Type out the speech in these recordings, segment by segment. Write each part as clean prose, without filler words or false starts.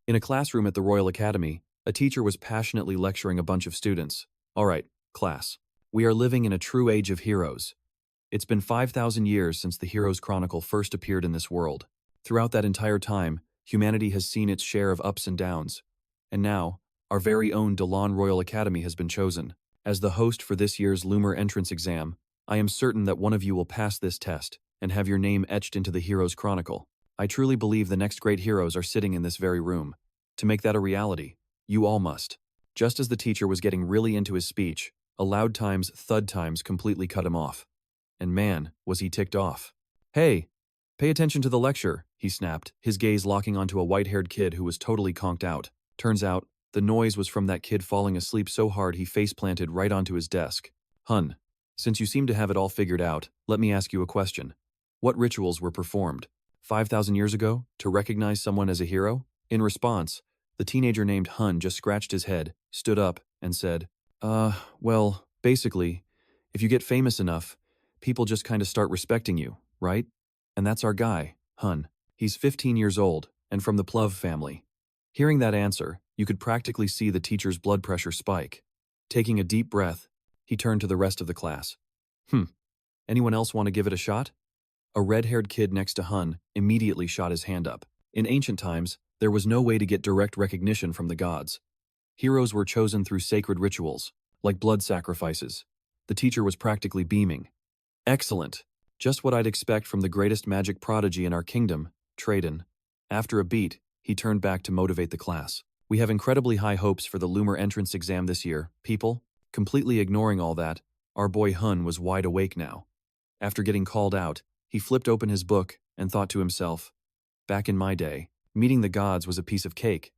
In a classroom at the Royal Academy, a teacher was passionately lecturing a bunch of students. All right, class. We are living in a true age of heroes. It's been 5,000 years since the Heroes Chronicle first appeared in this world. Throughout that entire time, humanity has seen its share of ups and downs. And now, our very own Delan Royal Academy has been chosen. As the host for this year's Lumer entrance exam, I am certain that one of you will pass this test and have your name etched into the Heroes Chronicle. I truly believe the next great heroes are sitting in this very room. To make that a reality, you all must. Just as the teacher was getting really into his speech, a loud times, thud times completely cut him off. And man, was he ticked off. Hey, pay attention to the lecture, he snapped, his gaze locking onto a white-haired kid who was totally conked out. Turns out, the noise was from that kid falling asleep so hard he face-planted right onto his desk. Hunne, since you seem to have it all figured out, let me ask you a question. What rituals were performed 5,000 years ago to recognize someone as a hero? In response, the teenager named Hunne just scratched his head, stood up, and said, well, basically, if you get famous enough, people just kind of start respecting you, right? And that's our guy, Hunne. He's 15 years old, and from the Plov family. Hearing that answer, you could practically see the teacher's blood pressure spike. Taking a deep breath, he turned to the rest of the class. Anyone else want to give it a shot? A red-haired kid next to Hunne immediately shot his hand up. In ancient times, there was no way to get direct recognition from the gods. Heroes were chosen through sacred rituals, like blood sacrifices. The teacher was practically beaming. Excellent. Just what I'd expect from the greatest magic prodigy in our kingdom, Traden. After a beat, he turned back to motivate the class. We have incredibly high hopes for the Lumer entrance exam this year, people. Completely ignoring all that, our boy Hunne was wide awake now. After getting called out, he flipped open his book and thought to himself, back in my day, meeting the gods was a piece of cake.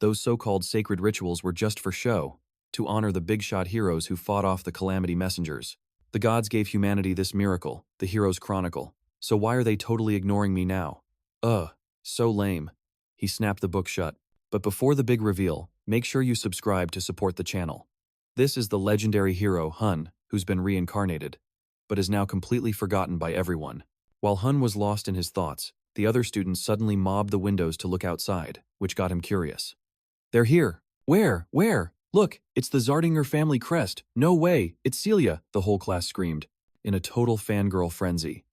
Those so-called sacred rituals were just for show, to honor the big-shot heroes who fought off the calamity messengers. The gods gave humanity this miracle, the Heroes Chronicle, so why are they totally ignoring me now? So lame. He snapped the book shut. But before the big reveal, make sure you subscribe to support the channel. This is the legendary hero Hunne, who's been reincarnated, but is now completely forgotten by everyone. While Hunne was lost in his thoughts, the other students suddenly mobbed the windows to look outside, which got him curious. They're here. Where? Look, it's the Zardinger family crest. No way, it's Celia, the whole class screamed, in a total fangirl frenzy.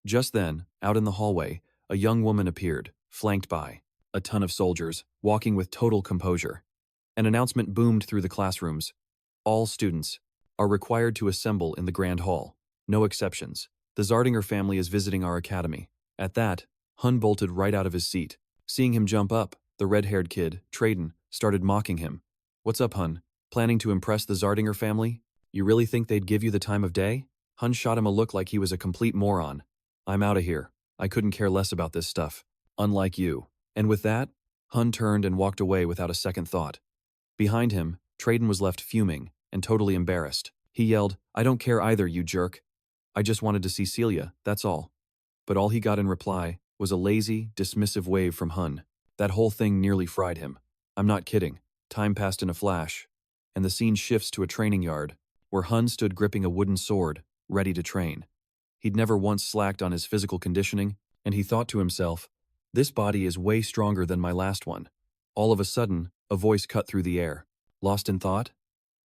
Just then, out in the hallway, a young woman appeared, flanked by a ton of soldiers, walking with total composure. An announcement boomed through the classrooms. All students are required to assemble in the Grand Hall. No exceptions. The Zardinger family is visiting our academy. At that, Hunne bolted right out of his seat. Seeing him jump up, the red-haired kid, Traden, started mocking him. What's up, Hunne? Planning to impress the Zardinger family? You really think they'd give you the time of day? Hunne shot him a look like he was a complete moron. I'm out of here. I couldn't care less about this stuff. Unlike you. And with that, Hunne turned and walked away without a second thought. Behind him, Traden was left fuming and totally embarrassed. He yelled, I don't care either, you jerk. I just wanted to see Celia, that's all. But all he got in reply was a lazy, dismissive wave from Hunne. That whole thing nearly fried him. I'm not kidding. Time passed in a flash, and the scene shifts to a training yard, where Hunne stood gripping a wooden sword, ready to train. He'd never once slacked on his physical conditioning, and he thought to himself, this body is way stronger than my last one. All of a sudden, a voice cut through the air. Lost in thought?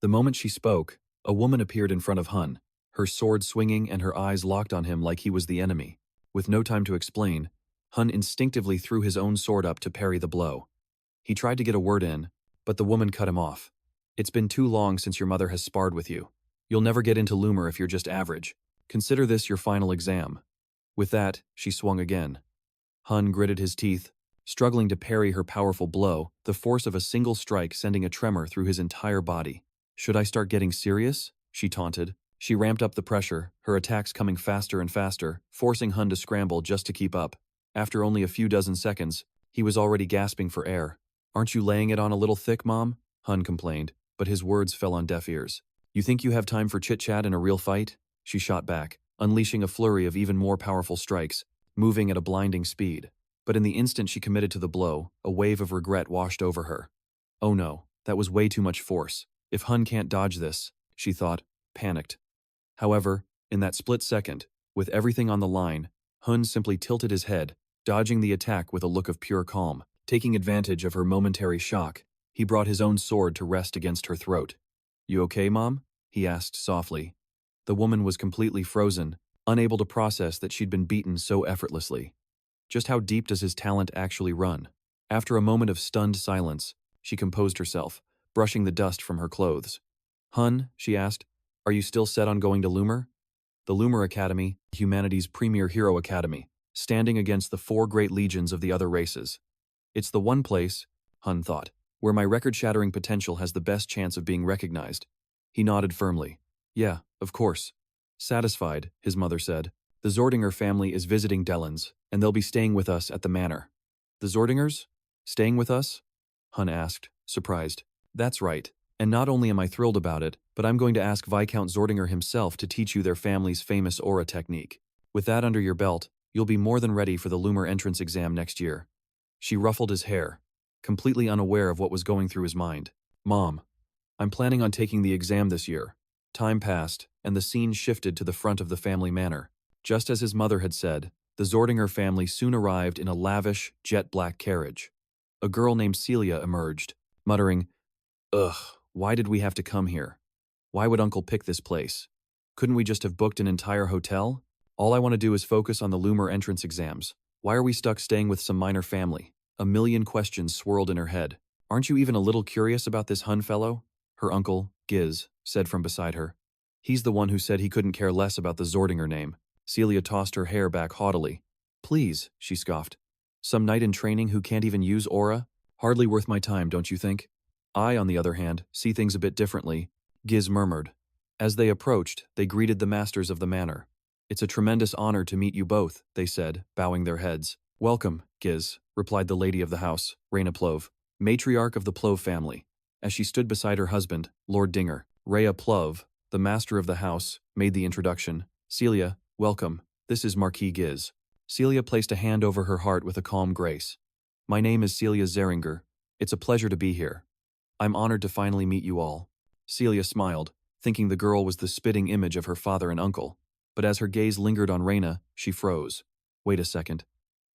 The moment she spoke, a woman appeared in front of Hunne, her sword swinging and her eyes locked on him like he was the enemy. With no time to explain, Hunne instinctively threw his own sword up to parry the blow. He tried to get a word in, but the woman cut him off. It's been too long since your mother has sparred with you. You'll never get into Lumer if you're just average. Consider this your final exam. With that, she swung again. Hunne gritted his teeth, struggling to parry her powerful blow, the force of a single strike sending a tremor through his entire body. Should I start getting serious? She taunted. She ramped up the pressure, her attacks coming faster and faster, forcing Hunne to scramble just to keep up. After only a few dozen seconds, he was already gasping for air. Aren't you laying it on a little thick, Mom? Hunne complained, but his words fell on deaf ears. You think you have time for chit-chat in a real fight? She shot back, unleashing a flurry of even more powerful strikes, moving at a blinding speed. But in the instant she committed to the blow, a wave of regret washed over her. Oh no, that was way too much force. If Hunne can't dodge this, she thought, panicked. However, in that split second, with everything on the line, Hunne simply tilted his head, dodging the attack with a look of pure calm. Taking advantage of her momentary shock, he brought his own sword to rest against her throat. "You okay, Mom?" he asked softly. The woman was completely frozen, unable to process that she'd been beaten so effortlessly. Just how deep does his talent actually run? After a moment of stunned silence, she composed herself, brushing the dust from her clothes. "Hunne," she asked, "are you still set on going to Lumer?" The Lumer Academy, humanity's premier hero academy, standing against the 4 great legions of the other races. It's the one place, Hunne thought, where my record-shattering potential has the best chance of being recognized. He nodded firmly. "Yeah, of course." Satisfied, his mother said, "The Zardinger family is visiting Delan's, and they'll be staying with us at the manor." "The Zardingers? Staying with us?" Hunne asked, surprised. "That's right, and not only am I thrilled about it, but I'm going to ask Viscount Zardinger himself to teach you their family's famous aura technique. With that under your belt, you'll be more than ready for the Lumer entrance exam next year." She ruffled his hair, completely unaware of what was going through his mind. "Mom, I'm planning on taking the exam this year." Time passed, and the scene shifted to the front of the family manor. Just as his mother had said, the Zardinger family soon arrived in a lavish, jet-black carriage. A girl named Celia emerged, muttering, "Ugh, why did we have to come here? Why would Uncle pick this place? Couldn't we just have booked an entire hotel? All I want to do is focus on the Lumer entrance exams. Why are we stuck staying with some minor family?" A million questions swirled in her head. "Aren't you even a little curious about this Hunne fellow?" her uncle, Giz, said from beside her. "He's the one who said he couldn't care less about the Zardinger name." Celia tossed her hair back haughtily. "Please," she scoffed. "Some knight in training who can't even use aura? Hardly worth my time, don't you think?" "I, on the other hand, see things a bit differently," Giz murmured. As they approached, they greeted the masters of the manor. "It's a tremendous honor to meet you both," they said, bowing their heads. "Welcome, Giz," replied the lady of the house, Ruina Plove, matriarch of the Plove family. As she stood beside her husband, Lord Dinger, Rhea Plove, the master of the house, made the introduction. "Celia, welcome. This is Marquis Giz." Celia placed a hand over her heart with a calm grace. "My name is Celia Zardinger. It's a pleasure to be here. I'm honored to finally meet you all." Celia smiled, thinking the girl was the spitting image of her father and uncle. But as her gaze lingered on Ruina, she froze. "Wait a second.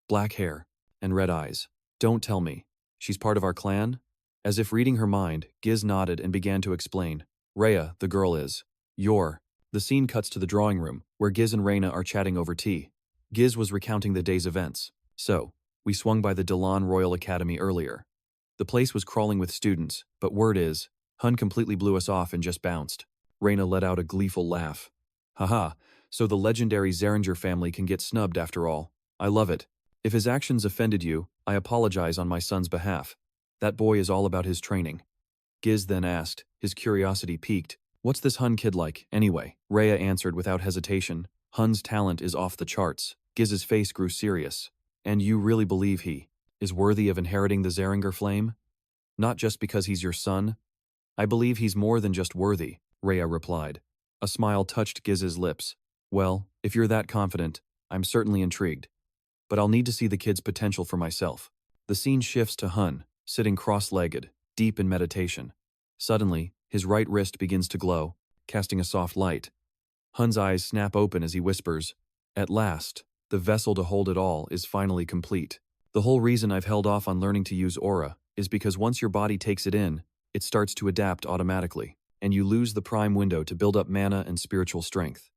Black hair and red eyes. Don't tell me. She's part of our clan?" As if reading her mind, Giz nodded and began to explain. "Rhea, the girl is. You're." The scene cuts to the drawing room, where Giz and Ruina are chatting over tea. Giz was recounting the day's events. "So, we swung by the Delan Royal Academy earlier. The place was crawling with students, but word is, Hunne completely blew us off and just bounced." Ruina let out a gleeful laugh. "Haha, so the legendary Zardinger family can get snubbed after all. I love it. If his actions offended you, I apologize on my son's behalf. That boy is all about his training." Giz then asked, his curiosity piqued, "What's this Hunne kid like, anyway?" Rhea answered without hesitation, "Hunne's talent is off the charts." Giz's face grew serious. "And you really believe he is worthy of inheriting the Zardinger flame? Not just because he's your son?" "I believe he's more than just worthy," Rhea replied. A smile touched Giz's lips. "Well, if you're that confident, I'm certainly intrigued. But I'll need to see the kid's potential for myself." The scene shifts to Hunne, sitting cross-legged, deep in meditation. Suddenly, his right wrist begins to glow, casting a soft light. Hunne's eyes snap open as he whispers, "At last, the vessel to hold it all is finally complete. The whole reason I've held off on learning to use aura is because once your body takes it in, it starts to adapt automatically, and you lose the prime window to build up mana and spiritual strength.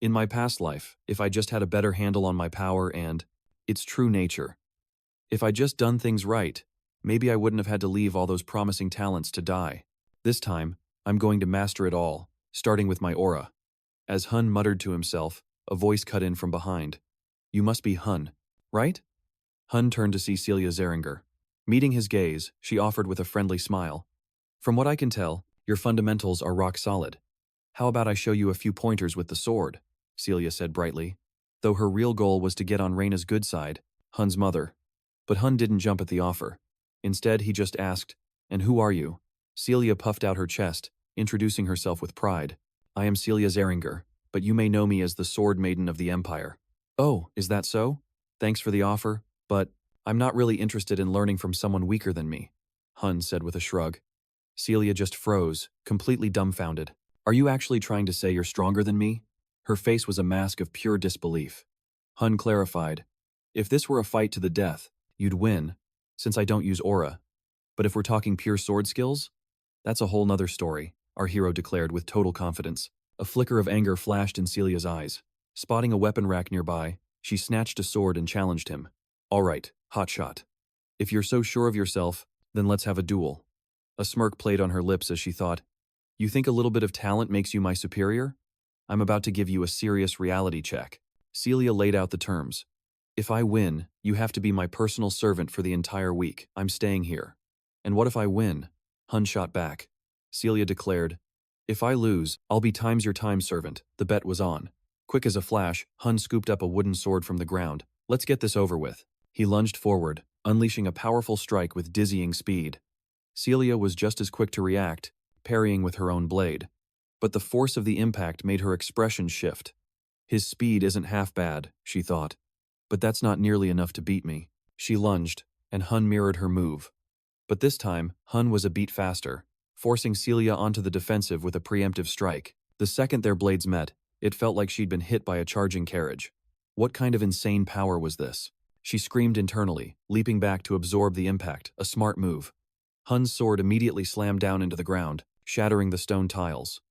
In my past life, if I just had a better handle on my power and its true nature, if I'd just done things right, maybe I wouldn't have had to leave all those promising talents to die. This time, I'm going to master it all, starting with my aura." As Hunne muttered to himself, a voice cut in from behind. "You must be Hunne, right?" Hunne turned to see Celia Zardinger. Meeting his gaze, she offered with a friendly smile. "From what I can tell, your fundamentals are rock solid. How about I show you a few pointers with the sword?" Celia said brightly, though her real goal was to get on Ruina's good side, Hunne's mother. But Hunne didn't jump at the offer. Instead, he just asked, "And who are you?" Celia puffed out her chest, introducing herself with pride. "I am Celia Zardinger, but you may know me as the Sword Maiden of the Empire." "Oh, is that so? Thanks for the offer, but I'm not really interested in learning from someone weaker than me," Hunne said with a shrug. Celia just froze, completely dumbfounded. "Are you actually trying to say you're stronger than me?" Her face was a mask of pure disbelief. Hunne clarified, "If this were a fight to the death, you'd win. since I don't use aura. But if we're talking pure sword skills, that's a whole nother story, our hero declared with total confidence. A flicker of anger flashed in Celia's eyes. Spotting a weapon rack nearby, she snatched a sword and challenged him. All right, hotshot. If you're so sure of yourself, then let's have a duel. A smirk played on her lips as she thought, you think a little bit of talent makes you my superior? I'm about to give you a serious reality check. Celia laid out the terms. If I win, you have to be my personal servant for the entire week. I'm staying here. And what if I win? Hunne shot back. Celia declared, if I lose, I'll be times your time servant. The bet was on. Quick as a flash, Hunne scooped up a wooden sword from the ground. Let's get this over with. He lunged forward, unleashing a powerful strike with dizzying speed. Celia was just as quick to react, parrying with her own blade. But the force of the impact made her expression shift. His speed isn't half bad, she thought. But that's not nearly enough to beat me. She lunged, and Hunne mirrored her move. But this time, Hunne was a beat faster, forcing Celia onto the defensive with a preemptive strike. The second their blades met, it felt like she'd been hit by a charging carriage. What kind of insane power was this? She screamed internally, leaping back to absorb the impact, a smart move. Hunne's sword immediately slammed down into the ground, shattering the stone tiles.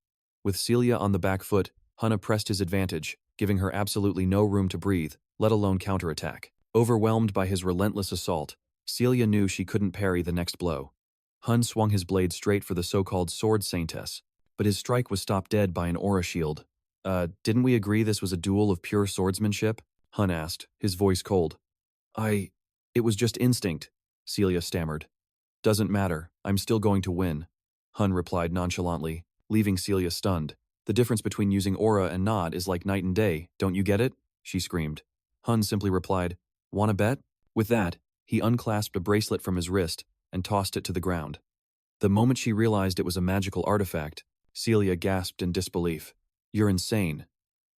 With Celia on the back foot, Hunne pressed his advantage, giving her absolutely no room to breathe, let alone counterattack. Overwhelmed by his relentless assault, Celia knew she couldn't parry the next blow. Hunne swung his blade straight for the so-called sword saintess, but his strike was stopped dead by an aura shield. Didn't we agree this was a duel of pure swordsmanship? Hunne asked, his voice cold. It was just instinct, Celia stammered. Doesn't matter, I'm still going to win, Hunne replied nonchalantly, leaving Celia stunned. The difference between using aura and not is like night and day, don't you get it? She screamed. Hunne simply replied, wanna bet? With that, he unclasped a bracelet from his wrist and tossed it to the ground. The moment she realized it was a magical artifact, Celia gasped in disbelief. You're insane.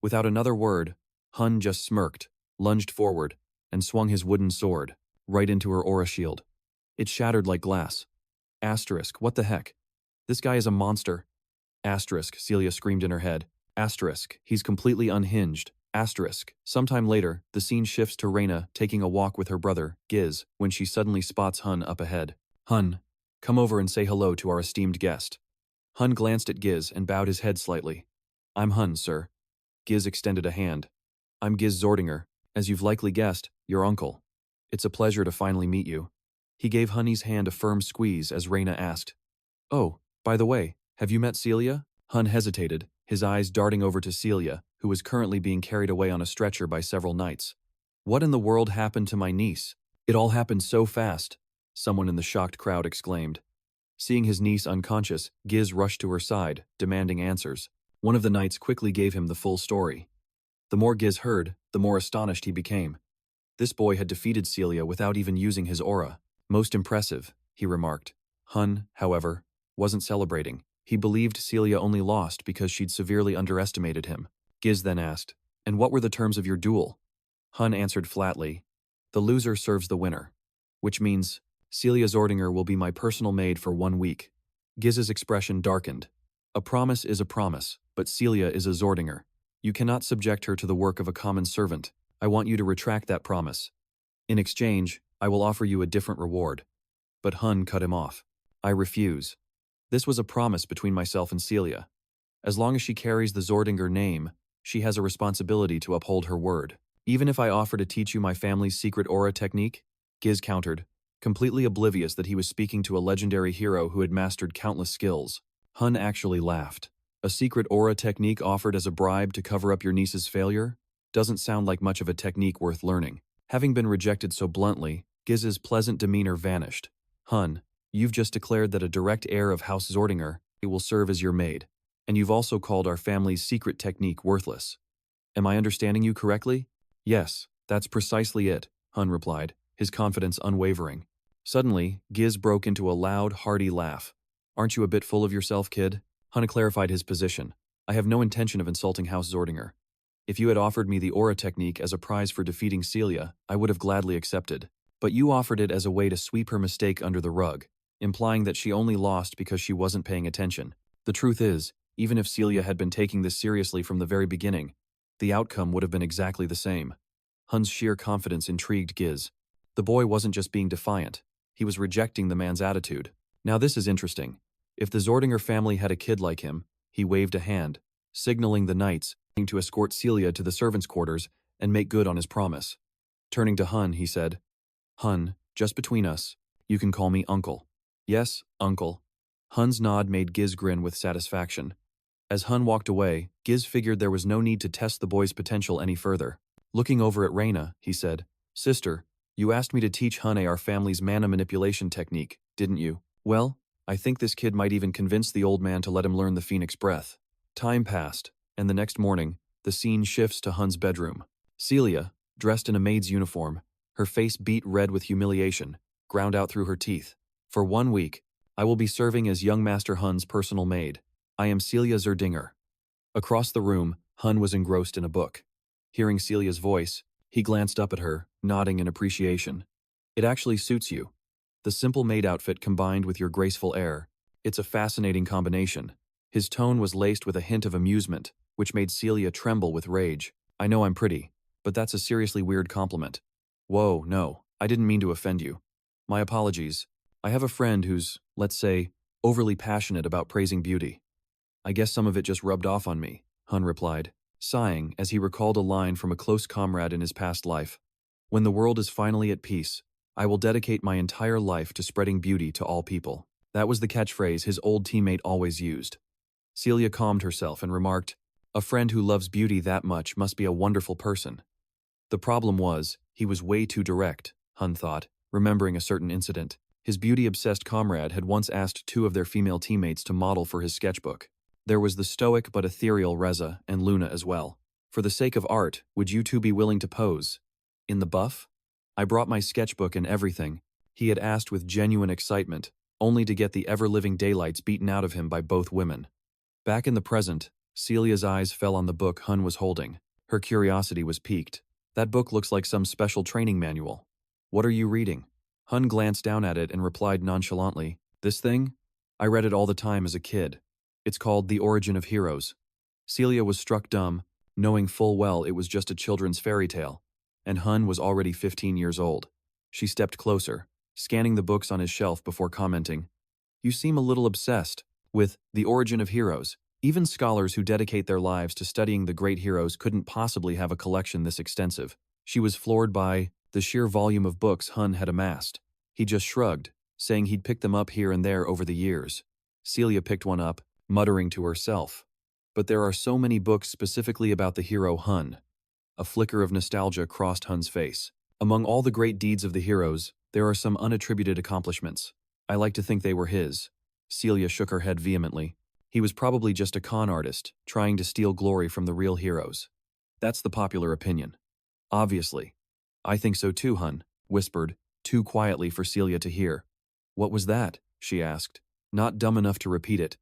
Without another word, Hunne just smirked, lunged forward, and swung his wooden sword right into her aura shield. It shattered like glass. Asterisk, what the heck? This guy is a monster. Asterisk, Celia screamed in her head. Asterisk, he's completely unhinged. Asterisk. Sometime later, the scene shifts to Ruina taking a walk with her brother, Giz, when she suddenly spots Hunne up ahead. Hunne, come over and say hello to our esteemed guest. Hunne glanced at Giz and bowed his head slightly. I'm Hunne, sir. Giz extended a hand. I'm Giz Zardinger, as you've likely guessed, your uncle. It's a pleasure to finally meet you. He gave Hunne's hand a firm squeeze as Ruina asked, oh, by the way, have you met Celia? Hunne hesitated, his eyes darting over to Celia, who was currently being carried away on a stretcher by several knights. What in the world happened to my niece? It all happened so fast, someone in the shocked crowd exclaimed. Seeing his niece unconscious, Giz rushed to her side, demanding answers. One of the knights quickly gave him the full story. The more Giz heard, the more astonished he became. This boy had defeated Celia without even using his aura. Most impressive, he remarked. Hunne, however, wasn't celebrating. He believed Celia only lost because she'd severely underestimated him. Giz then asked, and what were the terms of your duel? Hunne answered flatly, the loser serves the winner. Which means, Celia Zardinger will be my personal maid for 1 week. Giz's expression darkened. A promise is a promise, but Celia is a Zardinger. You cannot subject her to the work of a common servant. I want you to retract that promise. In exchange, I will offer you a different reward. But Hunne cut him off. I refuse. This was a promise between myself and Celia. As long as she carries the Zardinger name, she has a responsibility to uphold her word. Even if I offer to teach you my family's secret aura technique, Giz countered, completely oblivious that he was speaking to a legendary hero who had mastered countless skills. Hunne actually laughed. A secret aura technique offered as a bribe to cover up your niece's failure? Doesn't sound like much of a technique worth learning. Having been rejected so bluntly, Giz's pleasant demeanor vanished. Hunne, you've just declared that a direct heir of House Zardinger will serve as your maid, and you've also called our family's secret technique worthless. Am I understanding you correctly? Yes, that's precisely it, Hunne replied, his confidence unwavering. Suddenly, Giz broke into a loud, hearty laugh. Aren't you a bit full of yourself, kid? Hunne clarified his position. I have no intention of insulting House Zardinger. If you had offered me the aura technique as a prize for defeating Celia, I would have gladly accepted. But you offered it as a way to sweep her mistake under the rug, implying that she only lost because she wasn't paying attention. The truth is, even if Celia had been taking this seriously from the very beginning, the outcome would have been exactly the same. Hunne's sheer confidence intrigued Giz. The boy wasn't just being defiant. He was rejecting the man's attitude. Now this is interesting. If the Zardinger family had a kid like him, he waved a hand, signaling the knights to escort Celia to the servants' quarters and make good on his promise. Turning to Hunne, he said, "Hunne, just between us, you can call me Uncle." "Yes, Uncle." Hunne's nod made Giz grin with satisfaction. As Hunne walked away, Giz figured there was no need to test the boy's potential any further. Looking over at Ruina, he said, "Sister, you asked me to teach Hunne our family's mana manipulation technique, didn't you? Well, I think this kid might even convince the old man to let him learn the Phoenix Breath." Time passed, and the next morning, the scene shifts to Hunne's bedroom. Celia, dressed in a maid's uniform, her face beet red with humiliation, ground out through her teeth. "For 1 week, I will be serving as young Master Hunne's personal maid. I am Celia Zardinger." Across the room, Hunne was engrossed in a book. Hearing Celia's voice, he glanced up at her, nodding in appreciation. "It actually suits you. The simple maid outfit combined with your graceful air. It's a fascinating combination." His tone was laced with a hint of amusement, which made Celia tremble with rage. "I know I'm pretty, but that's a seriously weird compliment." "Whoa, no, I didn't mean to offend you. My apologies. I have a friend who's, let's say, overly passionate about praising beauty. I guess some of it just rubbed off on me," Hunne replied, sighing as he recalled a line from a close comrade in his past life. "When the world is finally at peace, I will dedicate my entire life to spreading beauty to all people." That was the catchphrase his old teammate always used. Celia calmed herself and remarked, "A friend who loves beauty that much must be a wonderful person." The problem was, he was way too direct, Hunne thought, remembering a certain incident. His beauty-obsessed comrade had once asked 2 of their female teammates to model for his sketchbook. There was the stoic but ethereal Reza and Luna as well. "For the sake of art, would you 2 be willing to pose? In the buff?" "I brought my sketchbook and everything," he had asked with genuine excitement, only to get the ever-living daylights beaten out of him by both women. Back in the present, Celia's eyes fell on the book Hunne was holding. Her curiosity was piqued. "That book looks like some special training manual. What are you reading?" Hunne glanced down at it and replied nonchalantly, "This thing? I read it all the time as a kid. It's called The Origin of Heroes." Celia was struck dumb, knowing full well it was just a children's fairy tale, and Hunne was already 15 years old. She stepped closer, scanning the books on his shelf before commenting, "You seem a little obsessed with The Origin of Heroes. Even scholars who dedicate their lives to studying the great heroes couldn't possibly have a collection this extensive." She was floored by the sheer volume of books Hunne had amassed. He just shrugged, saying he'd picked them up here and there over the years. Celia picked one up, muttering to herself, "But there are so many books specifically about the hero Hunne." A flicker of nostalgia crossed Hunne's face. "Among all the great deeds of the heroes, there are some unattributed accomplishments. I like to think they were his." Celia shook her head vehemently. "He was probably just a con artist, trying to steal glory from the real heroes. That's the popular opinion." "Obviously." "I think so too," Hunne whispered, too quietly for Celia to hear. "What was that?" she asked, not dumb enough to repeat it.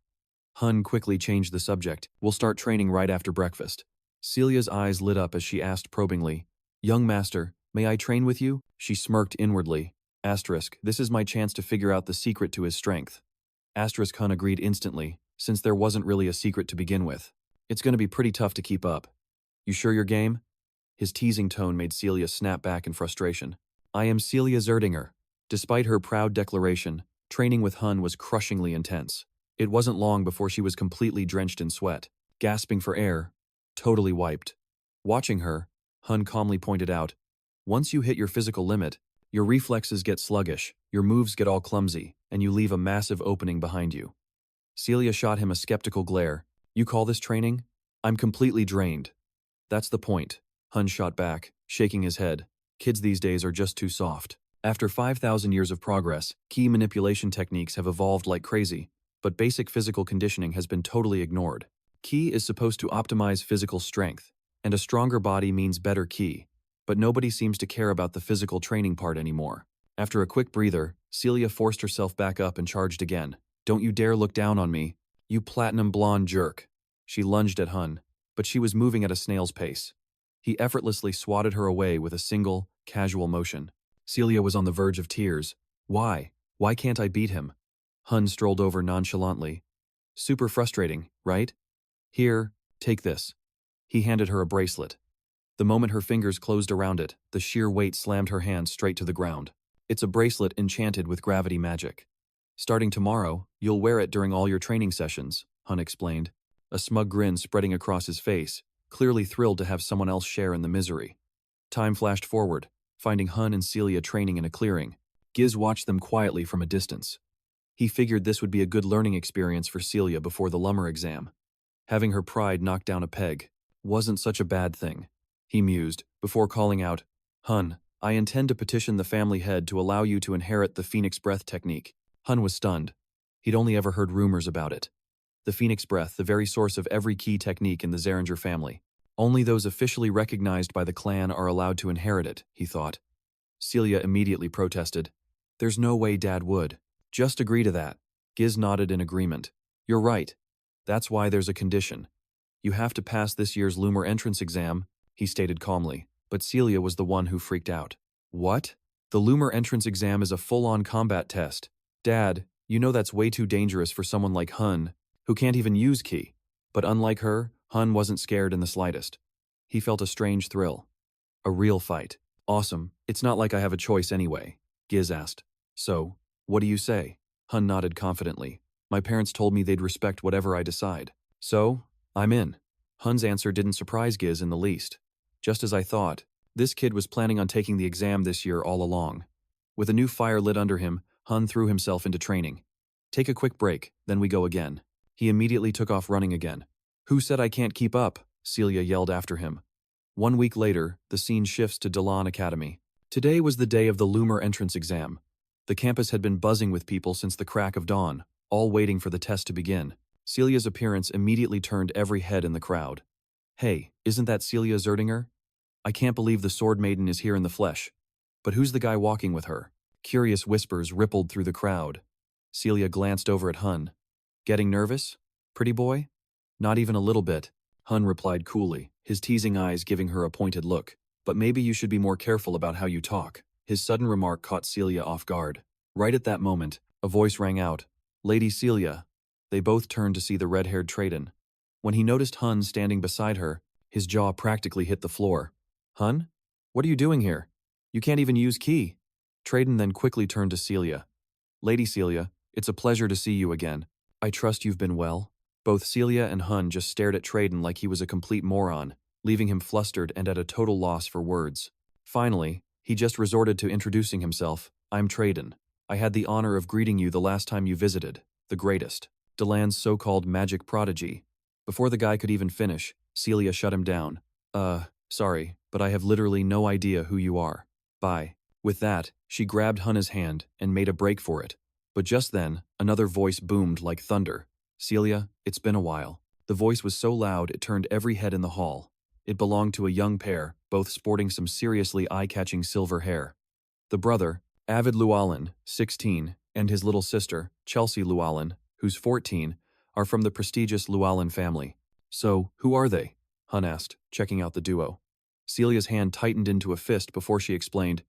Hunne quickly changed the subject. "We'll start training right after breakfast." Celia's eyes lit up as she asked probingly, "Young master, may I train with you?" She smirked inwardly. This is my chance to figure out the secret to his strength. Hunne agreed instantly, since there wasn't really a secret to begin with. "It's going to be pretty tough to keep up. You sure you're game?" His teasing tone made Celia snap back in frustration. "I am Celia Zardinger." Despite her proud declaration, training with Hunne was crushingly intense. It wasn't long before she was completely drenched in sweat, gasping for air, totally wiped. Watching her, Hunne calmly pointed out, "Once you hit your physical limit, your reflexes get sluggish, your moves get all clumsy, and you leave a massive opening behind you." Celia shot him a skeptical glare. "You call this training? I'm completely drained." "That's the point," Hunne shot back, shaking his head. "Kids these days are just too soft. After 5,000 years of progress, key manipulation techniques have evolved like crazy, but basic physical conditioning has been totally ignored. Ki is supposed to optimize physical strength, and a stronger body means better ki, but nobody seems to care about the physical training part anymore." After a quick breather, Celia forced herself back up and charged again. "Don't you dare look down on me, you platinum blonde jerk." She lunged at Hunne, but she was moving at a snail's pace. He effortlessly swatted her away with a single, casual motion. Celia was on the verge of tears. Why? Why can't I beat him?" Hunne strolled over nonchalantly. "Super frustrating, right? Here, take this." He handed her a bracelet. The moment her fingers closed around it, the sheer weight slammed her hand straight to the ground. It's a bracelet enchanted with gravity magic. Starting tomorrow, you'll wear it during all your training sessions, Hunne explained, a smug grin spreading across his face, clearly thrilled to have someone else share in the misery. Time flashed forward, finding Hunne and Celia training in a clearing. Giz watched them quietly from a distance. He figured this would be a good learning experience for Celia before the Lumer exam. Having her pride knocked down a peg wasn't such a bad thing, he mused, before calling out, Hunne, I intend to petition the family head to allow you to inherit the Phoenix Breath technique. Hunne was stunned. He'd only ever heard rumors about it. The Phoenix Breath, the very source of every key technique in the Zardinger family. Only those officially recognized by the clan are allowed to inherit it, he thought. Celia immediately protested. There's no way Dad would. Just agree to that. Giz nodded in agreement. You're right. That's why there's a condition. You have to pass this year's Lumer entrance exam, he stated calmly, but Celia was the one who freaked out. What? The Lumer entrance exam is a full-on combat test. Dad, you know that's way too dangerous for someone like Hunne, who can't even use ki. But unlike her, Hunne wasn't scared in the slightest. He felt a strange thrill. A real fight. Awesome. It's not like I have a choice anyway, Giz asked. So, what do you say? Hunne nodded confidently. My parents told me they'd respect whatever I decide. So, I'm in. Hunne's answer didn't surprise Giz in the least. Just as I thought, this kid was planning on taking the exam this year all along. With a new fire lit under him, Hunne threw himself into training. Take a quick break, then we go again. He immediately took off running again. Who said I can't keep up? Celia yelled after him. 1 week later, the scene shifts to Delan Academy. Today was the day of the Lumer entrance exam. The campus had been buzzing with people since the crack of dawn, all waiting for the test to begin. Celia's appearance immediately turned every head in the crowd. Hey, isn't that Celia Zardinger? I can't believe the Sword Maiden is here in the flesh. But who's the guy walking with her? Curious whispers rippled through the crowd. Celia glanced over at Hunne. Getting nervous? Pretty boy? Not even a little bit, Hunne replied coolly, his teasing eyes giving her a pointed look. But maybe you should be more careful about how you talk. His sudden remark caught Celia off guard. Right at that moment, a voice rang out. Lady Celia. They both turned to see the red-haired Traden. When he noticed Hunne standing beside her, his jaw practically hit the floor. Hunne? What are you doing here? You can't even use ki. Traden then quickly turned to Celia. Lady Celia, it's a pleasure to see you again. I trust you've been well. Both Celia and Hunne just stared at Traden like he was a complete moron, leaving him flustered and at a total loss for words. Finally, he just resorted to introducing himself. I'm Traden. I had the honor of greeting you the last time you visited, the greatest, Delan's so-called magic prodigy. Before the guy could even finish, Celia shut him down. Sorry, but I have literally no idea who you are. Bye. With that, she grabbed Hunne's hand and made a break for it. But just then, another voice boomed like thunder. Celia, it's been a while. The voice was so loud it turned every head in the hall. It belonged to a young pair, both sporting some seriously eye-catching silver hair. The brother, Avid Llewellyn, 16, and his little sister, Chelsea Llewellyn, who's 14, are from the prestigious Llewellyn family. So, who are they? Hunne asked, checking out the duo. Celia's hand tightened into a fist before she explained,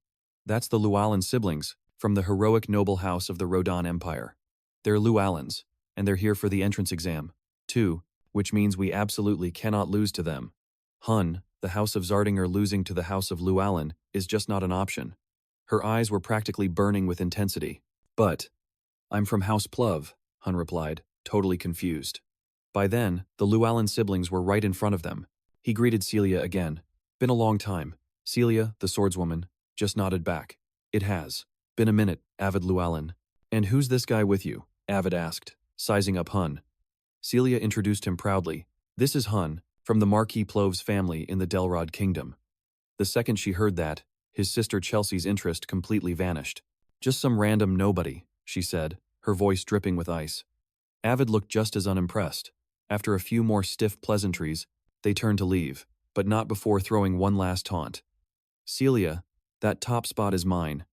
That's the Llewellyn siblings, from the heroic noble house of the Rodan Empire. They're Llewellyns, and they're here for the entrance exam, too, which means we absolutely cannot lose to them. Hunne, the House of Zardinger losing to the House of Llewellyn, is just not an option. Her eyes were practically burning with intensity. But, I'm from House Plov, Hunne replied, totally confused. By then, the Llewellyn siblings were right in front of them. He greeted Celia again. Been a long time. Celia, the swordswoman, just nodded back. It has. Been a minute, Avid Llewellyn. And who's this guy with you? Avid asked, sizing up Hunne. Celia introduced him proudly. This is Hunne, from the Marquis Plov's family in the Delrod Kingdom. The second she heard that, his sister Chelsea's interest completely vanished. Just some random nobody, she said, her voice dripping with ice. Avid looked just as unimpressed. After a few more stiff pleasantries, they turned to leave, but not before throwing one last taunt. Celia, that top spot is mine.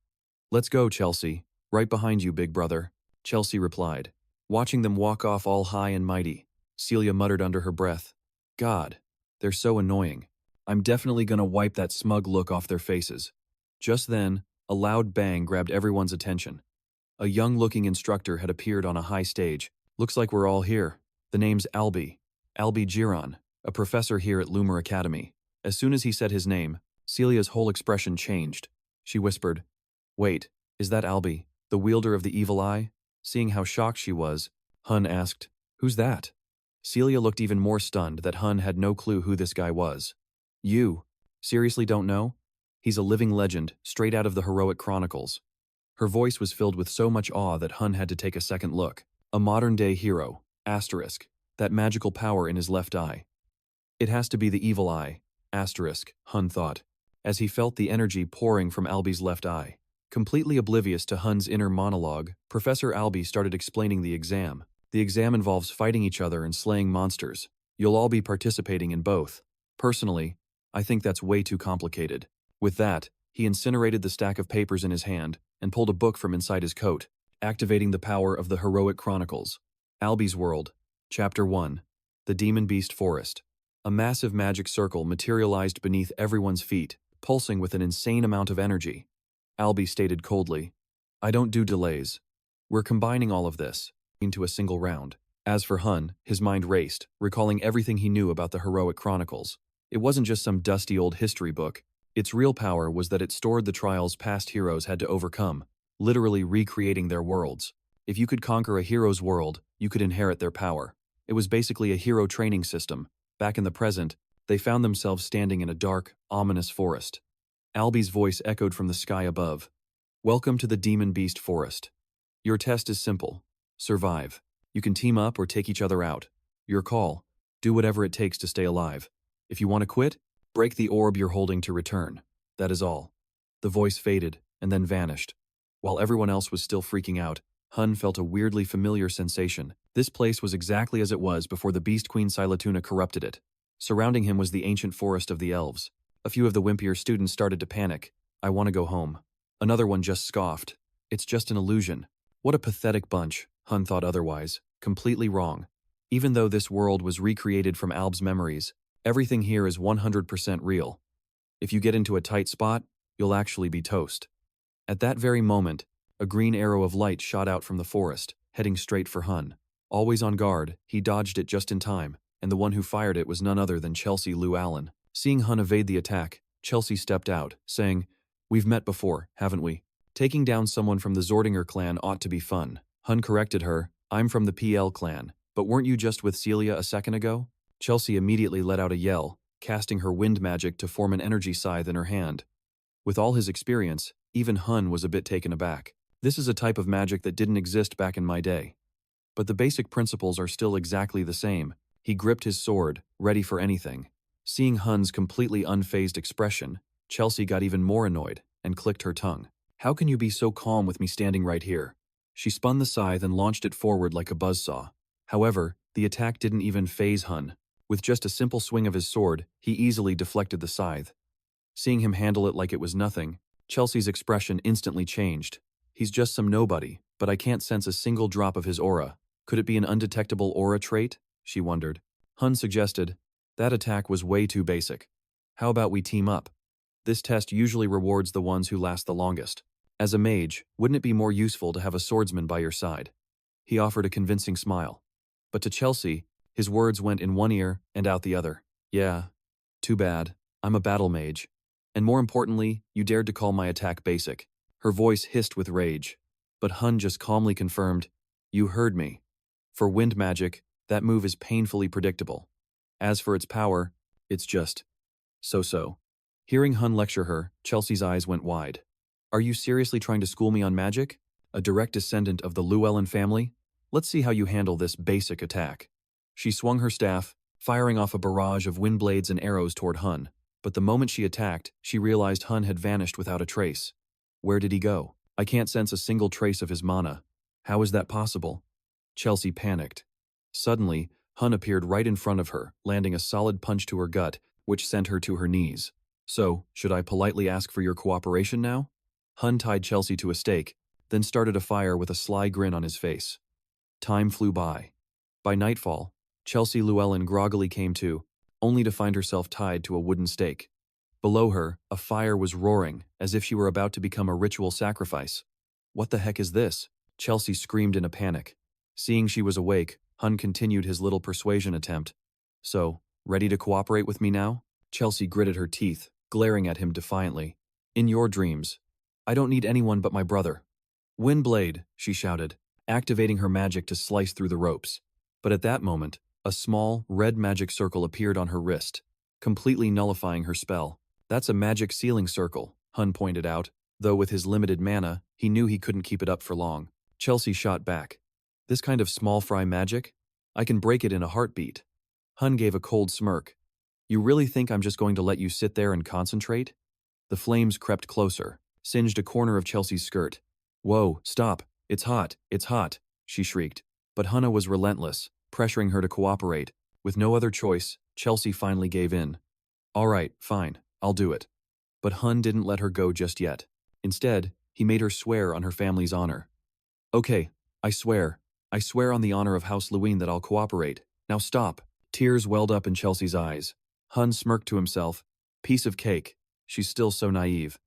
Let's go, Chelsea. Right behind you, big brother, Chelsea replied. Watching them walk off all high and mighty, Celia muttered under her breath, God, they're so annoying. I'm definitely gonna wipe that smug look off their faces. Just then, a loud bang grabbed everyone's attention. A young-looking instructor had appeared on a high stage. Looks like we're all here. The name's Albi Giron, a professor here at Lumer Academy. As soon as he said his name, Celia's whole expression changed. She whispered, Wait, Is that Albie, the wielder of the evil eye? Seeing how shocked she was, Hunne asked, "Who's that?" Celia looked even more stunned that Hunne had no clue who this guy was. "You seriously don't know? He's a living legend, straight out of the heroic chronicles." Her voice was filled with so much awe that Hunne had to take a second look. A modern-day hero, asterisk, that magical power in his left eye. It has to be the evil eye, asterisk, Hunne thought, as he felt the energy pouring from Albie's left eye. Completely oblivious to Hunne's inner monologue, Professor Albie started explaining the exam. The exam involves fighting each other and slaying monsters. You'll all be participating in both. Personally, I think that's way too complicated. With that, he incinerated the stack of papers in his hand and pulled a book from inside his coat, activating the power of the heroic chronicles. Albie's World, Chapter 1, The Demon Beast Forest. A massive magic circle materialized beneath everyone's feet, pulsing with an insane amount of energy. Albie stated coldly, "I don't do delays. We're combining all of this into a single round." As for Hunne, his mind raced, recalling everything he knew about the heroic chronicles. It wasn't just some dusty old history book. Its real power was that it stored the trials past heroes had to overcome, literally recreating their worlds. If you could conquer a hero's world, you could inherit their power. It was basically a hero training system. Back in the present, they found themselves standing in a dark, ominous forest. Albie's voice echoed from the sky above. "Welcome to the Demon Beast Forest. Your test is simple. Survive. You can team up or take each other out. Your call. Do whatever it takes to stay alive. If you want to quit, break the orb you're holding to return. That is all." The voice faded and then vanished. While everyone else was still freaking out, Hunne felt a weirdly familiar sensation. This place was exactly as it was before the Beast Queen Silatuna corrupted it. Surrounding him was the ancient forest of the elves. A few of the wimpier students started to panic. "I want to go home." Another one just scoffed. "It's just an illusion." What a pathetic bunch, Hunne thought otherwise. Completely wrong. Even though this world was recreated from Alb's memories, everything here is 100% real. If you get into a tight spot, you'll actually be toast. At that very moment, a green arrow of light shot out from the forest, heading straight for Hunne. Always on guard, he dodged it just in time, and the one who fired it was none other than Chelsea Lou Allen. Seeing Hunne evade the attack, Chelsea stepped out, saying, "We've met before, haven't we? Taking down someone from the Zardinger clan ought to be fun." Hunne corrected her, "I'm from the PL clan, but weren't you just with Celia a second ago?" Chelsea immediately let out a yell, casting her wind magic to form an energy scythe in her hand. With all his experience, even Hunne was a bit taken aback. This is a type of magic that didn't exist back in my day. But the basic principles are still exactly the same. He gripped his sword, ready for anything. Seeing Hunne's completely unfazed expression, Chelsea got even more annoyed and clicked her tongue. "How can you be so calm with me standing right here?" She spun the scythe and launched it forward like a buzzsaw. However, the attack didn't even faze Hunne. With just a simple swing of his sword, he easily deflected the scythe. Seeing him handle it like it was nothing, Chelsea's expression instantly changed. "He's just some nobody, but I can't sense a single drop of his aura. Could it be an undetectable aura trait?" she wondered. Hunne suggested, "That attack was way too basic. How about we team up? This test usually rewards the ones who last the longest. As a mage, wouldn't it be more useful to have a swordsman by your side?" He offered a convincing smile. But to Chelsea, his words went in one ear and out the other. "Yeah, too bad. I'm a battle mage. And more importantly, you dared to call my attack basic." Her voice hissed with rage. But Hunne just calmly confirmed, "You heard me. For wind magic, that move is painfully predictable. As for its power, it's just so-so." Hearing Hunne lecture her, Chelsea's eyes went wide. "Are you seriously trying to school me on magic? A direct descendant of the Llewellyn family? Let's see how you handle this basic attack." She swung her staff, firing off a barrage of wind blades and arrows toward Hunne. But the moment she attacked, she realized Hunne had vanished without a trace. Where did he go? "I can't sense a single trace of his mana. How is that possible?" Chelsea panicked. Suddenly, Hunne appeared right in front of her, landing a solid punch to her gut, which sent her to her knees. "So, should I politely ask for your cooperation now?" Hunne tied Chelsea to a stake, then started a fire with a sly grin on his face. Time flew by. By nightfall, Chelsea Llewellyn groggily came to, only to find herself tied to a wooden stake. Below her, a fire was roaring, as if she were about to become a ritual sacrifice. "What the heck is this?" Chelsea screamed in a panic. Seeing she was awake, Hunne continued his little persuasion attempt. "So, ready to cooperate with me now?" Chelsea gritted her teeth, glaring at him defiantly. "In your dreams. I don't need anyone but my brother. Windblade, she shouted, activating her magic to slice through the ropes. But at that moment, a small, red magic circle appeared on her wrist, completely nullifying her spell. That's a magic sealing circle, Hunne pointed out, though with his limited mana, he knew he couldn't keep it up for long. Chelsea shot back. This kind of small fry magic? I can break it in a heartbeat. Hunne gave a cold smirk. You really think I'm just going to let you sit there and concentrate? The flames crept closer, singed a corner of Chelsea's skirt. Whoa, stop, it's hot, she shrieked. But Hunne was relentless, pressuring her to cooperate. With no other choice, Chelsea finally gave in. All right, fine, I'll do it. But Hunne didn't let her go just yet. Instead, he made her swear on her family's honor. Okay, I swear on the honor of House Lumine that I'll cooperate. Now stop. Tears welled up in Chelsea's eyes. Hunne smirked to himself. Piece of cake. She's still so naive.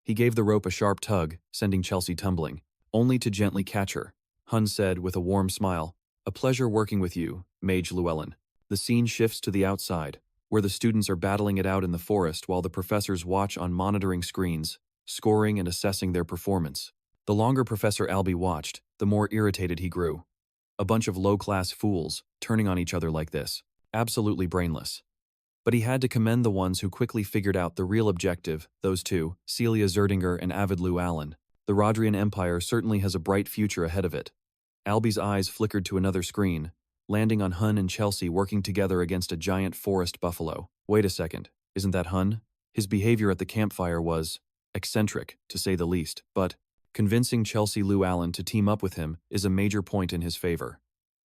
He gave the rope a sharp tug, sending Chelsea tumbling, only to gently catch her. Hunne said with a warm smile, A pleasure working with you, Mage Llewellyn. The scene shifts to the outside, where the students are battling it out in the forest while the professors watch on monitoring screens, scoring and assessing their performance. The longer Professor Albie watched, the more irritated he grew. A bunch of low-class fools, turning on each other like this. Absolutely brainless. But he had to commend the ones who quickly figured out the real objective, those two, Celia Zardinger and Avid Llewellyn. The Rodrian Empire certainly has a bright future ahead of it. Albie's eyes flickered to another screen, landing on Hunne and Chelsea working together against a giant forest buffalo. Wait a second, isn't that Hunne? His behavior at the campfire was eccentric, to say the least, but convincing Chelsea Llewellyn to team up with him is a major point in his favor.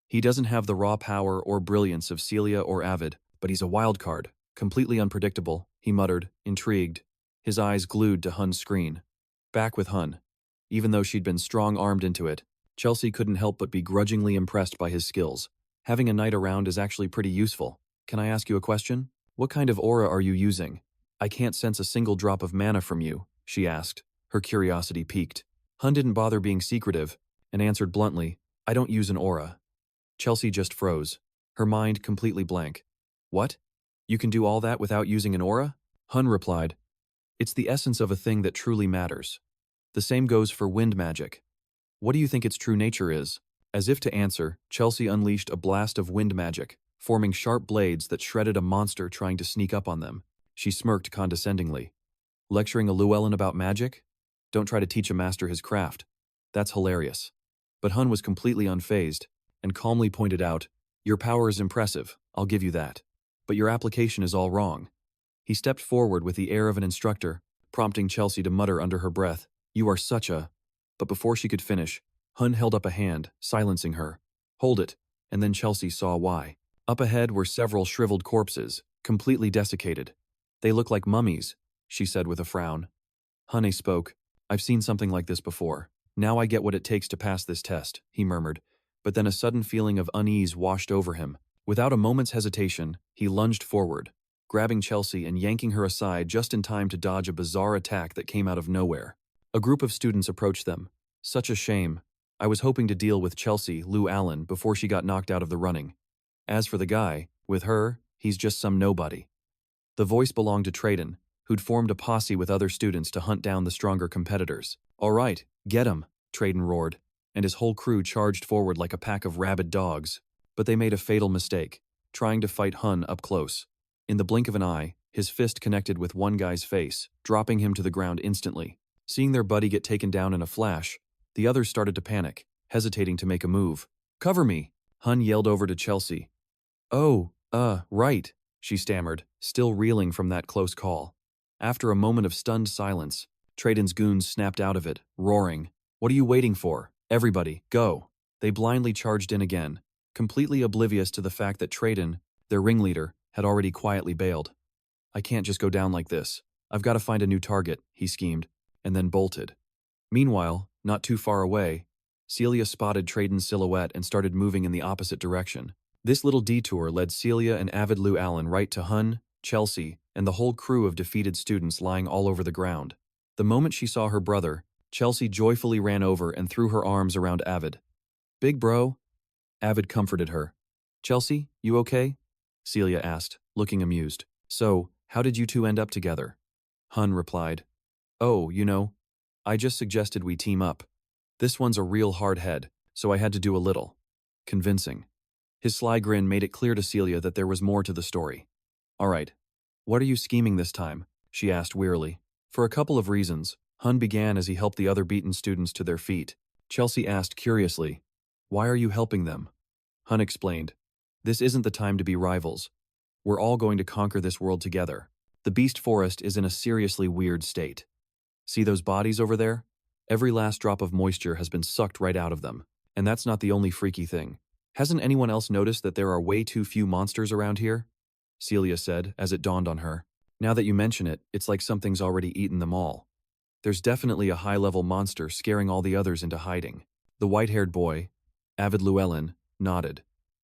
He doesn't have the raw power or brilliance of Celia or Avid, but he's a wild card, completely unpredictable, he muttered, intrigued, his eyes glued to Hunne's screen. Back with Hunne. Even though she'd been strong-armed into it, Chelsea couldn't help but be grudgingly impressed by his skills. Having a knight around is actually pretty useful. Can I ask you a question? What kind of aura are you using? I can't sense a single drop of mana from you, she asked, her curiosity piqued. Hunne didn't bother being secretive, and answered bluntly, I don't use an aura. Chelsea just froze, her mind completely blank. What? You can do all that without using an aura? Hunne replied, It's the essence of a thing that truly matters. The same goes for wind magic. What do you think its true nature is? As if to answer, Chelsea unleashed a blast of wind magic, forming sharp blades that shredded a monster trying to sneak up on them. She smirked condescendingly. Lecturing a Llewellyn about magic? Don't try to teach a master his craft. That's hilarious. But Hunne was completely unfazed, and calmly pointed out, Your power is impressive, I'll give you that. But your application is all wrong. He stepped forward with the air of an instructor, prompting Chelsea to mutter under her breath, You are such a... But before she could finish, Hunne held up a hand, silencing her. Hold it, and then Chelsea saw why. Up ahead were several shriveled corpses, completely desiccated. They look like mummies, she said with a frown. Hunne spoke. I've seen something like this before. Now I get what it takes to pass this test, he murmured, but then a sudden feeling of unease washed over him. Without a moment's hesitation, he lunged forward, grabbing Chelsea and yanking her aside just in time to dodge a bizarre attack that came out of nowhere. A group of students approached them. Such a shame. I was hoping to deal with Chelsea Llewellyn before she got knocked out of the running. As for the guy, with her, he's just some nobody. The voice belonged to Trayden, who'd formed a posse with other students to hunt down the stronger competitors. All right, get him, Trayden roared, and his whole crew charged forward like a pack of rabid dogs. But they made a fatal mistake, trying to fight Hunne up close. In the blink of an eye, his fist connected with one guy's face, dropping him to the ground instantly. Seeing their buddy get taken down in a flash, the others started to panic, hesitating to make a move. Cover me, Hunne yelled over to Chelsea. Oh, right, she stammered, still reeling from that close call. After a moment of stunned silence, Trayden's goons snapped out of it, roaring, What are you waiting for? Everybody, go. They blindly charged in again, completely oblivious to the fact that Trayden, their ringleader, had already quietly bailed. I can't just go down like this. I've got to find a new target, he schemed, and then bolted. Meanwhile, not too far away, Celia spotted Trayden's silhouette and started moving in the opposite direction. This little detour led Celia and Avid Llewellyn right to Hunne, Chelsea, and the whole crew of defeated students lying all over the ground. The moment she saw her brother, Chelsea joyfully ran over and threw her arms around Avid. Big bro? Avid comforted her. Chelsea, you okay? Celia asked, looking amused. So, how did you two end up together? Hunne replied. Oh, I just suggested we team up. This one's a real hard head, so I had to do a little convincing. His sly grin made it clear to Celia that there was more to the story. All right. What are you scheming this time? She asked wearily. For a couple of reasons, Hunne began as he helped the other beaten students to their feet. Chelsea asked curiously, why are you helping them? Hunne explained, this isn't the time to be rivals. We're all going to conquer this world together. The beast forest is in a seriously weird state. See those bodies over there? Every last drop of moisture has been sucked right out of them. And that's not the only freaky thing. Hasn't anyone else noticed that there are way too few monsters around here? Celia said, as it dawned on her. Now that you mention it, it's like something's already eaten them all. There's definitely a high-level monster scaring all the others into hiding. The white-haired boy, Avid Llewellyn, nodded.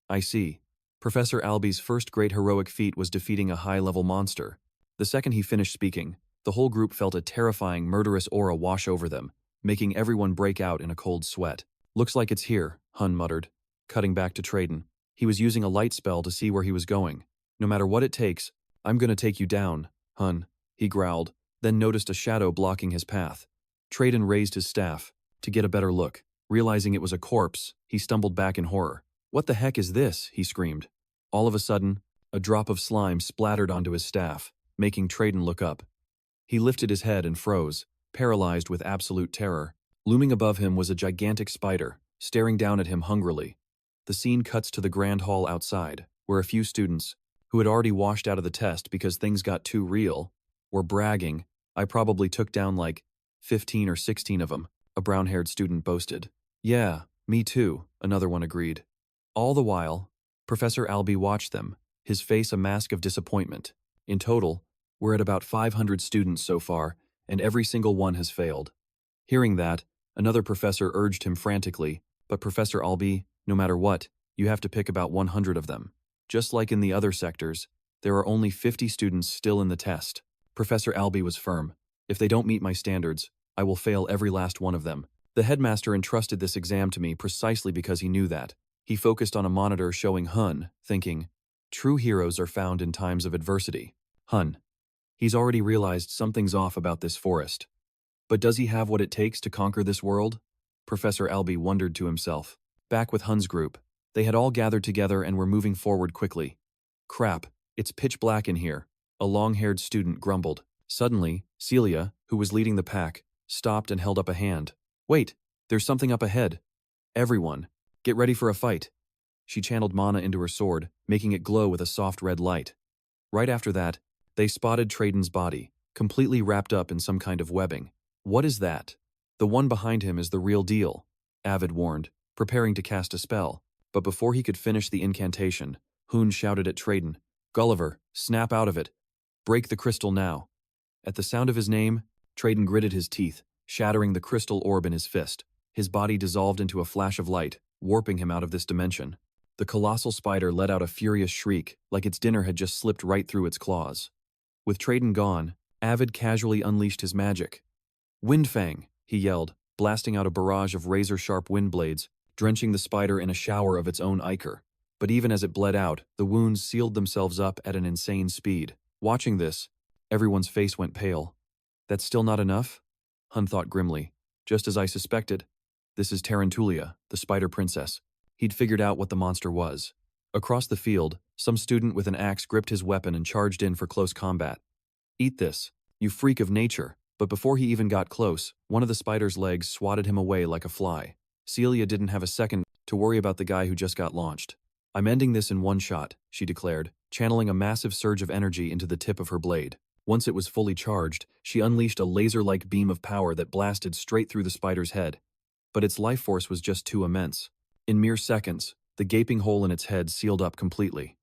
I see. Professor Alby's first great heroic feat was defeating a high-level monster. The second he finished speaking, the whole group felt a terrifying, murderous aura wash over them, making everyone break out in a cold sweat. Looks like it's here, Hunne muttered, cutting back to Traden. He was using a light spell to see where he was going. No matter what it takes, I'm gonna take you down, Hunne, he growled, then noticed a shadow blocking his path. Traden raised his staff to get a better look. Realizing it was a corpse, he stumbled back in horror. What the heck is this? He screamed. All of a sudden, a drop of slime splattered onto his staff, making Traden look up. He lifted his head and froze, paralyzed with absolute terror. Looming above him was a gigantic spider, staring down at him hungrily. The scene cuts to the grand hall outside, where a few students, who had already washed out of the test because things got too real, were bragging. I probably took down like 15 or 16 of them, a brown-haired student boasted. Yeah, me too, another one agreed. All the while, Professor Alby watched them, his face a mask of disappointment. In total, we're at about 500 students so far, and every single one has failed. Hearing that, another professor urged him frantically, but Professor Alby, no matter what, you have to pick about 100 of them. Just like in the other sectors, there are only 50 students still in the test. Professor Alby was firm. If they don't meet my standards, I will fail every last one of them. The headmaster entrusted this exam to me precisely because he knew that. He focused on a monitor showing Hunne, thinking, true heroes are found in times of adversity. Hunne. He's already realized something's off about this forest. But does he have what it takes to conquer this world? Professor Alby wondered to himself. Back with Hunne's group, they had all gathered together and were moving forward quickly. Crap, it's pitch black in here, a long-haired student grumbled. Suddenly, Celia, who was leading the pack, stopped and held up a hand. Wait, there's something up ahead. Everyone, get ready for a fight. She channeled mana into her sword, making it glow with a soft red light. Right after that, they spotted Traden's body, completely wrapped up in some kind of webbing. What is that? The one behind him is the real deal, Avid warned, preparing to cast a spell. But before he could finish the incantation, Hunne shouted at Traden, Gulliver, snap out of it. Break the crystal now. At the sound of his name, Traden gritted his teeth, shattering the crystal orb in his fist. His body dissolved into a flash of light, warping him out of this dimension. The colossal spider let out a furious shriek, like its dinner had just slipped right through its claws. With Traden gone, Avid casually unleashed his magic. Windfang, he yelled, blasting out a barrage of razor-sharp wind blades, drenching the spider in a shower of its own ichor. But even as it bled out, the wounds sealed themselves up at an insane speed. Watching this, everyone's face went pale. That's still not enough? Hunne thought grimly. Just as I suspected. This is Tarantulia, the spider princess. He'd figured out what the monster was. Across the field, some student with an axe gripped his weapon and charged in for close combat. Eat this, you freak of nature. But before he even got close, one of the spider's legs swatted him away like a fly. Celia didn't have a second to worry about the guy who just got launched. I'm ending this in one shot, she declared, channeling a massive surge of energy into the tip of her blade. Once it was fully charged, she unleashed a laser-like beam of power that blasted straight through the spider's head. But its life force was just too immense. In mere seconds, the gaping hole in its head sealed up completely.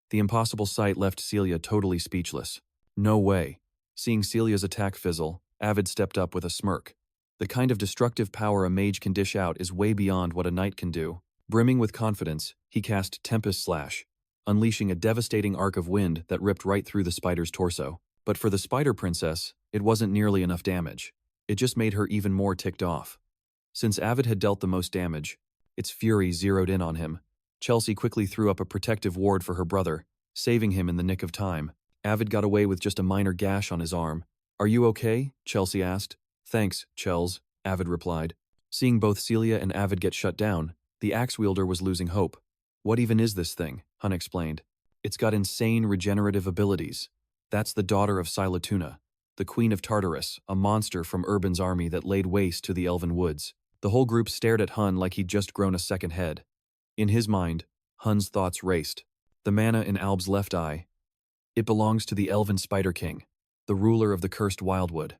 The impossible sight left Celia totally speechless. No way. Seeing Celia's attack fizzle, Avid stepped up with a smirk. The kind of destructive power a mage can dish out is way beyond what a knight can do. Brimming with confidence, he cast Tempest Slash, unleashing a devastating arc of wind that ripped right through the spider's torso. But for the spider princess, it wasn't nearly enough damage. It just made her even more ticked off. Since Avid had dealt the most damage, its fury zeroed in on him. Chelsea quickly threw up a protective ward for her brother, saving him in the nick of time. Avid got away with just a minor gash on his arm. Are you okay? Chelsea asked. Thanks, Chels, Avid replied. Seeing both Celia and Avid get shut down, the axe wielder was losing hope. What even is this thing? Hunne explained. It's got insane regenerative abilities. That's the daughter of Silatuna, the Queen of Tartarus, a monster from Urban's army that laid waste to the elven woods. The whole group stared at Hunne like he'd just grown a second head. In his mind, Hunne's thoughts raced. The mana in Alb's left eye. It belongs to the elven Spider King, the ruler of the cursed wildwood.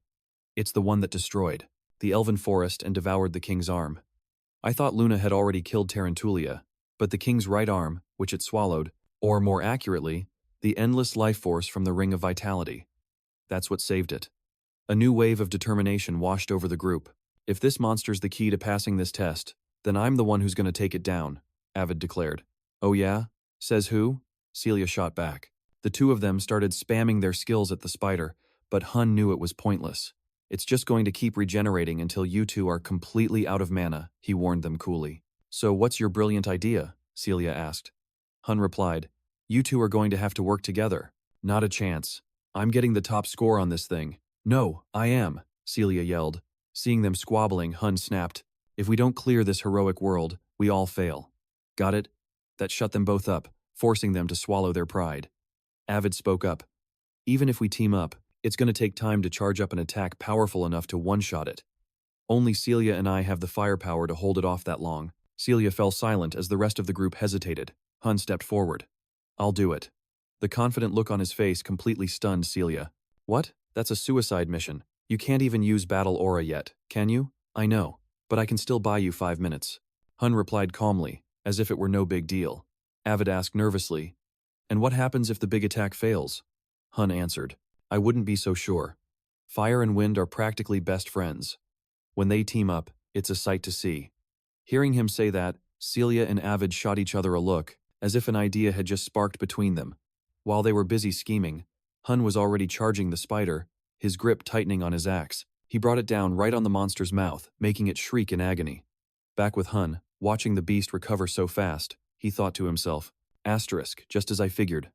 It's the one that destroyed the elven forest and devoured the king's arm. I thought Luna had already killed Tarantulia, but the king's right arm, which it swallowed, or more accurately, the endless life force from the Ring of Vitality. That's what saved it. A new wave of determination washed over the group. If this monster's the key to passing this test, then I'm the one who's going to take it down, Avid declared. Oh yeah? Says who? Celia shot back. The two of them started spamming their skills at the spider, but Hunne knew it was pointless. It's just going to keep regenerating until you two are completely out of mana, he warned them coolly. So what's your brilliant idea? Celia asked. Hunne replied, You two are going to have to work together. Not a chance. I'm getting the top score on this thing. No, I am, Celia yelled. Seeing them squabbling, Hunne snapped, If we don't clear this heroic world, we all fail. Got it? That shut them both up, forcing them to swallow their pride. Avid spoke up. Even if we team up, it's going to take time to charge up an attack powerful enough to one-shot it. Only Celia and I have the firepower to hold it off that long. Celia fell silent as the rest of the group hesitated. Hunne stepped forward. I'll do it. The confident look on his face completely stunned Celia. What? That's a suicide mission. You can't even use battle aura yet, can you? I know, but I can still buy you 5 minutes. Hunne replied calmly, as if it were no big deal. Avid asked nervously, And what happens if the big attack fails? Hunne answered, I wouldn't be so sure. Fire and wind are practically best friends. When they team up, it's a sight to see. Hearing him say that, Celia and Avid shot each other a look, as if an idea had just sparked between them. While they were busy scheming, Hunne was already charging the spider, his grip tightening on his axe. He brought it down right on the monster's mouth, making it shriek in agony. Back with Hunne, watching the beast recover so fast, he thought to himself, Asterisk, just as I figured.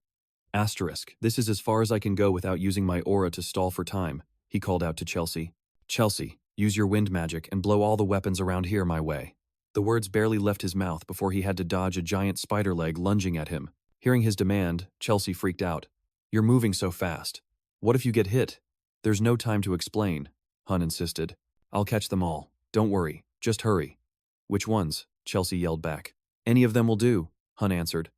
Asterisk, this is as far as I can go without using my aura to stall for time, he called out to Chelsea. Chelsea, use your wind magic and blow all the weapons around here my way. The words barely left his mouth before he had to dodge a giant spider leg lunging at him. Hearing his demand, Chelsea freaked out. You're moving so fast. What if you get hit? There's no time to explain, Hunne insisted. I'll catch them all. Don't worry, just hurry. Which ones? Chelsea yelled back. Any of them will do, Hunne answered.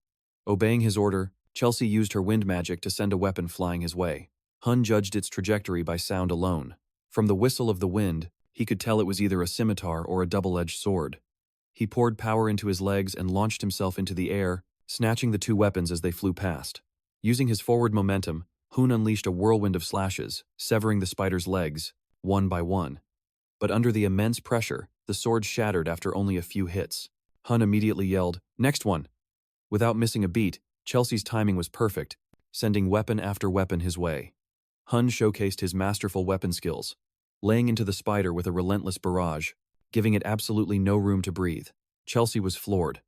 Obeying his order, Chelsea used her wind magic to send a weapon flying his way. Hunne judged its trajectory by sound alone. From the whistle of the wind, he could tell it was either a scimitar or a double-edged sword. He poured power into his legs and launched himself into the air, snatching the two weapons as they flew past. Using his forward momentum, Hunne unleashed a whirlwind of slashes, severing the spider's legs, one by one. But under the immense pressure, the sword shattered after only a few hits. Hunne immediately yelled, Next one! Without missing a beat, Chelsea's timing was perfect, sending weapon after weapon his way. Hunne showcased his masterful weapon skills, laying into the spider with a relentless barrage, giving it absolutely no room to breathe. Chelsea was floored.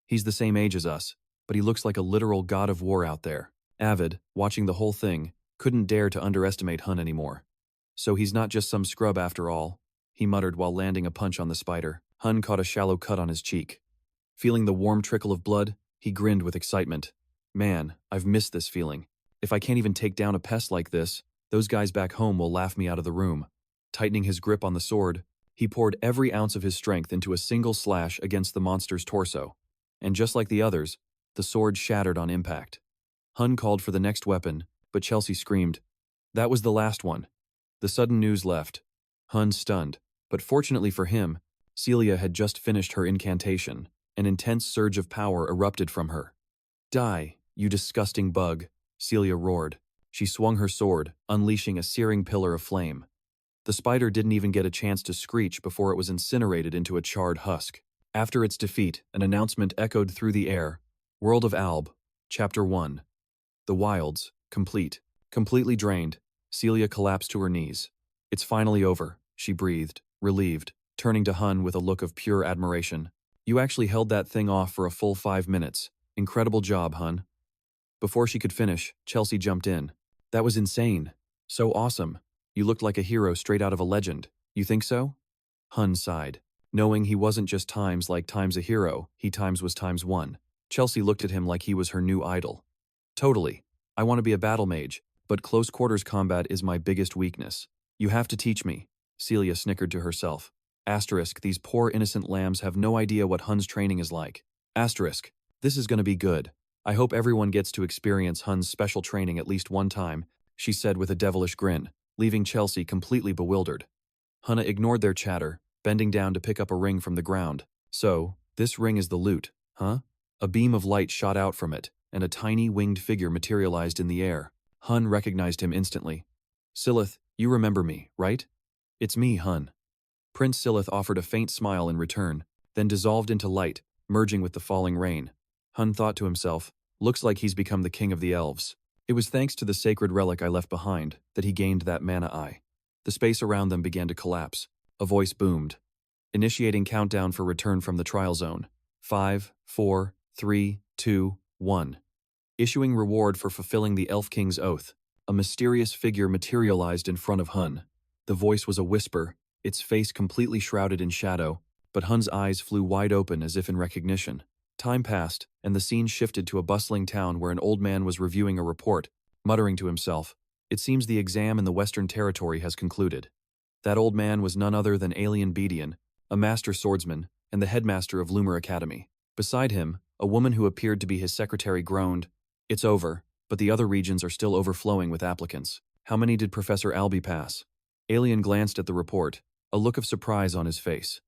He's the same age as us, but he looks like a literal god of war out there. Avid, watching the whole thing, couldn't dare to underestimate Hunne anymore. So he's not just some scrub after all, he muttered while landing a punch on the spider. Hunne caught a shallow cut on his cheek. Feeling the warm trickle of blood, he grinned with excitement. Man, I've missed this feeling. If I can't even take down a pest like this, those guys back home will laugh me out of the room. Tightening his grip on the sword, he poured every ounce of his strength into a single slash against the monster's torso. And just like the others, the sword shattered on impact. Hunne called for the next weapon, but Chelsea screamed. That was the last one. The sudden news left Hunne stunned, but fortunately for him, Celia had just finished her incantation. An intense surge of power erupted from her. Die, you disgusting bug, Celia roared. She swung her sword, unleashing a searing pillar of flame. The spider didn't even get a chance to screech before it was incinerated into a charred husk. After its defeat, an announcement echoed through the air. World of Alb, Chapter 1. The Wilds, complete. Completely drained, Celia collapsed to her knees. It's finally over, she breathed, relieved, turning to Hunne with a look of pure admiration. You actually held that thing off for a full 5 minutes. Incredible job, Hunne. Before she could finish, Chelsea jumped in. That was insane. So awesome. You looked like a hero straight out of a legend. You think so? Hunne sighed. Knowing he wasn't just times like times a hero, he times was times one. Chelsea looked at him like he was her new idol. Totally. I want to be a battle mage, but close quarters combat is my biggest weakness. You have to teach me. Celia snickered to herself. Asterisk, these poor innocent lambs have no idea what Hunne's training is like. Asterisk, this is going to be good. I hope everyone gets to experience Hunne's special training at least one time, she said with a devilish grin, leaving Chelsea completely bewildered. Hunne ignored their chatter, bending down to pick up a ring from the ground. So, this ring is the loot, huh? A beam of light shot out from it, and a tiny winged figure materialized in the air. Hunne recognized him instantly. Silith, you remember me, right? It's me, Hunne. Prince Silith offered a faint smile in return, then dissolved into light, merging with the falling rain. Hunne thought to himself, looks like he's become the king of the elves. It was thanks to the sacred relic I left behind that he gained that mana eye. The space around them began to collapse. A voice boomed. Initiating countdown for return from the trial zone. 5, 4, 3, 2, 1. Issuing reward for fulfilling the Elf King's oath. A mysterious figure materialized in front of Hunne. The voice was a whisper, its face completely shrouded in shadow, but Hunne's eyes flew wide open as if in recognition. Time passed, and the scene shifted to a bustling town where an old man was reviewing a report, muttering to himself, "It seems the exam in the Western Territory has concluded." That old man was none other than Alien Bedian, a master swordsman, and the headmaster of Lumer Academy. Beside him, a woman who appeared to be his secretary groaned, "It's over, but the other regions are still overflowing with applicants. How many did Professor Albie pass?" Alien glanced at the report, a look of surprise on his face.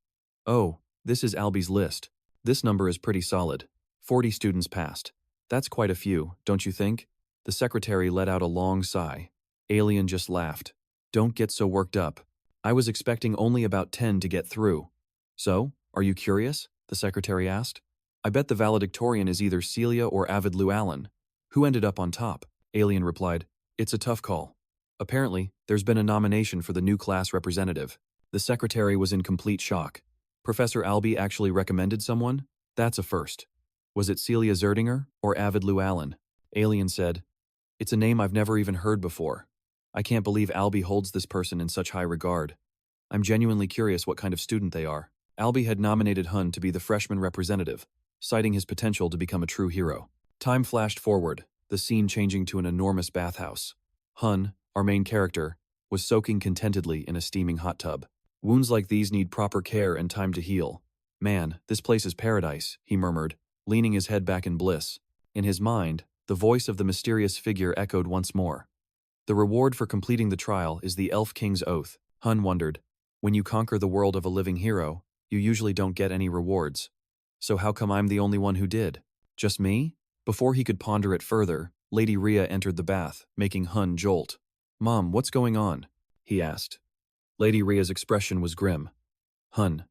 "Oh, this is Albie's list. This number is pretty solid. 40 students passed. That's quite a few, don't you think?" The secretary let out a long sigh. Alien just laughed. "Don't get so worked up. I was expecting only about 10 to get through." "So, are you curious?" the secretary asked. "I bet the valedictorian is either Celia or Avid Llewellyn. Who ended up on top?" Alien replied, "It's a tough call. Apparently, there's been a nomination for the new class representative." The secretary was in complete shock. Professor Albie actually recommended someone? That's a first. Was it Celia Zardinger or Avid Llewellyn? Alien said, "It's a name I've never even heard before. I can't believe Albie holds this person in such high regard. I'm genuinely curious what kind of student they are." Albie had nominated Hunne to be the freshman representative, citing his potential to become a true hero. Time flashed forward, the scene changing to an enormous bathhouse. Hunne, our main character, was soaking contentedly in a steaming hot tub. Wounds like these need proper care and time to heal. "Man, this place is paradise," he murmured, leaning his head back in bliss. In his mind, the voice of the mysterious figure echoed once more. "The reward for completing the trial is the Elf King's oath." Hunne wondered, when you conquer the world of a living hero, you usually don't get any rewards. So how come I'm the only one who did? Just me? Before he could ponder it further, Lady Rhea entered the bath, making Hunne jolt. "Mom, what's going on?" he asked. Lady Rhea's expression was grim. "Hunne,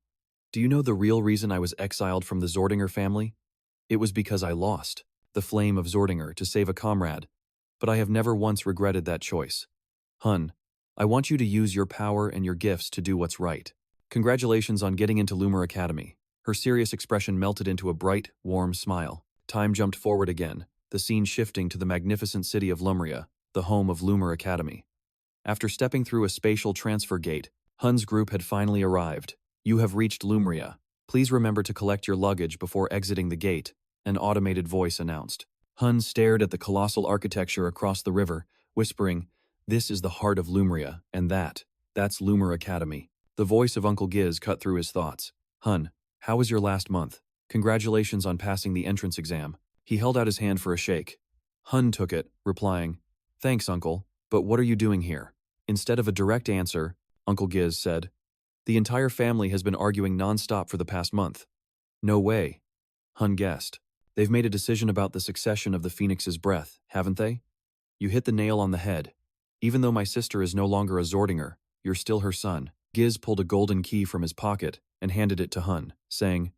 do you know the real reason I was exiled from the Zardinger family? It was because I lost the flame of Zardinger to save a comrade, but I have never once regretted that choice. Hunne, I want you to use your power and your gifts to do what's right. Congratulations on getting into Lumer Academy." Her serious expression melted into a bright, warm smile. Time jumped forward again, the scene shifting to the magnificent city of Lumria, the home of Lumer Academy. After stepping through a spatial transfer gate, Hunne's group had finally arrived. "You have reached Lumria. Please remember to collect your luggage before exiting the gate," an automated voice announced. Hunne stared at the colossal architecture across the river, whispering, "This is the heart of Lumria, and that's Lumer Academy." The voice of Uncle Giz cut through his thoughts. "Hunne, how was your last month? Congratulations on passing the entrance exam." He held out his hand for a shake. Hunne took it, replying, "Thanks, Uncle, but what are you doing here?" Instead of a direct answer, Uncle Giz said, "The entire family has been arguing non-stop for the past month." "No way," Hunne guessed. "They've made a decision about the succession of the Phoenix's breath, haven't they?" "You hit the nail on the head. Even though my sister is no longer a Zardinger, you're still her son." Giz pulled a golden key from his pocket and handed it to Hunne, saying,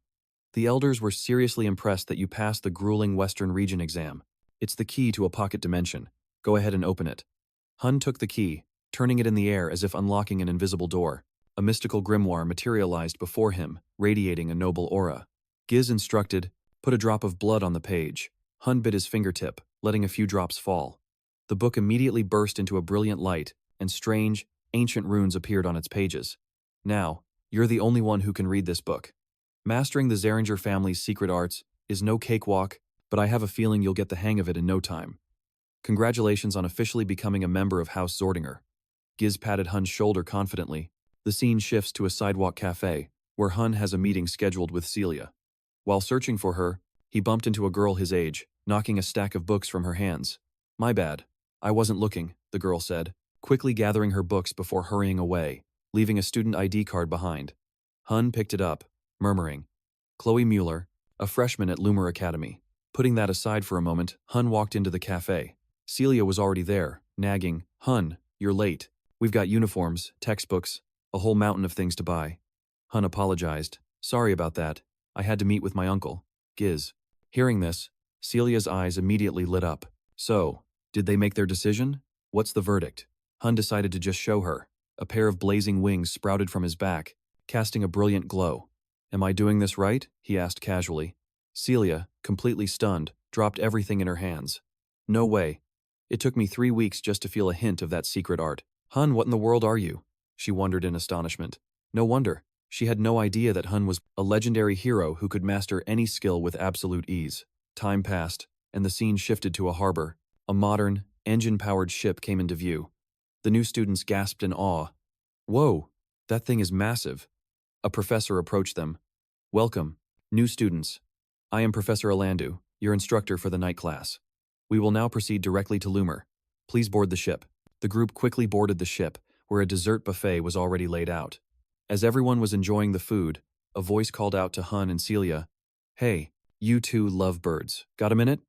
"The elders were seriously impressed that you passed the grueling Western region exam. It's the key to a pocket dimension. Go ahead and open it." Hunne took the key, turning it in the air as if unlocking an invisible door. A mystical grimoire materialized before him, radiating a noble aura. Giz instructed, "Put a drop of blood on the page." Hunne bit his fingertip, letting a few drops fall. The book immediately burst into a brilliant light, and strange, ancient runes appeared on its pages. "Now, You're the only one who can read this book. Mastering the Zardinger family's secret arts is no cakewalk, but I have a feeling you'll get the hang of it in no time. Congratulations on officially becoming a member of House Zardinger. Giz patted Hunne's shoulder confidently. The scene shifts to a sidewalk cafe, where Hunne has a meeting scheduled with Celia. While searching for her, he bumped into a girl his age, knocking a stack of books from her hands. My bad. I wasn't looking, the girl said, quickly gathering her books before hurrying away, leaving a student ID card behind. Hunne picked it up, murmuring, Khloe Mueller, a freshman at Lumine Academy. Putting that aside for a moment, Hunne walked into the cafe. Celia was already there, nagging, Hunne, you're late. We've got uniforms, textbooks, a whole mountain of things to buy. Hunne apologized. Sorry about that. I had to meet with my uncle, Giz. Hearing this, Celia's eyes immediately lit up. So, did they make their decision? What's the verdict? Hunne decided to just show her. A pair of blazing wings sprouted from his back, casting a brilliant glow. Am I doing this right? He asked casually. Celia, completely stunned, dropped everything in her hands. No way. It took me 3 weeks just to feel a hint of that secret art. Hunne, what in the world are you? She wondered in astonishment. No wonder. She had no idea that Hunne was a legendary hero who could master any skill with absolute ease. Time passed, and the scene shifted to a harbor. A modern, engine-powered ship came into view. The new students gasped in awe. Whoa, that thing is massive. A professor approached them. Welcome, new students. I am Professor Alandu, your instructor for the night class. We will now proceed directly to Lumer. Please board the ship. The group quickly boarded the ship, where a dessert buffet was already laid out. As everyone was enjoying the food, a voice called out to Hunne and Celia, Hey, you two love birds. Got a minute?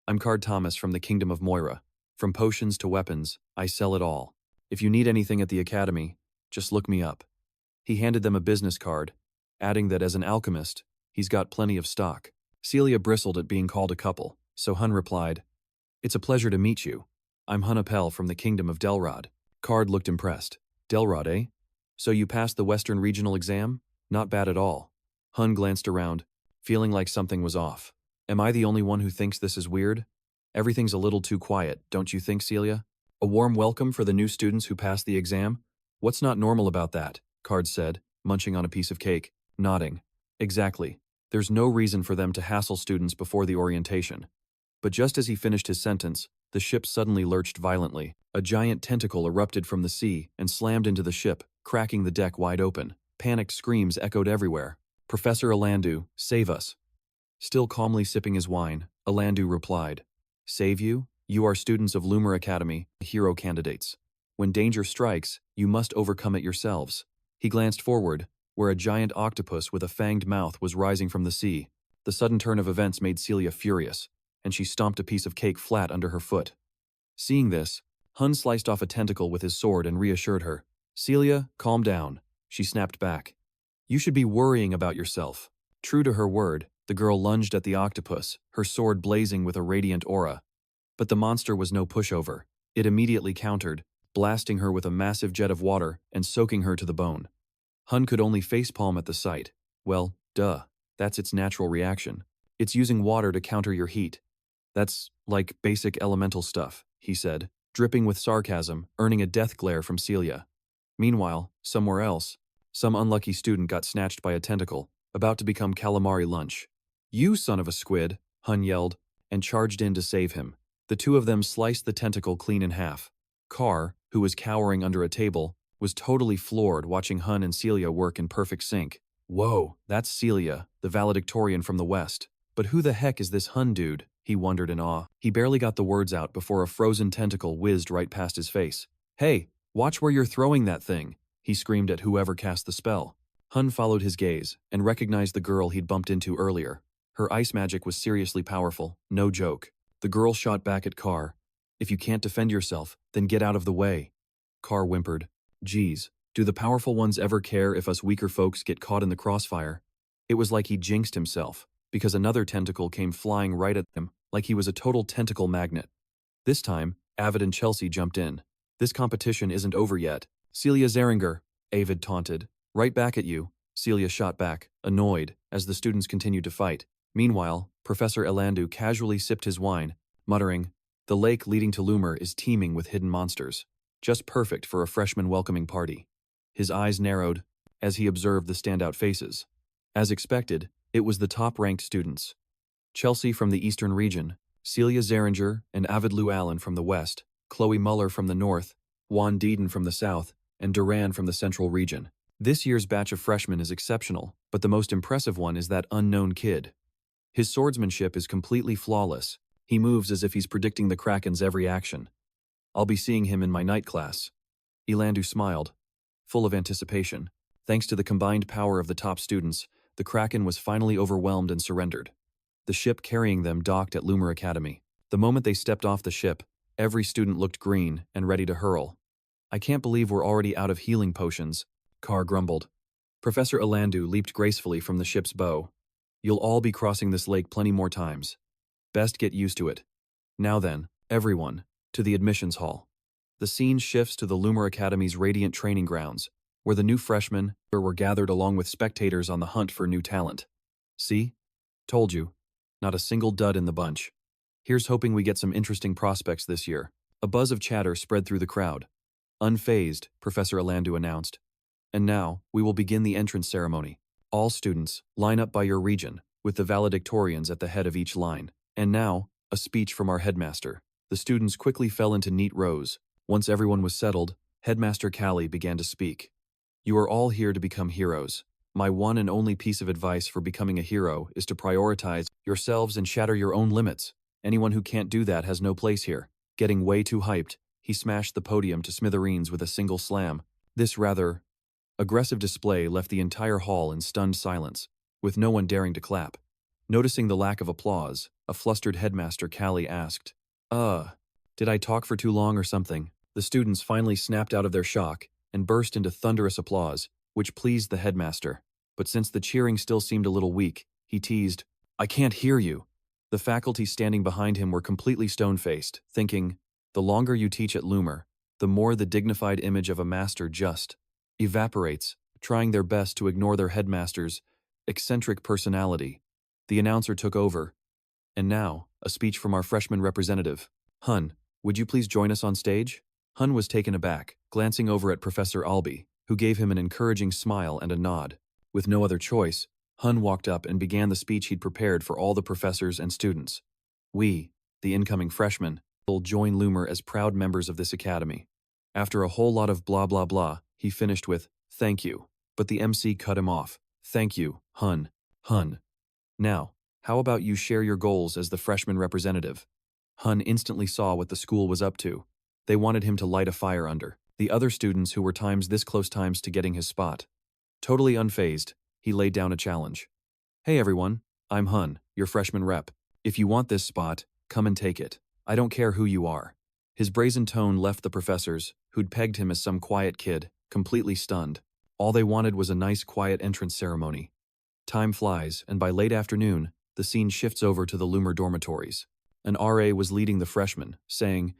I'm Card Thomas from the Kingdom of Moira. From potions to weapons, I sell it all. If you need anything at the academy, just look me up. He handed them a business card, adding that as an alchemist, he's got plenty of stock. Celia bristled at being called a couple, so Hunne replied, It's a pleasure to meet you. I'm Hunne Appel from the Kingdom of Delrod. Card looked impressed. Delrod, eh? So you passed the Western Regional exam? Not bad at all. Hunne glanced around, feeling like something was off. Am I the only one who thinks this is weird? Everything's a little too quiet, don't you think, Celia? A warm welcome for the new students who passed the exam? What's not normal about that? Card said, munching on a piece of cake, nodding. Exactly. There's no reason for them to hassle students before the orientation. But just as he finished his sentence, the ship suddenly lurched violently. A giant tentacle erupted from the sea and slammed into the ship, cracking the deck wide open. Panicked screams echoed everywhere. Professor Alandu, save us. Still calmly sipping his wine, Alandu replied, Save you? You are students of Lumine Academy, hero candidates. When danger strikes, you must overcome it yourselves. He glanced forward, where a giant octopus with a fanged mouth was rising from the sea. The sudden turn of events made Celia furious, and she stomped a piece of cake flat under her foot. Seeing this, Hunne sliced off a tentacle with his sword and reassured her. Celia, calm down, she snapped back. You should be worrying about yourself. True to her word, the girl lunged at the octopus, her sword blazing with a radiant aura. But the monster was no pushover. It immediately countered, blasting her with a massive jet of water and soaking her to the bone. Hunne could only facepalm at the sight. Well, duh, that's its natural reaction. It's using water to counter your heat. That's like basic elemental stuff, he said, dripping with sarcasm, earning a death glare from Celia. Meanwhile, somewhere else, some unlucky student got snatched by a tentacle, about to become calamari lunch. You son of a squid, Hunne yelled, and charged in to save him. The two of them sliced the tentacle clean in half. Carr, who was cowering under a table, was totally floored watching Hunne and Celia work in perfect sync. Whoa, that's Celia, the valedictorian from the West. But who the heck is this Hunne dude? He wondered in awe. He barely got the words out before a frozen tentacle whizzed right past his face. Hey, watch where you're throwing that thing, he screamed at whoever cast the spell. Hunne followed his gaze and recognized the girl he'd bumped into earlier. Her ice magic was seriously powerful, no joke. The girl shot back at Carr. If you can't defend yourself, then get out of the way. Carr whimpered. Geez, do the powerful ones ever care if us weaker folks get caught in the crossfire? It was like he jinxed himself, because another tentacle came flying right at him, like he was a total tentacle magnet. This time, Avid and Chelsea jumped in. This competition isn't over yet. Celia Zardinger, Avid taunted. Right back at you, Celia shot back, annoyed, as the students continued to fight. Meanwhile, Professor Alandu casually sipped his wine, muttering, The lake leading to Lumer is teeming with hidden monsters. Just perfect for a freshman welcoming party. His eyes narrowed. as he observed the standout faces. As expected, it was the top-ranked students. Chelsea from the eastern region, Celia Zardinger and Avid Lou Allen from the west, Khloe Muller from the north, Juan Deeden from the south, and Duran from the central region. This year's batch of freshmen is exceptional, but the most impressive one is that unknown kid. His swordsmanship is completely flawless. He moves as if he's predicting the Kraken's every action. I'll be seeing him in my night class. Elandu smiled, full of anticipation. Thanks to the combined power of the top students, the Kraken was finally overwhelmed and surrendered. The ship carrying them docked at Lumine Academy. The moment they stepped off the ship, every student looked green and ready to hurl. I can't believe we're already out of healing potions, Carr grumbled. Professor Elandu leaped gracefully from the ship's bow. You'll all be crossing this lake plenty more times. Best get used to it. Now then, everyone, to the admissions hall. The scene shifts to the Lumine Academy's radiant training grounds, where the new freshmen were gathered along with spectators on the hunt for new talent. See? Told you. Not a single dud in the bunch. Here's hoping we get some interesting prospects this year. A buzz of chatter spread through the crowd. Unfazed, Professor Elandu announced. And now, we will begin the entrance ceremony. All students, line up by your region, with the valedictorians at the head of each line. And now, a speech from our headmaster. The students quickly fell into neat rows. Once everyone was settled, Headmaster Callie began to speak. You are all here to become heroes. My one and only piece of advice for becoming a hero is to prioritize yourselves and shatter your own limits. Anyone who can't do that has no place here. Getting way too hyped, he smashed the podium to smithereens with a single slam. This rather aggressive display left the entire hall in stunned silence, with no one daring to clap. Noticing the lack of applause, a flustered Headmaster Callie asked, did I talk for too long or something? The students finally snapped out of their shock and burst into thunderous applause, which pleased the headmaster. But since the cheering still seemed a little weak, he teased, I can't hear you. The faculty standing behind him were completely stone-faced, thinking, the longer you teach at Lumer, the more the dignified image of a master just evaporates, trying their best to ignore their headmaster's eccentric personality. The announcer took over. And now, a speech from our freshman representative. Hunne, would you please join us on stage? Hunne was taken aback, glancing over at Professor Albee, who gave him an encouraging smile and a nod. With no other choice, Hunne walked up and began the speech he'd prepared for all the professors and students. We, the incoming freshmen, will join Lumer as proud members of this academy. After a whole lot of blah blah blah, he finished with, thank you. But the MC cut him off. Thank you, Hunne. Hunne. Now, how about you share your goals as the freshman representative? Hunne instantly saw what the school was up to. They wanted him to light a fire under the other students who were this close to getting his spot. Totally unfazed, he laid down a challenge. Hey everyone, I'm Hunne, your freshman rep. If you want this spot, come and take it. I don't care who you are. His brazen tone left the professors, who'd pegged him as some quiet kid, completely stunned. All they wanted was a nice quiet entrance ceremony. Time flies, and by late afternoon, the scene shifts over to the Lumer dormitories. An RA was leading the freshmen, saying,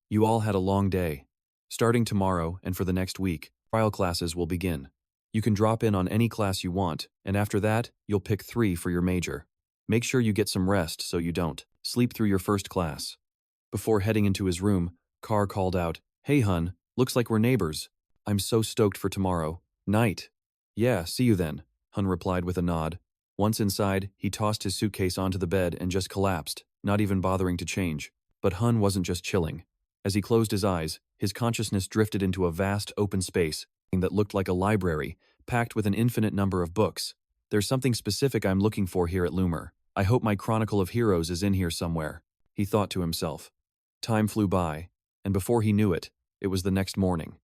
you all had a long day. Starting tomorrow and for the next week, trial classes will begin. You can drop in on any class you want, and after that, you'll pick 3 for your major. Make sure you get some rest so you don't sleep through your first class. Before heading into his room, Carr called out, hey Hunne, looks like we're neighbors. I'm so stoked for tomorrow. Night. Yeah, see you then, Hunne replied with a nod. Once inside, he tossed his suitcase onto the bed and just collapsed, not even bothering to change. But Hunne wasn't just chilling. As he closed his eyes, his consciousness drifted into a vast open space that looked like a library, packed with an infinite number of books. There's something specific I'm looking for here at Lumer. I hope my Chronicle of Heroes is in here somewhere, he thought to himself. Time flew by, and before he knew it, it was the next morning.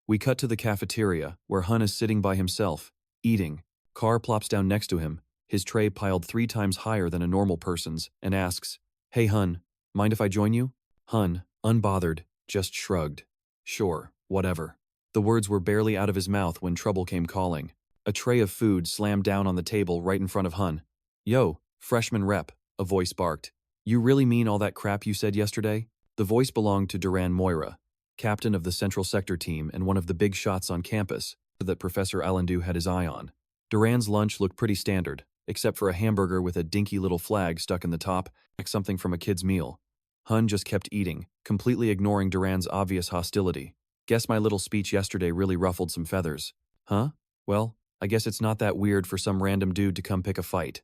We cut to the cafeteria, where Hunne is sitting by himself, eating. Carr plops down next to him, his tray piled 3 times higher than a normal person's, and asks, hey Hunne, mind if I join you? Hunne, unbothered, just shrugged. Sure, whatever. The words were barely out of his mouth when trouble came calling. A tray of food slammed down on the table right in front of Hunne. Yo, freshman rep, a voice barked. You really mean all that crap you said yesterday? The voice belonged to Duran Moira, captain of the Central Sector team and one of the big shots on campus that Professor Elandu had his eye on. Duran's lunch looked pretty standard, except for a hamburger with a dinky little flag stuck in the top, like something from a kid's meal. Hunne just kept eating, completely ignoring Duran's obvious hostility. Guess my little speech yesterday really ruffled some feathers. Huh? Well, I guess it's not that weird for some random dude to come pick a fight.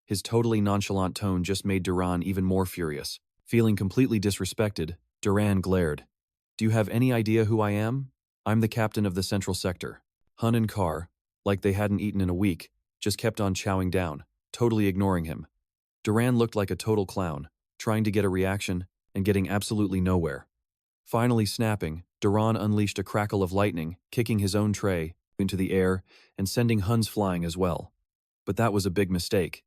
His totally nonchalant tone just made Duran even more furious. Feeling completely disrespected, Duran glared. Do you have any idea who I am? I'm the captain of the Central Sector. Hunne and Carr, like they hadn't eaten in a week, just kept on chowing down, totally ignoring him. Duran looked like a total clown, trying to get a reaction and getting absolutely nowhere. Finally snapping, Duran unleashed a crackle of lightning, kicking his own tray into the air and sending Hunne's flying as well. But that was a big mistake.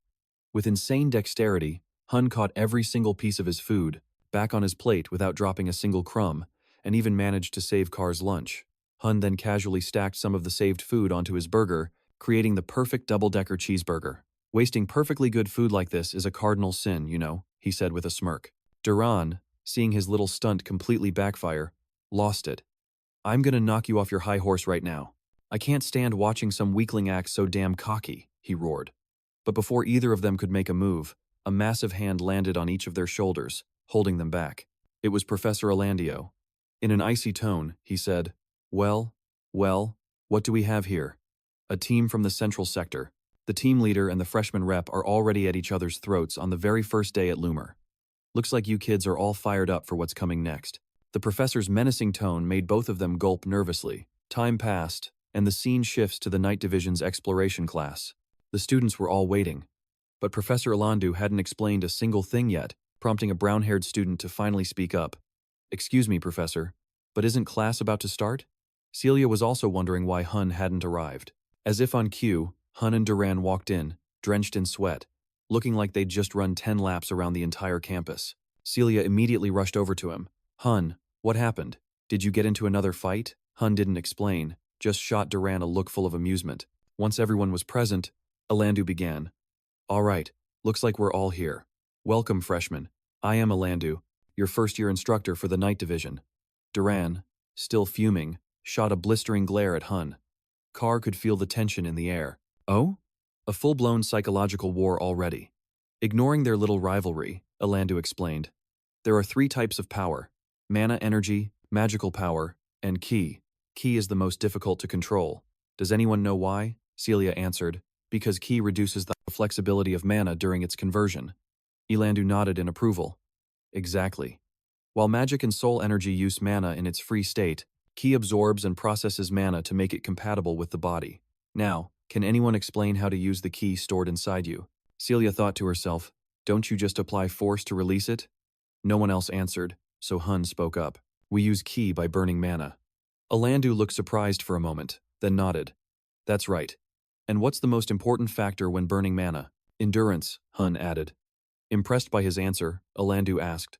With insane dexterity, Hunne caught every single piece of his food back on his plate without dropping a single crumb, and even managed to save Carr's lunch. Hunne then casually stacked some of the saved food onto his burger, creating the perfect double-decker cheeseburger. Wasting perfectly good food like this is a cardinal sin, you know, he said with a smirk. Duran, seeing his little stunt completely backfire, lost it. I'm gonna knock you off your high horse right now. I can't stand watching some weakling act so damn cocky, he roared. But before either of them could make a move, a massive hand landed on each of their shoulders, holding them back. It was Professor Elandio. In an icy tone, he said, Well, what do we have here? A team from the Central Sector. The team leader and the freshman rep are already at each other's throats on the very first day at Lumer. Looks like you kids are all fired up for what's coming next. The professor's menacing tone made both of them gulp nervously. Time passed, and the scene shifts to the Night Division's exploration class. The students were all waiting. But Professor Elandu hadn't explained a single thing yet, prompting a brown-haired student to finally speak up. Excuse me, Professor, but isn't class about to start? Celia was also wondering why Hunne hadn't arrived. As if on cue, Hunne and Duran walked in, drenched in sweat, looking like they'd just run 10 laps around the entire campus. Celia immediately rushed over to him. Hunne, what happened? Did you get into another fight? Hunne didn't explain, just shot Duran a look full of amusement. Once everyone was present, Elandu began. All right, looks like we're all here. Welcome, freshmen. I am Elandu, your first-year instructor for the Night Division. Duran, still fuming, shot a blistering glare at Hunne. Carr could feel the tension in the air. Oh? A full-blown psychological war already. Ignoring their little rivalry, Elandu explained. There are 3 types of power: mana energy, magical power, and ki. Ki is the most difficult to control. Does anyone know why? Celia answered, because ki reduces the flexibility of mana during its conversion. Elandu nodded in approval. Exactly. While magic and soul energy use mana in its free state, ki absorbs and processes mana to make it compatible with the body. Now, can anyone explain how to use the ki stored inside you? Celia thought to herself, don't you just apply force to release it? No one else answered, so Hunne spoke up. We use ki by burning mana. Elandu looked surprised for a moment, then nodded. That's right. And what's the most important factor when burning mana? Endurance, Hunne added. Impressed by his answer, Elandu asked,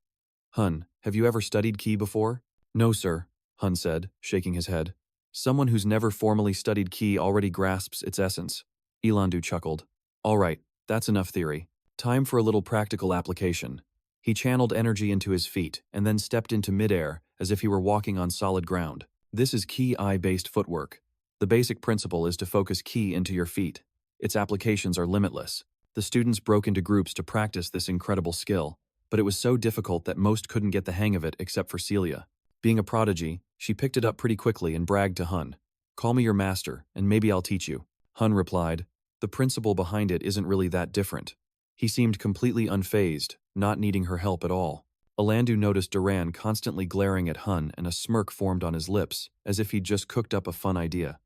Hunne, have you ever studied ki before? No, sir, Hunne said, shaking his head. Someone who's never formally studied ki already grasps its essence. Elandu chuckled. All right, that's enough theory. Time for a little practical application. He channeled energy into his feet and then stepped into midair as if he were walking on solid ground. This is ki-based footwork. The basic principle is to focus ki into your feet. Its applications are limitless. The students broke into groups to practice this incredible skill, but it was so difficult that most couldn't get the hang of it except for Celia. Being a prodigy, she picked it up pretty quickly and bragged to Hunne. Call me your master, and maybe I'll teach you. Hunne replied, the principle behind it isn't really that different. He seemed completely unfazed, not needing her help at all. Elandu noticed Duran constantly glaring at Hunne and a smirk formed on his lips, as if he'd just cooked up a fun idea.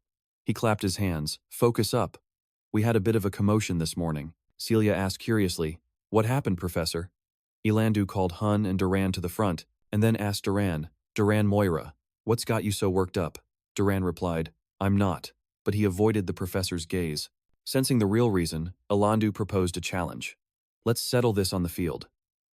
He clapped his hands. Focus up. We had a bit of a commotion this morning. Celia asked curiously, what happened, Professor? Elandu called Hunne and Duran to the front, and then asked Duran Moira, what's got you so worked up? Duran replied, I'm not, but he avoided the professor's gaze. Sensing the real reason, Elandu proposed a challenge. Let's settle this on the field.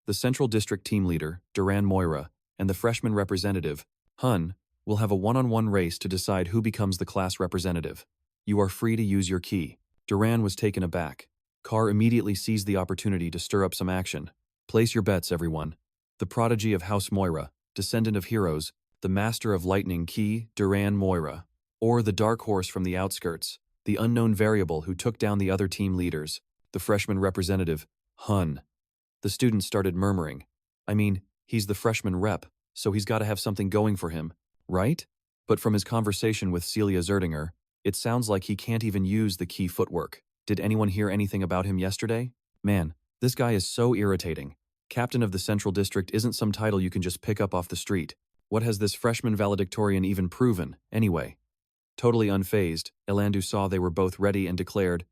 The Central District team leader, Duran Moira, and the freshman representative, Hunne, will have a one-on-one race to decide who becomes the class representative. You are free to use your ki. Duran was taken aback. Carr immediately seized the opportunity to stir up some action. Place your bets, everyone. The prodigy of House Moira, descendant of heroes, the master of lightning ki, Duran Moira, or the dark horse from the outskirts, the unknown variable who took down the other team leaders, the freshman representative, Hunne. The students started murmuring. I mean, he's the freshman rep, so he's got to have something going for him, right? But from his conversation with Celia Zardinger, It sounds like he can't even use the key footwork. Did anyone hear anything about him yesterday? Man, this guy is so irritating. Captain of the Central District isn't some title you can just pick up off the street. What has this freshman valedictorian even proven, anyway? Totally unfazed, Elandu saw they were both ready and declared,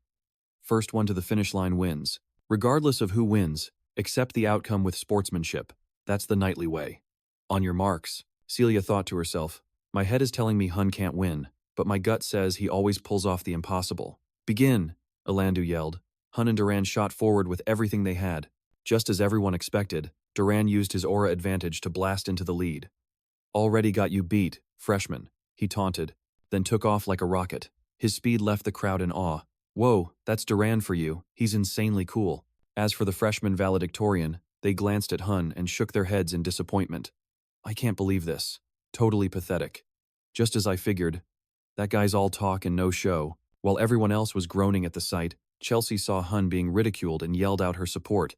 "First one to the finish line wins. Regardless of who wins, accept the outcome with sportsmanship. That's the knightly way." On your marks, Celia thought to herself, "My head is telling me Hunne can't win, but my gut says he always pulls off the impossible." "Begin!" Elandu yelled. Hunne and Duran shot forward with everything they had. Just as everyone expected, Duran used his aura advantage to blast into the lead. "Already got you beat, freshman," he taunted, then took off like a rocket. His speed left the crowd in awe. "Whoa, that's Duran for you, he's insanely cool." As for the freshman valedictorian, they glanced at Hunne and shook their heads in disappointment. "I can't believe this. Totally pathetic." Just as I figured. That guy's all talk and no show. While everyone else was groaning at the sight, Chelsea saw Hunne being ridiculed and yelled out her support.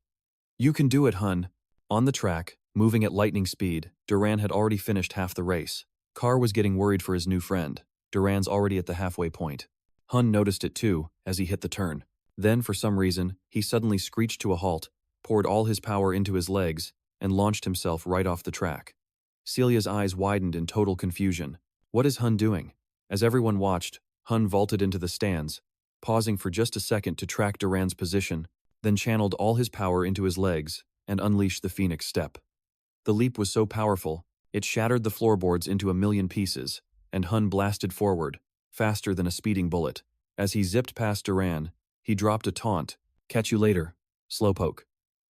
"You can do it, Hunne." On the track, moving at lightning speed, Duran had already finished half the race. Carr was getting worried for his new friend. Duran's already at the halfway point. Hunne noticed it too, as he hit the turn. Then, for some reason, he suddenly screeched to a halt, poured all his power into his legs, and launched himself right off the track. Celia's eyes widened in total confusion. What is Hunne doing? As everyone watched, Hunne vaulted into the stands, pausing for just a second to track Duran's position, then channeled all his power into his legs and unleashed the Phoenix Step. The leap was so powerful, it shattered the floorboards into a million pieces, and Hunne blasted forward, faster than a speeding bullet. As he zipped past Duran, he dropped a taunt, "Catch you later, slowpoke."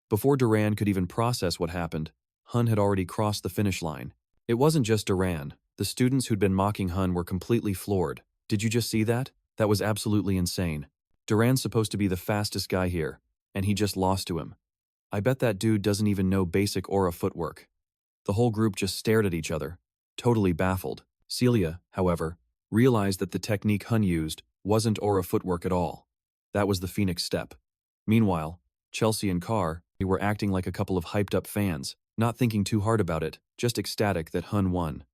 Before Duran could even process what happened, Hunne had already crossed the finish line. It wasn't just Duran. The students who'd been mocking Hunne were completely floored. "Did you just see that? That was absolutely insane. Duran's supposed to be the fastest guy here, and he just lost to him. I bet that dude doesn't even know basic aura footwork." The whole group just stared at each other, totally baffled. Celia, however, realized that the technique Hunne used wasn't aura footwork at all. That was the Phoenix Step. Meanwhile, Chelsea and Carr, they were acting like a couple of hyped-up fans, not thinking too hard about it, just ecstatic that Hunne won.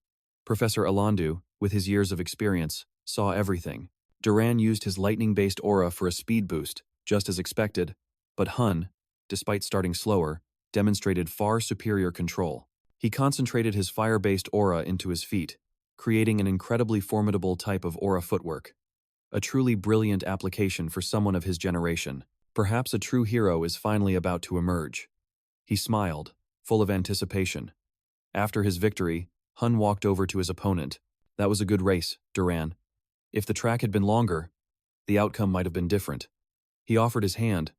Professor Elandu, with his years of experience, saw everything. Duran used his lightning-based aura for a speed boost, just as expected, but Hunne, despite starting slower, demonstrated far superior control. He concentrated his fire-based aura into his feet, creating an incredibly formidable type of aura footwork. A truly brilliant application for someone of his generation. Perhaps a true hero is finally about to emerge. He smiled, full of anticipation. After his victory, Hunne walked over to his opponent. "That was a good race, Duran. If the track had been longer, the outcome might have been different." He offered his hand,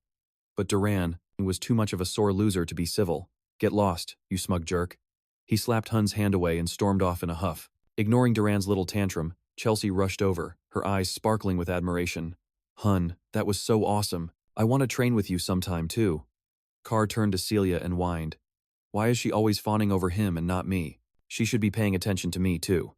but Duran was too much of a sore loser to be civil. "Get lost, you smug jerk." He slapped Hunne's hand away and stormed off in a huff. Ignoring Duran's little tantrum, Chelsea rushed over, her eyes sparkling with admiration. "Hunne, that was so awesome. I want to train with you sometime too." Carr turned to Celia and whined. "Why is she always fawning over him and not me? She should be paying attention to me too."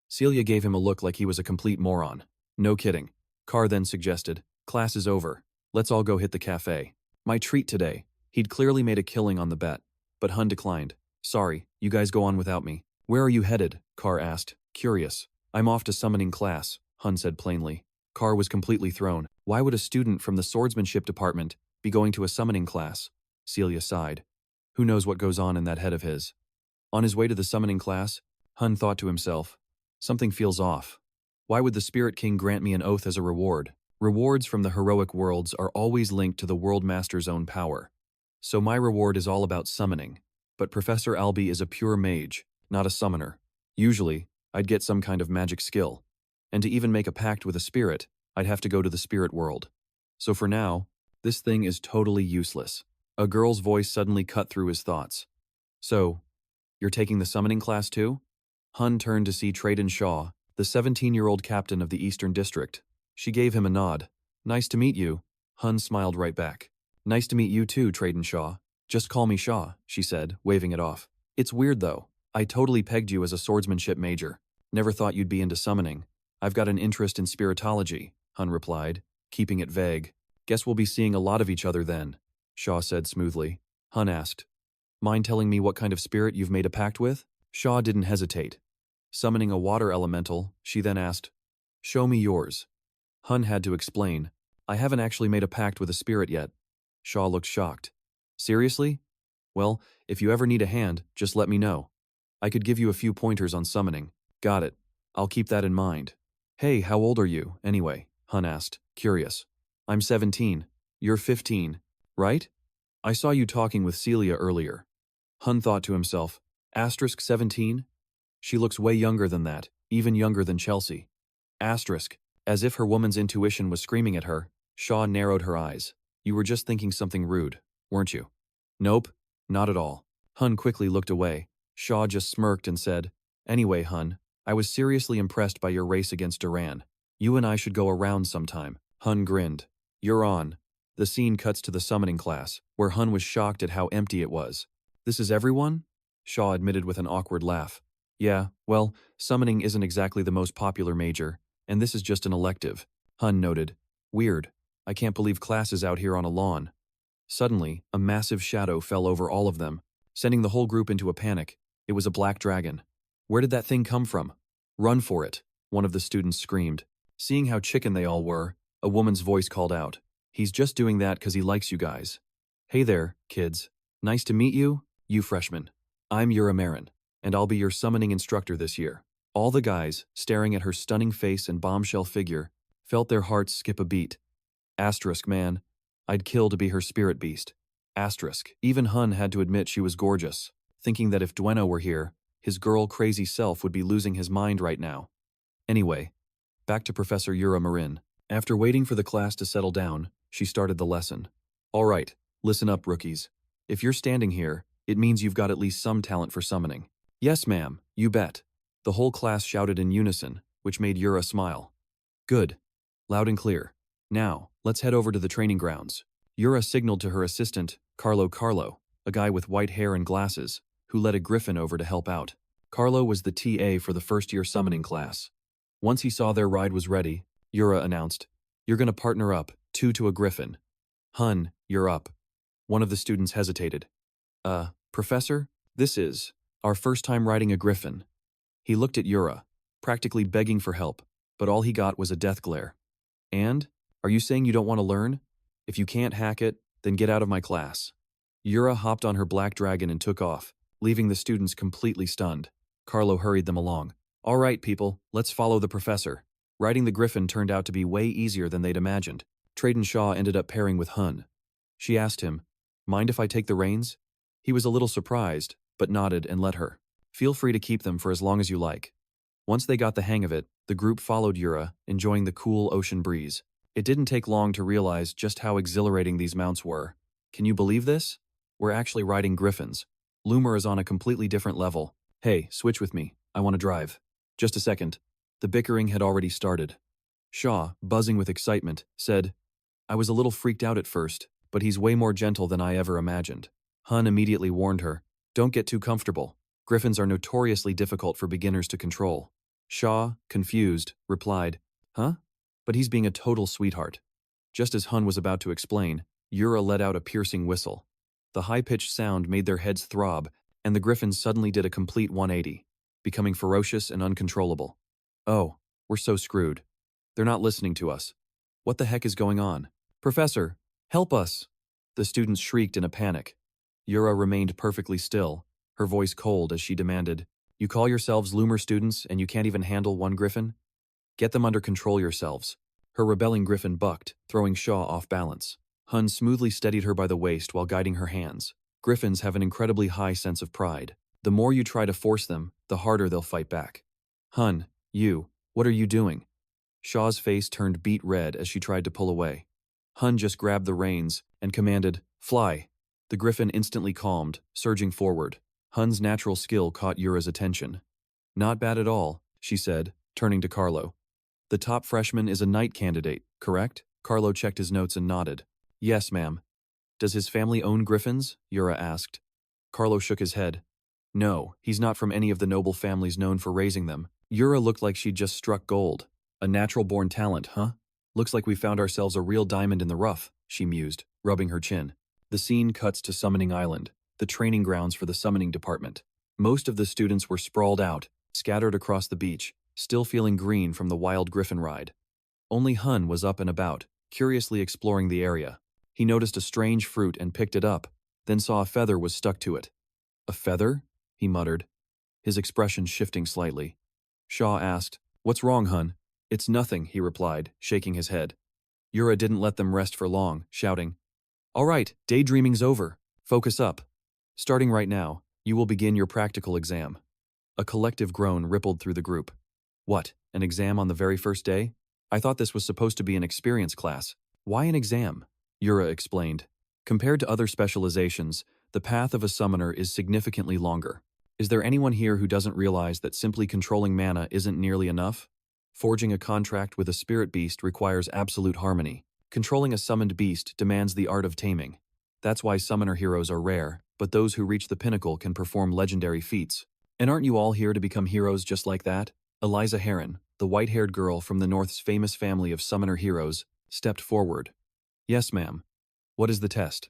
Celia gave him a look like he was a complete moron. "No kidding." Carr then suggested, "Class is over. Let's all go hit the cafe. My treat today." He'd clearly made a killing on the bet, but Hunne declined. "Sorry, you guys go on without me." "Where are you headed?" Carr asked, curious. "I'm off to summoning class," Hunne said plainly. Carr was completely thrown. Why would a student from the swordsmanship department be going to a summoning class? Celia sighed. Who knows what goes on in that head of his? On his way to the summoning class, Hunne thought to himself, something feels off. Why would the Spirit King grant me an oath as a reward? Rewards from the heroic worlds are always linked to the World Master's own power. So my reward is all about summoning. But Professor Albie is a pure mage, not a summoner. Usually, I'd get some kind of magic skill. And to even make a pact with a spirit, I'd have to go to the spirit world. So for now, this thing is totally useless. A girl's voice suddenly cut through his thoughts. So, you're taking the summoning class too? Hunne turned to see Traden Shaw, the 17-year-old captain of the Eastern District. She gave him a nod. Nice to meet you. Hunne smiled right back. Nice to meet you too, Traden Shaw. Just call me Shaw, she said, waving it off. It's weird though. I totally pegged you as a swordsmanship major. Never thought you'd be into summoning. I've got an interest in spiritology, Hunne replied, keeping it vague. Guess we'll be seeing a lot of each other then, Shaw said smoothly. Hunne asked, mind telling me what kind of spirit you've made a pact with? Shaw didn't hesitate. Summoning a water elemental, she then asked, Show me yours. Hunne had to explain. I haven't actually made a pact with a spirit yet. Shaw looked shocked. Seriously? Well, if you ever need a hand, just let me know. I could give you a few pointers on summoning. Got it. I'll keep that in mind. Hey, how old are you, anyway? Hunne asked, curious. I'm 17. You're 15, right? I saw you talking with Celia earlier. Hunne thought to himself, asterisk 17? She looks way younger than that, even younger than Chelsea. Asterisk, as if her woman's intuition was screaming at her, Shaw narrowed her eyes. You were just thinking something rude, weren't you? Nope, not at all. Hunne quickly looked away. Shaw just smirked and said, Anyway, Hunne, I was seriously impressed by your race against Duran. You and I should go around sometime. Hunne grinned. You're on. The scene cuts to the summoning class, where Hunne was shocked at how empty it was. This is everyone? Shaw admitted with an awkward laugh. Yeah, well, summoning isn't exactly the most popular major, and this is just an elective. Hunne noted. Weird. I can't believe class is out here on a lawn. Suddenly, a massive shadow fell over all of them, sending the whole group into a panic. It was a black dragon. Where did that thing come from? Run for it, one of the students screamed. Seeing how chicken they all were, a woman's voice called out. He's just doing that because he likes you guys. Hey there, kids. Nice to meet you, you freshmen. I'm Yura Marin, and I'll be your summoning instructor this year. All the guys, staring at her stunning face and bombshell figure, felt their hearts skip a beat. Asterisk, man. I'd kill to be her spirit beast. Asterisk. Even Hunne had to admit she was gorgeous, thinking that if Dueno were here, his girl-crazy self would be losing his mind right now. Anyway, back to Professor Yura Marin. After waiting for the class to settle down, she started the lesson. All right, listen up, rookies. If you're standing here, it means you've got at least some talent for summoning. Yes, ma'am, you bet. The whole class shouted in unison, which made Yura smile. Good. Loud and clear. Now, let's head over to the training grounds. Yura signaled to her assistant, Carlo, a guy with white hair and glasses, who led a griffin over to help out. Carlo was the TA for the first-year summoning class. Once he saw their ride was ready, Yura announced, You're gonna partner up, 2 to a griffin. Hunne, you're up. One of the students hesitated. Professor? This is our first time riding a griffin. He looked at Yura, practically begging for help, but all he got was a death glare. And? Are you saying you don't want to learn? If you can't hack it, then get out of my class. Yura hopped on her black dragon and took off, leaving the students completely stunned. Carlo hurried them along. All right, people, let's follow the professor. Riding the griffin turned out to be way easier than they'd imagined. Traden Shaw ended up pairing with Hunne. She asked him, Mind if I take the reins? He was a little surprised, but nodded and let her. Feel free to keep them for as long as you like. Once they got the hang of it, the group followed Yura, enjoying the cool ocean breeze. It didn't take long to realize just how exhilarating these mounts were. Can you believe this? We're actually riding griffins. Lumer is on a completely different level. Hey, switch with me. I want to drive. Just a second. The bickering had already started. Shaw, buzzing with excitement, said, I was a little freaked out at first, but he's way more gentle than I ever imagined. Hunne immediately warned her, Don't get too comfortable. Griffins are notoriously difficult for beginners to control. Shaw, confused, replied, Huh? But he's being a total sweetheart. Just as Hunne was about to explain, Yura let out a piercing whistle. The high-pitched sound made their heads throb, and the griffins suddenly did a complete 180, becoming ferocious and uncontrollable. Oh, we're so screwed. They're not listening to us. What the heck is going on? Professor, help us! The students shrieked in a panic. Yura remained perfectly still, her voice cold as she demanded, You call yourselves Lumer students and you can't even handle one griffin? Get them under control yourselves. Her rebelling griffin bucked, throwing Shaw off balance. Hunne smoothly steadied her by the waist while guiding her hands. Griffins have an incredibly high sense of pride. The more you try to force them, the harder they'll fight back. Hunne, what are you doing? Shaw's face turned beet red as she tried to pull away. Hunne just grabbed the reins and commanded, Fly. The griffin instantly calmed, surging forward. Hunne's natural skill caught Yura's attention. Not bad at all, she said, turning to Carlo. The top freshman is a knight candidate, correct? Carlo checked his notes and nodded. Yes, ma'am. Does his family own griffins? Yura asked. Carlo shook his head. No, he's not from any of the noble families known for raising them. Yura looked like she'd just struck gold. A natural-born talent, huh? Looks like we found ourselves a real diamond in the rough, she mused, rubbing her chin. The scene cuts to Summoning Island, the training grounds for the summoning department. Most of the students were sprawled out, scattered across the beach, still feeling green from the wild griffin ride. Only Hunne was up and about, curiously exploring the area. He noticed a strange fruit and picked it up, then saw a feather was stuck to it. "A feather?" he muttered, his expression shifting slightly. Shaw asked, "What's wrong, Hunne?" "It's nothing," he replied, shaking his head. Yura didn't let them rest for long, shouting, "All right, daydreaming's over. Focus up. Starting right now, you will begin your practical exam." A collective groan rippled through the group. "What, an exam on the very first day? I thought this was supposed to be an experience class. Why an exam?" Yura explained. "Compared to other specializations, the path of a summoner is significantly longer. Is there anyone here who doesn't realize that simply controlling mana isn't nearly enough? Forging a contract with a spirit beast requires absolute harmony. Controlling a summoned beast demands the art of taming. That's why summoner heroes are rare, but those who reach the pinnacle can perform legendary feats. And aren't you all here to become heroes just like that?" Eliza Heron, the white-haired girl from the North's famous family of summoner heroes, stepped forward. "Yes, ma'am. What is the test?"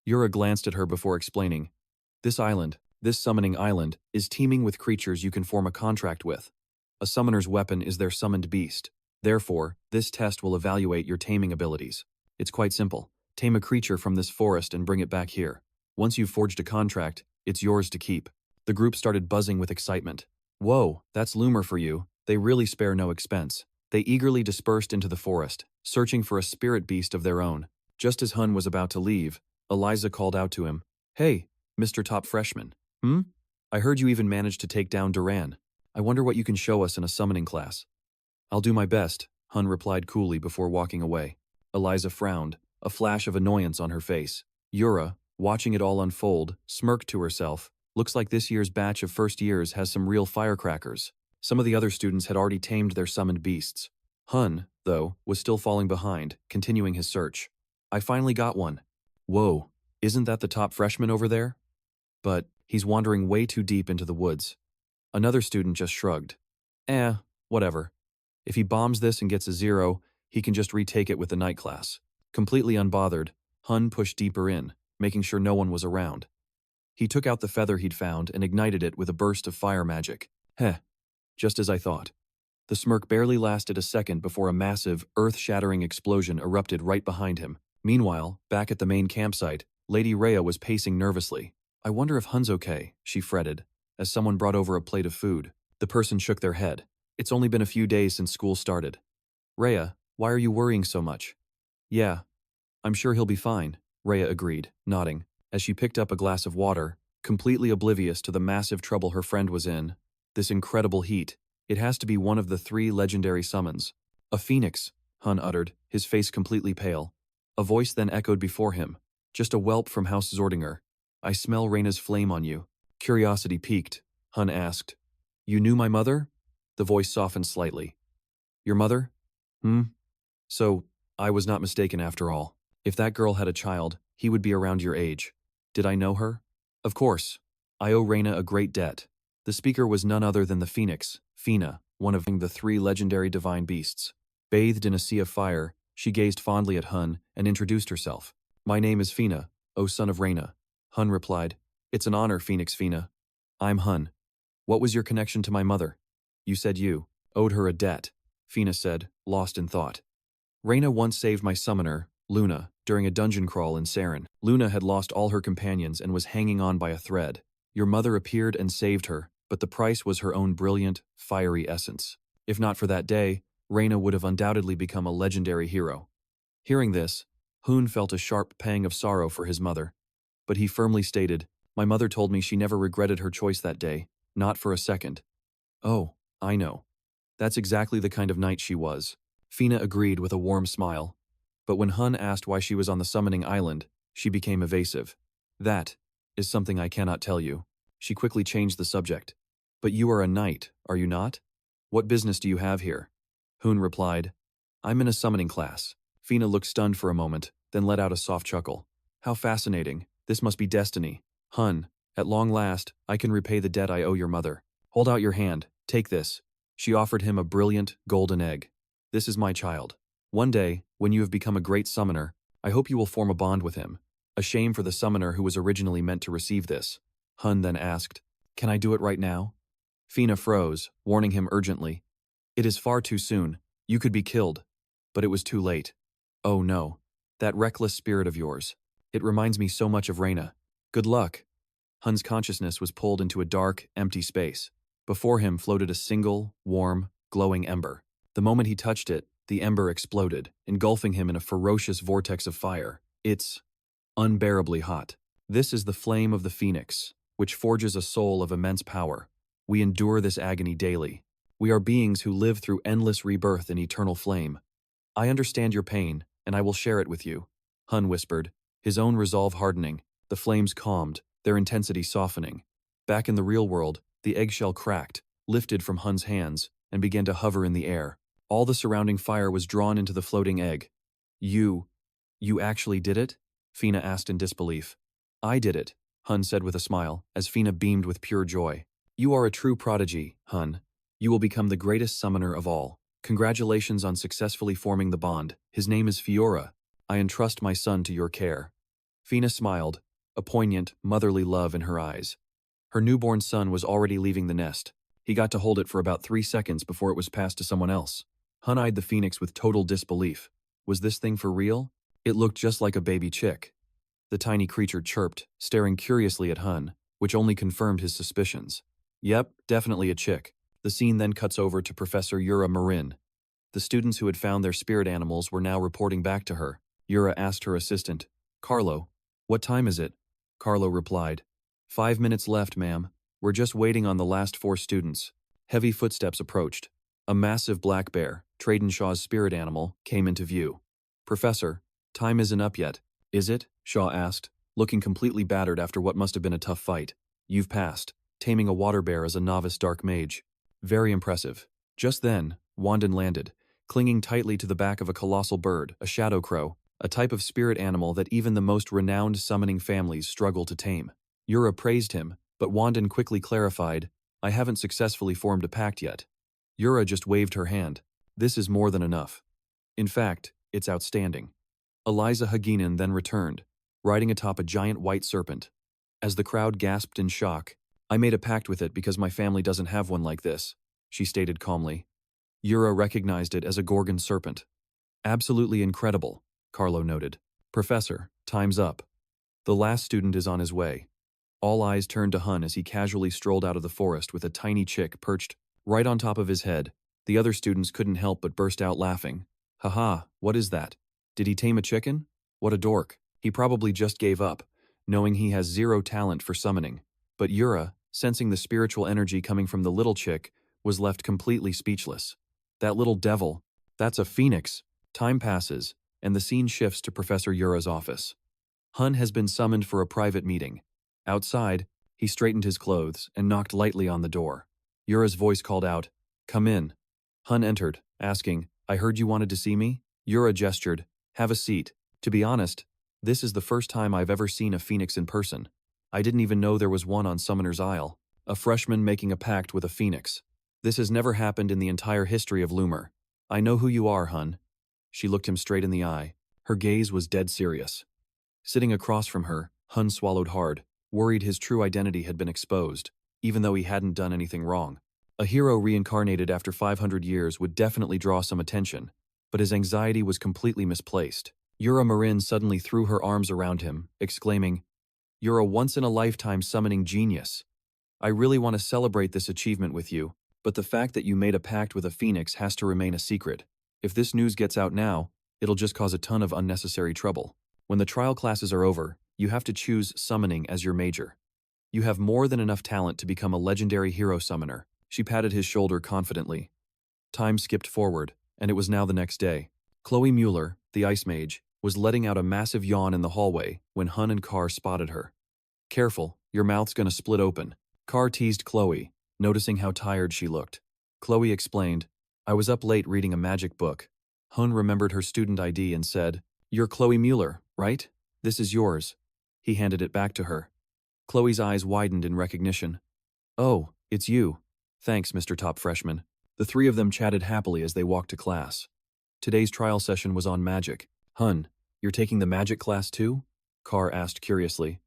Yura glanced at her before explaining. This summoning island, is teeming with creatures you can form a contract with. A summoner's weapon is their summoned beast. Therefore, this test will evaluate your taming abilities. It's quite simple. Tame a creature from this forest and bring it back here. Once you've forged a contract, it's yours to keep. The group started buzzing with excitement. "Whoa, that's Lumer for you. They really spare no expense." They eagerly dispersed into the forest, searching for a spirit beast of their own. Just as Hunne was about to leave, Eliza called out to him, "Hey, Mr. Top Freshman. I heard you even managed to take down Duran. I wonder what you can show us in a summoning class." "I'll do my best," Hunne replied coolly before walking away. Eliza frowned, a flash of annoyance on her face. Yura, watching it all unfold, smirked to herself. Looks like this year's batch of first years has some real firecrackers. Some of the other students had already tamed their summoned beasts. Hunne, though, was still falling behind, continuing his search. "I finally got one." "Whoa, isn't that the top freshman over there?" "But he's wandering way too deep into the woods." Another student just shrugged. Whatever. If he bombs this and gets a 0, he can just retake it with the night class." Completely unbothered, Hunne pushed deeper in, making sure no one was around. He took out the feather he'd found and ignited it with a burst of fire magic. Just as I thought. The smirk barely lasted a second before a massive, earth-shattering explosion erupted right behind him. Meanwhile, back at the main campsite, Lady Rhea was pacing nervously. "I wonder if Hunne's okay," she fretted, as someone brought over a plate of food. The person shook their head. "It's only been a few days since school started." "Rhea, why are you worrying so much?" "Yeah, I'm sure he'll be fine," Rhea agreed, nodding, as she picked up a glass of water, completely oblivious to the massive trouble her friend was in. This incredible heat. It has to be one of the 3 legendary summons. "A phoenix," Hunne uttered, his face completely pale. A voice then echoed before him. "Just a whelp from House Zardinger. I smell Reina's flame on you." Curiosity piqued, Hunne asked, "You knew my mother?" The voice softened slightly. "Your mother? So, I was not mistaken after all. If that girl had a child, he would be around your age. Did I know her?" "Of course. I owe Reina a great debt." The speaker was none other than the Phoenix, Fina, one of the 3 legendary divine beasts. Bathed in a sea of fire, she gazed fondly at Hunne and introduced herself. "My name is Fina, O son of Reina." Hunne replied, "It's an honor, Phoenix Fina. I'm Hunne. What was your connection to my mother?" "You said you owed her a debt," Fina said, lost in thought. "Reina once saved my summoner, Luna, during a dungeon crawl in Saren. Luna had lost all her companions and was hanging on by a thread. Your mother appeared and saved her, but the price was her own brilliant, fiery essence. If not for that day, Reina would have undoubtedly become a legendary hero." Hearing this, Hunne felt a sharp pang of sorrow for his mother. But he firmly stated, "My mother told me she never regretted her choice that day, not for a second." "Oh, I know. That's exactly the kind of knight she was." Fina agreed with a warm smile. But when Hunne asked why she was on the summoning island, she became evasive. "That is something I cannot tell you." She quickly changed the subject. "But you are a knight, are you not? What business do you have here?" Hunne replied, "I'm in a summoning class." Fina looked stunned for a moment, then let out a soft chuckle. "How fascinating. This must be destiny. Hunne, at long last, I can repay the debt I owe your mother. Hold out your hand, take this." She offered him a brilliant, golden egg. "This is my child. One day, when you have become a great summoner, I hope you will form a bond with him. A shame for the summoner who was originally meant to receive this." Hunne then asked, "Can I do it right now?" Fina froze, warning him urgently, It is far too soon. You could be killed. But it was too late. Oh no. That reckless spirit of yours. It reminds me so much of Ruina. Good luck. Hunne's consciousness was pulled into a dark, empty space. Before him floated a single, warm, glowing ember. The moment he touched it, the ember exploded, engulfing him in a ferocious vortex of fire. It's unbearably hot. This is the flame of the phoenix, which forges a soul of immense power. We endure this agony daily. We are beings who live through endless rebirth in eternal flame. I understand your pain, and I will share it with you, Hunne whispered, his own resolve hardening, the flames calmed, their intensity softening. Back in the real world, the eggshell cracked, lifted from Hunne's hands, and began to hover in the air. All the surrounding fire was drawn into the floating egg. You actually did it? Fina asked in disbelief. I did it, Hunne said with a smile, as Fina beamed with pure joy. You are a true prodigy, Hunne. You will become the greatest summoner of all. Congratulations on successfully forming the bond. His name is Fiora. I entrust my son to your care. Fina smiled, a poignant, motherly love in her eyes. Her newborn son was already leaving the nest. He got to hold it for about 3 seconds before it was passed to someone else. Hunne eyed the phoenix with total disbelief. Was this thing for real? It looked just like a baby chick. The tiny creature chirped, staring curiously at Hunne, which only confirmed his suspicions. Yep, definitely a chick. The scene then cuts over to Professor Yura Marin. The students who had found their spirit animals were now reporting back to her. Yura asked her assistant, Carlo, what time is it? Carlo replied, 5 minutes left, ma'am. We're just waiting on the last 4 students. Heavy footsteps approached. A massive black bear, Traden Shaw's spirit animal, came into view. Professor, time isn't up yet, is it? Shaw asked, looking completely battered after what must have been a tough fight. You've passed, taming a water bear as a novice dark mage. Very impressive. Just then, Wandin landed, clinging tightly to the back of a colossal bird, a shadow crow, a type of spirit animal that even the most renowned summoning families struggle to tame. Yura praised him, but Wandin quickly clarified, I haven't successfully formed a pact yet. Yura just waved her hand. This is more than enough. In fact, it's outstanding. Eliza Haginan then returned, riding atop a giant white serpent. As the crowd gasped in shock, I made a pact with it because my family doesn't have one like this, she stated calmly. Yura recognized it as a Gorgon serpent. Absolutely incredible, Carlo noted. Professor, time's up. The last student is on his way. All eyes turned to Hunne as he casually strolled out of the forest with a tiny chick perched right on top of his head. The other students couldn't help but burst out laughing. Haha, what is that? Did he tame a chicken? What a dork. He probably just gave up, knowing he has 0 talent for summoning. But Yura, sensing the spiritual energy coming from the little chick, was left completely speechless. That little devil, that's a phoenix. Time passes, and the scene shifts to Professor Yura's office. Hunne has been summoned for a private meeting. Outside, he straightened his clothes and knocked lightly on the door. Yura's voice called out, Come in. Hunne entered, asking, I heard you wanted to see me? Yura gestured, Have a seat. To be honest, this is the first time I've ever seen a phoenix in person. I didn't even know there was one on Summoner's Isle. A freshman making a pact with a phoenix. This has never happened in the entire history of Lumer. I know who you are, Hunne. She looked him straight in the eye. Her gaze was dead serious. Sitting across from her, Hunne swallowed hard, worried his true identity had been exposed, even though he hadn't done anything wrong. A hero reincarnated after 500 years would definitely draw some attention, but his anxiety was completely misplaced. Yura Marin suddenly threw her arms around him, exclaiming, You're a once-in-a-lifetime summoning genius. I really want to celebrate this achievement with you, but the fact that you made a pact with a phoenix has to remain a secret. If this news gets out now, it'll just cause a ton of unnecessary trouble. When the trial classes are over, you have to choose summoning as your major. You have more than enough talent to become a legendary hero summoner. She patted his shoulder confidently. Time skipped forward, and it was now the next day. Khloe Mueller, the ice mage, was letting out a massive yawn in the hallway when Hunne and Carr spotted her. Careful, your mouth's gonna split open. Carr teased Khloe, noticing how tired she looked. Khloe explained, I was up late reading a magic book. Hunne remembered her student ID and said, You're Khloe Mueller, right? This is yours. He handed it back to her. Chloe's eyes widened in recognition. Oh, it's you. Thanks, Mr. Top Freshman. The 3 of them chatted happily as they walked to class. Today's trial session was on magic. Hunne, you're taking the magic class too? Carr asked curiously.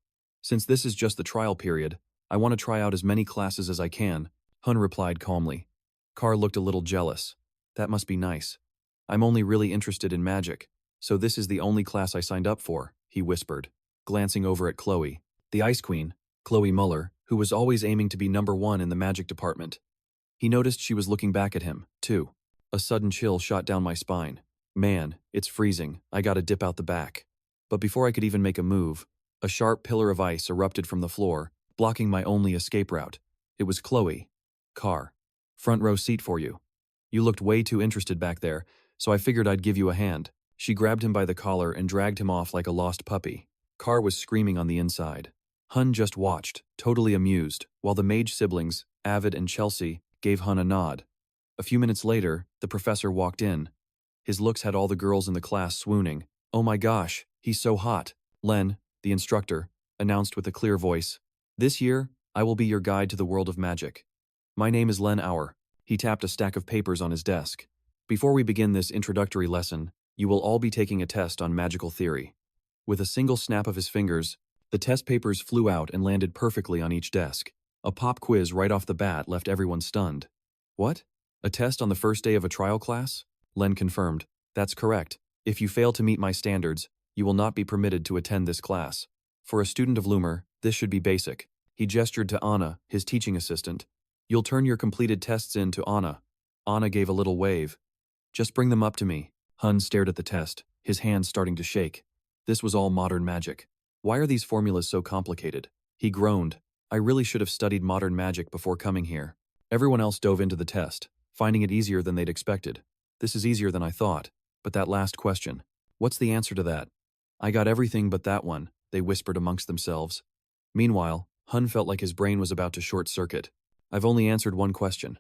Since this is just the trial period, I want to try out as many classes as I can, Hunne replied calmly. Carr looked a little jealous. That must be nice. I'm only really interested in magic, so this is the only class I signed up for, he whispered, glancing over at Khloe, the Ice Queen, Khloe Muller, who was always aiming to be #1 in the magic department. He noticed she was looking back at him, too. A sudden chill shot down my spine. Man, it's freezing, I gotta dip out the back. But before I could even make a move, a sharp pillar of ice erupted from the floor, blocking my only escape route. It was Khloe. Car. Front row seat for you. You looked way too interested back there, so I figured I'd give you a hand. She grabbed him by the collar and dragged him off like a lost puppy. Car was screaming on the inside. Hunne just watched, totally amused, while the mage siblings, Avid and Chelsea, gave Hunne a nod. A few minutes later, the professor walked in. His looks had all the girls in the class swooning. Oh my gosh, he's so hot. Len, the instructor, announced with a clear voice. This year, I will be your guide to the world of magic. My name is Len Auer. He tapped a stack of papers on his desk. Before we begin this introductory lesson, you will all be taking a test on magical theory. With a single snap of his fingers, the test papers flew out and landed perfectly on each desk. A pop quiz right off the bat left everyone stunned. What? A test on the first day of a trial class? Len confirmed. That's correct. If you fail to meet my standards, you will not be permitted to attend this class. For a student of Lumer, this should be basic. He gestured to Anna, his teaching assistant. You'll turn your completed tests in to Anna. Anna gave a little wave. Just bring them up to me. Hunne stared at the test, his hands starting to shake. This was all modern magic. Why are these formulas so complicated? He groaned. I really should have studied modern magic before coming here. Everyone else dove into the test, finding it easier than they'd expected. This is easier than I thought. But that last question. What's the answer to that? I got everything but that one, they whispered amongst themselves. Meanwhile, Hunne felt like his brain was about to short-circuit. I've only answered one question.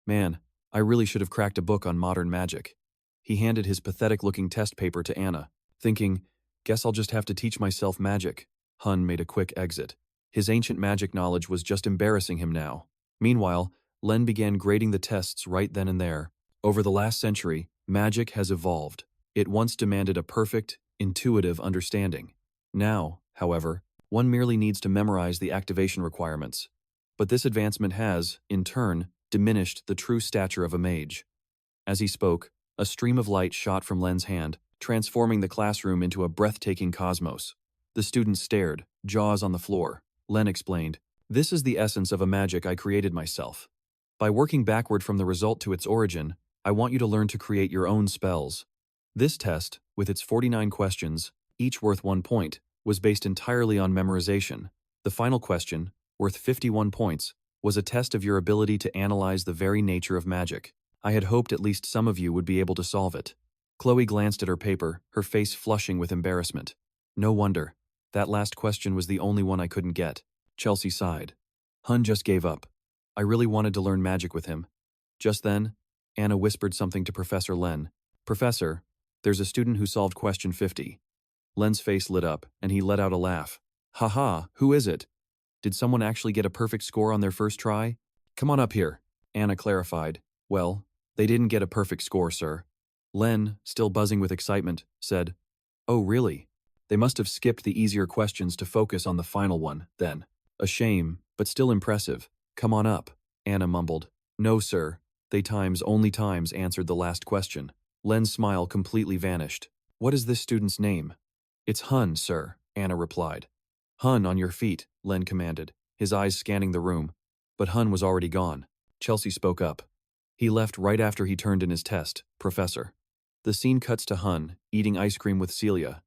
Man, I really should have cracked a book on modern magic. He handed his pathetic-looking test paper to Anna, thinking, guess I'll just have to teach myself magic. Hunne made a quick exit. His ancient magic knowledge was just embarrassing him now. Meanwhile, Len began grading the tests right then and there. Over the last century, magic has evolved. It once demanded a perfect, intuitive understanding. Now, however, one merely needs to memorize the activation requirements. But this advancement has, in turn, diminished the true stature of a mage. As he spoke, a stream of light shot from Len's hand, transforming the classroom into a breathtaking cosmos. The students stared, jaws on the floor. Len explained, this is the essence of a magic I created myself. By working backward from the result to its origin, I want you to learn to create your own spells. This test, with its 49 questions, each worth 1 point, was based entirely on memorization. The final question, worth 51 points, was a test of your ability to analyze the very nature of magic. I had hoped at least some of you would be able to solve it. Khloe glanced at her paper, her face flushing with embarrassment. No wonder. That last question was the only one I couldn't get. Chelsea sighed. Hunne just gave up. I really wanted to learn magic with him. Just then, Anna whispered something to Professor Len. Professor, there's a student who solved question 50. Len's face lit up, and he let out a laugh. Haha, who is it? Did someone actually get a perfect score on their first try? Come on up here, Anna clarified. Well, they didn't get a perfect score, sir. Len, still buzzing with excitement, said, Oh, really? They must have skipped the easier questions to focus on the final one, then. A shame, but still impressive. Come on up, Anna mumbled. No, sir. They only times answered the last question. Len's smile completely vanished. What is this student's name? It's Hunne, sir, Anna replied. Hunne, on your feet, Len commanded, his eyes scanning the room. But Hunne was already gone. Chelsea spoke up. He left right after he turned in his test, Professor. The scene cuts to Hunne, eating ice cream with Celia,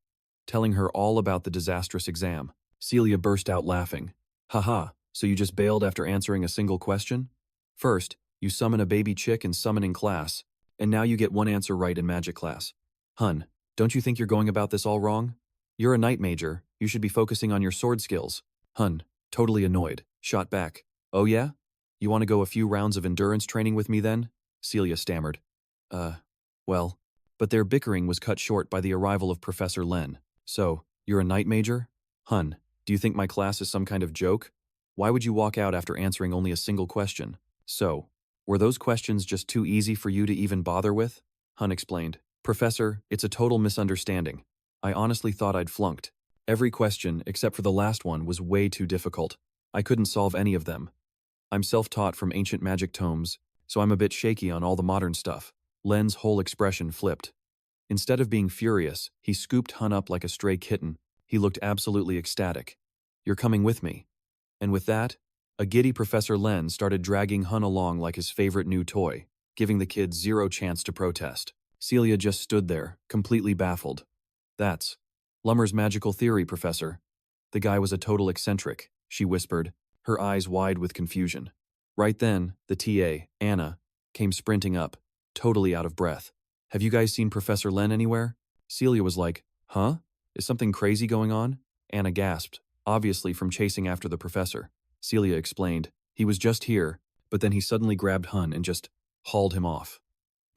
telling her all about the disastrous exam. Celia burst out laughing. Haha, so you just bailed after answering a single question? First, you summon a baby chick in summoning class, and now you get one answer right in magic class. Hunne, don't you think you're going about this all wrong? You're a knight major, you should be focusing on your sword skills. Hunne, totally annoyed, shot back. Oh yeah? You want to go a few rounds of endurance training with me then? Celia stammered. Well. But their bickering was cut short by the arrival of Professor Len. So, you're a knight major? Hunne, do you think my class is some kind of joke? Why would you walk out after answering only a single question? So, were those questions just too easy for you to even bother with? Hunne explained. Professor, it's a total misunderstanding. I honestly thought I'd flunked. Every question, except for the last one, was way too difficult. I couldn't solve any of them. I'm self-taught from ancient magic tomes, so I'm a bit shaky on all the modern stuff. Len's whole expression flipped. Instead of being furious, he scooped Hunne up like a stray kitten. He looked absolutely ecstatic. "You're coming with me." And with that, a giddy Professor Len started dragging Hunne along like his favorite new toy, giving the kid zero chance to protest. Celia just stood there, completely baffled. "That's Lumer's magical theory, Professor." "The guy was a total eccentric," she whispered, her eyes wide with confusion. Right then, the TA, Anna, came sprinting up, totally out of breath. "Have you guys seen Professor Len anywhere?" Celia was like, "Huh? Is something crazy going on?" Anna gasped, obviously from chasing after the professor. Celia explained, "He was just here, but then he suddenly grabbed Hunne and just hauled him off."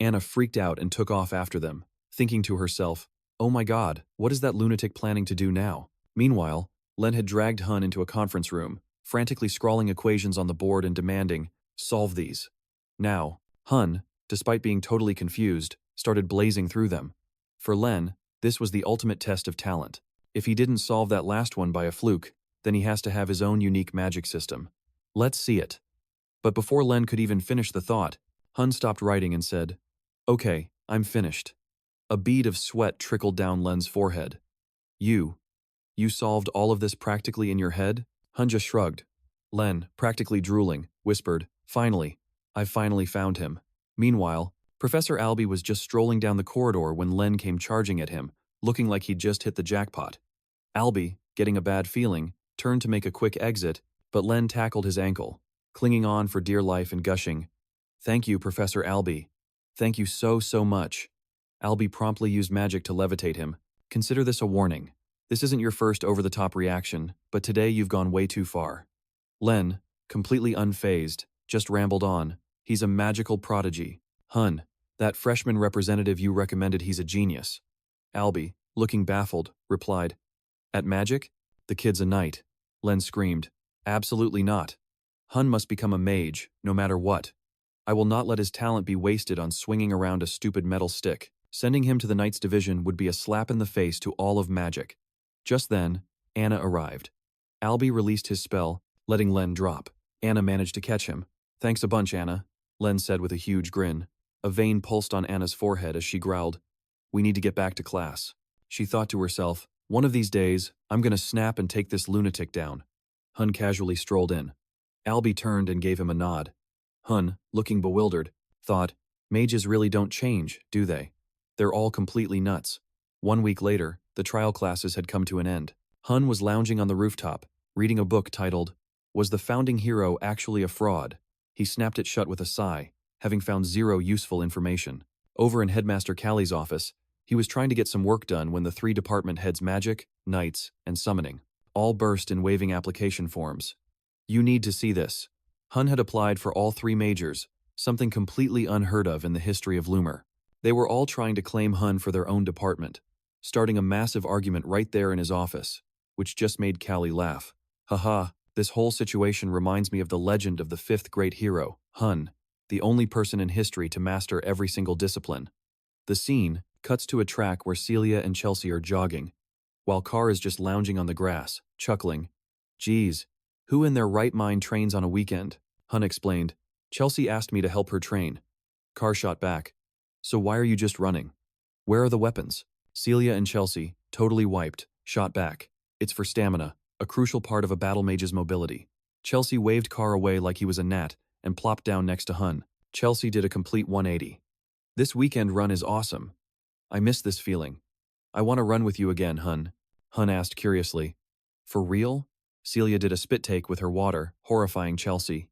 Anna freaked out and took off after them, thinking to herself, "Oh my god, what is that lunatic planning to do now?" Meanwhile, Len had dragged Hunne into a conference room, frantically scrawling equations on the board and demanding, "Solve these." Now, Hunne, despite being totally confused, started blazing through them. For Len, this was the ultimate test of talent. If he didn't solve that last one by a fluke, then he has to have his own unique magic system. "Let's see it." But before Len could even finish the thought, Hunne stopped writing and said, "Okay, I'm finished." A bead of sweat trickled down Len's forehead. You solved all of this practically in your head?" Hunne just shrugged. Len, practically drooling, whispered, "Finally, I've finally found him." Meanwhile, Professor Albie was just strolling down the corridor when Len came charging at him, looking like he'd just hit the jackpot. Albie, getting a bad feeling, turned to make a quick exit, but Len tackled his ankle, clinging on for dear life and gushing, "Thank you, Professor Albie. Thank you so much." Albie promptly used magic to levitate him. "Consider this a warning. This isn't your first over-the-top reaction, but today you've gone way too far." Len, completely unfazed, just rambled on, "He's a magical prodigy. Hunne, that freshman representative you recommended, he's a genius." Albie, looking baffled, replied, "At magic? The kid's a knight." Len screamed, "Absolutely not. Hunne must become a mage, no matter what. I will not let his talent be wasted on swinging around a stupid metal stick. Sending him to the Knights Division would be a slap in the face to all of magic." Just then, Anna arrived. Albie released his spell, letting Len drop. Anna managed to catch him. "Thanks a bunch, Anna," Len said with a huge grin. A vein pulsed on Anna's forehead as she growled, "We need to get back to class." She thought to herself, "One of these days, I'm gonna snap and take this lunatic down." Hunne casually strolled in. Albie turned and gave him a nod. Hunne, looking bewildered, thought, "Mages really don't change, do they? They're all completely nuts." 1 week later, the trial classes had come to an end. Hunne was lounging on the rooftop, reading a book titled, "Was the Founding Hero Actually a Fraud?" He snapped it shut with a sigh, having found zero useful information. Over in Headmaster Callie's office, he was trying to get some work done when the 3 department heads Magic, Knights, and Summoning all burst in waving application forms. "You need to see this." Hunne had applied for all 3 majors, something completely unheard of in the history of Lumer. They were all trying to claim Hunne for their own department, starting a massive argument right there in his office, which just made Callie laugh. "Haha, this whole situation reminds me of the legend of the 5th great hero, Hunne, the only person in history to master every single discipline." The scene cuts to a track where Celia and Chelsea are jogging, while Carr is just lounging on the grass, chuckling. "Geez, who in their right mind trains on a weekend?" Hunne explained. "Chelsea asked me to help her train." Carr shot back, "So why are you just running? Where are the weapons?" Celia and Chelsea, totally wiped, shot back. "It's for stamina, a crucial part of a battle mage's mobility." Chelsea waved Carr away like he was a gnat and plopped down next to Hunne. Chelsea did a complete 180. "This weekend run is awesome. I miss this feeling. I want to run with you again, Hunne." Hunne asked curiously. "For real?" Celia did a spit take with her water, horrifying Chelsea.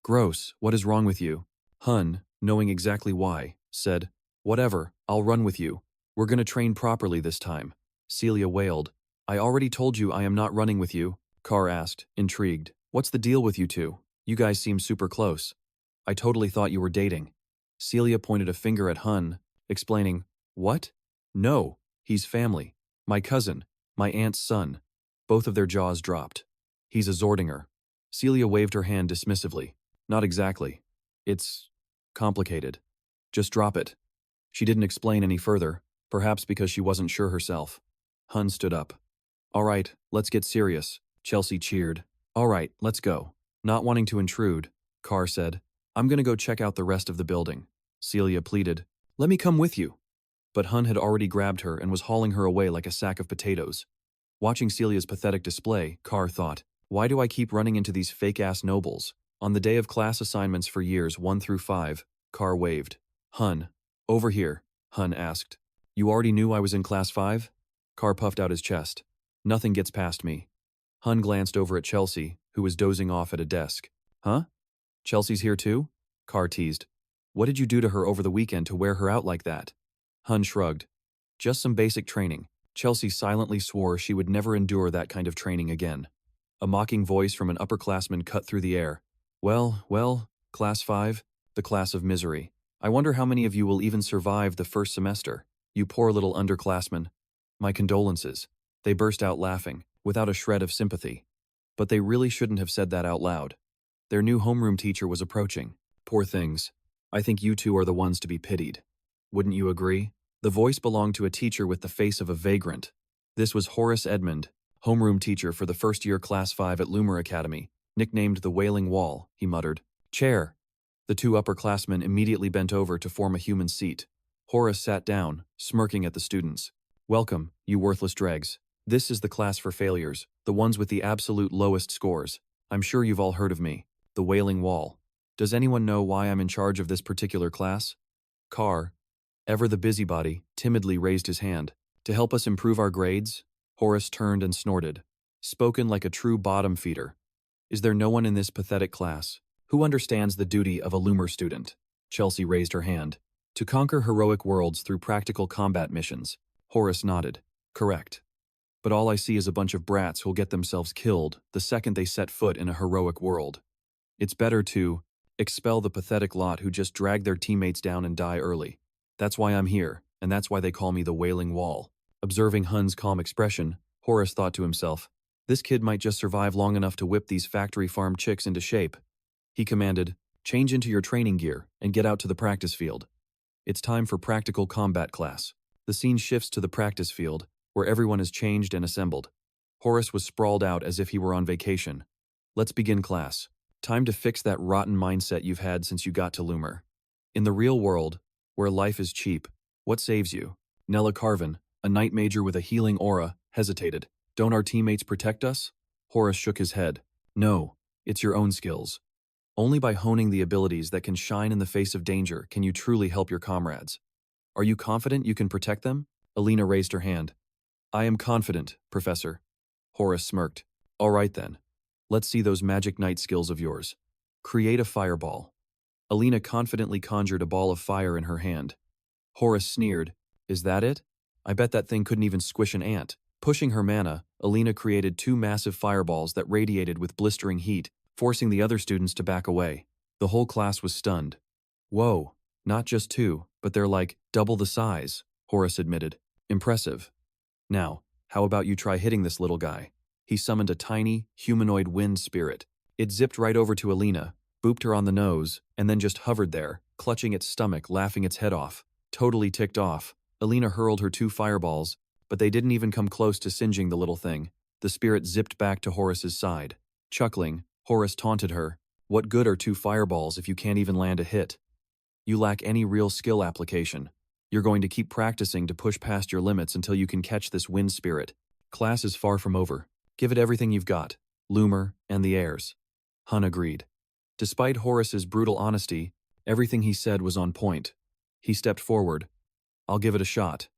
"Gross, what is wrong with you?" Hunne, knowing exactly why, said, "Whatever, I'll run with you. We're gonna train properly this time." Celia wailed. "I already told you I am not running with you," Carr asked, intrigued. "What's the deal with you two? You guys seem super close. I totally thought you were dating." Celia pointed a finger at Hunne, explaining, "What? No, he's family. My cousin, my aunt's son." Both of their jaws dropped. "He's a Zardinger." Celia waved her hand dismissively. "Not exactly. It's complicated. Just drop it." She didn't explain any further, perhaps because she wasn't sure herself. Hunne stood up. "All right, let's get serious," Chelsea cheered. "All right, let's go." Not wanting to intrude, Carr said, "I'm gonna go check out the rest of the building." Celia pleaded, Let me come with you. But Hunne had already grabbed her and was hauling her away like a sack of potatoes. Watching Celia's pathetic display, Carr thought, why do I keep running into these fake-ass nobles? On the day of class assignments for years 1 through 5, Carr waved. Hunne, over here, Hunne asked. You already knew I was in class 5? Carr puffed out his chest. Nothing gets past me. Hunne glanced over at Chelsea, who was dozing off at a desk. Huh? Chelsea's here too? Carr teased. What did you do to her over the weekend to wear her out like that? Hunne shrugged. Just some basic training. Chelsea silently swore she would never endure that kind of training again. A mocking voice from an upperclassman cut through the air. Well, Class 5, the class of misery. I wonder how many of you will even survive the first semester. You poor little underclassmen. My condolences. They burst out laughing, without a shred of sympathy. But they really shouldn't have said that out loud. Their new homeroom teacher was approaching. Poor things. I think you two are the ones to be pitied. Wouldn't you agree? The voice belonged to a teacher with the face of a vagrant. This was Horace Edmund, homeroom teacher for the first-year Class 5 at Lumine Academy, nicknamed the Wailing Wall, he muttered. Chair. The two upperclassmen immediately bent over to form a human seat. Horace sat down, smirking at the students. Welcome, you worthless dregs. This is the class for failures, the ones with the absolute lowest scores. I'm sure you've all heard of me, the Wailing Wall. Does anyone know why I'm in charge of this particular class? Carr, ever the busybody, timidly raised his hand. To help us improve our grades? Horace turned and snorted. Spoken like a true bottom feeder. Is there no one in this pathetic class who understands the duty of a Lumer student? Chelsea raised her hand. To conquer heroic worlds through practical combat missions. Horace nodded. Correct. But all I see is a bunch of brats who'll get themselves killed the second they set foot in a heroic world. It's better to expel the pathetic lot who just drag their teammates down and die early. That's why I'm here, and that's why they call me the Wailing Wall. Observing Hunne's calm expression, Horace thought to himself, this kid might just survive long enough to whip these factory farm chicks into shape. He commanded, change into your training gear and get out to the practice field. It's time for practical combat class. The scene shifts to the practice field, where everyone is changed and assembled. Horace was sprawled out as if he were on vacation. Let's begin class. Time to fix that rotten mindset you've had since you got to Lumer. In the real world, where life is cheap, what saves you? Nella Carvin, a knight major with a healing aura, hesitated. Don't our teammates protect us? Horace shook his head. No, it's your own skills. Only by honing the abilities that can shine in the face of danger can you truly help your comrades. Are you confident you can protect them? Alina raised her hand. I am confident, Professor. Horace smirked. All right then. Let's see those magic knight skills of yours. Create a fireball. Alina confidently conjured a ball of fire in her hand. Horace sneered. Is that it? I bet that thing couldn't even squish an ant. Pushing her mana, Alina created 2 massive fireballs that radiated with blistering heat, forcing the other students to back away. The whole class was stunned. Whoa, not just 2, but they're like double the size, Horace admitted. Impressive. Now, how about you try hitting this little guy? He summoned a tiny, humanoid wind spirit. It zipped right over to Alina, booped her on the nose, and then just hovered there, clutching its stomach, laughing its head off. Totally ticked off, Alina hurled her 2 fireballs, but they didn't even come close to singeing the little thing. The spirit zipped back to Horace's side. Chuckling, Horace taunted her. What good are 2 fireballs if you can't even land a hit? You lack any real skill application. You're going to keep practicing to push past your limits until you can catch this wind spirit. Class is far from over. Give it everything you've got. Lumer and the heirs. Hunne agreed. Despite Horace's brutal honesty, everything he said was on point. He stepped forward. I'll give it a shot.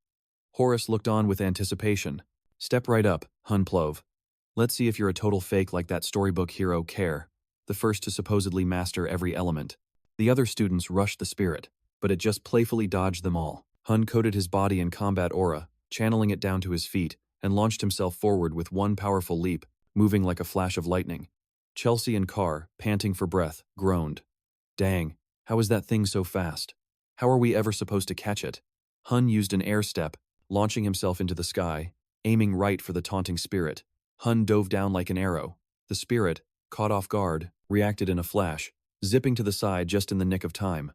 Horace looked on with anticipation. Step right up, Hunne Plove. Let's see if you're a total fake like that storybook hero Care, the first to supposedly master every element. The other students rushed the spirit, but it just playfully dodged them all. Hunne coated his body in combat aura, channeling it down to his feet, and launched himself forward with one powerful leap, moving like a flash of lightning. Chelsea and Carr, panting for breath, groaned. Dang, how is that thing so fast? How are we ever supposed to catch it? Hunne used an air step, launching himself into the sky, aiming right for the taunting spirit. Hunne dove down like an arrow. The spirit, caught off guard, reacted in a flash, zipping to the side just in the nick of time.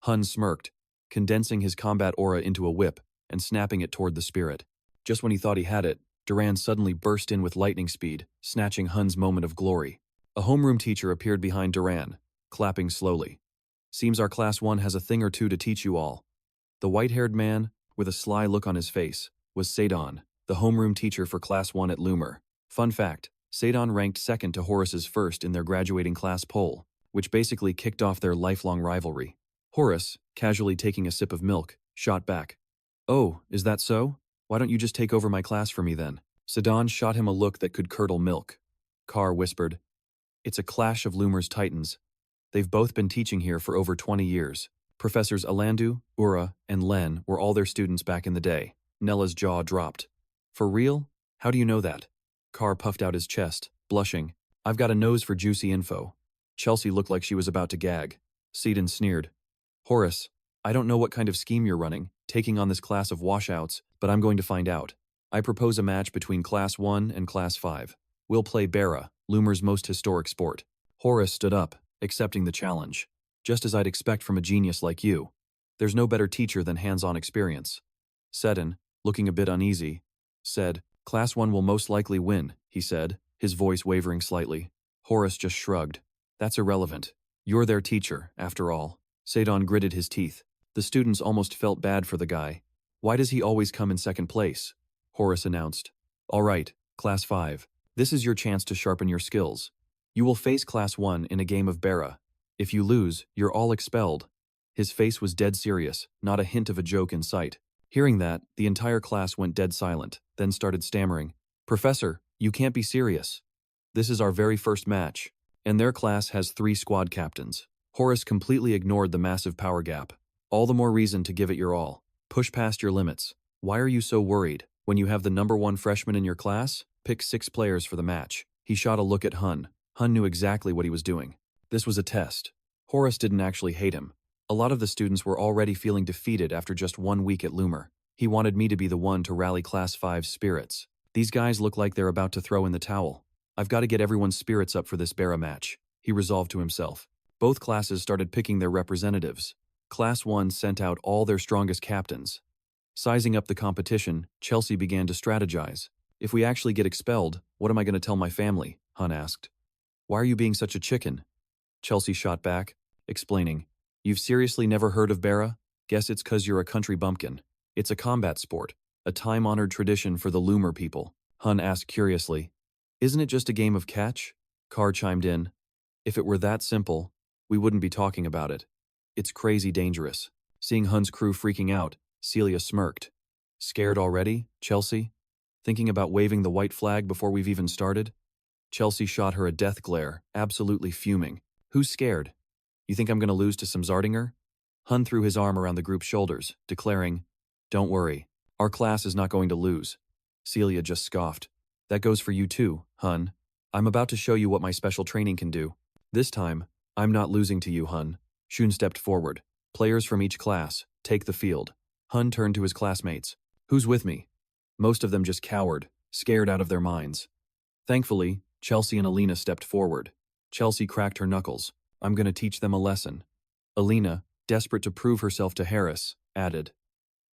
Hunne smirked, condensing his combat aura into a whip and snapping it toward the spirit. Just when he thought he had it, Duran suddenly burst in with lightning speed, snatching Hunne's moment of glory. A homeroom teacher appeared behind Duran, clapping slowly. Seems our Class 1 has a thing or two to teach you all. The white-haired man, with a sly look on his face, was Sadon, the homeroom teacher for Class 1 at Lumer. Fun fact, Sadon ranked second to Horace's first in their graduating class poll, which basically kicked off their lifelong rivalry. Horace, casually taking a sip of milk, shot back. "Oh, is that so? Why don't you just take over my class for me then?" Sadon shot him a look that could curdle milk. Carr whispered, "It's a clash of Lumer's titans. They've both been teaching here for over 20 years. Professors Alandu, Ura, and Len were all their students back in the day." Nella's jaw dropped. "For real? How do you know that?" Carr puffed out his chest, blushing. "I've got a nose for juicy info." Chelsea looked like she was about to gag. Sedon sneered. "Horace, I don't know what kind of scheme you're running, taking on this class of washouts, but I'm going to find out. I propose a match between Class 1 and Class 5. We'll play Barra, Lumer's most historic sport." Horace stood up, accepting the challenge. "Just as I'd expect from a genius like you. There's no better teacher than hands-on experience." Sedon, looking a bit uneasy, said, "Class 1 will most likely win," he said, his voice wavering slightly. Horace just shrugged. "That's irrelevant. You're their teacher, after all." Sadon gritted his teeth. The students almost felt bad for the guy. "Why does he always come in second place?" Horace announced. "All right, Class 5. This is your chance to sharpen your skills. You will face Class 1 in a game of Barra. If you lose, you're all expelled." His face was dead serious, not a hint of a joke in sight. Hearing that, the entire class went dead silent, then started stammering. "Professor, you can't be serious. This is our very first match, and their class has 3 squad captains." Horace completely ignored the massive power gap. "All the more reason to give it your all. Push past your limits. Why are you so worried? When you have the #1 freshman in your class, pick 6 players for the match." He shot a look at Hunne. Hunne knew exactly what he was doing. This was a test. Horace didn't actually hate him. A lot of the students were already feeling defeated after just 1 week at Lumer. He wanted me to be the one to rally Class 5's spirits. These guys look like they're about to throw in the towel. I've got to get everyone's spirits up for this Barra match, he resolved to himself. Both classes started picking their representatives. Class 1 sent out all their strongest captains. Sizing up the competition, Chelsea began to strategize. "If we actually get expelled, what am I going to tell my family?" Hunne asked. "Why are you being such a chicken?" Chelsea shot back, explaining, "You've seriously never heard of Barra? Guess it's 'cause you're a country bumpkin. It's a combat sport, a time-honored tradition for the Lumer people." Hunne asked curiously, "Isn't it just a game of catch?" Carr chimed in, "If it were that simple, we wouldn't be talking about it. It's crazy dangerous." Seeing Hunne's crew freaking out, Celia smirked. "Scared already, Chelsea? Thinking about waving the white flag before we've even started?" Chelsea shot her a death glare, absolutely fuming. "Who's scared? You think I'm going to lose to some Zardinger?" Hunne threw his arm around the group's shoulders, declaring, "Don't worry, our class is not going to lose." Celia just scoffed. "That goes for you too, Hunne. I'm about to show you what my special training can do. This time, I'm not losing to you, Hunne." Shun stepped forward. "Players from each class, take the field." Hunne turned to his classmates. "Who's with me?" Most of them just cowered, scared out of their minds. Thankfully, Chelsea and Alina stepped forward. Chelsea cracked her knuckles. "I'm going to teach them a lesson." Alina, desperate to prove herself to Harris, added,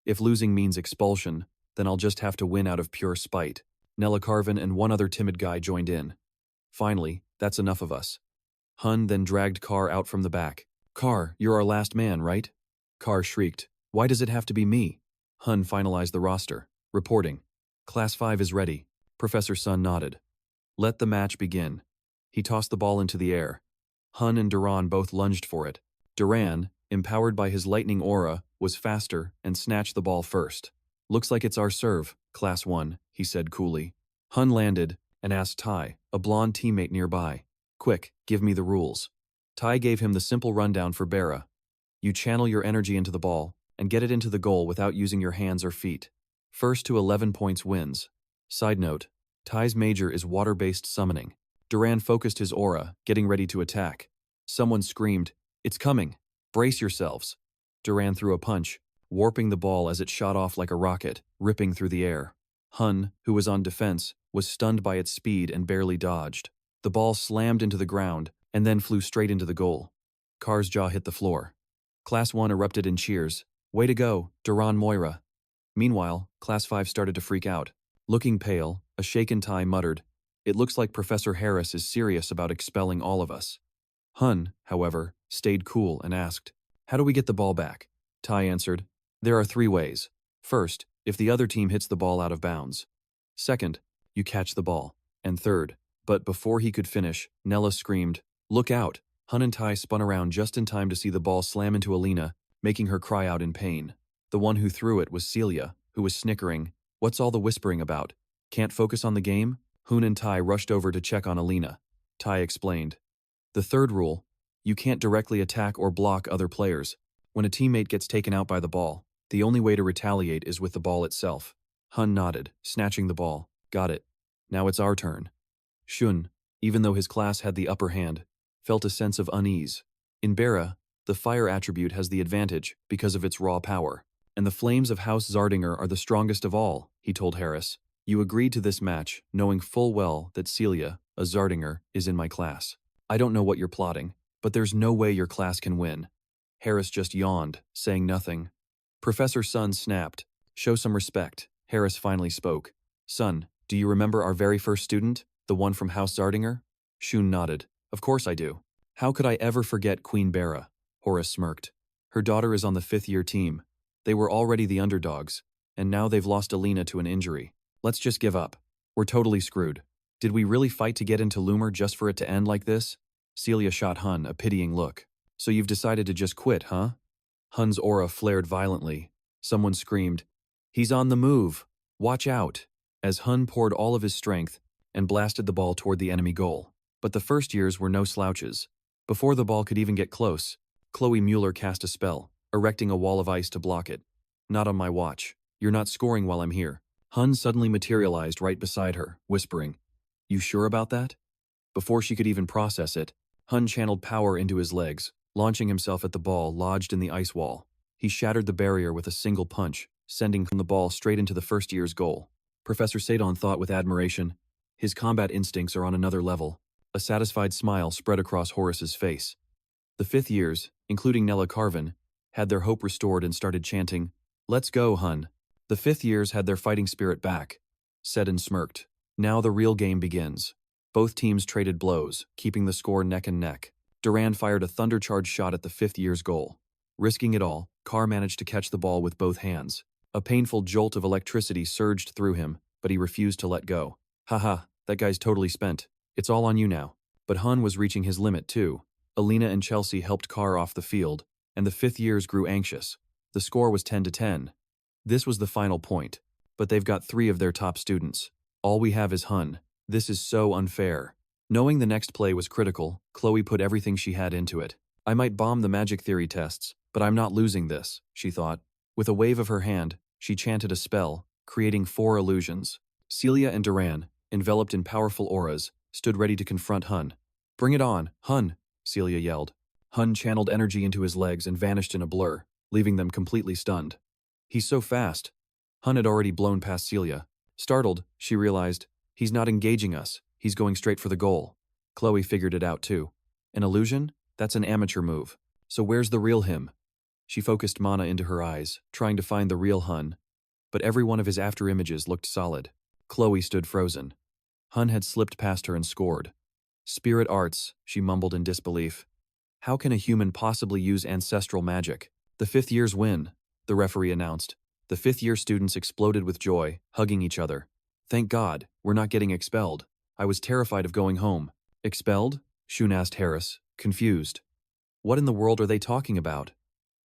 "If losing means expulsion, then I'll just have to win out of pure spite." Nella Carvin and one other timid guy joined in. "Finally, that's enough of us." Hunne then dragged Carr out from the back. "Carr, you're our last man, right?" Carr shrieked, "Why does it have to be me?" Hunne finalized the roster, reporting, "Class 5 is ready." Professor Sun nodded. "Let the match begin." He tossed the ball into the air. Hunne and Duran both lunged for it. Duran, empowered by his lightning aura, was faster and snatched the ball first. "Looks like it's our serve, Class 1, he said coolly. Hunne landed and asked Ty, a blonde teammate nearby, "Quick, give me the rules." Ty gave him the simple rundown for Barra. You channel your energy into the ball and get it into the goal without using your hands or feet. First to 11 points wins. Side note, Ty's major is water-based summoning. Duran focused his aura, getting ready to attack. Someone screamed, "It's coming! Brace yourselves!" Duran threw a punch, warping the ball as it shot off like a rocket, ripping through the air. Hunne, who was on defense, was stunned by its speed and barely dodged. The ball slammed into the ground and then flew straight into the goal. Carr's jaw hit the floor. Class 1 erupted in cheers. "Way to go, Duran Moira." Meanwhile, Class 5 started to freak out. Looking pale, a shaken Ty muttered, "It looks like Professor Harris is serious about expelling all of us." Hunne, however, stayed cool and asked, "How do we get the ball back?" Ty answered, There are 3 ways. First, if the other team hits the ball out of bounds. Second, you catch the ball. And third, but before he could finish, Nella screamed, "Look out!" Hunne and Ty spun around just in time to see the ball slam into Alina, making her cry out in pain. The one who threw it was Celia, who was snickering. "What's all the whispering about? Can't focus on the game?" Hunne and Ty rushed over to check on Alina. Ty explained. The third rule, you can't directly attack or block other players. When a teammate gets taken out by the ball, the only way to retaliate is with the ball itself. Hunne nodded, snatching the ball. Got it. Now it's our turn. Shun, even though his class had the upper hand, felt a sense of unease. In Barra, the fire attribute has the advantage because of its raw power. And the flames of House Zardinger are the strongest of all, he told Harris. You agreed to this match, knowing full well that Celia, a Zardinger, is in my class. I don't know what you're plotting, but there's no way your class can win. Harris just yawned, saying nothing. Professor Sun snapped. Show some respect. Harris finally spoke. Sun, do you remember our very first student, the one from House Zardinger? Shun nodded. Of course I do. How could I ever forget Queen Barra? Horace smirked. Her daughter is on the 5th-year team. They were already the underdogs, and now they've lost Alina to an injury. Let's just give up. We're totally screwed. Did we really fight to get into Lumer just for it to end like this? Celia shot Hunne a pitying look. So you've decided to just quit, huh? Hunne's aura flared violently. Someone screamed, He's on the move! Watch out! As Hunne poured all of his strength and blasted the ball toward the enemy goal. But the first years were no slouches. Before the ball could even get close, Khloe Mueller cast a spell, erecting a wall of ice to block it. Not on my watch. You're not scoring while I'm here. Hunne suddenly materialized right beside her, whispering, You sure about that? Before she could even process it, Hunne channeled power into his legs, launching himself at the ball lodged in the ice wall. He shattered the barrier with a single punch, sending the ball straight into the first year's goal. Professor Sadon thought with admiration, His combat instincts are on another level. A satisfied smile spread across Horace's face. The 5th years, including Nella Carvin, had their hope restored and started chanting, Let's go, Hunne. The 5th years had their fighting spirit back. Seddon smirked. Now the real game begins. Both teams traded blows, keeping the score neck and neck. Duran fired a thunder-charged shot at the 5th year's goal. Risking it all, Carr managed to catch the ball with both hands. A painful jolt of electricity surged through him, but he refused to let go. Haha, that guy's totally spent. It's all on you now. But Hunne was reaching his limit too. Alina and Chelsea helped Carr off the field, and the 5th years grew anxious. The score was 10-10. This was the final point, but they've got 3 of their top students. All we have is Hunne. This is so unfair. Knowing the next play was critical, Khloe put everything she had into it. I might bomb the magic theory tests, but I'm not losing this, she thought. With a wave of her hand, she chanted a spell, creating 4 illusions. Celia and Duran, enveloped in powerful auras, stood ready to confront Hunne. Bring it on, Hunne, Celia yelled. Hunne channeled energy into his legs and vanished in a blur, leaving them completely stunned. He's so fast. Hunne had already blown past Celia. Startled, she realized, he's not engaging us, he's going straight for the goal. Khloe figured it out too. An illusion? That's an amateur move. So where's the real him? She focused mana into her eyes, trying to find the real Hunne. But every one of his after-images looked solid. Khloe stood frozen. Hunne had slipped past her and scored. Spirit arts, she mumbled in disbelief. How can a human possibly use ancestral magic? The 5th years win, the referee announced. The 5th-year students exploded with joy, hugging each other. Thank God, we're not getting expelled. I was terrified of going home. Expelled? Shun asked Harris, confused. What in the world are they talking about?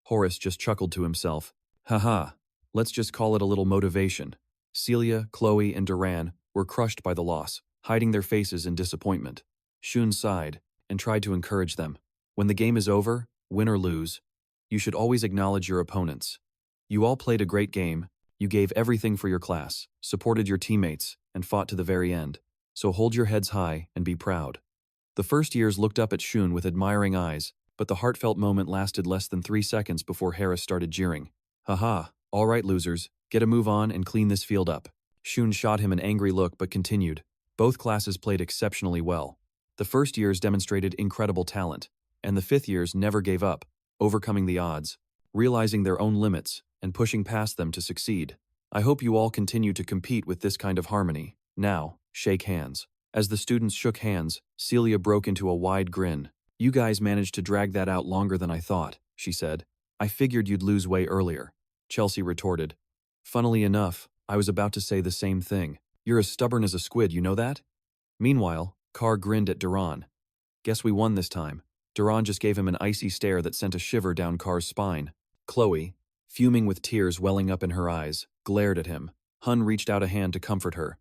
Horace just chuckled to himself. Haha, let's just call it a little motivation. Celia, Khloe, and Duran were crushed by the loss, hiding their faces in disappointment. Shun sighed and tried to encourage them. When the game is over, win or lose, you should always acknowledge your opponents. You all played a great game, you gave everything for your class, supported your teammates, and fought to the very end. So hold your heads high and be proud. The first years looked up at Shun with admiring eyes, but the heartfelt moment lasted less than 3 seconds before Harris started jeering. Haha, all right losers, get a move on and clean this field up. Shun shot him an angry look but continued. Both classes played exceptionally well. The first years demonstrated incredible talent, and the 5th years never gave up, overcoming the odds, realizing their own limits, and pushing past them to succeed. I hope you all continue to compete with this kind of harmony. Now, shake hands. As the students shook hands, Celia broke into a wide grin. You guys managed to drag that out longer than I thought, she said. I figured you'd lose way earlier. Chelsea retorted. Funnily enough, I was about to say the same thing. You're as stubborn as a squid, you know that? Meanwhile, Carr grinned at Duran. Guess we won this time. Duran just gave him an icy stare that sent a shiver down Carr's spine. Khloe, fuming with tears welling up in her eyes, glared at him. Hunne reached out a hand to comfort her.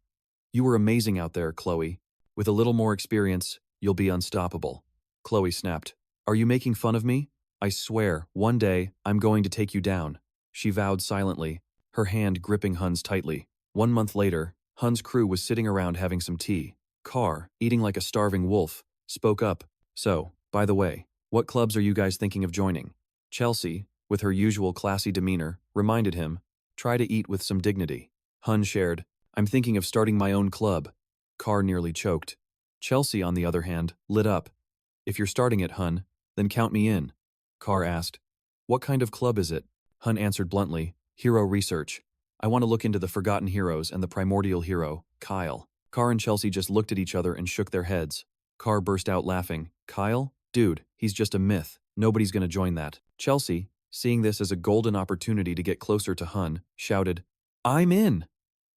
You were amazing out there, Khloe. With a little more experience, you'll be unstoppable. Khloe snapped. Are you making fun of me? I swear, one day, I'm going to take you down. She vowed silently, her hand gripping Hunne's tightly. 1 month later, Hunne's crew was sitting around having some tea. Carr, eating like a starving wolf, spoke up. So, by the way, what clubs are you guys thinking of joining? Chelsea, with her usual classy demeanor, reminded him, try to eat with some dignity. Hunne shared, I'm thinking of starting my own club. Carr nearly choked. Chelsea, on the other hand, lit up. If you're starting it, Hunne, then count me in. Carr asked, what kind of club is it? Hunne answered bluntly, Hero Research. I want to look into the forgotten heroes and the primordial hero, Kyle. Carr and Chelsea just looked at each other and shook their heads. Carr burst out laughing. Kyle? Dude, he's just a myth. Nobody's gonna join that. Chelsea, seeing this as a golden opportunity to get closer to Hunne, shouted, I'm in!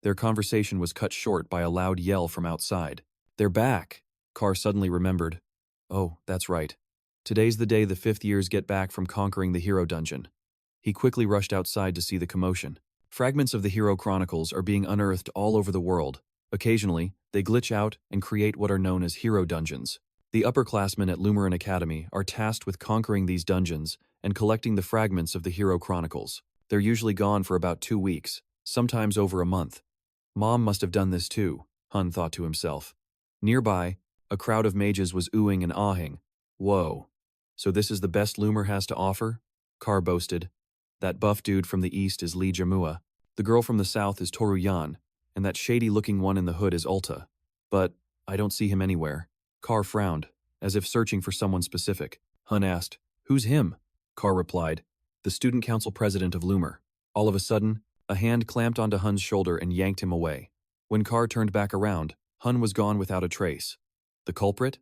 Their conversation was cut short by a loud yell from outside. They're back! Carr suddenly remembered. Oh, that's right. Today's the day the 5th years get back from conquering the hero dungeon. He quickly rushed outside to see the commotion. Fragments of the hero chronicles are being unearthed all over the world. Occasionally, they glitch out and create what are known as hero dungeons. The upperclassmen at Lumine Academy are tasked with conquering these dungeons and collecting the fragments of the hero chronicles. They're usually gone for about 2 weeks, sometimes over a month. Mom must have done this too, Hunne thought to himself. Nearby, a crowd of mages was oohing and ahhing. Whoa. So this is the best Lumer has to offer? Carr boasted. That buff dude from the east is Lee Jamua. The girl from the south is Toru Yan, and that shady-looking one in the hood is Ulta. But I don't see him anywhere. Carr frowned, as if searching for someone specific. Hunne asked, who's him? Carr replied, the student council president of Lumer. All of a sudden, a hand clamped onto Hunne's shoulder and yanked him away. When Carr turned back around, Hunne was gone without a trace. The culprit?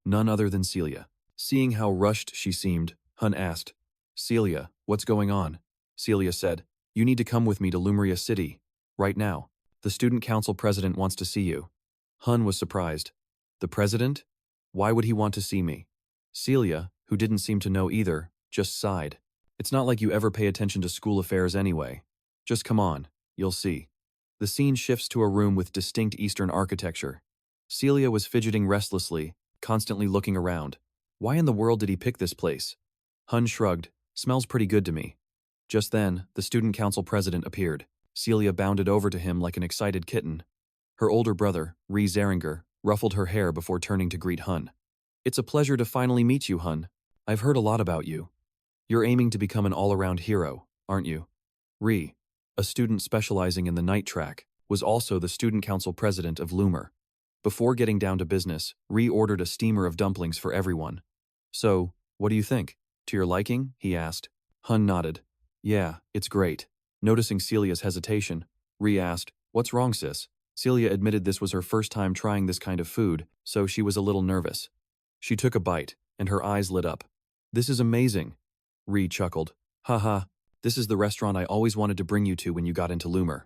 None other than Celia. Seeing how rushed she seemed, Hunne asked, Celia, what's going on? Celia said, you need to come with me to Lumeria City. Right now. The student council president wants to see you. Hunne was surprised. The president? Why would he want to see me? Celia, who didn't seem to know either, just sighed. It's not like you ever pay attention to school affairs anyway. Just come on, you'll see. The scene shifts to a room with distinct Eastern architecture. Celia was fidgeting restlessly, constantly looking around. Why in the world did he pick this place? Hunne shrugged. Smells pretty good to me. Just then, the student council president appeared. Celia bounded over to him like an excited kitten. Her older brother, Zardinger, ruffled her hair before turning to greet Hunne. It's a pleasure to finally meet you, Hunne. I've heard a lot about you. You're aiming to become an all-around hero, aren't you? A student specializing in the night track, was also the student council president of Lumer. Before getting down to business, ordered a steamer of dumplings for everyone. So, what do you think? To your liking? He asked. Hunne nodded. Yeah, it's great. Noticing Celia's hesitation, asked, what's wrong, sis? Celia admitted this was her first time trying this kind of food, so she was a little nervous. She took a bite, and her eyes lit up. This is amazing. Chuckled. Haha, this is the restaurant I always wanted to bring you to when you got into Lumer.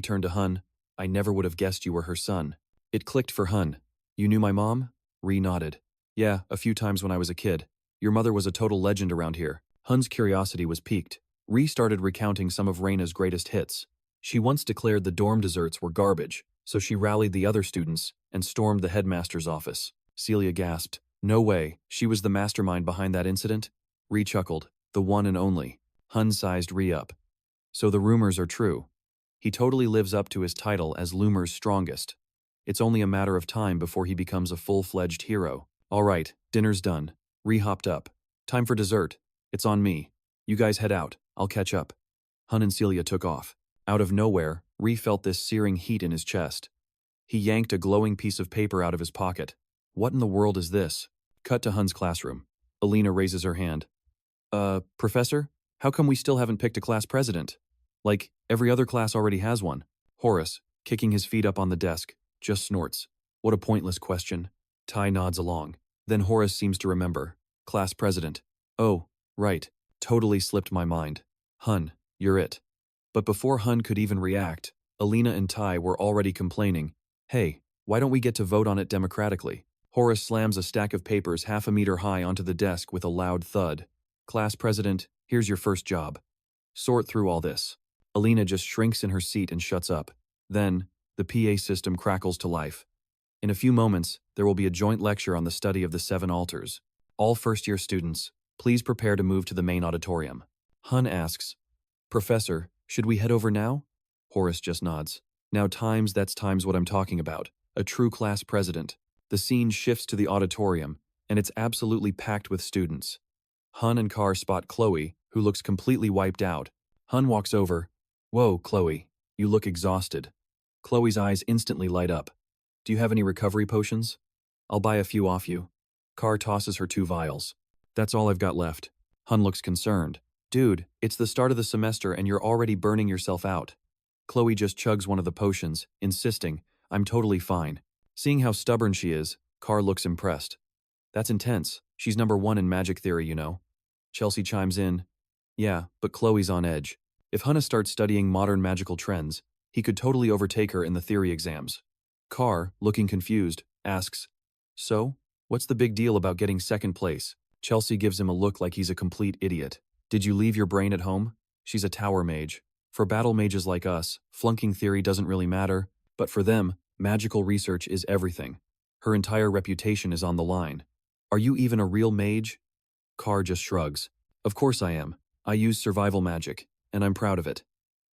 Turned to Hunne. I never would have guessed you were her son. It clicked for Hunne. You knew my mom? Nodded. Yeah, a few times when I was a kid. Your mother was a total legend around here. Hunne's curiosity was piqued. Started recounting some of Reina's greatest hits. She once declared the dorm desserts were garbage, so she rallied the other students and stormed the headmaster's office. Celia gasped. No way, she was the mastermind behind that incident? Chuckled. The one and only. Hunne sized up. So the rumors are true. He totally lives up to his title as Lumer's strongest. It's only a matter of time before he becomes a full-fledged hero. All right, dinner's done. Hopped up. Time for dessert. It's on me. You guys head out. I'll catch up. Hunne and Celia took off. Out of nowhere, felt this searing heat in his chest. He yanked a glowing piece of paper out of his pocket. What in the world is this? Cut to Hunne's classroom. Alina raises her hand. Professor? How come we still haven't picked a class president? Like, every other class already has one. Horace, kicking his feet up on the desk, just snorts. What a pointless question. Ty nods along. Then Horace seems to remember. Class president. Oh, right. Totally slipped my mind. Hunne, you're it. But before Hunne could even react, Alina and Ty were already complaining, "Hey, why don't we get to vote on it democratically?" Horace slams a stack of papers half a meter high onto the desk with a loud thud. "Class president, here's your first job. Sort through all this." Alina just shrinks in her seat and shuts up. Then, the PA system crackles to life. In a few moments, there will be a joint lecture on the study of the 7 altars. All first-year students, please prepare to move to the main auditorium. Hunne asks, "Professor, should we head over now?" Horace just nods. Now that's times what I'm talking about. A true class president. The scene shifts to the auditorium, and it's absolutely packed with students. Hunne and Carr spot Khloe, who looks completely wiped out. Hunne walks over. "Whoa, Khloe, you look exhausted." Chloe's eyes instantly light up. "Do you have any recovery potions? I'll buy a few off you." Carr tosses her 2 vials. "That's all I've got left." Hunne looks concerned. "Dude, it's the start of the semester and you're already burning yourself out." Khloe just chugs one of the potions, insisting, "I'm totally fine." Seeing how stubborn she is, Carr looks impressed. "That's intense. She's #1 in magic theory, you know." Chelsea chimes in, "Yeah, but Chloe's on edge. If Hunne starts studying modern magical trends, he could totally overtake her in the theory exams." Carr, looking confused, asks, "So, what's the big deal about getting second place?" Chelsea gives him a look like he's a complete idiot. "Did you leave your brain at home? She's a tower mage. For battle mages like us, flunking theory doesn't really matter, but for them, magical research is everything. Her entire reputation is on the line. Are you even a real mage?" Carr just shrugs. "Of course I am. I use survival magic, and I'm proud of it."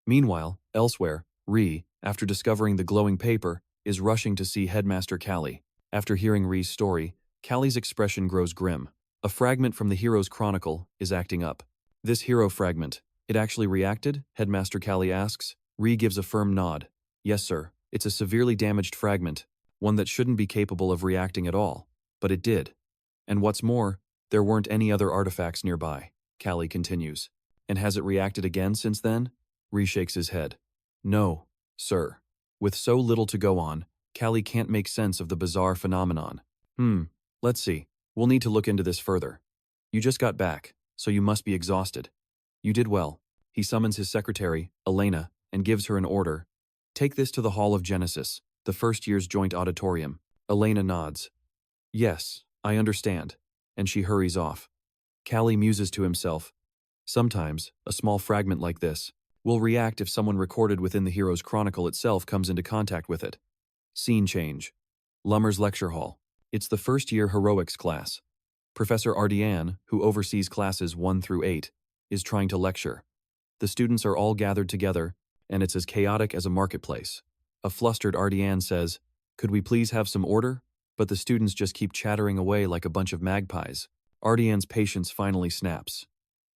Meanwhile, elsewhere, Ree, after discovering the glowing paper, is rushing to see Headmaster Callie. After hearing Ree's story, Callie's expression grows grim. A fragment from the hero's Chronicle is acting up. "This hero fragment, it actually reacted?" Headmaster Callie asks. Ree gives a firm nod. "Yes, sir. It's a severely damaged fragment, one that shouldn't be capable of reacting at all. But it did. And what's more, there weren't any other artifacts nearby," Callie continues. "And has it reacted again since then?" Ree shakes his head. "No, sir." With so little to go on, Callie can't make sense of the bizarre phenomenon. Let's see. We'll need to look into this further. You just got back, so you must be exhausted." "You did well." He summons his secretary, Elena, and gives her an order. "Take this to the Hall of Genesis, the first year's joint auditorium." Elena nods. "Yes, I understand," and she hurries off. Callie muses to himself. Sometimes, a small fragment like this will react if someone recorded within the hero's Chronicle itself comes into contact with it. Scene change. Lumer's lecture hall. It's the first-year heroics class. Professor Ardian, who oversees classes 1 through 8, is trying to lecture. The students are all gathered together, and it's as chaotic as a marketplace. A flustered Ardian says, "Could we please have some order?" But the students just keep chattering away like a bunch of magpies. Ardian's patience finally snaps.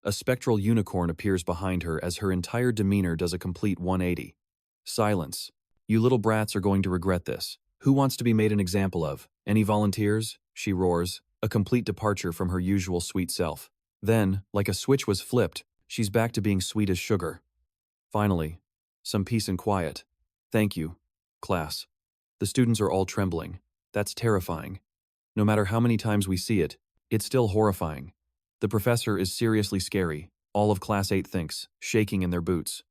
A spectral unicorn appears behind her as her entire demeanor does a complete 180. "Silence. You little brats are going to regret this. Who wants to be made an example of? Any volunteers?" she roars, a complete departure from her usual sweet self. Then, like a switch was flipped, she's back to being sweet as sugar. Finally, some peace and quiet. "Thank you, class." The students are all trembling. That's terrifying. No matter how many times we see it, it's still horrifying. The professor is seriously scary, all of Class 8 thinks, shaking in their boots.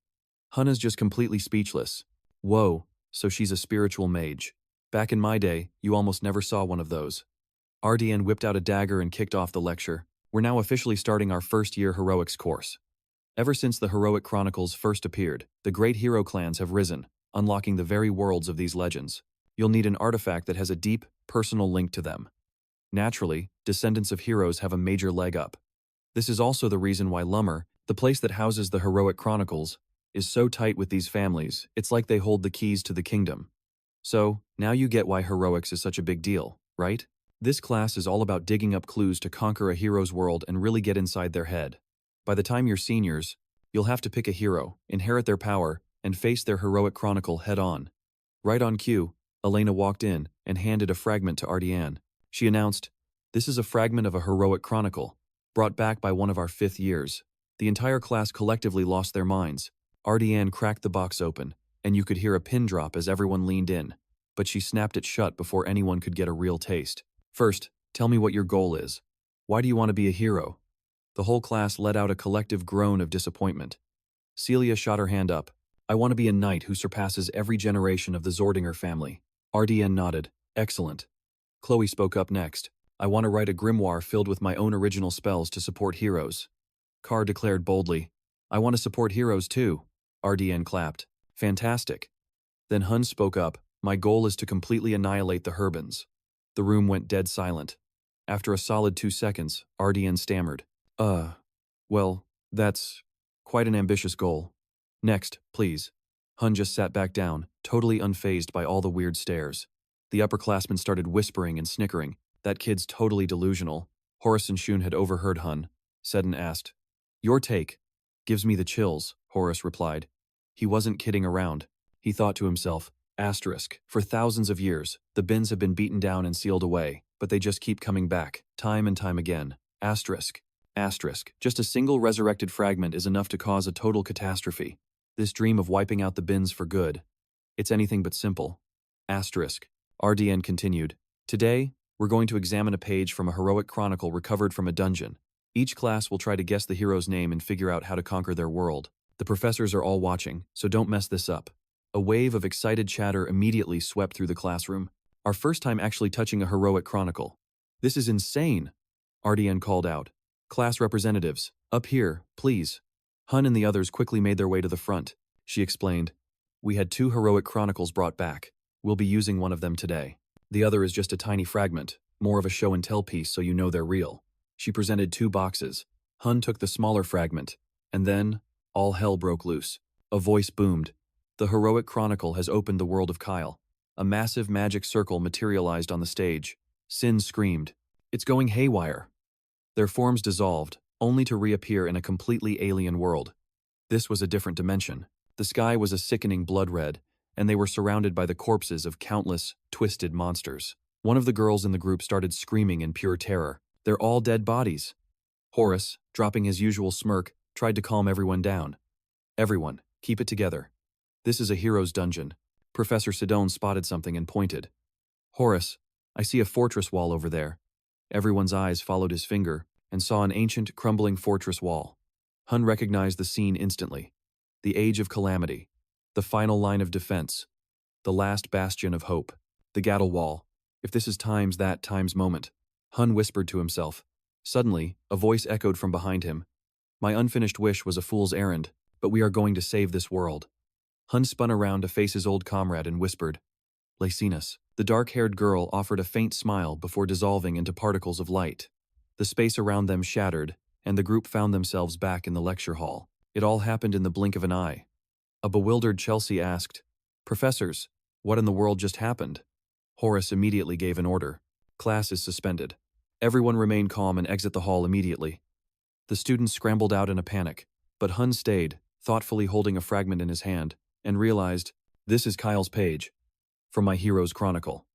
Hunne is just completely speechless. Whoa, so she's a spiritual mage. Back in my day, you almost never saw one of those. Ardian whipped out a dagger and kicked off the lecture. "We're now officially starting our first-year heroics course. Ever since the heroic chronicles first appeared, the great hero clans have risen, unlocking the very worlds of these legends. You'll need an artifact that has a deep, personal link to them. Naturally, descendants of heroes have a major leg up. This is also the reason why Lumer, the place that houses the heroic chronicles, is so tight with these families. It's like they hold the keys to the kingdom. So, now you get why heroics is such a big deal, right? This class is all about digging up clues to conquer a hero's world and really get inside their head. By the time you're seniors, you'll have to pick a hero, inherit their power, and face their heroic chronicle head-on." Right on cue, Elena walked in and handed a fragment to Ardian. She announced, "This is a fragment of a heroic chronicle, brought back by one of our 5th years." The entire class collectively lost their minds. Ardian cracked the box open, and you could hear a pin drop as everyone leaned in, but she snapped it shut before anyone could get a real taste. "First, tell me what your goal is. Why do you want to be a hero?" The whole class let out a collective groan of disappointment. Celia shot her hand up. I want to be a knight who surpasses every generation of the Zardinger family. RDN nodded. Excellent. Khloe spoke up next. I want to write a grimoire filled with my own original spells to support heroes. Carr declared boldly. I want to support heroes too. RDN clapped. Fantastic. Then Hunne spoke up. My goal is to completely annihilate the Herbans. The room went dead silent. After a solid 2 seconds, RDN stammered. Well, that's quite an ambitious goal. Next, please. Hunne just sat back down, totally unfazed by all the weird stares. The upperclassmen started whispering and snickering. That kid's totally delusional. Horace and Shun had overheard Hunne. Seddon asked. Your take. Gives me the chills, Horace replied. He wasn't kidding around. He thought to himself, asterisk, for thousands of years, the bins have been beaten down and sealed away, but they just keep coming back, time and time again. Asterisk. Asterisk. Just a single resurrected fragment is enough to cause a total catastrophe. This dream of wiping out the bins for good. It's anything but simple. Asterisk. RDN continued. Today, we're going to examine a page from a heroic chronicle recovered from a dungeon. Each class will try to guess the hero's name and figure out how to conquer their world. The professors are all watching, so don't mess this up. A wave of excited chatter immediately swept through the classroom. Our first time actually touching a heroic chronicle. This is insane, RDN called out. Class representatives, up here, please. Hunne and the others quickly made their way to the front. She explained. We had 2 heroic chronicles brought back. We'll be using one of them today. The other is just a tiny fragment, more of a show and tell piece so you know they're real. She presented 2 boxes. Hunne took the smaller fragment, and then, all hell broke loose. A voice boomed. The heroic chronicle has opened the world of Kyle. A massive magic circle materialized on the stage. Sin screamed. It's going haywire. Their forms dissolved, only to reappear in a completely alien world. This was a different dimension. The sky was a sickening blood red, and they were surrounded by the corpses of countless, twisted monsters. One of the girls in the group started screaming in pure terror. They're all dead bodies. Horace, dropping his usual smirk, tried to calm everyone down. Everyone, keep it together. This is a hero's dungeon. Professor Sidone spotted something and pointed. Horace, I see a fortress wall over there. Everyone's eyes followed his finger and saw an ancient, crumbling fortress wall. Hunne recognized the scene instantly. The Age of Calamity. The final line of defense. The last bastion of hope. The Gattle Wall. If this is that time's moment. Hunne whispered to himself. Suddenly, a voice echoed from behind him. My unfinished wish was a fool's errand, but we are going to save this world. Hunne spun around to face his old comrade and whispered. Lacinus. The dark-haired girl offered a faint smile before dissolving into particles of light. The space around them shattered, and the group found themselves back in the lecture hall. It all happened in the blink of an eye. A bewildered Chelsea asked, Professors, what in the world just happened? Horace immediately gave an order. Class is suspended. Everyone remain calm and exit the hall immediately. The students scrambled out in a panic, but Hunne stayed, thoughtfully holding a fragment in his hand, and realized, this is Kyle's page. From my hero's chronicle.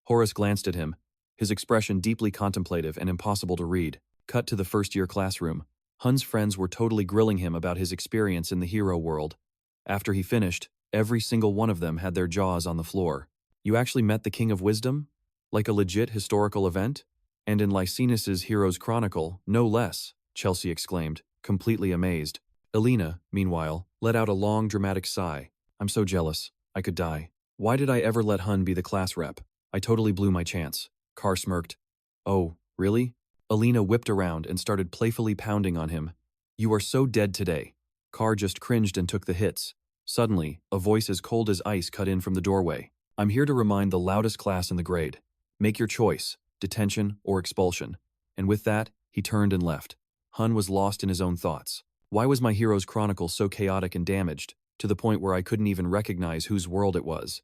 Horace glanced at him, his expression deeply contemplative and impossible to read. Cut to the first-year classroom. Hunne's friends were totally grilling him about his experience in the hero world. After he finished, every single one of them had their jaws on the floor. You actually met the King of Wisdom? Like a legit historical event? And in Licinus's Hero's Chronicle, no less, Chelsea exclaimed, completely amazed. Elena, meanwhile, let out a long, dramatic sigh. I'm so jealous. I could die. Why did I ever let Hunne be the class rep? I totally blew my chance. Carr smirked. Oh, really? Elena whipped around and started playfully pounding on him. You are so dead today. Carr just cringed and took the hits. Suddenly, a voice as cold as ice cut in from the doorway. I'm here to remind the loudest class in the grade. Make your choice, detention or expulsion. And with that, he turned and left. Hunne was lost in his own thoughts. Why was my hero's chronicle so chaotic and damaged, to the point where I couldn't even recognize whose world it was?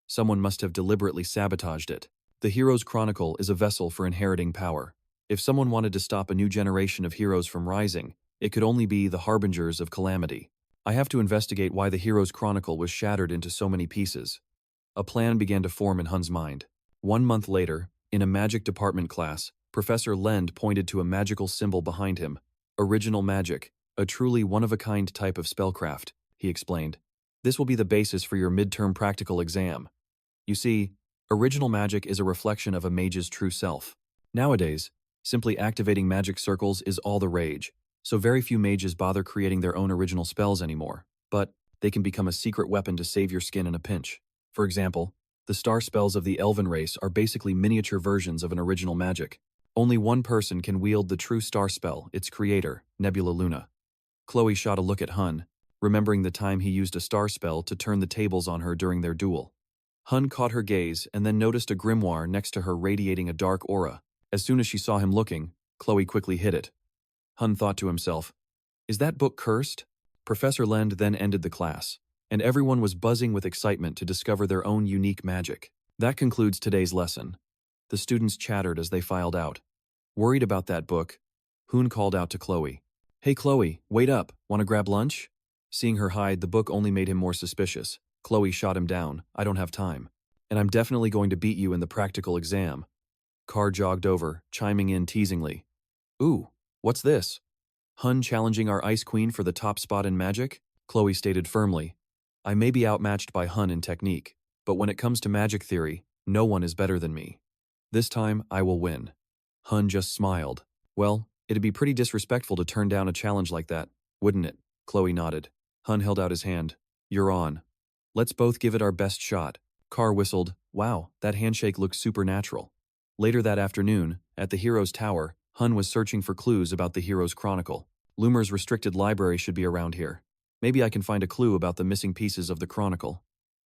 Someone must have deliberately sabotaged it. The hero's chronicle is a vessel for inheriting power. If someone wanted to stop a new generation of heroes from rising, it could only be the harbingers of calamity. I have to investigate why the hero's chronicle was shattered into so many pieces. A plan began to form in Hunne's mind. 1 month later, in a magic department class, Professor Lend pointed to a magical symbol behind him. Original magic, a truly one-of-a-kind type of spellcraft, he explained. This will be the basis for your midterm practical exam. You see, original magic is a reflection of a mage's true self. Nowadays, simply activating magic circles is all the rage, so very few mages bother creating their own original spells anymore, but they can become a secret weapon to save your skin in a pinch. For example, the star spells of the elven race are basically miniature versions of an original magic. Only one person can wield the true star spell, its creator, Nebula Luna. Khloe shot a look at Hunne, remembering the time he used a star spell to turn the tables on her during their duel. Hunne caught her gaze and then noticed a grimoire next to her radiating a dark aura. As soon as she saw him looking, Khloe quickly hid it. Hunne thought to himself, "Is that book cursed?" Professor Lend then ended the class, and everyone was buzzing with excitement to discover their own unique magic. That concludes today's lesson. The students chattered as they filed out. Worried about that book, Hunne called out to Khloe. "Hey Khloe, wait up, want to grab lunch?" Seeing her hide the book only made him more suspicious. Khloe shot him down. "I don't have time. And I'm definitely going to beat you in the practical exam." Carr jogged over, chiming in teasingly. "Ooh, what's this? Hunne challenging our Ice Queen for the top spot in magic?" Khloe stated firmly. "I may be outmatched by Hunne in technique, but when it comes to magic theory, no one is better than me. This time, I will win." Hunne just smiled. "Well, it'd be pretty disrespectful to turn down a challenge like that, wouldn't it?" Khloe nodded. Hunne held out his hand. "You're on. Let's both give it our best shot." Carr whistled. "Wow, that handshake looks supernatural." Later that afternoon, at the Hero's Tower, Hunne was searching for clues about the Hero's Chronicle. Lumer's restricted library should be around here. Maybe I can find a clue about the missing pieces of the Chronicle.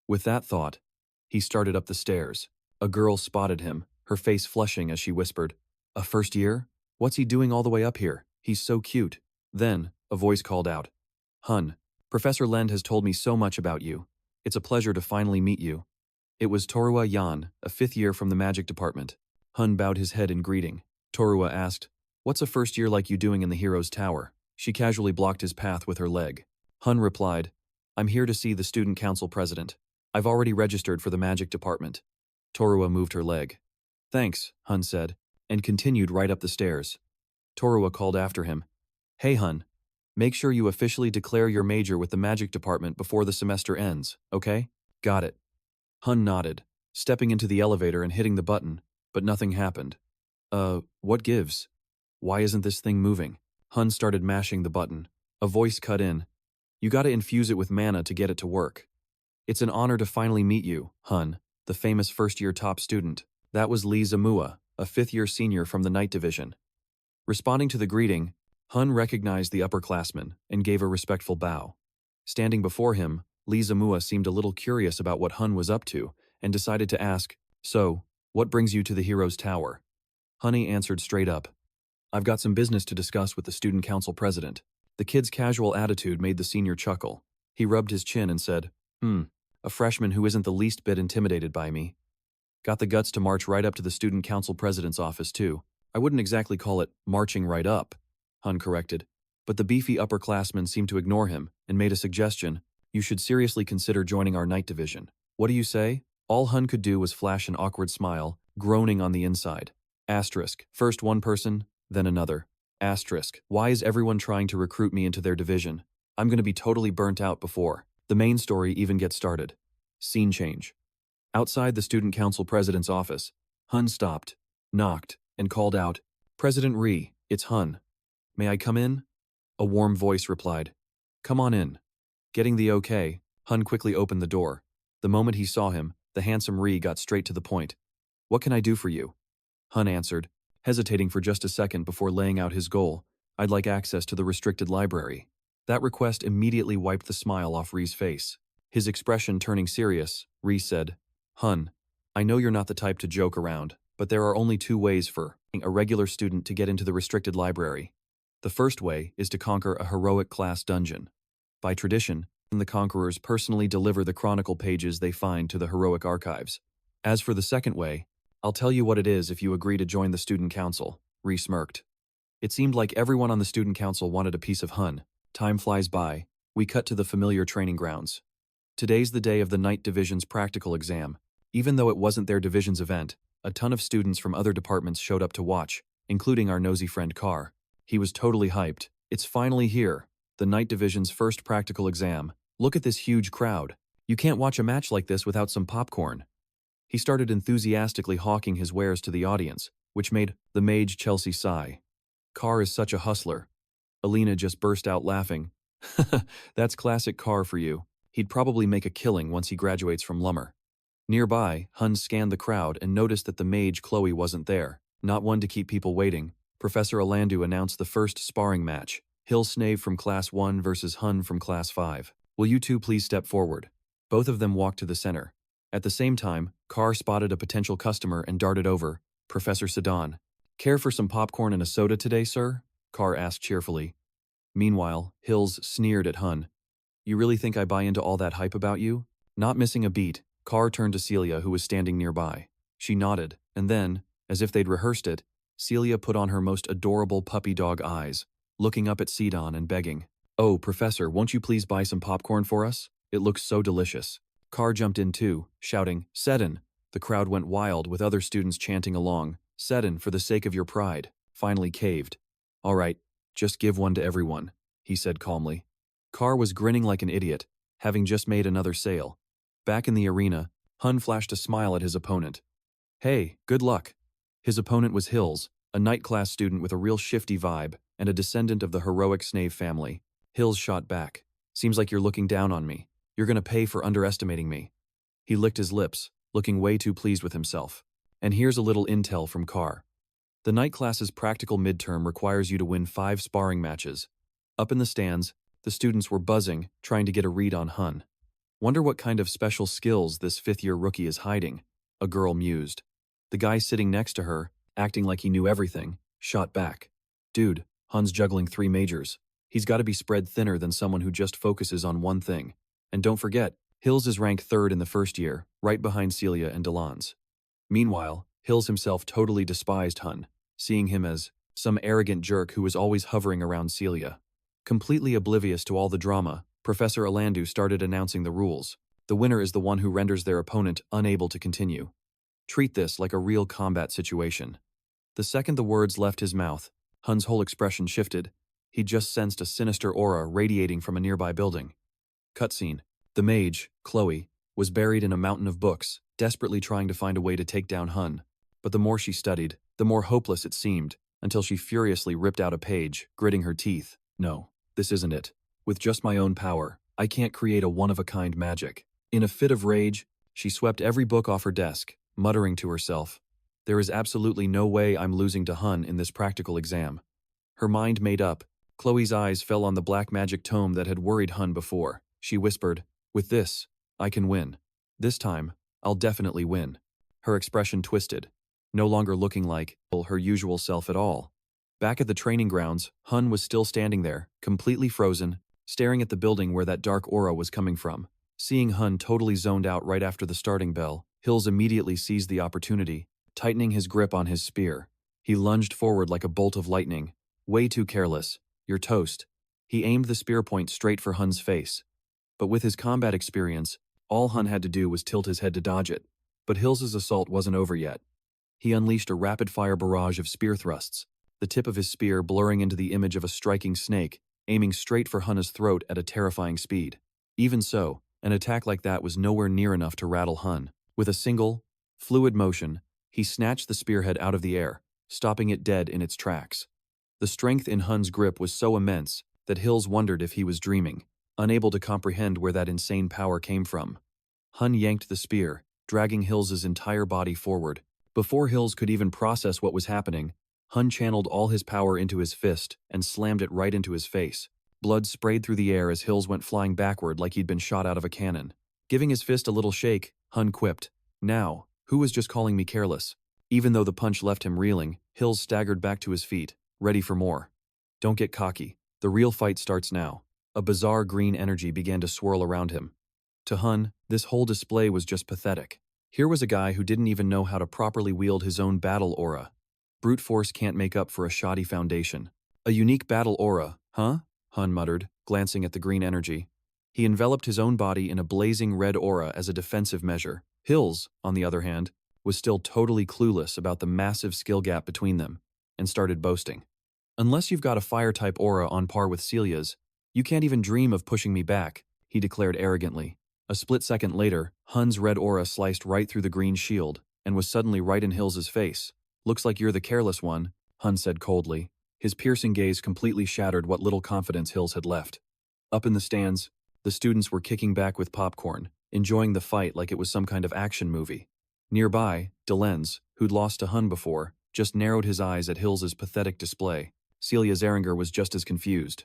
With that thought, he started up the stairs. A girl spotted him, her face flushing as she whispered, "A first year? What's he doing all the way up here? He's so cute." Then, a voice called out, "Hunne, Professor Lend has told me so much about you. It's a pleasure to finally meet you." It was Torua Yan, a 5th year from the magic department. Hunne bowed his head in greeting. Torua asked, "What's a first year like you doing in the Hero's Tower?" She casually blocked his path with her leg. Hunne replied, "I'm here to see the student council president. I've already registered for the magic department." Torua moved her leg. "Thanks," Hunne said, and continued right up the stairs. Torua called after him, "Hey Hunne, make sure you officially declare your major with the magic department before the semester ends, okay?" "Got it." Hunne nodded, stepping into the elevator and hitting the button, but nothing happened. What gives? Why isn't this thing moving?" Hunne started mashing the button. A voice cut in. "You gotta infuse it with mana to get it to work." "It's an honor to finally meet you, Hunne, the famous first-year top student." That was Lee Zamua, a 5th-year senior from the Night Division. Responding to the greeting, Hunne recognized the upperclassman and gave a respectful bow. Standing before him, Lee Zamua seemed a little curious about what Hunne was up to and decided to ask, "So, what brings you to the Hero's Tower?" Hunne answered straight up, "I've got some business to discuss with the student council president." The kid's casual attitude made the senior chuckle. He rubbed his chin and said, A freshman who isn't the least bit intimidated by me. Got the guts to march right up to the student council president's office too. I wouldn't exactly call it marching right up," Hunne corrected. But the beefy upperclassman seemed to ignore him and made a suggestion. "You should seriously consider joining our night division." "What do you say?" All Hunne could do was flash an awkward smile, groaning on the inside. Asterisk. First one person, then another. Asterisk. Why is everyone trying to recruit me into their division? I'm going to be totally burnt out before the main story even gets started. Scene change. Outside the student council president's office, Hunne stopped, knocked, and called out, "President Ree, it's Hunne. May I come in?" A warm voice replied, "Come on in." Getting the okay, Hunne quickly opened the door. The moment he saw him, the handsome Ree got straight to the point. "What can I do for you?" Hunne answered, hesitating for just a second before laying out his goal. "I'd like access to the restricted library." That request immediately wiped the smile off Ree's face. His expression turning serious, Ree said, "Hunne, I know you're not the type to joke around, but there are only 2 ways for a regular student to get into the restricted library. The first way is to conquer a heroic class dungeon. By tradition, the conquerors personally deliver the Chronicle pages they find to the heroic archives. As for the second way, I'll tell you what it is if you agree to join the student council," Ree smirked. It seemed like everyone on the student council wanted a piece of Hunne. Time flies by. We cut to the familiar training grounds. Today's the day of the Night Division's practical exam. Even though it wasn't their division's event, a ton of students from other departments showed up to watch, including our nosy friend Carr. He was totally hyped. "It's finally here. The Night Division's first practical exam. Look at this huge crowd. You can't watch a match like this without some popcorn." He started enthusiastically hawking his wares to the audience, which made the mage Chelsea sigh. Carr is such a hustler. Alina just burst out laughing. That's classic Carr for you. He'd probably make a killing once he graduates from Lumer. Nearby, Hunne scanned the crowd and noticed that the mage Khloe wasn't there. Not one to keep people waiting, Professor Alandu announced the first sparring match. Hill Snave from Class 1 versus Hunne from Class 5. Will you two please step forward? Both of them walked to the center. At the same time, Carr spotted a potential customer and darted over. Professor Sedan. Care for some popcorn and a soda today, sir? Carr asked cheerfully. Meanwhile, Hills sneered at Hunne. You really think I buy into all that hype about you? Not missing a beat, Carr turned to Celia, who was standing nearby. She nodded, and then, as if they'd rehearsed it, Celia put on her most adorable puppy dog eyes, looking up at Sedan and begging. Oh, Professor, won't you please buy some popcorn for us? It looks so delicious. Carr jumped in too, shouting, Sedan! The crowd went wild with other students chanting along. Sedan, for the sake of your pride, finally caved. All right, just give one to everyone, he said calmly. Carr was grinning like an idiot, having just made another sale. Back in the arena, Hunne flashed a smile at his opponent. Hey, good luck. His opponent was Hills, a night class student with a real shifty vibe and a descendant of the heroic Snave family. Hills shot back. Seems like you're looking down on me. You're gonna pay for underestimating me. He licked his lips, looking way too pleased with himself. And here's a little intel from Carr. The night class's practical midterm requires you to win 5 sparring matches. Up in the stands, the students were buzzing, trying to get a read on Hunne. Wonder what kind of special skills this fifth-year rookie is hiding, a girl mused. The guy sitting next to her, acting like he knew everything, shot back. Dude, Hunne's juggling 3 majors. He's got to be spread thinner than someone who just focuses on one thing. And don't forget, Hills is ranked 3rd in the first year, right behind Celia and Delan's. Meanwhile, Hills himself totally despised Hunne, seeing him as some arrogant jerk who was always hovering around Celia. Completely oblivious to all the drama, Professor Alandu started announcing the rules. The winner is the one who renders their opponent unable to continue. Treat this like a real combat situation. The second the words left his mouth, Hunne's whole expression shifted. He just sensed a sinister aura radiating from a nearby building. Cutscene. The mage, Khloe, was buried in a mountain of books, desperately trying to find a way to take down Hunne. But the more she studied, the more hopeless it seemed, until she furiously ripped out a page, gritting her teeth. No, this isn't it. With just my own power, I can't create a one-of-a-kind magic. In a fit of rage, she swept every book off her desk, muttering to herself, there is absolutely no way I'm losing to Hunne in this practical exam. Her mind made up, Khloe's eyes fell on the black magic tome that had worried Hunne before. She whispered, with this, I can win. This time, I'll definitely win. Her expression twisted, no longer looking like her usual self at all. Back at the training grounds, Hunne was still standing there, completely frozen, staring at the building where that dark aura was coming from. Seeing Hunne totally zoned out right after the starting bell, Hills immediately seized the opportunity, tightening his grip on his spear. He lunged forward like a bolt of lightning. Way too careless. You're toast. He aimed the spear point straight for Hunne's face. But with his combat experience, all Hunne had to do was tilt his head to dodge it. But Hills's assault wasn't over yet. He unleashed a rapid-fire barrage of spear thrusts, the tip of his spear blurring into the image of a striking snake, aiming straight for Hunne's throat at a terrifying speed. Even so, an attack like that was nowhere near enough to rattle Hunne. With a single, fluid motion, he snatched the spearhead out of the air, stopping it dead in its tracks. The strength in Hunne's grip was so immense that Hills wondered if he was dreaming, unable to comprehend where that insane power came from. Hunne yanked the spear, dragging Hills's entire body forward. Before Hills could even process what was happening, Hunne channeled all his power into his fist and slammed it right into his face. Blood sprayed through the air as Hills went flying backward like he'd been shot out of a cannon. Giving his fist a little shake, Hunne quipped, Now, who was just calling me careless? Even though the punch left him reeling, Hills staggered back to his feet, ready for more. Don't get cocky. The real fight starts now. A bizarre green energy began to swirl around him. To Hunne, this whole display was just pathetic. Here was a guy who didn't even know how to properly wield his own battle aura. Brute force can't make up for a shoddy foundation. A unique battle aura, huh? Hunne muttered, glancing at the green energy. He enveloped his own body in a blazing red aura as a defensive measure. Hills, on the other hand, was still totally clueless about the massive skill gap between them, and started boasting. Unless you've got a fire-type aura on par with Celia's, you can't even dream of pushing me back, he declared arrogantly. A split second later, Hunne's red aura sliced right through the green shield, and was suddenly right in Hills's face. Looks like you're the careless one, Hunne said coldly. His piercing gaze completely shattered what little confidence Hills had left. Up in the stands, the students were kicking back with popcorn, enjoying the fight like it was some kind of action movie. Nearby, Delan, who'd lost to Hunne before, just narrowed his eyes at Hills's pathetic display. Celia Zardinger was just as confused.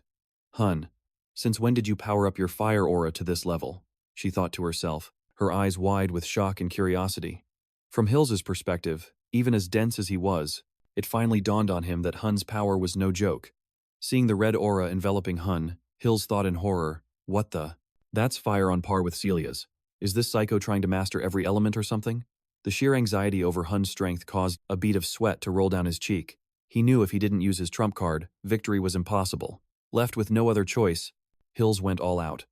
Hunne, since when did you power up your fire aura to this level? She thought to herself, her eyes wide with shock and curiosity. From Hills's perspective, even as dense as he was, it finally dawned on him that Hunne's power was no joke. Seeing the red aura enveloping Hunne, Hills thought in horror, what the? That's fire on par with Celia's. Is this psycho trying to master every element or something? The sheer anxiety over Hunne's strength caused a bead of sweat to roll down his cheek. He knew if he didn't use his trump card, victory was impossible. Left with no other choice, Hills went all out.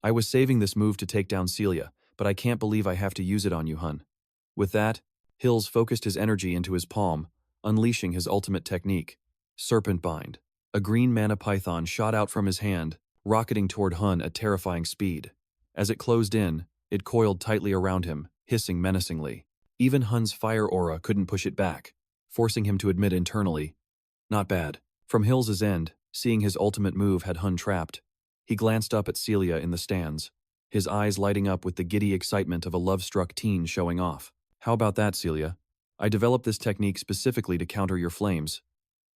I was saving this move to take down Celia, but I can't believe I have to use it on you, Hunne. With that, Hills focused his energy into his palm, unleashing his ultimate technique, Serpent Bind. A green mana python shot out from his hand, rocketing toward Hunne at terrifying speed. As it closed in, it coiled tightly around him, hissing menacingly. Even Hunne's fire aura couldn't push it back, forcing him to admit internally, not bad. From Hills's end, seeing his ultimate move had Hunne trapped, he glanced up at Celia in the stands, his eyes lighting up with the giddy excitement of a love-struck teen showing off. How about that, Celia? I developed this technique specifically to counter your flames.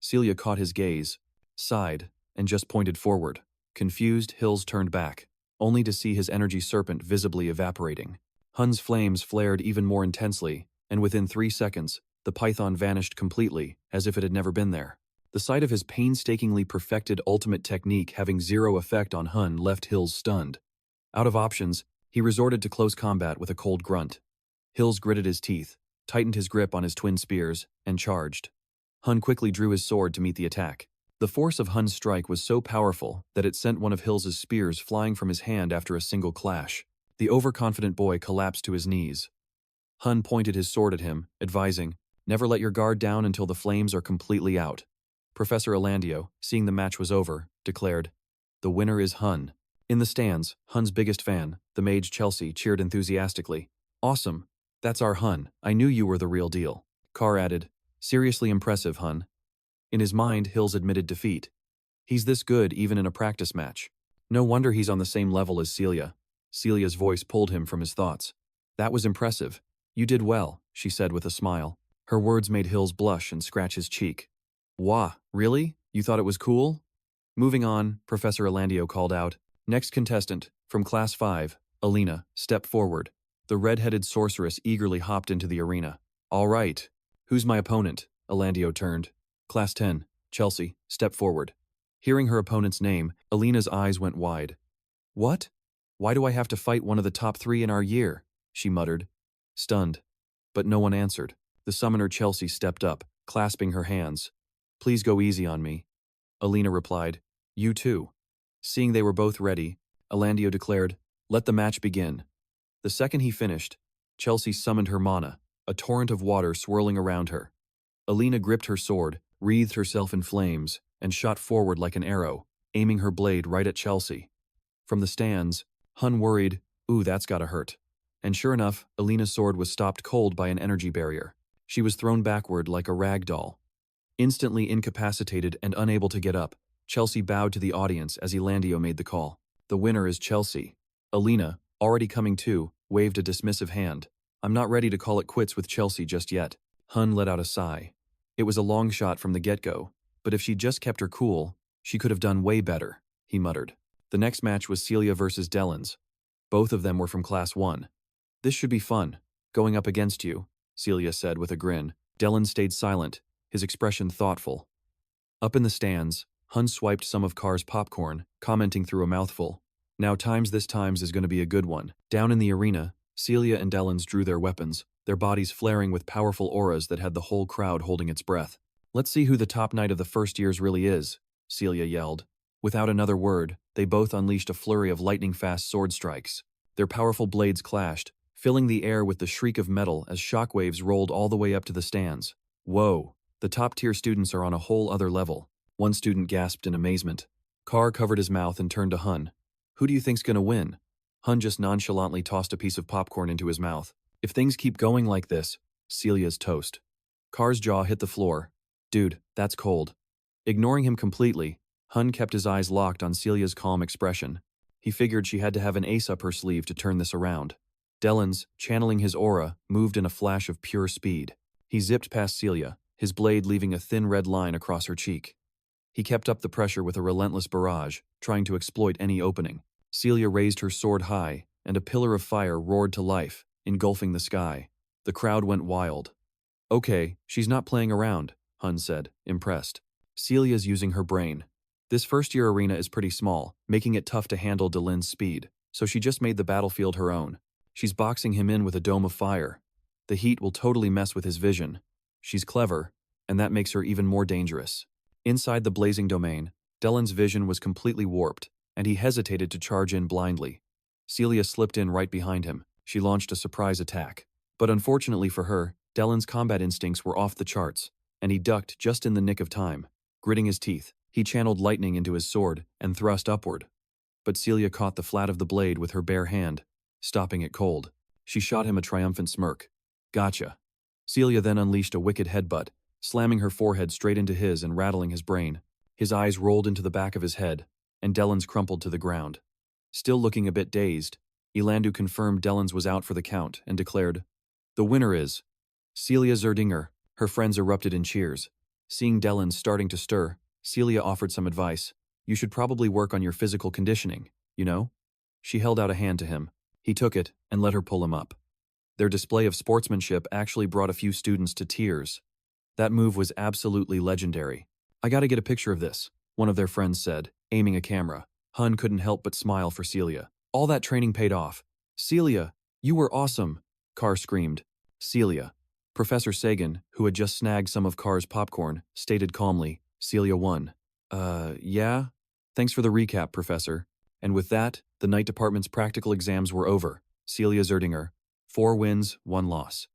Celia caught his gaze, sighed, and just pointed forward. Confused, Hills turned back, only to see his energy serpent visibly evaporating. Hunne's flames flared even more intensely, and within 3 seconds, the python vanished completely, as if it had never been there. The sight of his painstakingly perfected ultimate technique having zero effect on Hunne left Hills stunned. Out of options, he resorted to close combat with a cold grunt. Hills gritted his teeth, tightened his grip on his twin spears, and charged. Hunne quickly drew his sword to meet the attack. The force of Hunne's strike was so powerful that it sent one of Hills's spears flying from his hand after a single clash. The overconfident boy collapsed to his knees. Hunne pointed his sword at him, advising, "Never let your guard down until the flames are completely out." Professor Alandio, seeing the match was over, declared, "The winner is Hunne." In the stands, Hunne's biggest fan, the mage Chelsea, cheered enthusiastically. "Awesome. That's our Hunne. I knew you were the real deal." Carr added, "Seriously impressive, Hunne." In his mind, Hills admitted defeat. He's this good even in a practice match. No wonder he's on the same level as Celia. Celia's voice pulled him from his thoughts. "That was impressive. You did well," she said with a smile. Her words made Hills blush and scratch his cheek. "Wah, really? You thought it was cool?" Moving on, Professor Alandio called out, "Next contestant, from Class 5, Alina, step forward." The red-headed sorceress eagerly hopped into the arena. "All right. Who's my opponent?" Alandio turned. "Class 10, Chelsea, step forward." Hearing her opponent's name, Alina's eyes went wide. "What? Why do I have to fight one of the top 3 in our year?" she muttered, stunned. But no one answered. The summoner Chelsea stepped up, clasping her hands. "Please go easy on me." Alina replied, "You too." Seeing they were both ready, Alandio declared, "Let the match begin." The second he finished, Chelsea summoned her mana, a torrent of water swirling around her. Alina gripped her sword, wreathed herself in flames, and shot forward like an arrow, aiming her blade right at Chelsea. From the stands, Hunne worried, "Ooh, that's gotta hurt." And sure enough, Alina's sword was stopped cold by an energy barrier. She was thrown backward like a rag doll. Instantly incapacitated and unable to get up, Chelsea bowed to the audience as Alandio made the call. "The winner is Chelsea." Alina, already coming to, waved a dismissive hand. "I'm not ready to call it quits with Chelsea just yet." Hunne let out a sigh. It was a long shot from the get-go, but if she just kept her cool, she could have done way better, he muttered. The next match was Celia versus Delan. Both of them were from Class 1. "This should be fun, going up against you," Celia said with a grin. Delan stayed silent, his expression thoughtful. Up in the stands, Hunne swiped some of Carr's popcorn, commenting through a mouthful, "Now this times is going to be a good one." Down in the arena, Celia and Delan drew their weapons, their bodies flaring with powerful auras that had the whole crowd holding its breath. "Let's see who the top knight of the first years really is," Celia yelled. Without another word, they both unleashed a flurry of lightning-fast sword strikes. Their powerful blades clashed, filling the air with the shriek of metal as shockwaves rolled all the way up to the stands. "Whoa, the top-tier students are on a whole other level," one student gasped in amazement. Carr covered his mouth and turned to Hunne. "Who do you think's gonna win?" Hunne just nonchalantly tossed a piece of popcorn into his mouth. "If things keep going like this, Celia's toast." Carr's jaw hit the floor. "Dude, that's cold." Ignoring him completely, Hunne kept his eyes locked on Celia's calm expression. He figured she had to have an ace up her sleeve to turn this around. Delan's, channeling his aura, moved in a flash of pure speed. He zipped past Celia, his blade leaving a thin red line across her cheek. He kept up the pressure with a relentless barrage, trying to exploit any opening. Celia raised her sword high, and a pillar of fire roared to life, engulfing the sky. The crowd went wild. Okay, she's not playing around, Hunne said, impressed. Celia's using her brain. This first-year arena is pretty small, making it tough to handle Delan's speed, so she just made the battlefield her own. She's boxing him in with a dome of fire. The heat will totally mess with his vision. She's clever, and that makes her even more dangerous. Inside the blazing domain, Delan's vision was completely warped, and he hesitated to charge in blindly. Celia slipped in right behind him. She launched a surprise attack. But unfortunately for her, Delan's combat instincts were off the charts, and he ducked just in the nick of time. Gritting his teeth, he channeled lightning into his sword and thrust upward. But Celia caught the flat of the blade with her bare hand, stopping it cold. She shot him a triumphant smirk. Gotcha. Celia then unleashed a wicked headbutt, slamming her forehead straight into his and rattling his brain. His eyes rolled into the back of his head, and Delan's crumpled to the ground. Still looking a bit dazed, Elandu confirmed Delan's was out for the count and declared, "The winner is Celia Zardinger." Her friends erupted in cheers. Seeing Delan starting to stir, Celia offered some advice. "You should probably work on your physical conditioning, you know?" She held out a hand to him. He took it and let her pull him up. Their display of sportsmanship actually brought a few students to tears. That move was absolutely legendary. "I gotta get a picture of this," one of their friends said, aiming a camera. Hunne couldn't help but smile for Celia. "All that training paid off." "Celia, you were awesome," Carr screamed. Celia. Professor Sagan, who had just snagged some of Carr's popcorn, stated calmly, "Celia won." Yeah? Thanks for the recap, Professor." And with that, the night department's practical exams were over. Celia Zardinger, 4 wins, 1 loss.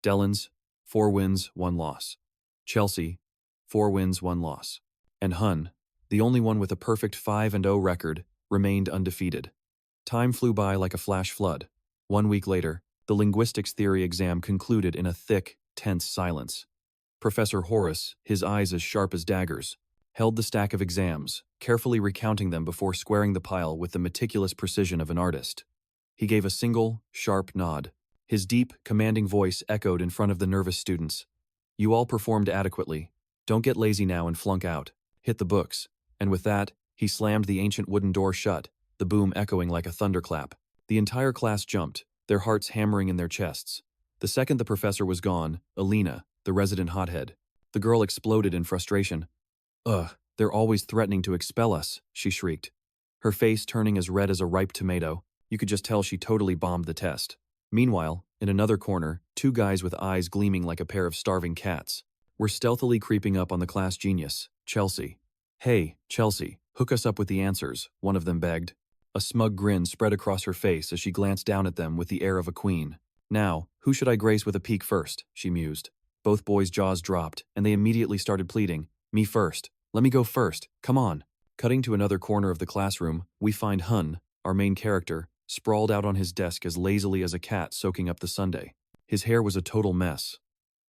Delan's, 4 wins, 1 loss. Chelsea, 4 wins, 1 loss. And Hunne, the only one with a perfect 5-0 record, remained undefeated. Time flew by like a flash flood. 1 week later, the linguistics theory exam concluded in a thick, tense silence. Professor Horace, his eyes as sharp as daggers, held the stack of exams, carefully recounting them before squaring the pile with the meticulous precision of an artist. He gave a single, sharp nod. His deep, commanding voice echoed in front of the nervous students. "You all performed adequately. Don't get lazy now and flunk out. Hit the books." And with that, he slammed the ancient wooden door shut, the boom echoing like a thunderclap. The entire class jumped, their hearts hammering in their chests. The second the professor was gone, Alina, the resident hothead. The girl exploded in frustration. "Ugh, they're always threatening to expel us," she shrieked. Her face turning as red as a ripe tomato, you could just tell she totally bombed the test. Meanwhile, in another corner, 2 guys with eyes gleaming like a pair of starving cats were stealthily creeping up on the class genius, Chelsea. "Hey, Chelsea, hook us up with the answers," one of them begged. A smug grin spread across her face as she glanced down at them with the air of a queen. "Now, who should I grace with a peek first?" she mused. Both boys' jaws dropped, and they immediately started pleading, "Me first. Let me go first. Come on." Cutting to another corner of the classroom, we find Hunne, our main character, sprawled out on his desk as lazily as a cat soaking up the sundae. His hair was a total mess.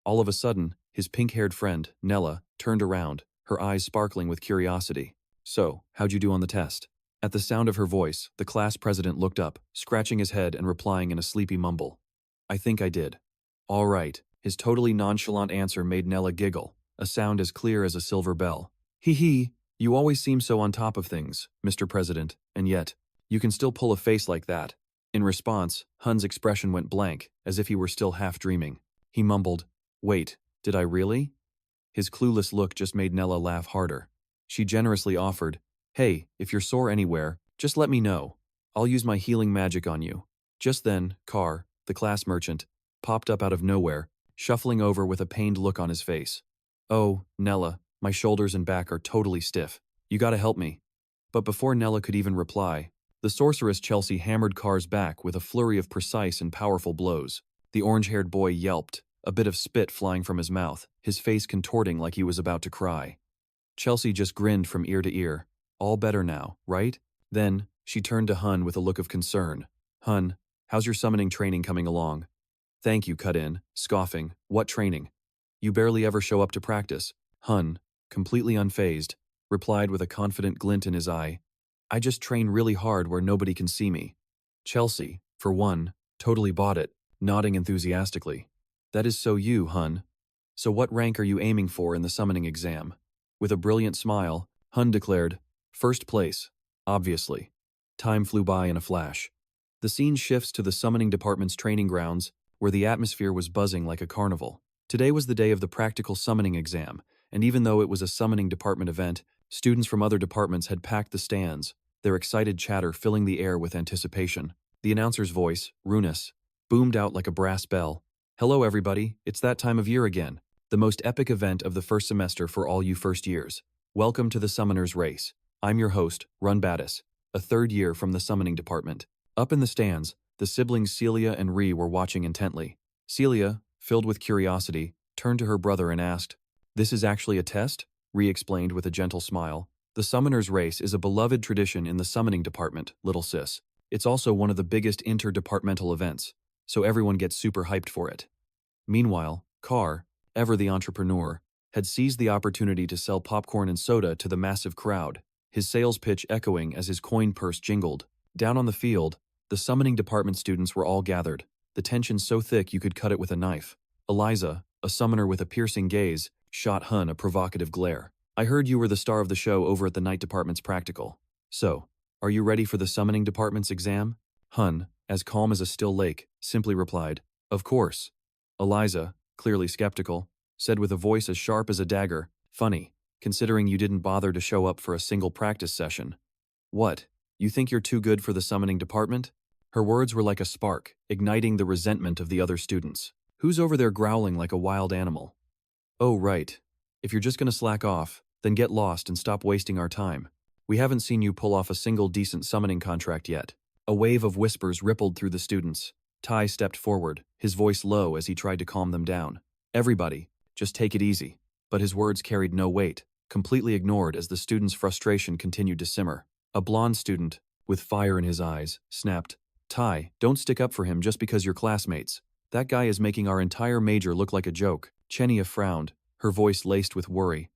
All of a sudden, his pink-haired friend, Nella, turned around, her eyes sparkling with curiosity. "So, how'd you do on the test?" At the sound of her voice, the class president looked up, scratching his head and replying in a sleepy mumble. "I think I did." "All right." His totally nonchalant answer made Nella giggle, a sound as clear as a silver bell. "Hee hee, you always seem so on top of things, Mr. President, and yet, you can still pull a face like that." In response, Hunne's expression went blank, as if he were still half dreaming. He mumbled, "Wait, did I really?" His clueless look just made Nella laugh harder. She generously offered, "Hey, if you're sore anywhere, just let me know. I'll use my healing magic on you." Just then, Carr, the class merchant, popped up out of nowhere, shuffling over with a pained look on his face. "Oh, Nella, my shoulders and back are totally stiff. You gotta help me." But before Nella could even reply, the sorceress Chelsea hammered Carr's back with a flurry of precise and powerful blows. The orange-haired boy yelped, a bit of spit flying from his mouth, his face contorting like he was about to cry. Chelsea just grinned from ear to ear. "All better now, right?" Then, she turned to Hunne with a look of concern. "Hunne, how's your summoning training coming along?" "Thank you," cut in, scoffing. "What training? You barely ever show up to practice." Hunne, completely unfazed, replied with a confident glint in his eye, I just train really hard where nobody can see me. Chelsea, for one, totally bought it, nodding enthusiastically. That is so you, Hunne. So what rank are you aiming for in the summoning exam? With a brilliant smile, Hunne declared, first place, obviously. Time flew by in a flash. The scene shifts to the summoning department's training grounds, where the atmosphere was buzzing like a carnival. Today was the day of the practical summoning exam, and even though it was a summoning department event, students from other departments had packed the stands, their excited chatter filling the air with anticipation. The announcer's voice, Runis, boomed out like a brass bell. Hello everybody, it's that time of year again. The most epic event of the first semester for all you first years. Welcome to the Summoner's Race. I'm your host, Run Battis, a third year from the summoning department. Up in the stands, the siblings Celia and Ree were watching intently. Celia, filled with curiosity, turned to her brother and asked, This is actually a test? Ree explained with a gentle smile. The Summoner's Race is a beloved tradition in the summoning department, little sis. It's also one of the biggest interdepartmental events, so everyone gets super hyped for it. Meanwhile, Carr, ever the entrepreneur, had seized the opportunity to sell popcorn and soda to the massive crowd, his sales pitch echoing as his coin purse jingled. Down on the field, the summoning department students were all gathered, the tension so thick you could cut it with a knife. Eliza, a summoner with a piercing gaze, shot Hunne a provocative glare. I heard you were the star of the show over at the night department's practical. So, are you ready for the summoning department's exam? Hunne, as calm as a still lake, simply replied, Of course. Eliza, clearly skeptical, said with a voice as sharp as a dagger, Funny, considering you didn't bother to show up for a single practice session. What, you think you're too good for the summoning department? Her words were like a spark, igniting the resentment of the other students. Who's over there growling like a wild animal? Oh right. If you're just gonna slack off, then get lost and stop wasting our time. We haven't seen you pull off a single decent summoning contract yet. A wave of whispers rippled through the students. Ty stepped forward, his voice low as he tried to calm them down. Everybody, just take it easy. But his words carried no weight, completely ignored as the students' frustration continued to simmer. A blonde student, with fire in his eyes, snapped, Ty, don't stick up for him just because you're classmates. That guy is making our entire major look like a joke. Chenia frowned, her voice laced with worry.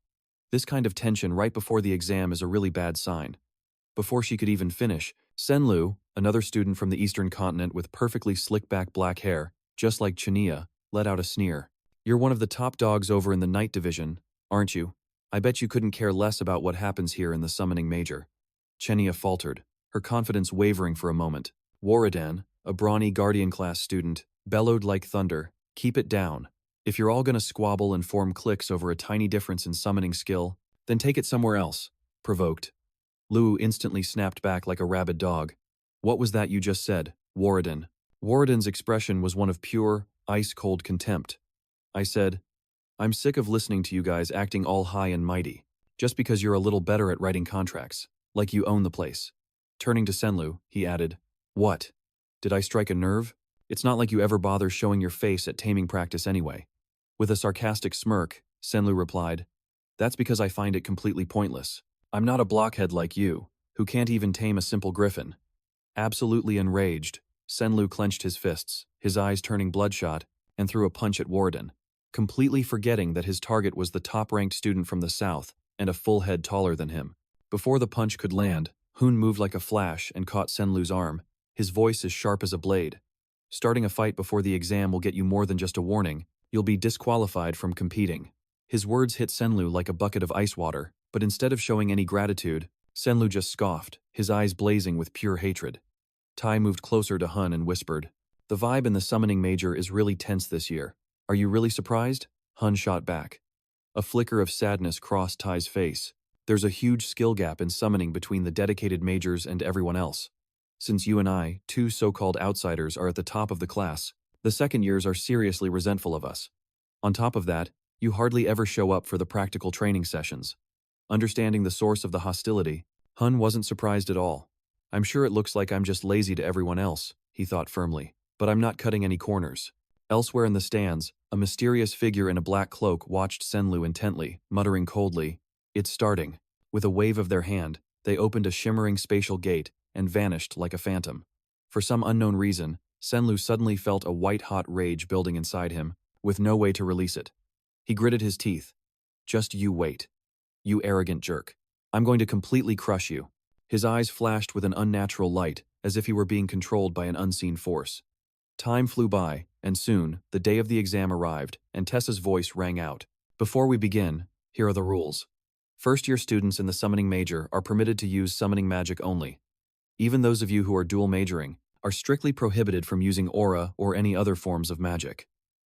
This kind of tension right before the exam is a really bad sign. Before she could even finish, Senlu, another student from the eastern continent with perfectly slick-back black hair, just like Chenia, let out a sneer. You're one of the top dogs over in the night division, aren't you? I bet you couldn't care less about what happens here in the summoning major. Chenia faltered, her confidence wavering for a moment. Warridan, a brawny Guardian-class student, bellowed like thunder, Keep it down. If you're all gonna squabble and form cliques over a tiny difference in summoning skill, then take it somewhere else, provoked. Lu instantly snapped back like a rabid dog. What was that you just said, Warridan? Warridan's expression was one of pure, ice-cold contempt. I said, I'm sick of listening to you guys acting all high and mighty, just because you're a little better at writing contracts, like you own the place. Turning to Senlu, he added, What? Did I strike a nerve? It's not like you ever bother showing your face at taming practice anyway. With a sarcastic smirk, Senlu replied, That's because I find it completely pointless. I'm not a blockhead like you, who can't even tame a simple griffin. Absolutely enraged, Senlu clenched his fists, his eyes turning bloodshot, and threw a punch at Warden, completely forgetting that his target was the top-ranked student from the south and a full head taller than him. Before the punch could land, Hunne moved like a flash and caught Senlu's arm, his voice as sharp as a blade. Starting a fight before the exam will get you more than just a warning. You'll be disqualified from competing. His words hit Senlu like a bucket of ice water, but instead of showing any gratitude, Senlu just scoffed, his eyes blazing with pure hatred. Tai moved closer to Hunne and whispered, The vibe in the summoning major is really tense this year. Are you really surprised? Hunne shot back. A flicker of sadness crossed Tai's face. There's a huge skill gap in summoning between the dedicated majors and everyone else. Since you and I, two so-called outsiders, are at the top of the class, the second years are seriously resentful of us. On top of that, you hardly ever show up for the practical training sessions. Understanding the source of the hostility, Hunne wasn't surprised at all. I'm sure it looks like I'm just lazy to everyone else, he thought firmly, but I'm not cutting any corners. Elsewhere in the stands, a mysterious figure in a black cloak watched Senlu intently, muttering coldly, It's starting. With a wave of their hand, they opened a shimmering spatial gate and vanished like a phantom. For some unknown reason, Senlu suddenly felt a white-hot rage building inside him, with no way to release it. He gritted his teeth. Just you wait. You arrogant jerk. I'm going to completely crush you." His eyes flashed with an unnatural light, as if he were being controlled by an unseen force. Time flew by, and soon, the day of the exam arrived, and Tessa's voice rang out. "Before we begin, here are the rules. First-year students in the summoning major are permitted to use summoning magic only. Even those of you who are dual majoring are strictly prohibited from using aura or any other forms of magic.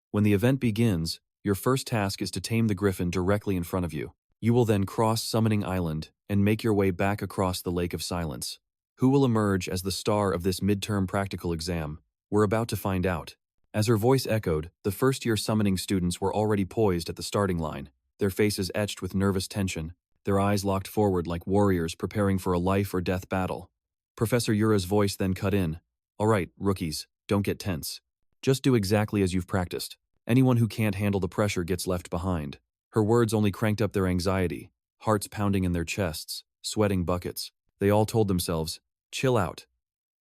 When the event begins, your first task is to tame the griffin directly in front of you. You will then cross Summoning Island and make your way back across the Lake of Silence. Who will emerge as the star of this midterm practical exam? We're about to find out." As her voice echoed, the first-year summoning students were already poised at the starting line, their faces etched with nervous tension, their eyes locked forward like warriors preparing for a life-or-death battle. Professor Yura's voice then cut in. "All right, rookies, don't get tense. Just do exactly as you've practiced. Anyone who can't handle the pressure gets left behind." Her words only cranked up their anxiety, hearts pounding in their chests, sweating buckets. They all told themselves, "Chill out."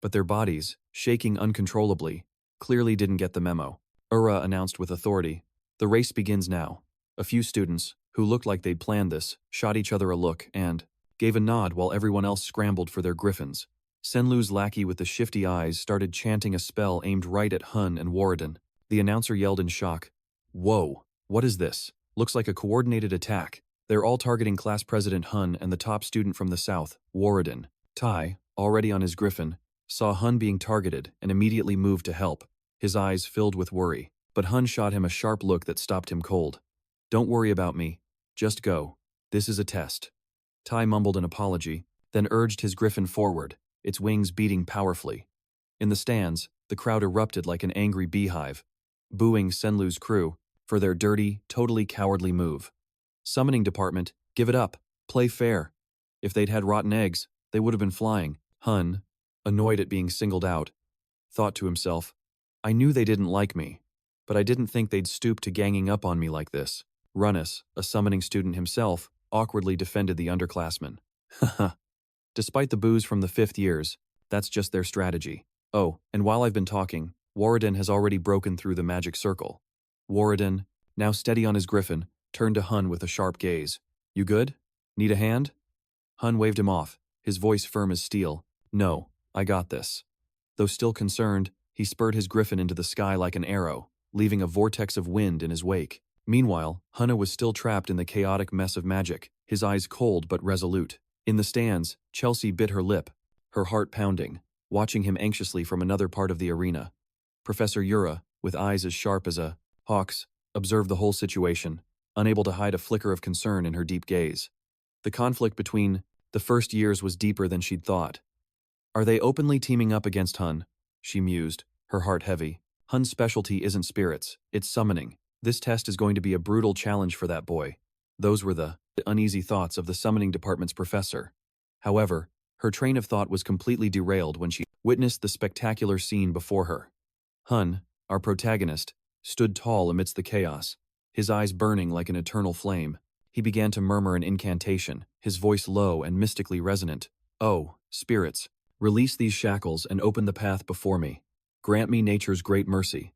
But their bodies, shaking uncontrollably, clearly didn't get the memo. Ura announced with authority, "The race begins now." A few students, who looked like they'd planned this, shot each other a look and gave a nod while everyone else scrambled for their griffins. Senlu's lackey with the shifty eyes started chanting a spell aimed right at Hunne and Warridan. The announcer yelled in shock, "Whoa, what is this? Looks like a coordinated attack." They're all targeting class president Hunne and the top student from the south, Warridan. Tai, already on his griffin, saw Hunne being targeted and immediately moved to help, his eyes filled with worry. But Hunne shot him a sharp look that stopped him cold. "Don't worry about me. Just go. This is a test." Tai mumbled an apology, then urged his griffin forward, its wings beating powerfully. In the stands, the crowd erupted like an angry beehive, booing Senlu's crew for their dirty, totally cowardly move. Summoning department, give it up. Play fair. If they'd had rotten eggs, they would have been flying. Hunne, annoyed at being singled out, thought to himself, "I knew they didn't like me, but I didn't think they'd stoop to ganging up on me like this." Runnus, a summoning student himself, awkwardly defended the underclassmen. Haha. Despite the boos from the fifth years, that's just their strategy. Oh, and while I've been talking, Warridan has already broken through the magic circle. Warridan, now steady on his griffin, turned to Hunne with a sharp gaze. "You good? Need a hand?" Hunne waved him off, his voice firm as steel. "No, I got this." Though still concerned, he spurred his griffin into the sky like an arrow, leaving a vortex of wind in his wake. Meanwhile, Hunne was still trapped in the chaotic mess of magic, his eyes cold but resolute. In the stands, Chelsea bit her lip, her heart pounding, watching him anxiously from another part of the arena. Professor Yura, with eyes as sharp as a hawk's, observed the whole situation, unable to hide a flicker of concern in her deep gaze. The conflict between the first years was deeper than she'd thought. "Are they openly teaming up against Hunne?" she mused, her heart heavy. "Hunne's specialty isn't spirits, it's summoning. This test is going to be a brutal challenge for that boy." Those were the uneasy thoughts of the summoning department's professor. However, her train of thought was completely derailed when she witnessed the spectacular scene before her. Hunne, our protagonist, stood tall amidst the chaos, his eyes burning like an eternal flame. He began to murmur an incantation, his voice low and mystically resonant. "Oh, spirits, release these shackles and open the path before me. Grant me nature's great mercy.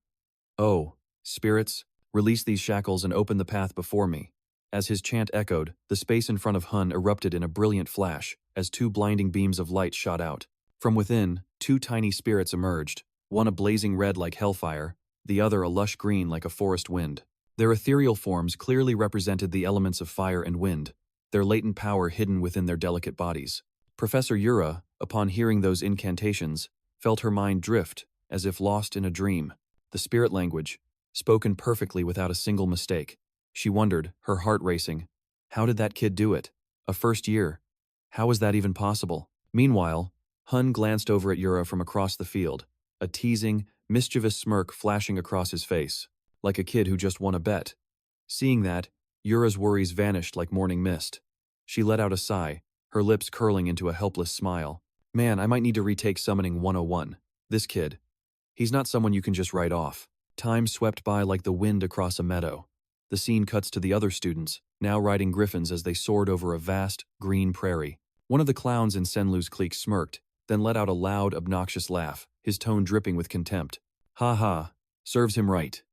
Oh, spirits, release these shackles and open the path before me." As his chant echoed, the space in front of Hunne erupted in a brilliant flash, as two blinding beams of light shot out. From within, two tiny spirits emerged, one a blazing red like hellfire, the other a lush green like a forest wind. Their ethereal forms clearly represented the elements of fire and wind, their latent power hidden within their delicate bodies. Professor Yura, upon hearing those incantations, felt her mind drift, as if lost in a dream. The spirit language, spoken perfectly without a single mistake. She wondered, her heart racing. How did that kid do it? A first year. How was that even possible? Meanwhile, Hunne glanced over at Yura from across the field, a teasing, mischievous smirk flashing across his face, like a kid who just won a bet. Seeing that, Yura's worries vanished like morning mist. She let out a sigh, her lips curling into a helpless smile. "Man, I might need to retake Summoning 101. This kid. He's not someone you can just write off." Time swept by like the wind across a meadow. The scene cuts to the other students, now riding griffins as they soared over a vast, green prairie. One of the clowns in Senlu's clique smirked, then let out a loud, obnoxious laugh, his tone dripping with contempt. "Ha ha, serves him right.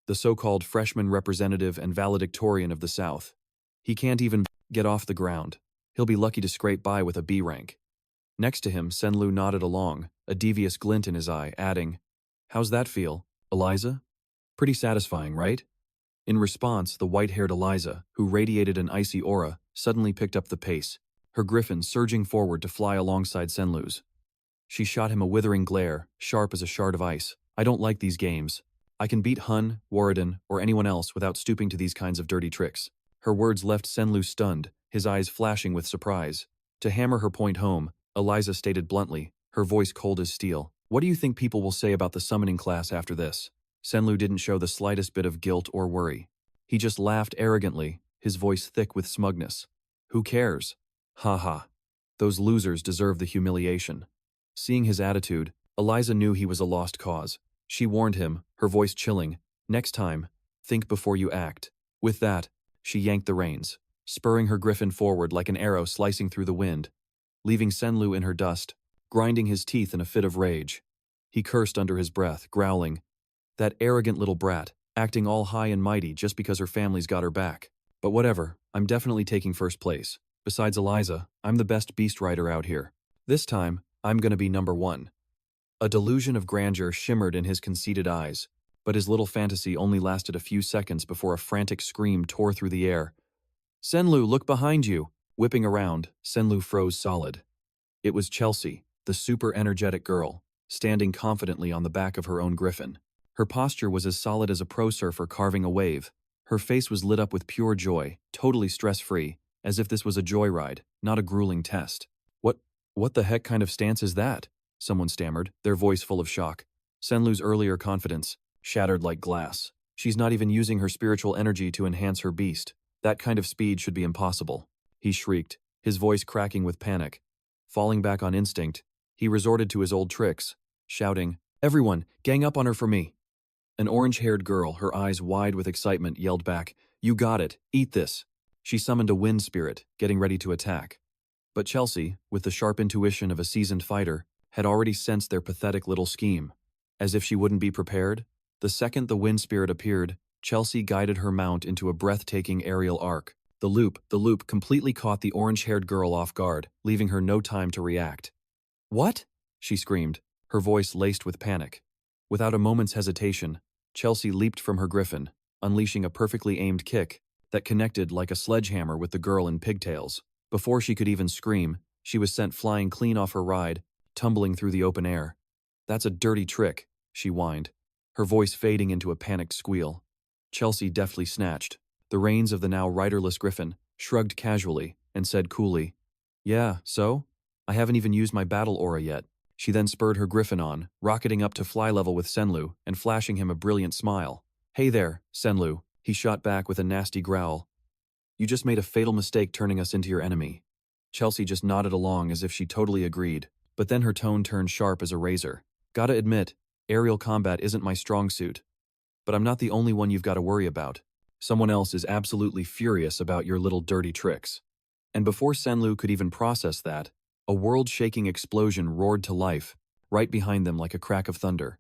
The so-called freshman representative and valedictorian of the South. He can't even..." Get off the ground. He'll be lucky to scrape by with a B rank. Next to him, Senlu nodded along, a devious glint in his eye, adding, "How's that feel, Eliza? Pretty satisfying, right?" In response, the white-haired Eliza, who radiated an icy aura, suddenly picked up the pace, her griffin surging forward to fly alongside Senlu's. She shot him a withering glare, sharp as a shard of ice. "I don't like these games. I can beat Hunne, Warridan, or anyone else without stooping to these kinds of dirty tricks." Her words left Senlu stunned, his eyes flashing with surprise. To hammer her point home, Eliza stated bluntly, her voice cold as steel, "What do you think people will say about the summoning class after this?" Senlu didn't show the slightest bit of guilt or worry. He just laughed arrogantly, his voice thick with smugness. "Who cares? Ha ha. Those losers deserve the humiliation." Seeing his attitude, Eliza knew he was a lost cause. She warned him, her voice chilling, "Next time, think before you act." With that, she yanked the reins, spurring her griffin forward like an arrow slicing through the wind, leaving Senlu in her dust, grinding his teeth in a fit of rage. He cursed under his breath, growling, "That arrogant little brat, acting all high and mighty just because her family's got her back. But whatever, I'm definitely taking first place. Besides Eliza, I'm the best beast rider out here. This time, I'm gonna be number one." A delusion of grandeur shimmered in his conceited eyes, but his little fantasy only lasted a few seconds before a frantic scream tore through the air. "Senlu, look behind you!" Whipping around, Senlu froze solid. It was Chelsea, the super-energetic girl, standing confidently on the back of her own griffin. Her posture was as solid as a pro surfer carving a wave. Her face was lit up with pure joy, totally stress-free, as if this was a joyride, not a grueling test. What the heck kind of stance is that?" Someone stammered, their voice full of shock. Senlu's earlier confidence shattered like glass. "She's not even using her spiritual energy to enhance her beast. That kind of speed should be impossible," he shrieked, his voice cracking with panic. Falling back on instinct, he resorted to his old tricks, shouting, "Everyone, gang up on her for me." An orange-haired girl, her eyes wide with excitement, yelled back, "You got it, eat this." She summoned a wind spirit, getting ready to attack. But Chelsea, with the sharp intuition of a seasoned fighter, had already sensed their pathetic little scheme. As if she wouldn't be prepared, the second the wind spirit appeared, Chelsea guided her mount into a breathtaking aerial arc. The loop completely caught the orange-haired girl off guard, leaving her no time to react. "What?" she screamed, her voice laced with panic. Without a moment's hesitation, Chelsea leaped from her griffin, unleashing a perfectly aimed kick that connected like a sledgehammer with the girl in pigtails. Before she could even scream, she was sent flying clean off her ride, tumbling through the open air. "That's a dirty trick," she whined, her voice fading into a panicked squeal. Chelsea deftly snatched the reins of the now riderless griffin, shrugged casually, and said coolly, "Yeah, so? I haven't even used my battle aura yet." She then spurred her griffin on, rocketing up to fly level with Senlu and flashing him a brilliant smile. "Hey there, Senlu," he shot back with a nasty growl. "You just made a fatal mistake turning us into your enemy." Chelsea just nodded along as if she totally agreed, but then her tone turned sharp as a razor. "Gotta admit, aerial combat isn't my strong suit. But I'm not the only one you've got to worry about. Someone else is absolutely furious about your little dirty tricks." And before Senlu could even process that, a world-shaking explosion roared to life, right behind them like a crack of thunder.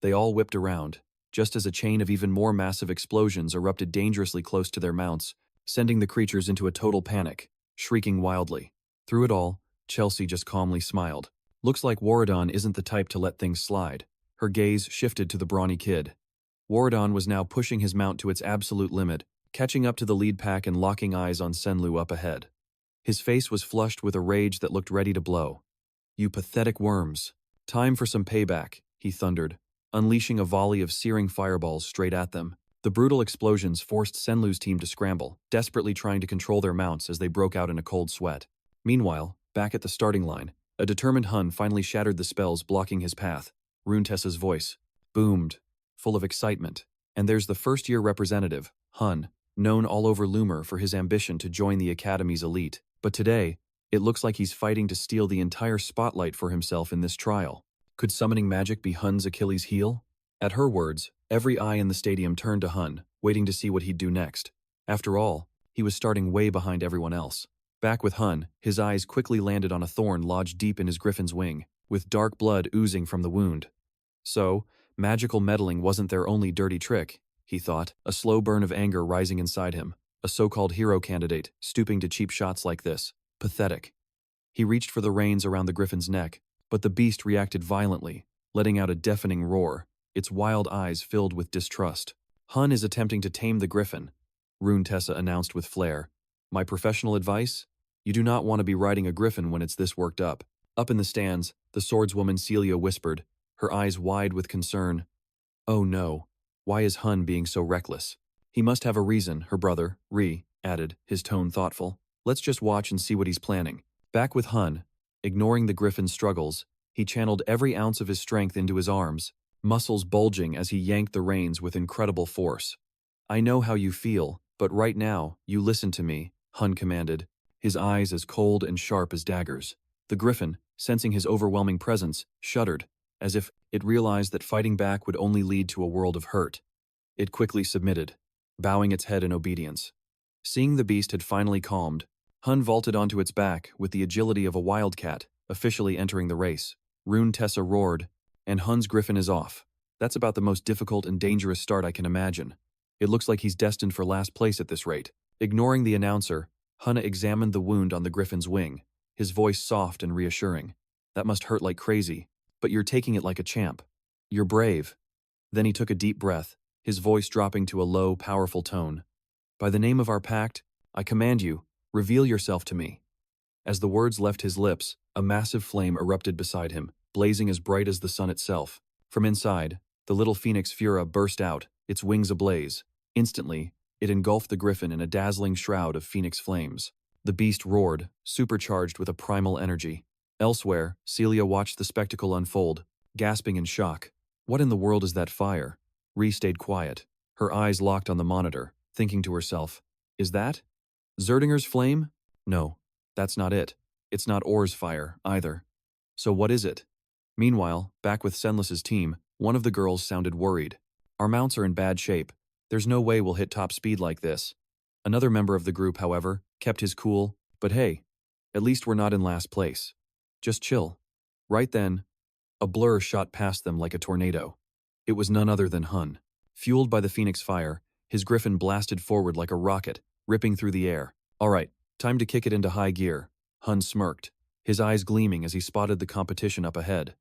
They all whipped around, just as a chain of even more massive explosions erupted dangerously close to their mounts, sending the creatures into a total panic, shrieking wildly. Through it all, Chelsea just calmly smiled. Looks like Warridan isn't the type to let things slide. Her gaze shifted to the brawny kid. Warridan was now pushing his mount to its absolute limit, catching up to the lead pack and locking eyes on Senlu up ahead. His face was flushed with a rage that looked ready to blow. "You pathetic worms. Time for some payback," he thundered, unleashing a volley of searing fireballs straight at them. The brutal explosions forced Senlu's team to scramble, desperately trying to control their mounts as they broke out in a cold sweat. Meanwhile, back at the starting line, a determined Hunne finally shattered the spells blocking his path. Runetesa's voice boomed, full of excitement. "And there's the first-year representative, Hunne, known all over Lumer for his ambition to join the Academy's elite. But today, it looks like he's fighting to steal the entire spotlight for himself in this trial. Could summoning magic be Hunne's Achilles' heel?" At her words, every eye in the stadium turned to Hunne, waiting to see what he'd do next. After all, he was starting way behind everyone else. Back with Hunne, his eyes quickly landed on a thorn lodged deep in his griffin's wing, with dark blood oozing from the wound. So, magical meddling wasn't their only dirty trick, he thought, a slow burn of anger rising inside him. A so-called hero candidate, stooping to cheap shots like this. Pathetic. He reached for the reins around the griffin's neck, but the beast reacted violently, letting out a deafening roar, its wild eyes filled with distrust. Hunne is attempting to tame the griffin, Ruina announced with flair. My professional advice? You do not want to be riding a griffin when it's this worked up. Up in the stands, the swordswoman Celia whispered, her eyes wide with concern. Oh no, why is Hunne being so reckless? He must have a reason, her brother, added, his tone thoughtful. Let's just watch and see what he's planning. Back with Hunne, ignoring the griffin's struggles, he channeled every ounce of his strength into his arms, muscles bulging as he yanked the reins with incredible force. I know how you feel, but right now, you listen to me, Hunne commanded, his eyes as cold and sharp as daggers. The griffin, sensing his overwhelming presence, shuddered, as if it realized that fighting back would only lead to a world of hurt. It quickly submitted, bowing its head in obedience. Seeing the beast had finally calmed, Hunne vaulted onto its back with the agility of a wildcat, officially entering the race. Ruina roared, and Hunne's griffin is off. That's about the most difficult and dangerous start I can imagine. It looks like he's destined for last place at this rate. Ignoring the announcer, Hunne examined the wound on the griffin's wing, his voice soft and reassuring. That must hurt like crazy, but you're taking it like a champ. You're brave. Then he took a deep breath, his voice dropping to a low, powerful tone. By the name of our pact, I command you, reveal yourself to me. As the words left his lips, a massive flame erupted beside him, blazing as bright as the sun itself. From inside, the little phoenix Fura burst out, its wings ablaze. Instantly, it engulfed the griffin in a dazzling shroud of phoenix flames. The beast roared, supercharged with a primal energy. Elsewhere, Celia watched the spectacle unfold, gasping in shock. What in the world is that fire? Stayed quiet, her eyes locked on the monitor, thinking to herself, is that Zardinger's flame? No, that's not it. It's not Or's fire, either. So what is it? Meanwhile, back with Senless's team, one of the girls sounded worried. Our mounts are in bad shape. There's no way we'll hit top speed like this. Another member of the group, however, kept his cool, but hey, at least we're not in last place. Just chill. Right then, a blur shot past them like a tornado. It was none other than Hunne. Fueled by the phoenix fire, his griffin blasted forward like a rocket, ripping through the air. All right, time to kick it into high gear. Hunne smirked, his eyes gleaming as he spotted the competition up ahead.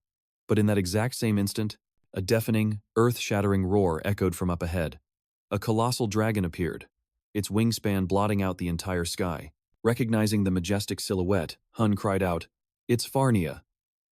But in that exact same instant, a deafening, earth-shattering roar echoed from up ahead. A colossal dragon appeared, its wingspan blotting out the entire sky. Recognizing the majestic silhouette, Hunne cried out, "It's Farnia!"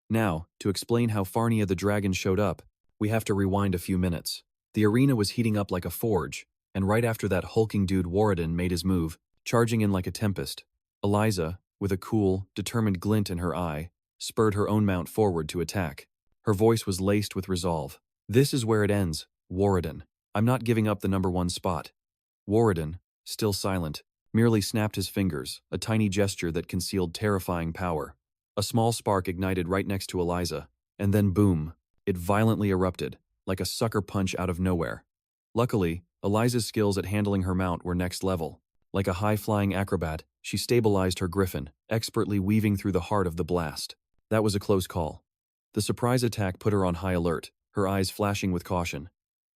Now, to explain how Farnia the dragon showed up, we have to rewind a few minutes. The arena was heating up like a forge, and right after that hulking dude Warridan made his move, charging in like a tempest, Eliza, with a cool, determined glint in her eye, spurred her own mount forward to attack. Her voice was laced with resolve. This is where it ends, Warridan. I'm not giving up the #1 spot. Warridan, still silent, merely snapped his fingers, a tiny gesture that concealed terrifying power. A small spark ignited right next to Eliza, and then boom, it violently erupted, like a sucker punch out of nowhere. Luckily, Eliza's skills at handling her mount were next level. Like a high-flying acrobat, she stabilized her griffin, expertly weaving through the heart of the blast. That was a close call. The surprise attack put her on high alert, her eyes flashing with caution.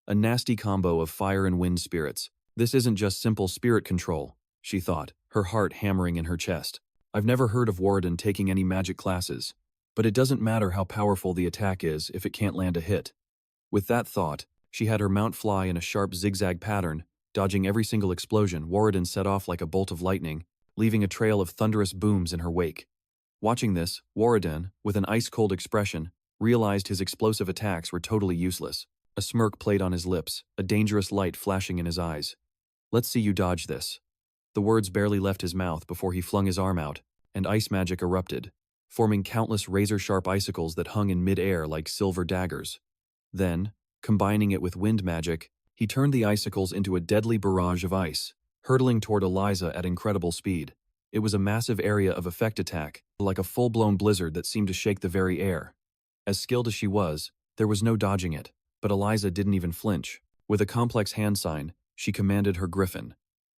A nasty combo of fire and wind spirits. This isn't just simple spirit control, she thought, her heart hammering in her chest. I've never heard of Warridan taking any magic classes, but it doesn't matter how powerful the attack is if it can't land a hit. With that thought, she had her mount fly in a sharp zigzag pattern, dodging every single explosion. Warridan set off like a bolt of lightning, leaving a trail of thunderous booms in her wake. Watching this, Warridan, with an ice-cold expression, realized his explosive attacks were totally useless. A smirk played on his lips, a dangerous light flashing in his eyes. Let's see you dodge this. The words barely left his mouth before he flung his arm out, and ice magic erupted, forming countless razor-sharp icicles that hung in mid-air like silver daggers. Then, combining it with wind magic, he turned the icicles into a deadly barrage of ice, hurtling toward Eliza at incredible speed. It was a massive area of effect attack, like a full-blown blizzard that seemed to shake the very air. As skilled as she was, there was no dodging it, but Eliza didn't even flinch. With a complex hand sign, she commanded her griffin.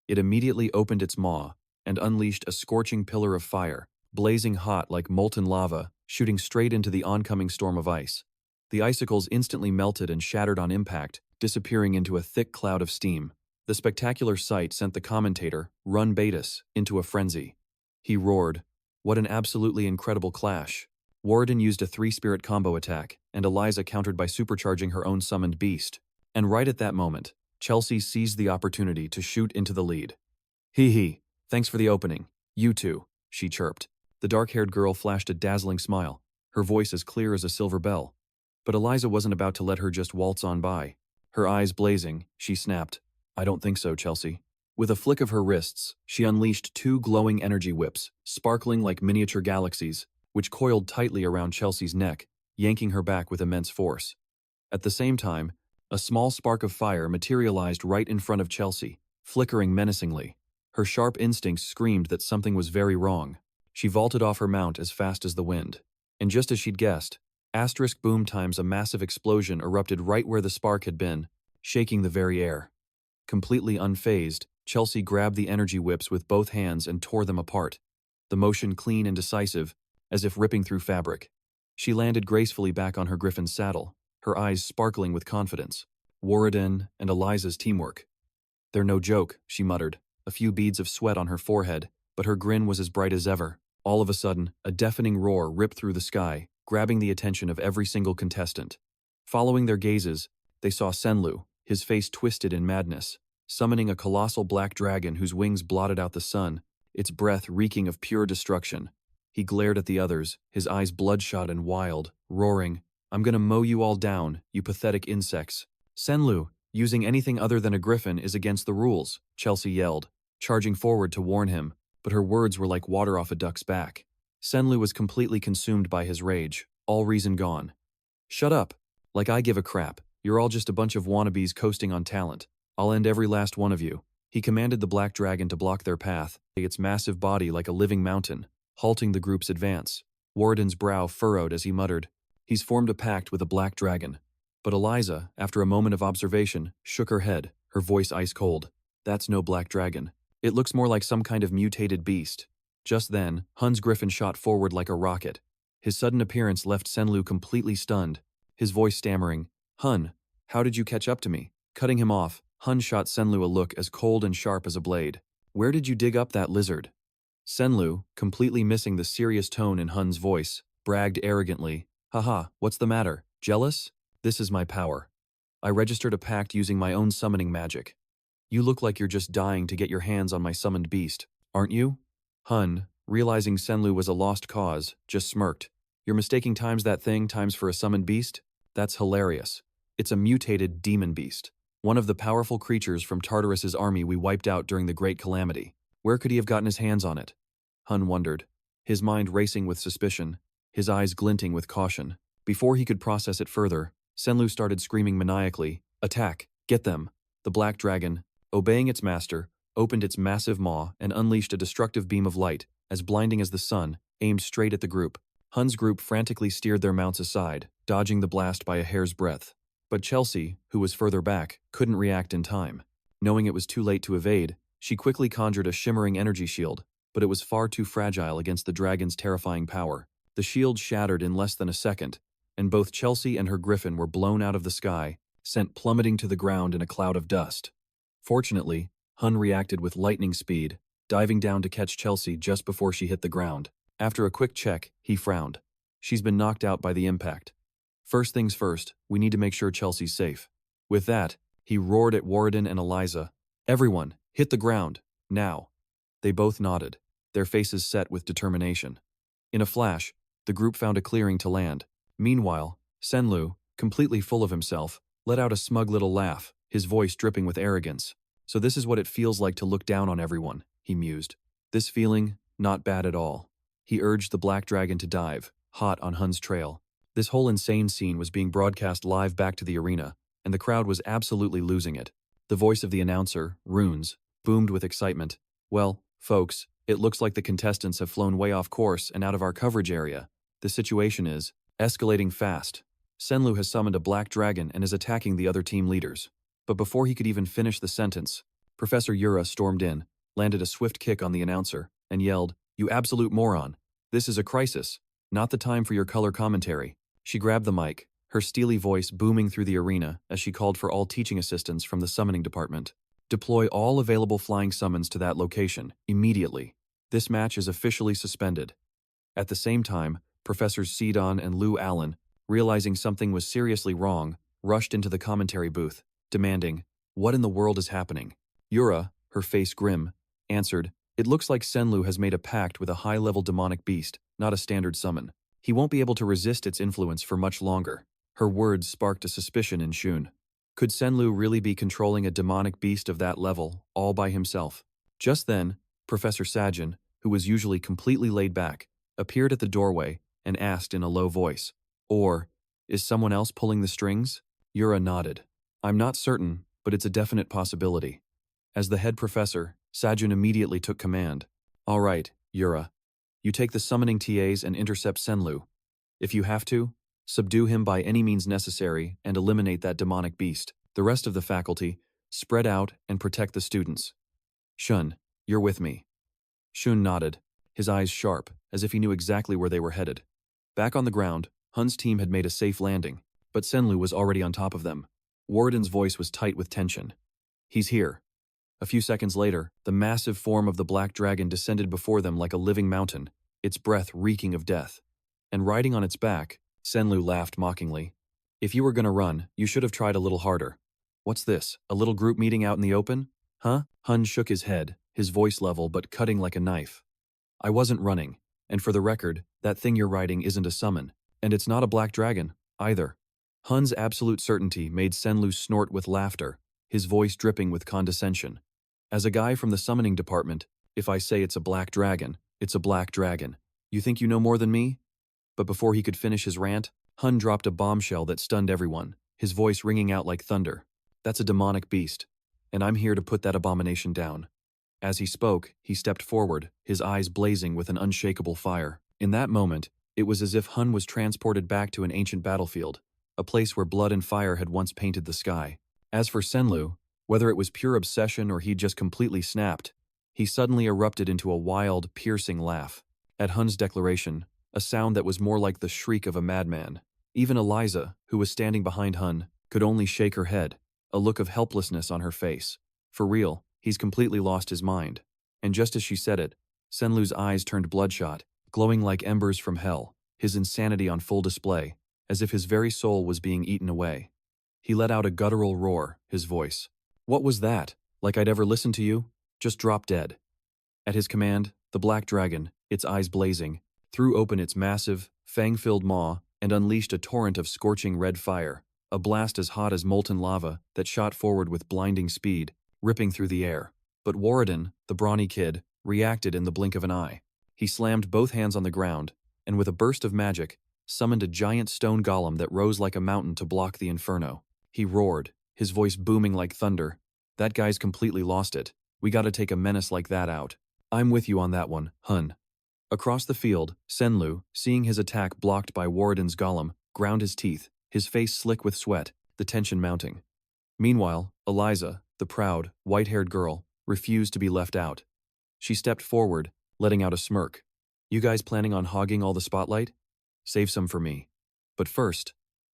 It immediately opened its maw and unleashed a scorching pillar of fire, blazing hot like molten lava, shooting straight into the oncoming storm of ice. The icicles instantly melted and shattered on impact, disappearing into a thick cloud of steam. The spectacular sight sent the commentator, Run Betis, into a frenzy. He roared, "What an absolutely incredible clash." Warden used a 3-spirit combo attack, and Eliza countered by supercharging her own summoned beast. And right at that moment, Chelsea seized the opportunity to shoot into the lead. "Hee hee, thanks for the opening. You two," she chirped. The dark-haired girl flashed a dazzling smile, her voice as clear as a silver bell. But Eliza wasn't about to let her just waltz on by. Her eyes blazing, she snapped, "I don't think so, Chelsea." With a flick of her wrists, she unleashed 2 glowing energy whips, sparkling like miniature galaxies, which coiled tightly around Chelsea's neck, yanking her back with immense force. At the same time, a small spark of fire materialized right in front of Chelsea, flickering menacingly. Her sharp instincts screamed that something was very wrong. She vaulted off her mount as fast as the wind. And just as she'd guessed, asterisk boom times a massive explosion erupted right where the spark had been, shaking the very air. Completely unfazed, Chelsea grabbed the energy whips with both hands and tore them apart. The motion clean and decisive, as if ripping through fabric. She landed gracefully back on her griffin's saddle, her eyes sparkling with confidence. Warden and Eliza's teamwork. "They're no joke," she muttered, a few beads of sweat on her forehead, but her grin was as bright as ever. All of a sudden, a deafening roar ripped through the sky, grabbing the attention of every single contestant. Following their gazes, they saw Senlu, his face twisted in madness, summoning a colossal black dragon whose wings blotted out the sun, its breath reeking of pure destruction. He glared at the others, his eyes bloodshot and wild, roaring, "I'm gonna mow you all down, you pathetic insects." "Senlu, using anything other than a griffin is against the rules," Chelsea yelled, charging forward to warn him, but her words were like water off a duck's back. Senlu was completely consumed by his rage, all reason gone. "Shut up. Like I give a crap. You're all just a bunch of wannabes coasting on talent. I'll end every last one of you." He commanded the black dragon to block their path, its massive body like a living mountain, halting the group's advance. Warden's brow furrowed as he muttered, "He's formed a pact with a black dragon." But Eliza, after a moment of observation, shook her head, her voice ice cold. "That's no black dragon. It looks more like some kind of mutated beast." Just then, Hunne's griffin shot forward like a rocket. His sudden appearance left Senlu completely stunned, his voice stammering, "Hunne, how did you catch up to me?" Cutting him off, Hunne shot Senlu a look as cold and sharp as a blade. "Where did you dig up that lizard?" Senlu, completely missing the serious tone in Hunne's voice, bragged arrogantly, "Haha, what's the matter? Jealous? This is my power. I registered a pact using my own summoning magic. You look like you're just dying to get your hands on my summoned beast, aren't you?" Hunne, realizing Senlu was a lost cause, just smirked. "You're mistaking times that thing times for a summoned beast? That's hilarious. It's a mutated demon beast. One of the powerful creatures from Tartarus's army we wiped out during the Great Calamity. Where could he have gotten his hands on it?" Hunne wondered, his mind racing with suspicion, his eyes glinting with caution. Before he could process it further, Senlu started screaming maniacally, "Attack! Get them!" The black dragon, obeying its master, opened its massive maw and unleashed a destructive beam of light, as blinding as the sun, aimed straight at the group. Hunne's group frantically steered their mounts aside, dodging the blast by a hair's breadth. But Chelsea, who was further back, couldn't react in time. Knowing it was too late to evade, she quickly conjured a shimmering energy shield, but it was far too fragile against the dragon's terrifying power. The shield shattered in less than a second, and both Chelsea and her griffin were blown out of the sky, sent plummeting to the ground in a cloud of dust. Fortunately, Hunne reacted with lightning speed, diving down to catch Chelsea just before she hit the ground. After a quick check, he frowned. "She's been knocked out by the impact. First things first, we need to make sure Chelsea's safe." With that, he roared at Warden and Eliza, "Everyone, hit the ground, now." They both nodded, their faces set with determination. In a flash, the group found a clearing to land. Meanwhile, Senlu, completely full of himself, let out a smug little laugh, his voice dripping with arrogance. "So this is what it feels like to look down on everyone," he mused. "This feeling, not bad at all." He urged the black dragon to dive, hot on Hunne's trail. This whole insane scene was being broadcast live back to the arena, and the crowd was absolutely losing it. The voice of the announcer, Runes, boomed with excitement. "Well, folks, it looks like the contestants have flown way off course and out of our coverage area. The situation is escalating fast. Senlu has summoned a black dragon and is attacking the other team leaders." But before he could even finish the sentence, Professor Yura stormed in, landed a swift kick on the announcer, and yelled, "You absolute moron. This is a crisis. Not the time for your color commentary." She grabbed the mic, her steely voice booming through the arena as she called for all teaching assistants from the summoning department. Deploy all available flying summons to that location, immediately. This match is officially suspended. At the same time, Professors Sidon and Lou Allen, realizing something was seriously wrong, rushed into the commentary booth, demanding, "What in the world is happening?" Yura, her face grim, answered, "It looks like Senlu has made a pact with a high-level demonic beast, not a standard summon. He won't be able to resist its influence for much longer." Her words sparked a suspicion in Shun. Could Senlu really be controlling a demonic beast of that level, all by himself? Just then, Professor Sajin, who was usually completely laid back, appeared at the doorway and asked in a low voice, "Or, is someone else pulling the strings?" Yura nodded. "I'm not certain, but it's a definite possibility." As the head professor, Sajin immediately took command. "All right, Yura. You take the summoning TAs and intercept Senlu. If you have to, subdue him by any means necessary and eliminate that demonic beast. The rest of the faculty, spread out and protect the students. Shun, you're with me." Shun nodded, his eyes sharp, as if he knew exactly where they were headed. Back on the ground, Hun's team had made a safe landing, but Senlu was already on top of them. Warden's voice was tight with tension. "He's here." A few seconds later, the massive form of the black dragon descended before them like a living mountain, its breath reeking of death. And riding on its back, Senlu laughed mockingly. "If you were gonna run, you should have tried a little harder." "What's this, a little group meeting out in the open? Huh?" Hun shook his head, his voice level but cutting like a knife. "I wasn't running, and for the record, that thing you're riding isn't a summon, and it's not a black dragon, either." Hun's absolute certainty made Senlu snort with laughter, his voice dripping with condescension. "As a guy from the summoning department, if I say it's a black dragon, it's a black dragon. You think you know more than me?" But before he could finish his rant, Hun dropped a bombshell that stunned everyone, his voice ringing out like thunder. "That's a demonic beast, and I'm here to put that abomination down." As he spoke, he stepped forward, his eyes blazing with an unshakable fire. In that moment, it was as if Hun was transported back to an ancient battlefield, a place where blood and fire had once painted the sky. As for Senlu, whether it was pure obsession or he'd just completely snapped, he suddenly erupted into a wild, piercing laugh. At Hun's declaration, a sound that was more like the shriek of a madman. Even Eliza, who was standing behind Hun, could only shake her head, a look of helplessness on her face. For real, he's completely lost his mind. And just as she said it, Senlu's eyes turned bloodshot, glowing like embers from hell, his insanity on full display, as if his very soul was being eaten away. He let out a guttural roar, his voice. "What was that? Like I'd ever listened to you? Just drop dead." At his command, the black dragon, its eyes blazing, threw open its massive, fang-filled maw and unleashed a torrent of scorching red fire, a blast as hot as molten lava that shot forward with blinding speed, ripping through the air. But Warden, the brawny kid, reacted in the blink of an eye. He slammed both hands on the ground, and with a burst of magic, summoned a giant stone golem that rose like a mountain to block the inferno. He roared, his voice booming like thunder. "That guy's completely lost it. We gotta take a menace like that out." "I'm with you on that one, Hun." Across the field, Senlu, seeing his attack blocked by Warden's golem, ground his teeth, his face slick with sweat, the tension mounting. Meanwhile, Eliza, the proud, white-haired girl, refused to be left out. She stepped forward, letting out a smirk. "You guys planning on hogging all the spotlight? Save some for me. But first,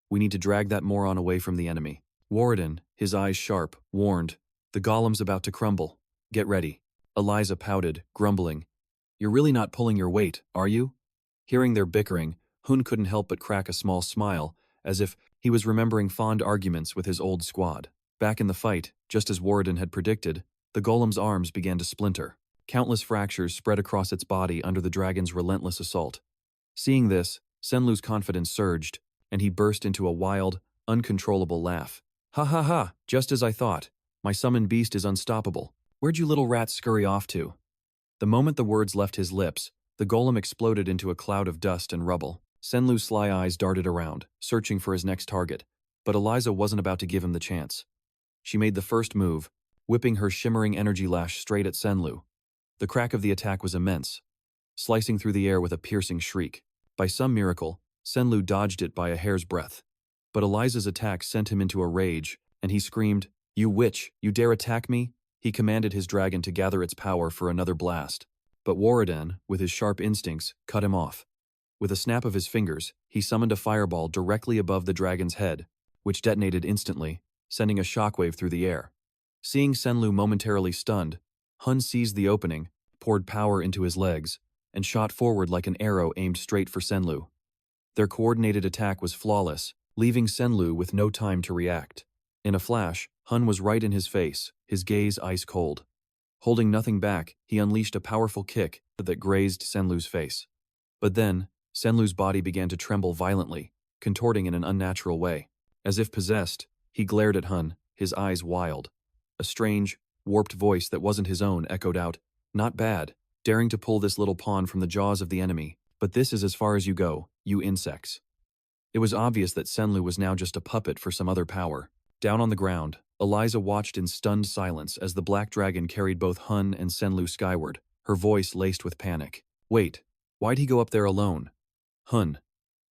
we need to drag that moron away from the enemy." Warden, his eyes sharp, warned, "The golem's about to crumble. Get ready." Eliza pouted, grumbling, "You're really not pulling your weight, are you?" Hearing their bickering, Hun couldn't help but crack a small smile, as if he was remembering fond arguments with his old squad. Back in the fight, just as Warden had predicted, the golem's arms began to splinter. Countless fractures spread across its body under the dragon's relentless assault. Seeing this, Senlu's confidence surged, and he burst into a wild, uncontrollable laugh. "Ha ha ha, just as I thought. My summoned beast is unstoppable. Where'd you little rats scurry off to?" The moment the words left his lips, the golem exploded into a cloud of dust and rubble. Senlu's sly eyes darted around, searching for his next target, but Eliza wasn't about to give him the chance. She made the first move, whipping her shimmering energy lash straight at Senlu. The crack of the attack was immense, slicing through the air with a piercing shriek. By some miracle, Senlu dodged it by a hair's breadth. But Eliza's attack sent him into a rage, and he screamed, "You witch, you dare attack me?" He commanded his dragon to gather its power for another blast. But Warden, with his sharp instincts, cut him off. With a snap of his fingers, he summoned a fireball directly above the dragon's head, which detonated instantly, sending a shockwave through the air. Seeing Senlu momentarily stunned, Hunne seized the opening, poured power into his legs, and shot forward like an arrow aimed straight for Senlu. Their coordinated attack was flawless, leaving Senlu with no time to react. In a flash, Hunne was right in his face, his gaze ice cold. Holding nothing back, he unleashed a powerful kick that grazed Senlu's face. But then, Senlu's body began to tremble violently, contorting in an unnatural way. As if possessed, he glared at Hunne, his eyes wild. A strange, warped voice that wasn't his own echoed out, "Not bad, daring to pull this little pawn from the jaws of the enemy, but this is as far as you go, you insects." It was obvious that Senlu was now just a puppet for some other power. Down on the ground, Eliza watched in stunned silence as the black dragon carried both Hunne and Senlu skyward, her voice laced with panic. "Wait, why'd he go up there alone?" "Hunne."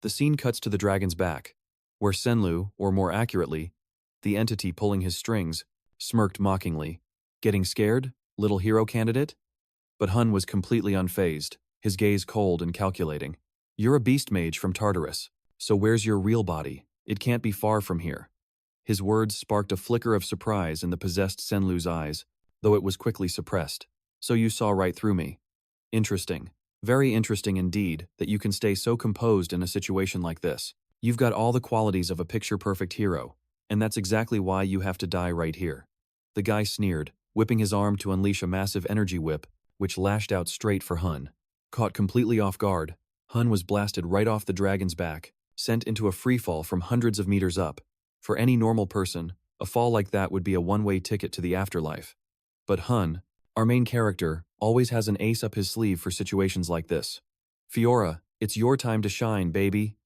The scene cuts to the dragon's back, where Senlu, or more accurately, the entity pulling his strings, smirked mockingly. "Getting scared, little hero candidate?" But Hunne was completely unfazed, his gaze cold and calculating. "You're a beast mage from Tartarus, so where's your real body? It can't be far from here." His words sparked a flicker of surprise in the possessed Senlu's eyes, though it was quickly suppressed. "So you saw right through me. Interesting. Very interesting indeed that you can stay so composed in a situation like this. You've got all the qualities of a picture-perfect hero, and that's exactly why you have to die right here." The guy sneered, whipping his arm to unleash a massive energy whip, which lashed out straight for Hunne. Caught completely off guard, Hunne was blasted right off the dragon's back, sent into a freefall from hundreds of meters up. For any normal person, a fall like that would be a one-way ticket to the afterlife. But Hunne, our main character, always has an ace up his sleeve for situations like this. "Fiora, it's your time to shine, baby."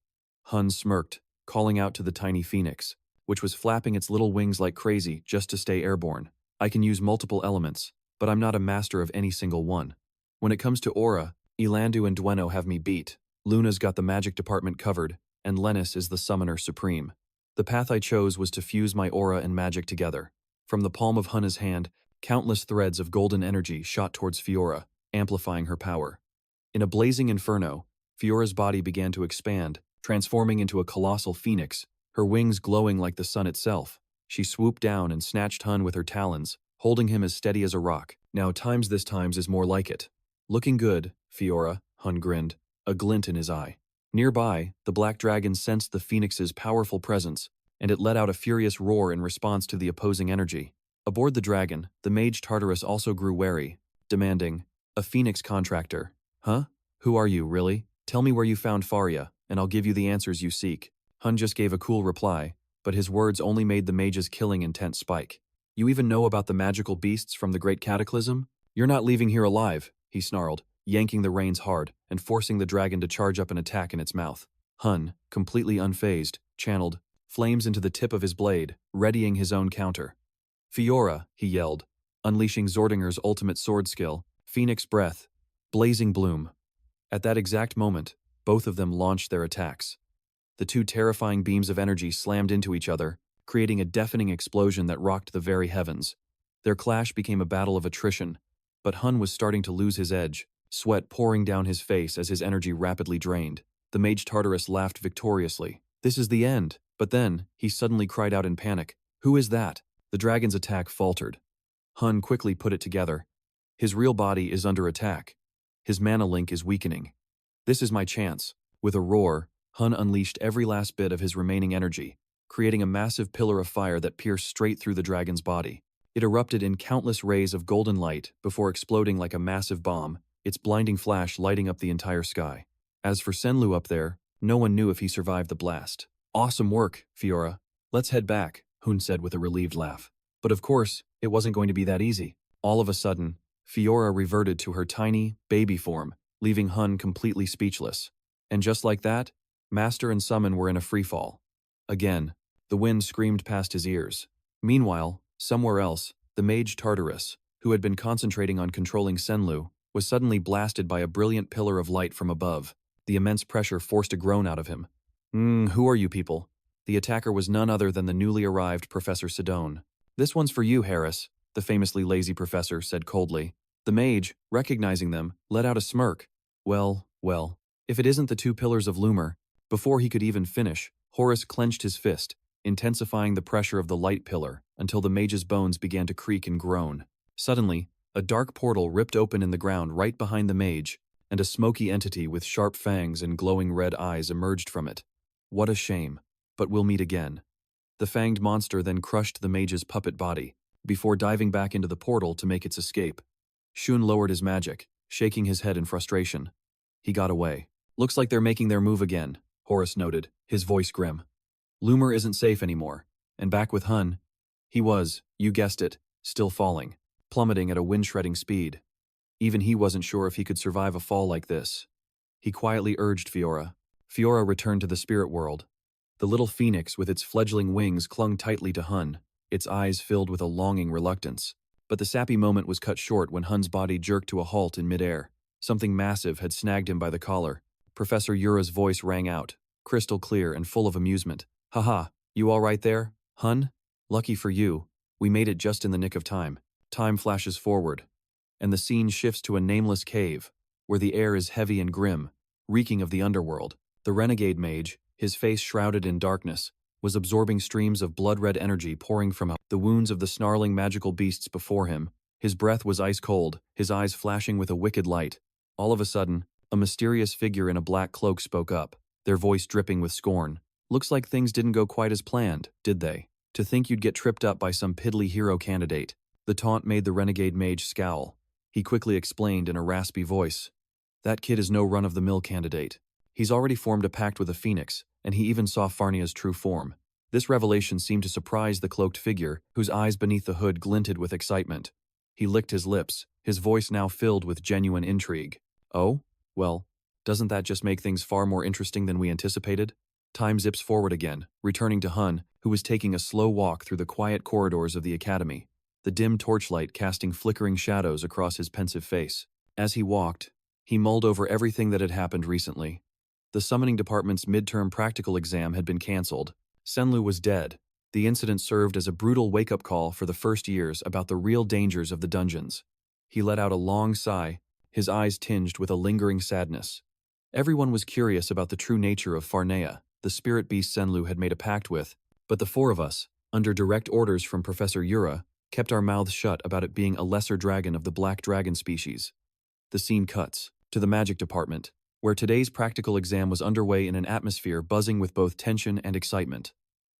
Hunne smirked, calling out to the tiny phoenix, which was flapping its little wings like crazy just to stay airborne. "I can use multiple elements, but I'm not a master of any single one. When it comes to aura, Elandu and Dueno have me beat. Luna's got the magic department covered, and Lennis is the summoner supreme. The path I chose was to fuse my aura and magic together. From the palm of Hunne's hand, countless threads of golden energy shot towards Fiora, amplifying her power. In a blazing inferno, Fiora's body began to expand, transforming into a colossal phoenix, her wings glowing like the sun itself. She swooped down and snatched Hunne with her talons, holding him as steady as a rock. "Now times this times is more like it. Looking good, Fiora," Hunne grinned, a glint in his eye. Nearby, the black dragon sensed the phoenix's powerful presence, and it let out a furious roar in response to the opposing energy. Aboard the dragon, the mage Tartarus also grew wary, demanding, "A phoenix contractor. Huh? Who are you, really? Tell me where you found Faria, and I'll give you the answers you seek." Hunne just gave a cool reply, but his words only made the mage's killing intent spike. "You even know about the magical beasts from the Great Cataclysm? You're not leaving here alive," he snarled, yanking the reins hard and forcing the dragon to charge up an attack in its mouth. Hunne, completely unfazed, channeled flames into the tip of his blade, readying his own counter. "Fiora," he yelled, unleashing Zordinger's ultimate sword skill, Phoenix Breath, Blazing Bloom. At that exact moment, both of them launched their attacks. The two terrifying beams of energy slammed into each other, creating a deafening explosion that rocked the very heavens. Their clash became a battle of attrition, but Hunne was starting to lose his edge, sweat pouring down his face as his energy rapidly drained. The mage Tartarus laughed victoriously. "This is the end." But then, he suddenly cried out in panic, "Who is that?" The dragon's attack faltered. Hunne quickly put it together. His real body is under attack. His mana link is weakening. "This is my chance." With a roar, Hunne unleashed every last bit of his remaining energy, creating a massive pillar of fire that pierced straight through the dragon's body. It erupted in countless rays of golden light before exploding like a massive bomb, its blinding flash lighting up the entire sky. As for Senlu up there, no one knew if he survived the blast. "Awesome work, Fiora. Let's head back," Hunne said with a relieved laugh. But of course, it wasn't going to be that easy. All of a sudden, Fiora reverted to her tiny, baby form, leaving Hunne completely speechless. And just like that, Master and Summon were in a freefall. Again, the wind screamed past his ears. Meanwhile, somewhere else, the mage Tartarus, who had been concentrating on controlling Senlu, was suddenly blasted by a brilliant pillar of light from above. The immense pressure forced a groan out of him. Who are you people?" The attacker was none other than the newly arrived Professor Sidone. "This one's for you, Harris," the famously lazy professor said coldly. The mage, recognizing them, let out a smirk. Well, if it isn't the two pillars of Lumer." Before he could even finish, Horus clenched his fist, intensifying the pressure of the light pillar, until the mage's bones began to creak and groan. Suddenly, a dark portal ripped open in the ground right behind the mage, and a smoky entity with sharp fangs and glowing red eyes emerged from it. What a shame, but we'll meet again. The fanged monster then crushed the mage's puppet body, before diving back into the portal to make its escape. Shun lowered his magic, shaking his head in frustration. He got away. Looks like they're making their move again, Horus noted, his voice grim. Lumer isn't safe anymore, and back with Hunne, he was, you guessed it, still falling, plummeting at a wind-shredding speed. Even he wasn't sure if he could survive a fall like this. He quietly urged Fiora. Fiora returned to the spirit world. The little phoenix with its fledgling wings clung tightly to Hunne, its eyes filled with a longing reluctance. But the sappy moment was cut short when Hunne's body jerked to a halt in midair. Something massive had snagged him by the collar. Professor Ura's voice rang out, crystal clear and full of amusement. Haha, you all right there, Hunne? Lucky for you, we made it just in the nick of time. Time flashes forward, and the scene shifts to a nameless cave, where the air is heavy and grim, reeking of the underworld. The renegade mage, his face shrouded in darkness, was absorbing streams of blood-red energy pouring from the wounds of the snarling magical beasts before him. His breath was ice-cold, his eyes flashing with a wicked light. All of a sudden, a mysterious figure in a black cloak spoke up, their voice dripping with scorn. Looks like things didn't go quite as planned, did they? To think you'd get tripped up by some piddly hero candidate. The taunt made the renegade mage scowl. He quickly explained in a raspy voice. That kid is no run-of-the-mill candidate. He's already formed a pact with a phoenix, and he even saw Farnia's true form. This revelation seemed to surprise the cloaked figure, whose eyes beneath the hood glinted with excitement. He licked his lips, his voice now filled with genuine intrigue. Oh? Well, doesn't that just make things far more interesting than we anticipated? Time zips forward again, returning to Hunne, who was taking a slow walk through the quiet corridors of the academy, the dim torchlight casting flickering shadows across his pensive face. As he walked, he mulled over everything that had happened recently. The summoning department's midterm practical exam had been cancelled. Senlu was dead. The incident served as a brutal wake-up call for the first years about the real dangers of the dungeons. He let out a long sigh, his eyes tinged with a lingering sadness. Everyone was curious about the true nature of Farnea, the spirit beast Senlu had made a pact with, but the four of us, under direct orders from Professor Ura, kept our mouths shut about it being a lesser dragon of the black dragon species. The scene cuts to the magic department, where today's practical exam was underway in an atmosphere buzzing with both tension and excitement.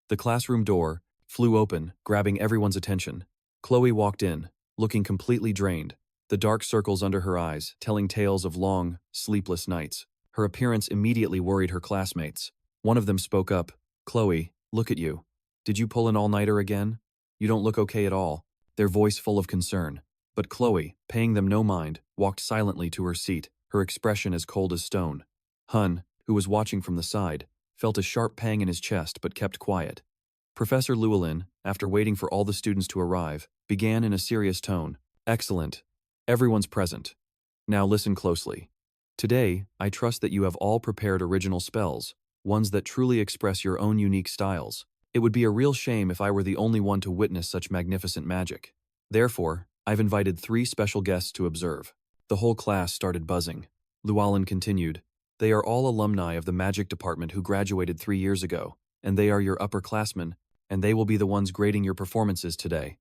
The classroom door flew open, grabbing everyone's attention. Khloe walked in, looking completely drained, the dark circles under her eyes telling tales of long, sleepless nights. Her appearance immediately worried her classmates. One of them spoke up. Khloe, look at you. Did you pull an all-nighter again? You don't look okay at all, their voice full of concern. But Khloe, paying them no mind, walked silently to her seat, her expression as cold as stone. Hunne, who was watching from the side, felt a sharp pang in his chest but kept quiet. Professor Llewellyn, after waiting for all the students to arrive, began in a serious tone. Excellent. Everyone's present. Now listen closely. Today, I trust that you have all prepared original spells, ones that truly express your own unique styles. It would be a real shame if I were the only one to witness such magnificent magic. Therefore, I've invited 3 special guests to observe. The whole class started buzzing. Llewellyn continued, they are all alumni of the magic department who graduated 3 years ago, and they are your upperclassmen, and they will be the ones grading your performances today.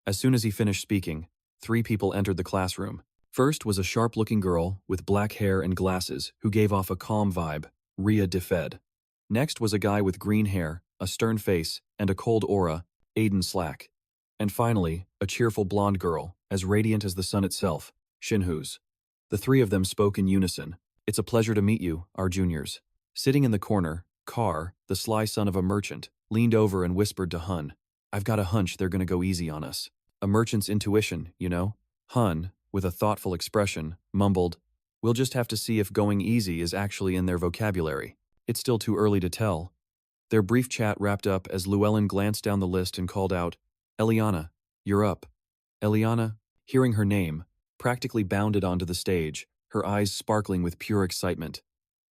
As soon as he finished speaking, 3 people entered the classroom. First was a sharp-looking girl with black hair and glasses who gave off a calm vibe, Rhea DeFed. Next was a guy with green hair, a stern face, and a cold aura, Aiden Slack. And finally, a cheerful blonde girl, as radiant as the sun itself, Shinhuz. The 3 of them spoke in unison. It's a pleasure to meet you, our juniors. Sitting in the corner, Carr, the sly son of a merchant, leaned over and whispered to Hunne, I've got a hunch they're gonna go easy on us. A merchant's intuition, you know? Hunne, with a thoughtful expression, mumbled, we'll just have to see if going easy is actually in their vocabulary. It's still too early to tell. Their brief chat wrapped up as Llewellyn glanced down the list and called out, Eliana, you're up. Eliana, hearing her name, practically bounded onto the stage, her eyes sparkling with pure excitement.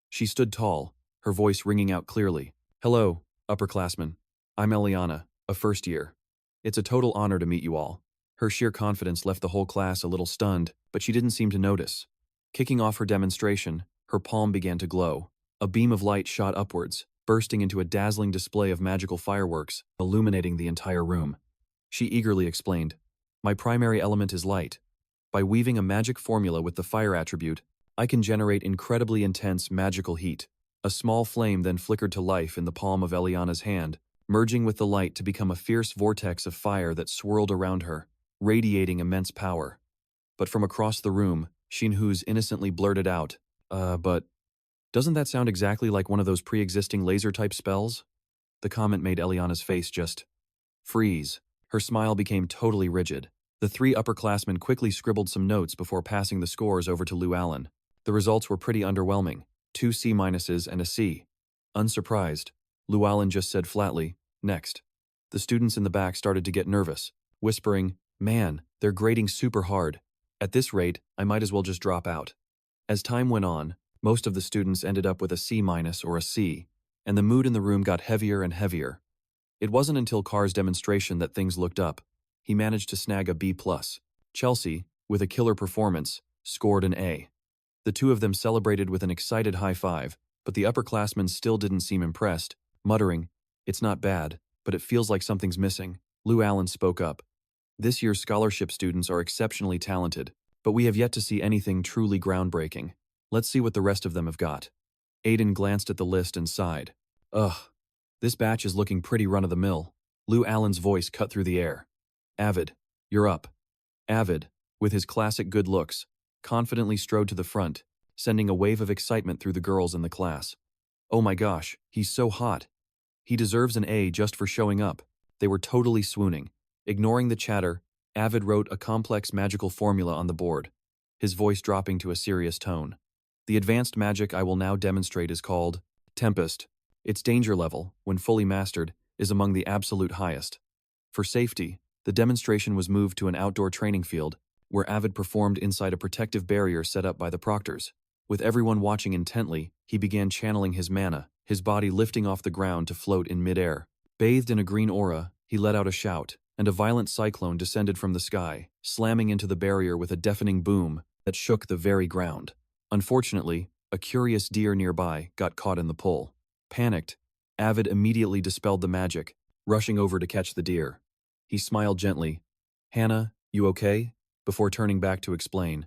She stood tall, her voice ringing out clearly. Hello, upperclassmen. I'm Eliana, a first year. It's a total honor to meet you all. Her sheer confidence left the whole class a little stunned, but she didn't seem to notice. Kicking off her demonstration, her palm began to glow. A beam of light shot upwards, bursting into a dazzling display of magical fireworks, illuminating the entire room. She eagerly explained. My primary element is light. By weaving a magic formula with the fire attribute, I can generate incredibly intense magical heat. A small flame then flickered to life in the palm of Eliana's hand, merging with the light to become a fierce vortex of fire that swirled around her, radiating immense power. But from across the room, Shinhuz innocently blurted out, but doesn't that sound exactly like one of those pre-existing laser-type spells? The comment made Eliana's face just freeze. Her smile became totally rigid. The three upperclassmen quickly scribbled some notes before passing the scores over to Llewellyn. The results were pretty underwhelming. 2 C- and a C. Unsurprised, Llewellyn just said flatly, next. The students in the back started to get nervous, whispering, man, they're grading super hard. At this rate, I might as well just drop out. As time went on, most of the students ended up with a C- or a C, and the mood in the room got heavier and heavier. It wasn't until Carr's demonstration that things looked up. He managed to snag a B+. Chelsea, with a killer performance, scored an A. The two of them celebrated with an excited high five, but the upperclassmen still didn't seem impressed, muttering, it's not bad, but it feels like something's missing. Llewellyn spoke up. This year's scholarship students are exceptionally talented, but we have yet to see anything truly groundbreaking. Let's see what the rest of them have got. Aiden glanced at the list and sighed. Ugh, this batch is looking pretty run-of-the-mill. Llewellyn's voice cut through the air. Avid, you're up. Avid, with his classic good looks, confidently strode to the front, sending a wave of excitement through the girls in the class. Oh my gosh, he's so hot. He deserves an A just for showing up. They were totally swooning. Ignoring the chatter, Avid wrote a complex magical formula on the board, his voice dropping to a serious tone. The advanced magic I will now demonstrate is called Tempest. Its danger level, when fully mastered, is among the absolute highest. For safety, the demonstration was moved to an outdoor training field, where Avid performed inside a protective barrier set up by the proctors. With everyone watching intently, he began channeling his mana, his body lifting off the ground to float in midair. Bathed in a green aura, he let out a shout, and a violent cyclone descended from the sky, slamming into the barrier with a deafening boom that shook the very ground. Unfortunately, a curious deer nearby got caught in the pull. Panicked, Avid immediately dispelled the magic, rushing over to catch the deer. He smiled gently. Hannah, you okay? Before turning back to explain.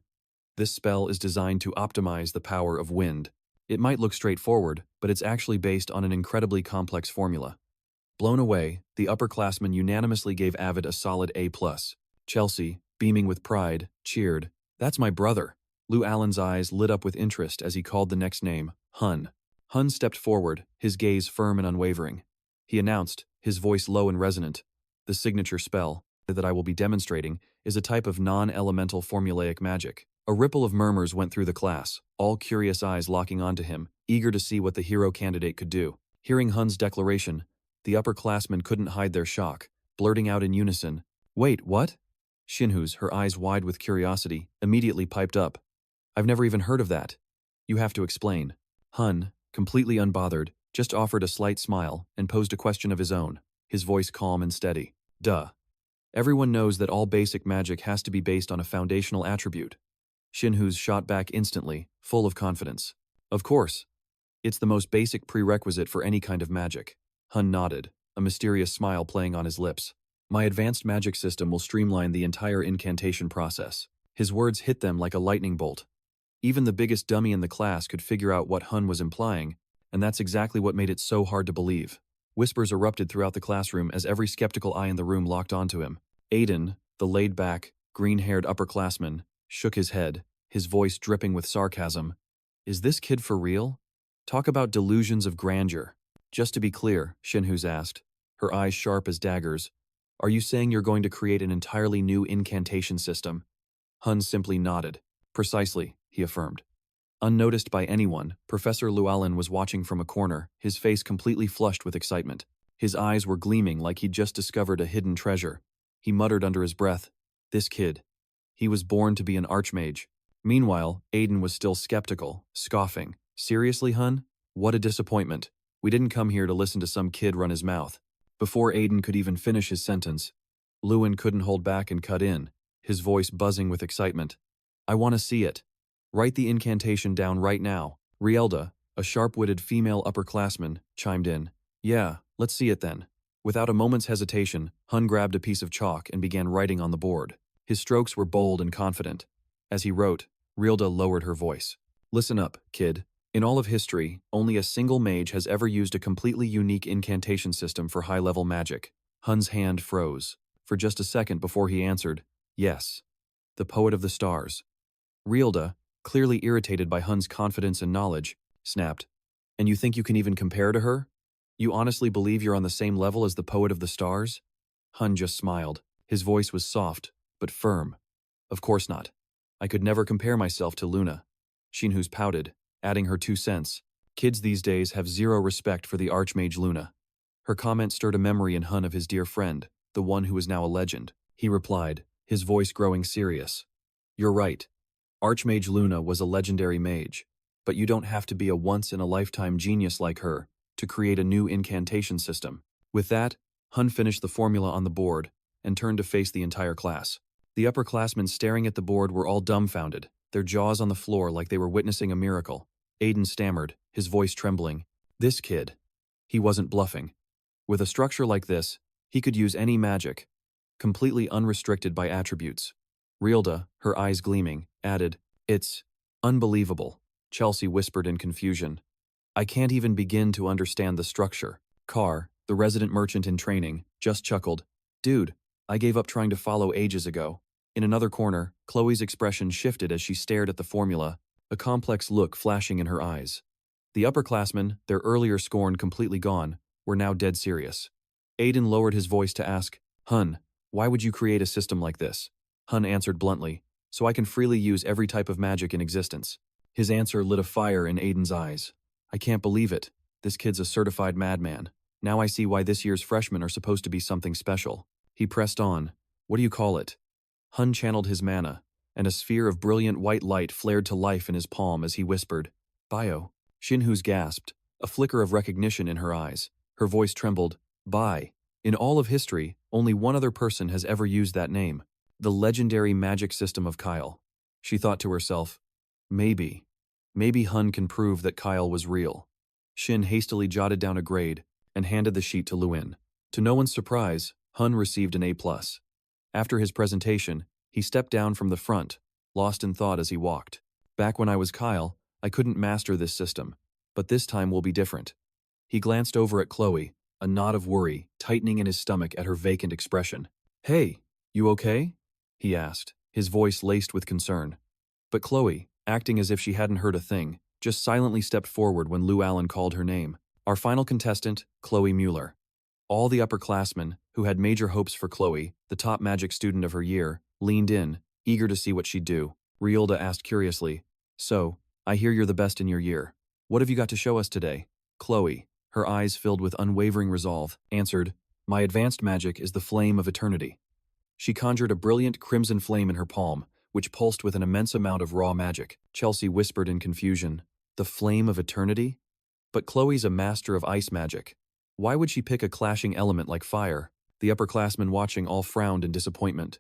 This spell is designed to optimize the power of wind. It might look straightforward, but it's actually based on an incredibly complex formula. Blown away, the upperclassmen unanimously gave Avid a solid A+. Chelsea, beaming with pride, cheered, That's my brother. Llewellyn's eyes lit up with interest as he called the next name, Hunne. Hunne stepped forward, his gaze firm and unwavering. He announced, his voice low and resonant, the signature spell that I will be demonstrating is a type of non-elemental formulaic magic. A ripple of murmurs went through the class, all curious eyes locking onto him, eager to see what the hero candidate could do. Hearing Hunne's declaration, the upperclassmen couldn't hide their shock, blurting out in unison, Wait, what? Shinhuz, her eyes wide with curiosity, immediately piped up. I've never even heard of that. You have to explain. Hunne, completely unbothered, just offered a slight smile and posed a question of his own, his voice calm and steady. Duh. Everyone knows that all basic magic has to be based on a foundational attribute. Shinhuz shot back instantly, full of confidence. Of course. It's the most basic prerequisite for any kind of magic. Hunne nodded, a mysterious smile playing on his lips. My advanced magic system will streamline the entire incantation process. His words hit them like a lightning bolt. Even the biggest dummy in the class could figure out what Hunne was implying, and that's exactly what made it so hard to believe. Whispers erupted throughout the classroom as every skeptical eye in the room locked onto him. Aiden, the laid-back, green-haired upperclassman, shook his head, his voice dripping with sarcasm. Is this kid for real? Talk about delusions of grandeur. Just to be clear, Shinhuz asked, her eyes sharp as daggers, are you saying you're going to create an entirely new incantation system? Hunne simply nodded. Precisely, he affirmed. Unnoticed by anyone, Professor Llewellyn was watching from a corner, his face completely flushed with excitement. His eyes were gleaming like he'd just discovered a hidden treasure. He muttered under his breath, This kid. He was born to be an archmage. Meanwhile, Aiden was still skeptical, scoffing. Seriously, Hunne? What a disappointment. We didn't come here to listen to some kid run his mouth. Before Aiden could even finish his sentence, Llewellyn couldn't hold back and cut in, his voice buzzing with excitement. I want to see it. Write the incantation down right now. Rielda, a sharp-witted female upperclassman, chimed in. Yeah, let's see it then. Without a moment's hesitation, Hunne grabbed a piece of chalk and began writing on the board. His strokes were bold and confident. As he wrote, Rilda lowered her voice. Listen up, kid. In all of history, only a single mage has ever used a completely unique incantation system for high-level magic. Hunne's hand froze, for just a second before he answered, yes. The Poet of the Stars. Rilda, clearly irritated by Hunne's confidence and knowledge, snapped. And you think you can even compare to her? You honestly believe you're on the same level as the Poet of the Stars? Hunne just smiled. His voice was soft, but firm. Of course not. I could never compare myself to Luna. Shinhu's pouted, adding her 2 cents. Kids these days have zero respect for the Archmage Luna. Her comment stirred a memory in Hunne of his dear friend, the one who is now a legend. He replied, his voice growing serious. You're right. Archmage Luna was a legendary mage, but you don't have to be a once-in-a-lifetime genius like her to create a new incantation system. With that, Hunne finished the formula on the board and turned to face the entire class. The upperclassmen staring at the board were all dumbfounded, their jaws on the floor like they were witnessing a miracle. Aiden stammered, his voice trembling. This kid. He wasn't bluffing. With a structure like this, he could use any magic, completely unrestricted by attributes. Rilda, her eyes gleaming, added, It's unbelievable, Chelsea whispered in confusion. I can't even begin to understand the structure. Carr, the resident merchant in training, just chuckled. Dude, I gave up trying to follow ages ago. In another corner, Khloe's expression shifted as she stared at the formula, a complex look flashing in her eyes. The upperclassmen, their earlier scorn completely gone, were now dead serious. Aiden lowered his voice to ask, Hunne, why would you create a system like this? Hunne answered bluntly, so I can freely use every type of magic in existence. His answer lit a fire in Aiden's eyes. I can't believe it. This kid's a certified madman. Now I see why this year's freshmen are supposed to be something special. He pressed on. What do you call it? Hunne channeled his mana, and a sphere of brilliant white light flared to life in his palm as he whispered, Bio. Shinhu's gasped, a flicker of recognition in her eyes. Her voice trembled, Bai. In all of history, only one other person has ever used that name. The legendary magic system of Kyle. She thought to herself, maybe Hunne can prove that Kyle was real. Shin hastily jotted down a grade and handed the sheet to Luin. To no one's surprise, Hunne received an A+. After his presentation, he stepped down from the front, lost in thought as he walked. Back when I was Kyle, I couldn't master this system, but this time will be different. He glanced over at Khloe, a knot of worry tightening in his stomach at her vacant expression. Hey, you okay? He asked, his voice laced with concern. But Khloe, acting as if she hadn't heard a thing, just silently stepped forward when Lou Allen called her name. Our final contestant, Khloe Mueller. All the upperclassmen, who had major hopes for Khloe, the top magic student of her year, leaned in, eager to see what she'd do. Rilda asked curiously, So, I hear you're the best in your year. What have you got to show us today? Khloe, her eyes filled with unwavering resolve, answered, My advanced magic is the flame of eternity. She conjured a brilliant crimson flame in her palm, which pulsed with an immense amount of raw magic. Chelsea whispered in confusion, The flame of eternity? But Khloe's a master of ice magic. Why would she pick a clashing element like fire? The upperclassmen watching all frowned in disappointment.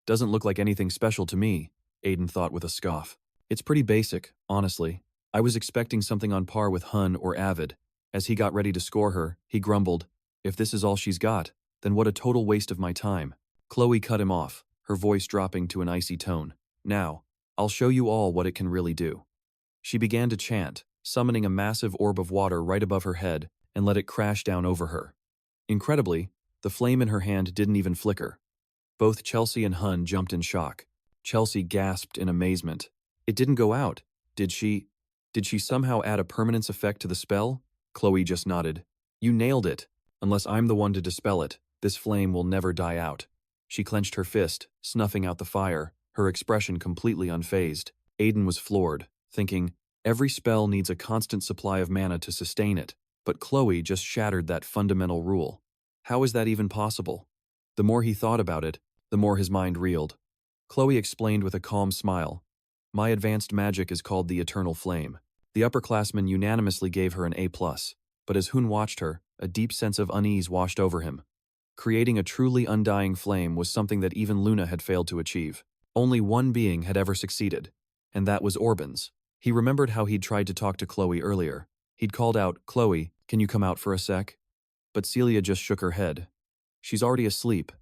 Doesn't look like anything special to me, Aiden thought with a scoff. It's pretty basic, honestly. I was expecting something on par with Hunne or Avid. As he got ready to score her, he grumbled, If this is all she's got, then what a total waste of my time. Khloe cut him off, her voice dropping to an icy tone. Now, I'll show you all what it can really do. She began to chant, summoning a massive orb of water right above her head, and let it crash down over her. Incredibly, the flame in her hand didn't even flicker. Both Chelsea and Hunne jumped in shock. Chelsea gasped in amazement. It didn't go out, did she? Did she somehow add a permanence effect to the spell? Khloe just nodded. You nailed it. Unless I'm the one to dispel it, this flame will never die out. She clenched her fist, snuffing out the fire, her expression completely unfazed. Aiden was floored, thinking, every spell needs a constant supply of mana to sustain it, but Khloe just shattered that fundamental rule. How is that even possible? The more he thought about it, the more his mind reeled. Khloe explained with a calm smile, My advanced magic is called the Eternal Flame. The upperclassmen unanimously gave her an A+, but as Hunne watched her, a deep sense of unease washed over him. Creating a truly undying flame was something that even Luna had failed to achieve. Only one being had ever succeeded, and that was Orbin's. He remembered how he'd tried to talk to Khloe earlier. He'd called out, Khloe, can you come out for a sec? but Celia just shook her head. She's already asleep.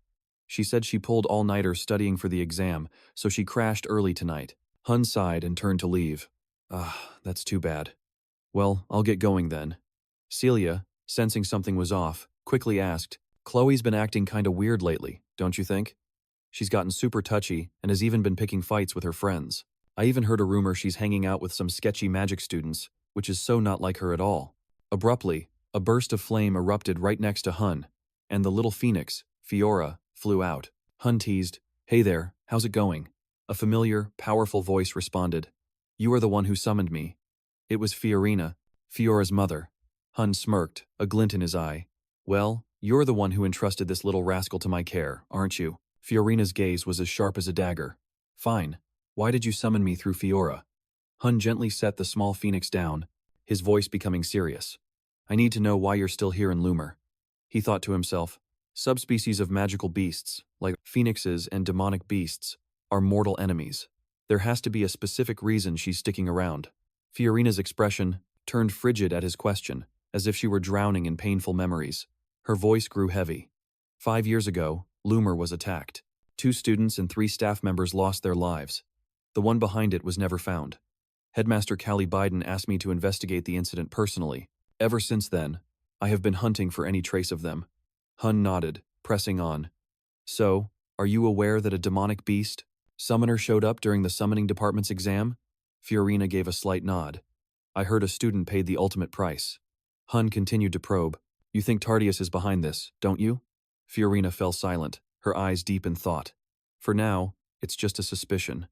She said she pulled all-nighters studying for the exam, so she crashed early tonight. Hunne sighed and turned to leave. That's too bad. Well, I'll get going then. Celia, sensing something was off, quickly asked, Khloe's been acting kinda weird lately, don't you think? She's gotten super touchy and has even been picking fights with her friends. I even heard a rumor she's hanging out with some sketchy magic students, which is so not like her at all. Abruptly, a burst of flame erupted right next to Hunne, and the little phoenix, Fiora, flew out. Hunne teased, Hey there, how's it going? A familiar, powerful voice responded, You are the one who summoned me. It was Fiorina, Fiora's mother. Hunne smirked, a glint in his eye. Well, you're the one who entrusted this little rascal to my care, aren't you? Fiorina's gaze was as sharp as a dagger. Fine. Why did you summon me through Fiora? Hunne gently set the small phoenix down, his voice becoming serious. I need to know why you're still here in Lumer. He thought to himself, subspecies of magical beasts, like phoenixes and demonic beasts, are mortal enemies. There has to be a specific reason she's sticking around. Fiorina's expression turned frigid at his question, as if she were drowning in painful memories. Her voice grew heavy. 5 years ago, Lumer was attacked. 2 students and 3 staff members lost their lives. The one behind it was never found. Headmaster Callie Biden asked me to investigate the incident personally. Ever since then, I have been hunting for any trace of them. Hunne nodded, pressing on. So, are you aware that a demonic beast, summoner showed up during the summoning department's exam? Fiorina gave a slight nod. I heard a student paid the ultimate price. Hunne continued to probe. You think Tardius is behind this, don't you? Fiorina fell silent, her eyes deep in thought. For now, it's just a suspicion.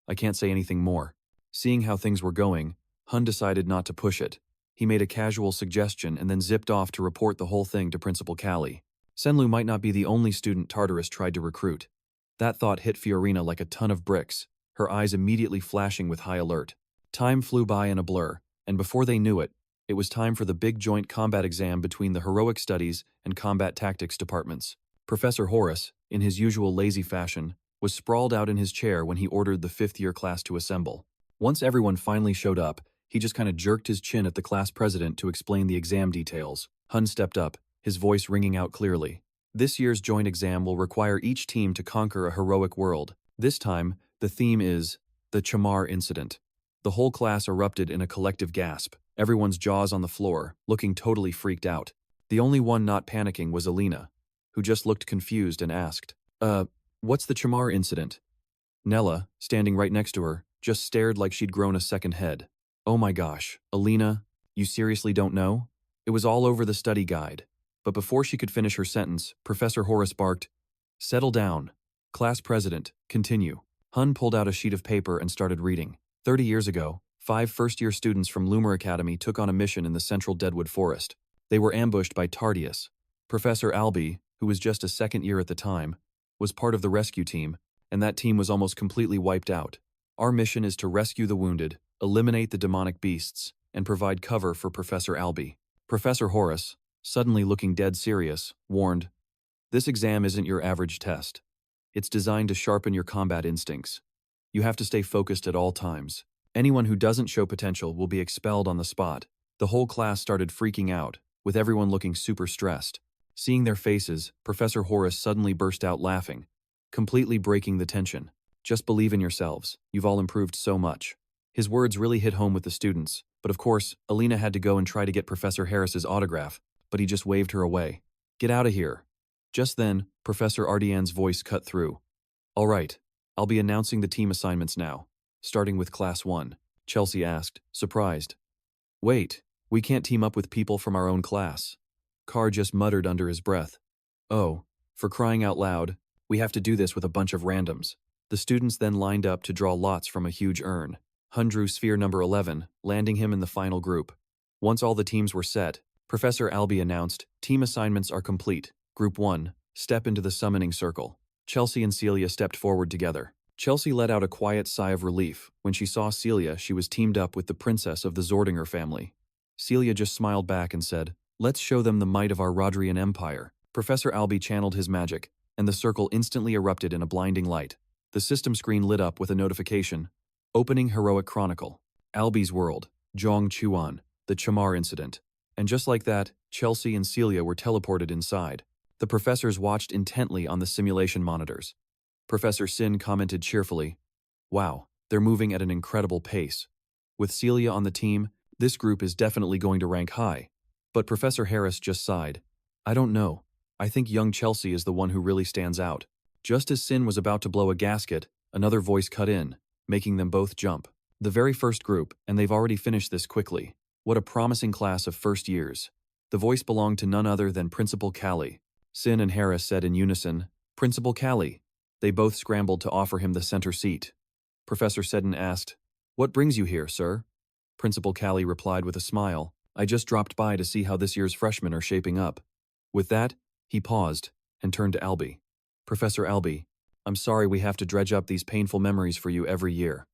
I can't say anything more. Seeing how things were going, Hunne decided not to push it. He made a casual suggestion and then zipped off to report the whole thing to Principal Callie. Senlu might not be the only student Tartarus tried to recruit. That thought hit Fiorina like a ton of bricks, her eyes immediately flashing with high alert. Time flew by in a blur, and before they knew it, it was time for the big joint combat exam between the Heroic Studies and Combat Tactics departments. Professor Horace, in his usual lazy fashion, was sprawled out in his chair when he ordered the 5th-year class to assemble. Once everyone finally showed up, he just kind of jerked his chin at the class president to explain the exam details. Hunne stepped up, his voice ringing out clearly. This year's joint exam will require each team to conquer a heroic world. This time, the theme is the Chamar Incident. The whole class erupted in a collective gasp, everyone's jaws on the floor, looking totally freaked out. The only one not panicking was Alina, who just looked confused and asked, what's the Chamar Incident? Nella, standing right next to her, just stared like she'd grown a second head. Oh my gosh, Alina, you seriously don't know? It was all over the study guide. But before she could finish her sentence, Professor Horace barked, Settle down. Class president, continue. Hunne pulled out a sheet of paper and started reading. 30 years ago, 5 first-year students from Lumine Academy took on a mission in the central Deadwood Forest. They were ambushed by Tardius. Professor Albie, who was just a second year at the time, was part of the rescue team, and that team was almost completely wiped out. Our mission is to rescue the wounded, eliminate the demonic beasts, and provide cover for Professor Albie. Professor Horace, suddenly looking dead serious, warned, This exam isn't your average test. It's designed to sharpen your combat instincts. You have to stay focused at all times. Anyone who doesn't show potential will be expelled on the spot. The whole class started freaking out, with everyone looking super stressed. Seeing their faces, Professor Horace suddenly burst out laughing, completely breaking the tension. Just believe in yourselves. You've all improved so much. His words really hit home with the students, but of course, Alina had to go and try to get Professor Harris's autograph, but he just waved her away. Get out of here. Just then, Professor Ardian's voice cut through. All right, I'll be announcing the team assignments now, starting with Class 1. Chelsea asked, surprised. Wait, we can't team up with people from our own class. Carr just muttered under his breath. Oh, for crying out loud, we have to do this with a bunch of randoms. The students then lined up to draw lots from a huge urn. Hunne drew sphere number 11, landing him in the final group. Once all the teams were set, Professor Albie announced, team assignments are complete. Group 1, step into the summoning circle. Chelsea and Celia stepped forward together. Chelsea let out a quiet sigh of relief. When she saw Celia, she was teamed up with the princess of the Zardinger family. Celia just smiled back and said, let's show them the might of our Rodrian Empire. Professor Albie channeled his magic, and the circle instantly erupted in a blinding light. The system screen lit up with a notification. Opening Heroic Chronicle. Albie's World, Zhong Chuan, the Chamar Incident. And just like that, Chelsea and Celia were teleported inside. The professors watched intently on the simulation monitors. Professor Sin commented cheerfully, "Wow, they're moving at an incredible pace. With Celia on the team, this group is definitely going to rank high." But Professor Harris just sighed. "I don't know. I think young Chelsea is the one who really stands out." Just as Sin was about to blow a gasket, another voice cut in, making them both jump. The very first group, and they've already finished this quickly. What a promising class of first years. The voice belonged to none other than Principal Callie. Sin and Harris said in unison, "Principal Callie." They both scrambled to offer him the center seat. Professor Seddon asked, "What brings you here, sir?" Principal Callie replied with a smile, "I just dropped by to see how this year's freshmen are shaping up." With that, he paused and turned to Albie. "Professor Albie, I'm sorry we have to dredge up these painful memories for you every year."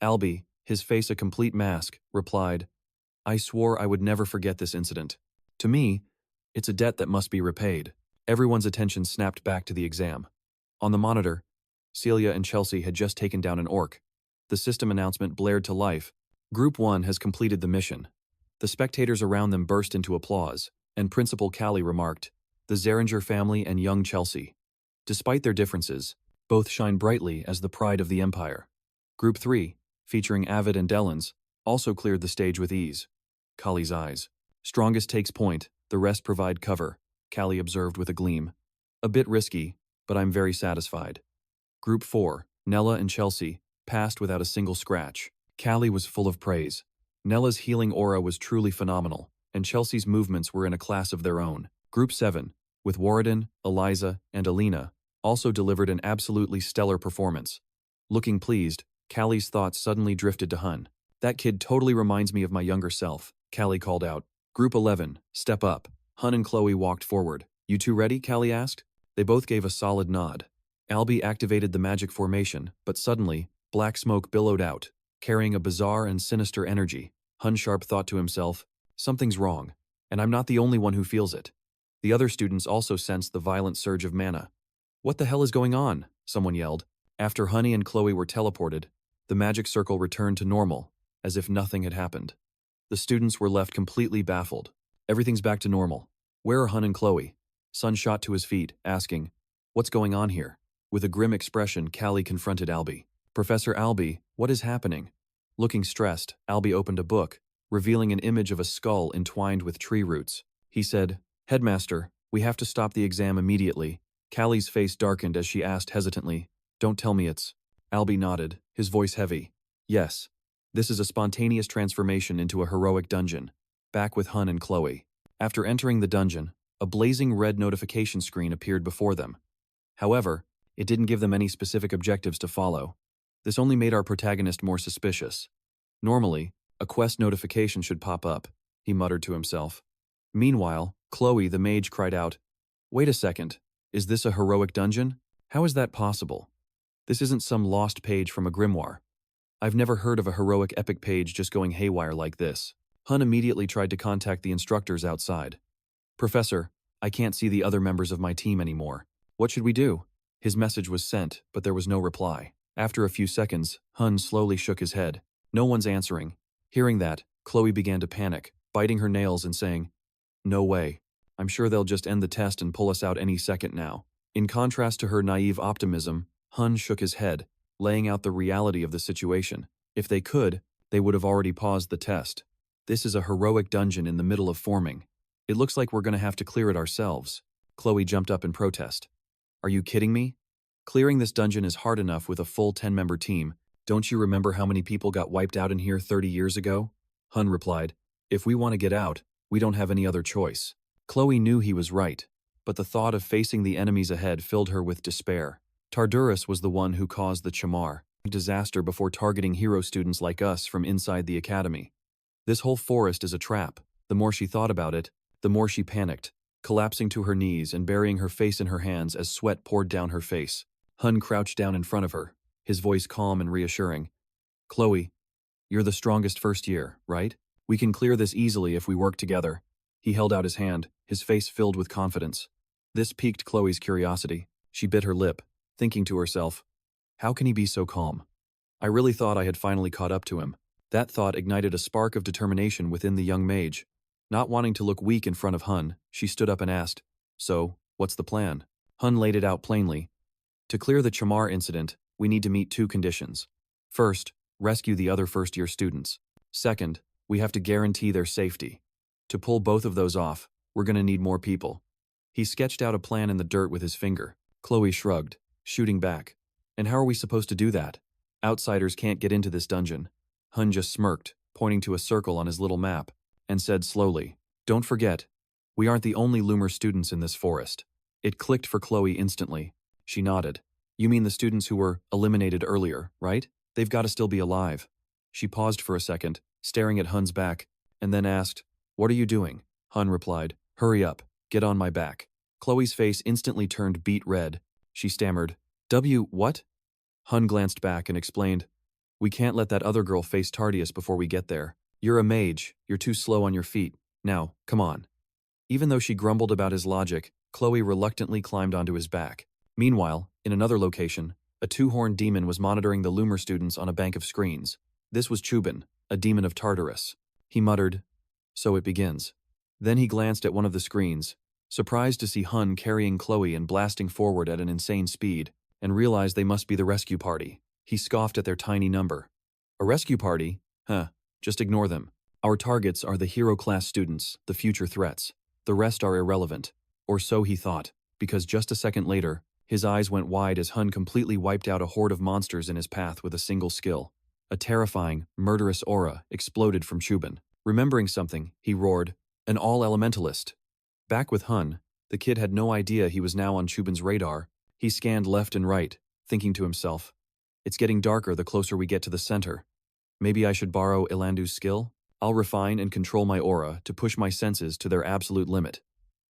Albie, his face a complete mask, replied, "I swore I would never forget this incident. To me, it's a debt that must be repaid." Everyone's attention snapped back to the exam. On the monitor, Celia and Chelsea had just taken down an orc. The system announcement blared to life. Group 1 has completed the mission. The spectators around them burst into applause, and Principal Callie remarked, "The Zardinger family and young Chelsea. Despite their differences, both shine brightly as the pride of the Empire." Group 3, featuring Avid and Delans, also cleared the stage with ease. Callie's eyes. "Strongest takes point, the rest provide cover," Callie observed with a gleam. "A bit risky, but I'm very satisfied." Group 4, Nella and Chelsea, passed without a single scratch. Callie was full of praise. Nella's healing aura was truly phenomenal, and Chelsea's movements were in a class of their own. Group 7, with Warden, Eliza, and Alina, also delivered an absolutely stellar performance. Looking pleased, Callie's thoughts suddenly drifted to Hunne. "That kid totally reminds me of my younger self," Callie called out. Group 11, step up. Hunne and Khloe walked forward. "You two ready?" Callie asked. They both gave a solid nod. Albie activated the magic formation, but suddenly, black smoke billowed out, carrying a bizarre and sinister energy. Hunne Sharp thought to himself, "Something's wrong, and I'm not the only one who feels it." The other students also sensed the violent surge of mana. "What the hell is going on?" someone yelled. After Hunne and Khloe were teleported, the magic circle returned to normal, as if nothing had happened. The students were left completely baffled. Everything's back to normal. "Where are Hunne and Khloe?" Sun shot to his feet, asking, "What's going on here?" With a grim expression, Callie confronted Albie. "Professor Albie, what is happening?" Looking stressed, Albie opened a book, revealing an image of a skull entwined with tree roots. He said, "Headmaster, we have to stop the exam immediately." Callie's face darkened as she asked hesitantly, "Don't tell me it's..." Albie nodded, his voice heavy. "Yes. This is a spontaneous transformation into a heroic dungeon." Back with Hunne and Khloe. After entering the dungeon, a blazing red notification screen appeared before them. However, it didn't give them any specific objectives to follow. This only made our protagonist more suspicious. Normally, a quest notification should pop up, he muttered to himself. Meanwhile, Khloe the mage cried out, "Wait a second, is this a heroic dungeon? How is that possible? This isn't some lost page from a grimoire. I've never heard of a heroic epic page just going haywire like this." Hunne immediately tried to contact the instructors outside. "Professor, I can't see the other members of my team anymore. What should we do?" His message was sent, but there was no reply. After a few seconds, Hunne slowly shook his head. No one's answering. Hearing that, Khloe began to panic, biting her nails and saying, "No way. I'm sure they'll just end the test and pull us out any second now." In contrast to her naive optimism, Hunne shook his head, laying out the reality of the situation. If they could, they would have already paused the test. This is a heroic dungeon in the middle of forming. It looks like we're going to have to clear it ourselves. Khloe jumped up in protest. "Are you kidding me? Clearing this dungeon is hard enough with a full 10-member team. Don't you remember how many people got wiped out in here 30 years ago?" Hunne replied, "If we want to get out, we don't have any other choice." Khloe knew he was right, but the thought of facing the enemies ahead filled her with despair. Tartarus was the one who caused the Chamar disaster before targeting hero students like us from inside the academy. This whole forest is a trap. The more she thought about it, the more she panicked, collapsing to her knees and burying her face in her hands as sweat poured down her face. Hunne crouched down in front of her, his voice calm and reassuring. "Khloe, you're the strongest first year, right? We can clear this easily if we work together." He held out his hand, his face filled with confidence. This piqued Khloe's curiosity. She bit her lip, thinking to herself, "How can he be so calm? I really thought I had finally caught up to him." That thought ignited a spark of determination within the young mage. Not wanting to look weak in front of Hunne, she stood up and asked, "So, what's the plan?" Hunne laid it out plainly. "To clear the Chamar incident, we need to meet 2 conditions. First, rescue the other first-year students. Second, we have to guarantee their safety. To pull both of those off, we're gonna need more people." He sketched out a plan in the dirt with his finger. Khloe shrugged, shooting back. "And how are we supposed to do that? Outsiders can't get into this dungeon." Hunne just smirked, pointing to a circle on his little map, and said slowly, "Don't forget, we aren't the only Lumer students in this forest." It clicked for Khloe instantly. She nodded. "You mean the students who were eliminated earlier, right? They've got to still be alive." She paused for a second, staring at Hunne's back, and then asked, "What are you doing?" Hunne replied, "Hurry up, get on my back." Khloe's face instantly turned beet red. She stammered, What?" Hunne glanced back and explained, "We can't let that other girl face Tardius before we get there. You're a mage, you're too slow on your feet. Now, come on." Even though she grumbled about his logic, Khloe reluctantly climbed onto his back. Meanwhile, in another location, a 2-horned demon was monitoring the Lumer students on a bank of screens. This was Chubin, a demon of Tartarus. He muttered, "So it begins." Then he glanced at one of the screens, surprised to see Hunne carrying Khloe and blasting forward at an insane speed, and realized they must be the rescue party. He scoffed at their tiny number. "A rescue party? Huh, just ignore them. Our targets are the hero class students, the future threats. The rest are irrelevant." Or so he thought, because just a second later, his eyes went wide as Hunne completely wiped out a horde of monsters in his path with a single skill. A terrifying, murderous aura exploded from Chubin. Remembering something, he roared, "An all-elementalist." Back with Hunne, the kid had no idea he was now on Chubin's radar. He scanned left and right, thinking to himself, "It's getting darker the closer we get to the center. Maybe I should borrow Ilandu's skill? I'll refine and control my aura to push my senses to their absolute limit."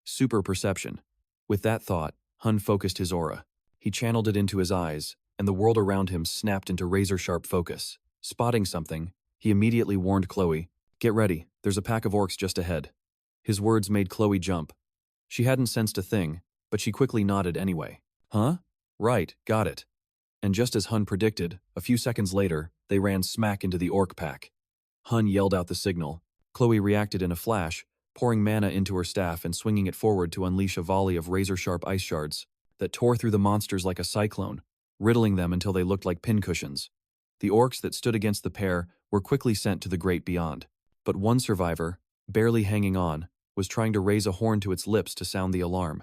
Super perception. With that thought, Hunne focused his aura. He channeled it into his eyes, and the world around him snapped into razor-sharp focus. Spotting something, he immediately warned Khloe, "Get ready, there's a pack of orcs just ahead." His words made Khloe jump. She hadn't sensed a thing, but she quickly nodded anyway. "Huh? Right, got it." And just as Hunne predicted, a few seconds later, they ran smack into the orc pack. Hunne yelled out the signal. Khloe reacted in a flash, pouring mana into her staff and swinging it forward to unleash a volley of razor-sharp ice shards that tore through the monsters like a cyclone, riddling them until they looked like pincushions. The orcs that stood against the pair were quickly sent to the great beyond. But one survivor, barely hanging on, was trying to raise a horn to its lips to sound the alarm.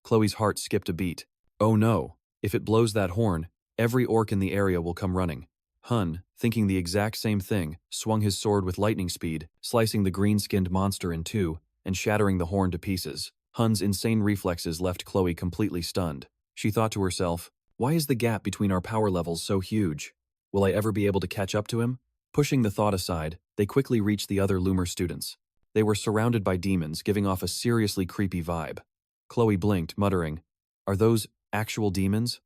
Khloe's heart skipped a beat. Oh no, if it blows that horn, every orc in the area will come running. Hunne, thinking the exact same thing, swung his sword with lightning speed, slicing the green-skinned monster in two and shattering the horn to pieces. Hunne's insane reflexes left Khloe completely stunned. She thought to herself, "Why is the gap between our power levels so huge? Will I ever be able to catch up to him?" Pushing the thought aside, they quickly reached the other Lumer students. They were surrounded by demons, giving off a seriously creepy vibe. Khloe blinked, muttering, "Are those actual demons?"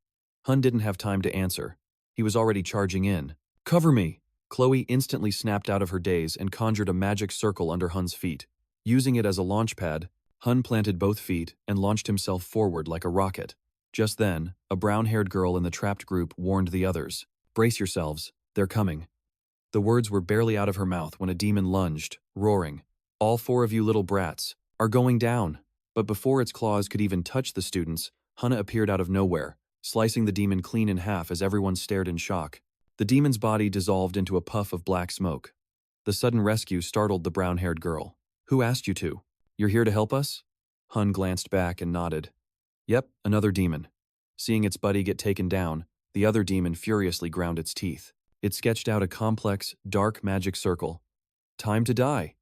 Hunne didn't have time to answer. He was already charging in. "Cover me!" Khloe instantly snapped out of her daze and conjured a magic circle under Hunne's feet. Using it as a launch pad, Hunne planted both feet and launched himself forward like a rocket. Just then, a brown-haired girl in the trapped group warned the others, "Brace yourselves, they're coming." The words were barely out of her mouth when a demon lunged, roaring, "All 4 of you little brats are going down." But before its claws could even touch the students, Hunne appeared out of nowhere, slicing the demon clean in half as everyone stared in shock. The demon's body dissolved into a puff of black smoke. The sudden rescue startled the brown-haired girl. "Who asked you to? You're here to help us?" Hunne glanced back and nodded. "Yep, another demon." Seeing its buddy get taken down, the other demon furiously ground its teeth. It sketched out a complex, dark magic circle. Time to die.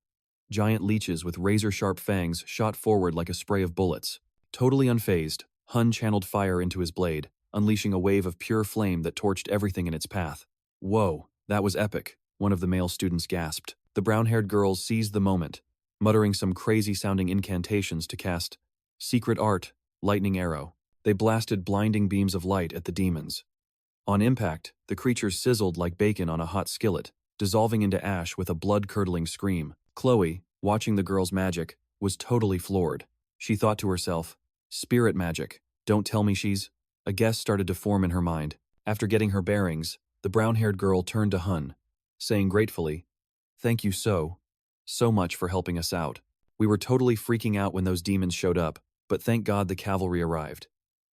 Giant leeches with razor-sharp fangs shot forward like a spray of bullets. Totally unfazed, Hunne channeled fire into his blade, unleashing a wave of pure flame that torched everything in its path. "Whoa, that was epic," one of the male students gasped. The brown-haired girls seized the moment, muttering some crazy-sounding incantations to cast Secret Art, Lightning Arrow. They blasted blinding beams of light at the demons. On impact, the creatures sizzled like bacon on a hot skillet, dissolving into ash with a blood-curdling scream. Khloe, watching the girls' magic, was totally floored. She thought to herself, "Spirit magic, don't tell me she's..." A guess started to form in her mind. After getting her bearings, the brown-haired girl turned to Hunne, saying gratefully, "Thank you so much for helping us out." We were totally freaking out when those demons showed up, but thank God the cavalry arrived.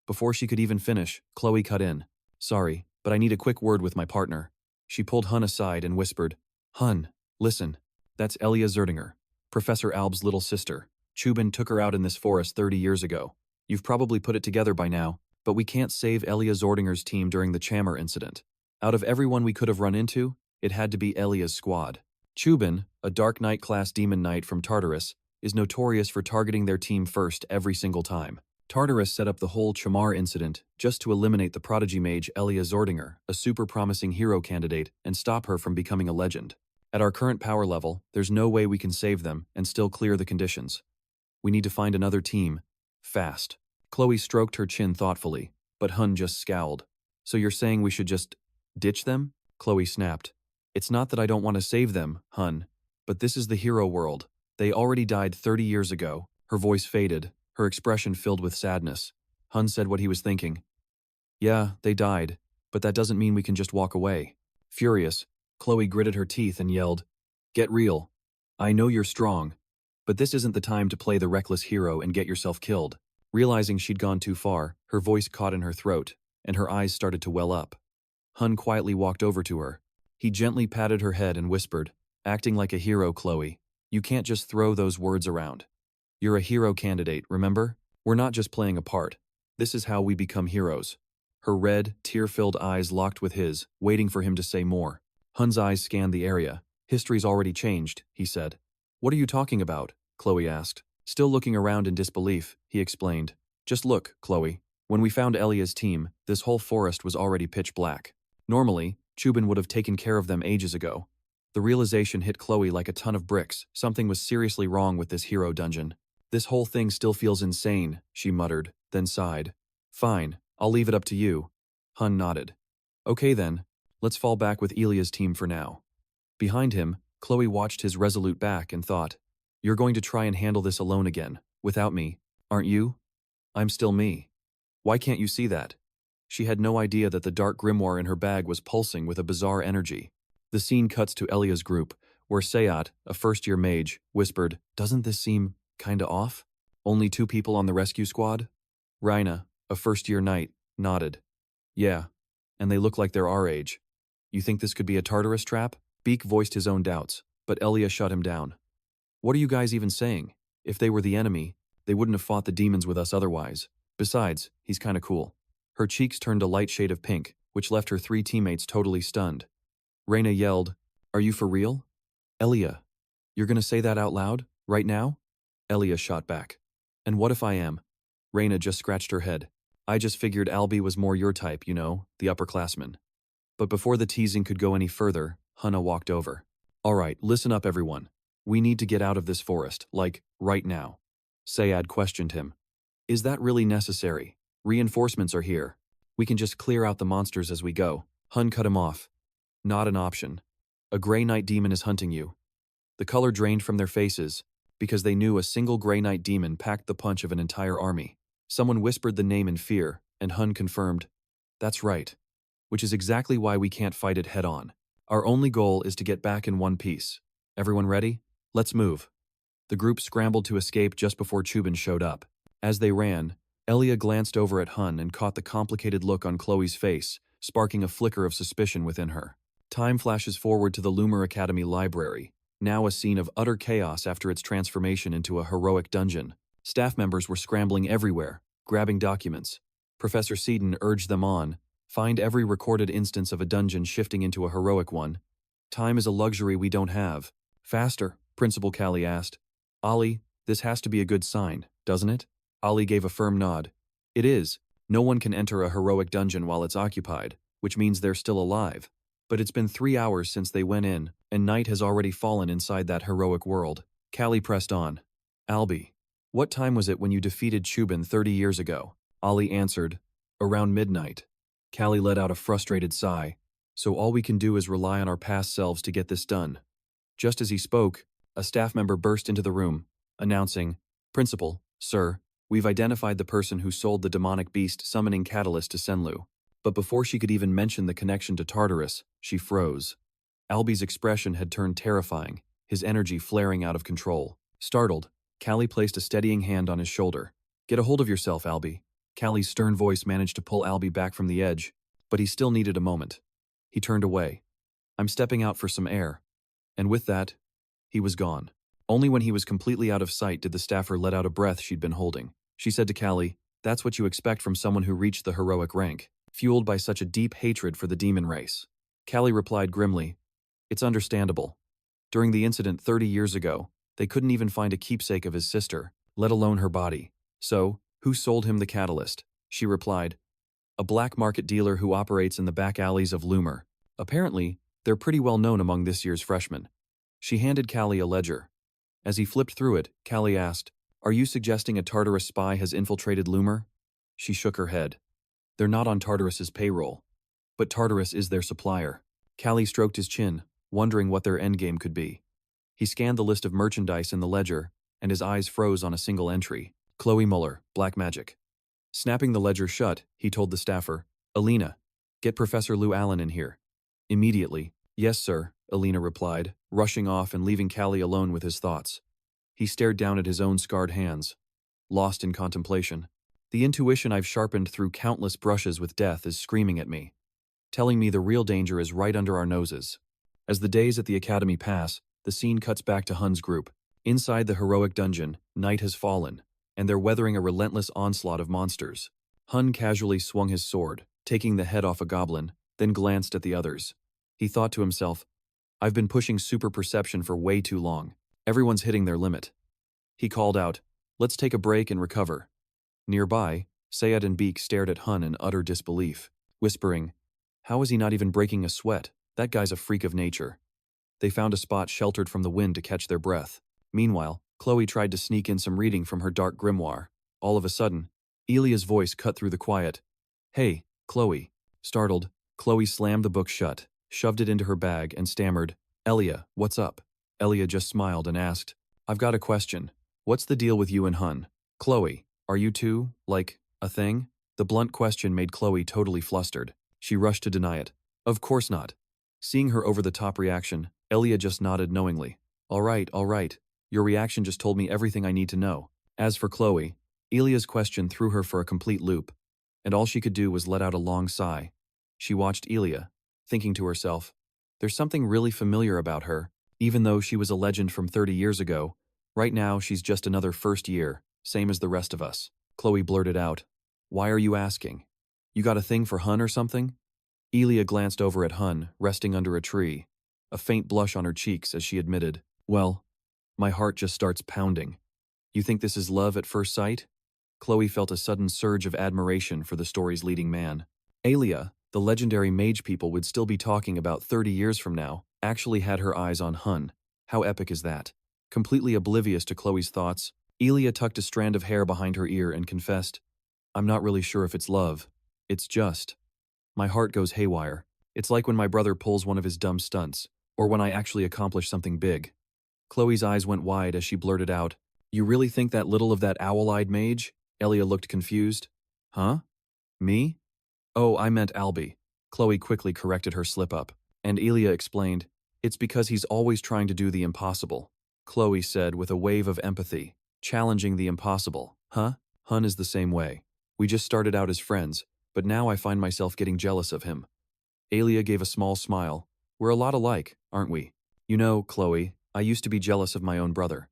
Before she could even finish, Khloe cut in. Sorry, but I need a quick word with my partner. She pulled Hunne aside and whispered, Hunne, listen. That's Elia Zardinger, Professor Alb's little sister. Chubin took her out in this forest 30 years ago. You've probably put it together by now, but we can't save Elia Zardinger's team during the Chamar Incident. Out of everyone we could have run into, it had to be Elia's squad. Chubin, a Dark Knight class demon knight from Tartarus, is notorious for targeting their team first every single time. Tartarus set up the whole Chamar Incident just to eliminate the prodigy mage Elia Zardinger, a super promising hero candidate, and stop her from becoming a legend. At our current power level, there's no way we can save them and still clear the conditions. We need to find another team. Fast. Khloe stroked her chin thoughtfully, but Hunne just scowled. So you're saying we should just ditch them? Khloe snapped. It's not that I don't want to save them, Hunne, but this is the hero world. They already died 30 years ago. Her voice faded, her expression filled with sadness. Hunne said what he was thinking. Yeah, they died, but that doesn't mean we can just walk away. Furious, Khloe gritted her teeth and yelled, Get real. I know you're strong, but this isn't the time to play the reckless hero and get yourself killed. Realizing she'd gone too far, her voice caught in her throat, and her eyes started to well up. Hunne quietly walked over to her. He gently patted her head and whispered, Acting like a hero, Khloe. You can't just throw those words around. You're a hero candidate, remember? We're not just playing a part. This is how we become heroes. Her red, tear-filled eyes locked with his, waiting for him to say more. Hunne's eyes scanned the area. History's already changed, he said. What are you talking about? Khloe asked. Still looking around in disbelief, he explained. Just look, Khloe. When we found Elia's team, this whole forest was already pitch black. Normally, Chubin would have taken care of them ages ago. The realization hit Khloe like a ton of bricks. Something was seriously wrong with this hero dungeon. This whole thing still feels insane, she muttered, then sighed. Fine, I'll leave it up to you. Hunne nodded. Okay then, let's fall back with Elia's team for now. Behind him, Khloe watched his resolute back and thought, You're going to try and handle this alone again, without me, aren't you? I'm still me. Why can't you see that? She had no idea that the dark grimoire in her bag was pulsing with a bizarre energy. The scene cuts to Elia's group, where Sayat, a first-year mage, whispered, Doesn't this seem kinda off? Only 2 people on the rescue squad? Ruina, a first-year knight, nodded. Yeah, and they look like they're our age. You think this could be a Tartarus trap? Beak voiced his own doubts, but Elia shut him down. What are you guys even saying? If they were the enemy, they wouldn't have fought the demons with us otherwise. Besides, he's kinda cool. Her cheeks turned a light shade of pink, which left her 3 teammates totally stunned. Ruina yelled, Are you for real? Elia, you're gonna say that out loud, right now? Elia shot back. And what if I am? Ruina just scratched her head. I just figured Albie was more your type, you know, the upperclassman. But before the teasing could go any further, Hunne walked over. Alright, listen up everyone. We need to get out of this forest, like, right now. Sayad questioned him. Is that really necessary? Reinforcements are here. We can just clear out the monsters as we go. Hunne cut him off. Not an option. A Grey Knight demon is hunting you. The color drained from their faces, because they knew a single Grey Knight demon packed the punch of an entire army. Someone whispered the name in fear, and Hunne confirmed, That's right. Which is exactly why we can't fight it head-on. Our only goal is to get back in one piece. Everyone ready? Let's move. The group scrambled to escape just before Chubin showed up. As they ran, Elia glanced over at Hunne and caught the complicated look on Khloe's face, sparking a flicker of suspicion within her. Time flashes forward to the Lumine Academy library, now a scene of utter chaos after its transformation into a heroic dungeon. Staff members were scrambling everywhere, grabbing documents. Professor Seaton urged them on, find every recorded instance of a dungeon shifting into a heroic one. Time is a luxury we don't have. Faster, Principal Callie asked. Ollie, this has to be a good sign, doesn't it? Ollie gave a firm nod. It is. No one can enter a heroic dungeon while it's occupied, which means they're still alive. But it's been 3 hours since they went in, and night has already fallen inside that heroic world. Callie pressed on. Albie, what time was it when you defeated Chubin 30 years ago? Ollie answered, around midnight. Callie let out a frustrated sigh. So all we can do is rely on our past selves to get this done. Just as he spoke, a staff member burst into the room, announcing, Principal, sir, we've identified the person who sold the demonic beast summoning catalyst to Senlu. But before she could even mention the connection to Tartarus, she froze. Albie's expression had turned terrifying, his energy flaring out of control. Startled, Callie placed a steadying hand on his shoulder. Get a hold of yourself, Albie. Callie's stern voice managed to pull Albie back from the edge, but he still needed a moment. He turned away. I'm stepping out for some air. And with that, he was gone. Only when he was completely out of sight did the staffer let out a breath she'd been holding. She said to Callie, that's what you expect from someone who reached the heroic rank, fueled by such a deep hatred for the demon race. Callie replied grimly, it's understandable. During the incident 30 years ago, they couldn't even find a keepsake of his sister, let alone her body. So, who sold him the catalyst? She replied, a black market dealer who operates in the back alleys of Lumer. Apparently, they're pretty well known among this year's freshmen. She handed Callie a ledger. As he flipped through it, Callie asked, are you suggesting a Tartarus spy has infiltrated Lumer? She shook her head. They're not on Tartarus's payroll. But Tartarus is their supplier. Callie stroked his chin, wondering what their endgame could be. He scanned the list of merchandise in the ledger, and his eyes froze on a single entry. Khloe Muller, Black Magic. Snapping the ledger shut, he told the staffer, Alina, get Professor Lou Allen in here. Immediately. Yes, sir, Alina replied, rushing off and leaving Callie alone with his thoughts. He stared down at his own scarred hands, lost in contemplation. The intuition I've sharpened through countless brushes with death is screaming at me, telling me the real danger is right under our noses. As the days at the academy pass, the scene cuts back to Hunne's group. Inside the heroic dungeon, night has fallen, and they're weathering a relentless onslaught of monsters. Hunne casually swung his sword, taking the head off a goblin, then glanced at the others. He thought to himself, I've been pushing super perception for way too long. Everyone's hitting their limit. He called out, let's take a break and recover. Nearby, Sayed and Beek stared at Hunne in utter disbelief, whispering, how is he not even breaking a sweat? That guy's a freak of nature. They found a spot sheltered from the wind to catch their breath. Meanwhile, Khloe tried to sneak in some reading from her dark grimoire. All of a sudden, Elia's voice cut through the quiet. Hey, Khloe. Startled, Khloe slammed the book shut, shoved it into her bag, and stammered, Elia, what's up? Elia just smiled and asked, I've got a question. What's the deal with you and Hunne? Khloe, are you two, like, a thing? The blunt question made Khloe totally flustered. She rushed to deny it. Of course not. Seeing her over-the-top reaction, Elia just nodded knowingly. All right. Your reaction just told me everything I need to know. As for Khloe, Elia's question threw her for a complete loop, and all she could do was let out a long sigh. She watched Elia, thinking to herself, there's something really familiar about her. Even though she was a legend from 30 years ago, right now she's just another first year, same as the rest of us. Khloe blurted out, why are you asking? You got a thing for Hunne or something? Elia glanced over at Hunne, resting under a tree, a faint blush on her cheeks as she admitted, well, my heart just starts pounding. You think this is love at first sight? Khloe felt a sudden surge of admiration for the story's leading man. Elia, the legendary mage people would still be talking about 30 years from now, actually had her eyes on Hunne. How epic is that? Completely oblivious to Khloe's thoughts, Elia tucked a strand of hair behind her ear and confessed, I'm not really sure if it's love. It's just. My heart goes haywire. It's like when my brother pulls one of his dumb stunts, or when I actually accomplish something big. Khloe's eyes went wide as she blurted out, you really think that little of that owl-eyed mage? Elia looked confused. Huh? Me? Oh, I meant Albie. Khloe quickly corrected her slip-up, and Elia explained, it's because he's always trying to do the impossible. Khloe said with a wave of empathy, challenging the impossible. Huh? Hunne is the same way. We just started out as friends, but now I find myself getting jealous of him. Elia gave a small smile. We're a lot alike, aren't we? You know, Khloe, I used to be jealous of my own brother.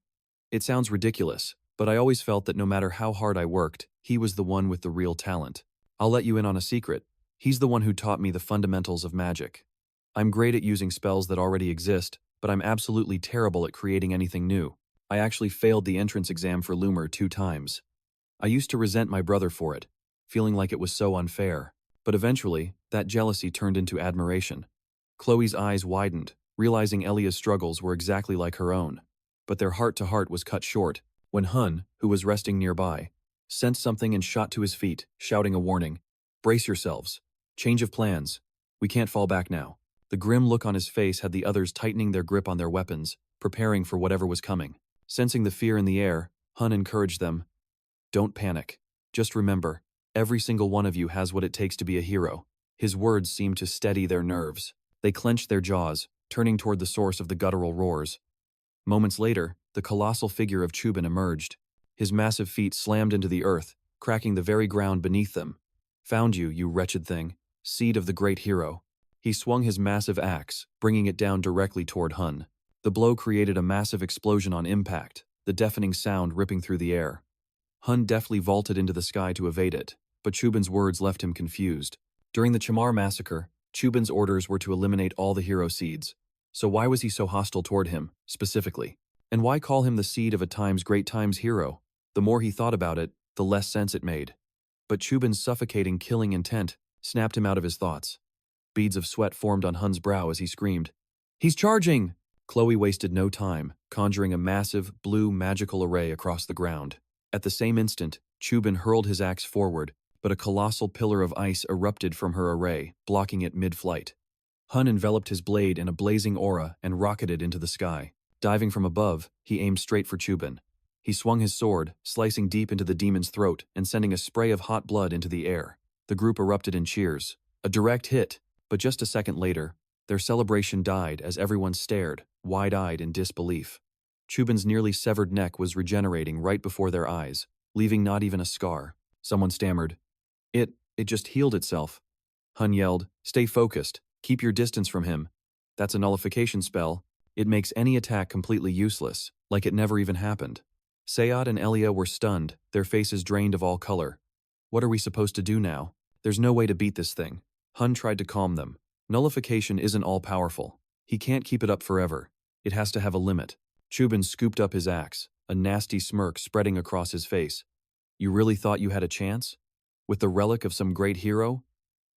It sounds ridiculous, but I always felt that no matter how hard I worked, he was the one with the real talent. I'll let you in on a secret. He's the one who taught me the fundamentals of magic. I'm great at using spells that already exist, but I'm absolutely terrible at creating anything new. I actually failed the entrance exam for Lumer 2 times. I used to resent my brother for it, feeling like it was so unfair. But eventually, that jealousy turned into admiration. Khloe's eyes widened, realizing Elia's struggles were exactly like her own. But their heart-to-heart was cut short when Hunne, who was resting nearby, sensed something and shot to his feet, shouting a warning. Brace yourselves. Change of plans. We can't fall back now. The grim look on his face had the others tightening their grip on their weapons, preparing for whatever was coming. Sensing the fear in the air, Hunne encouraged them. Don't panic. Just remember, every single one of you has what it takes to be a hero. His words seemed to steady their nerves. They clenched their jaws, turning toward the source of the guttural roars. Moments later, the colossal figure of Chubin emerged. His massive feet slammed into the earth, cracking the very ground beneath them. "Found you, you wretched thing, seed of the great hero." He swung his massive axe, bringing it down directly toward Hunne. The blow created a massive explosion on impact, the deafening sound ripping through the air. Hunne deftly vaulted into the sky to evade it, but Chubin's words left him confused. During the Chamar massacre, Chubin's orders were to eliminate all the hero seeds. So why was he so hostile toward him, specifically? And why call him the seed of a times great times hero? The more he thought about it, the less sense it made. But Chubin's suffocating killing intent snapped him out of his thoughts. Beads of sweat formed on Hunne's brow as he screamed, "He's charging!" Khloe wasted no time, conjuring a massive, blue magical array across the ground. At the same instant, Chubin hurled his axe forward, but a colossal pillar of ice erupted from her array, blocking it mid-flight. Hunne enveloped his blade in a blazing aura and rocketed into the sky. Diving from above, he aimed straight for Chubin. He swung his sword, slicing deep into the demon's throat and sending a spray of hot blood into the air. The group erupted in cheers. A direct hit, but just a second later, their celebration died as everyone stared, wide-eyed in disbelief. Chubin's nearly severed neck was regenerating right before their eyes, leaving not even a scar. Someone stammered, It just healed itself." Hunne yelled, "Stay focused. Keep your distance from him. That's a nullification spell. It makes any attack completely useless, like it never even happened." Sayad and Elia were stunned, their faces drained of all color. "What are we supposed to do now? There's no way to beat this thing." Hunne tried to calm them. "Nullification isn't all-powerful. He can't keep it up forever. It has to have a limit." Chubin scooped up his axe, a nasty smirk spreading across his face. "You really thought you had a chance? With the relic of some great hero?"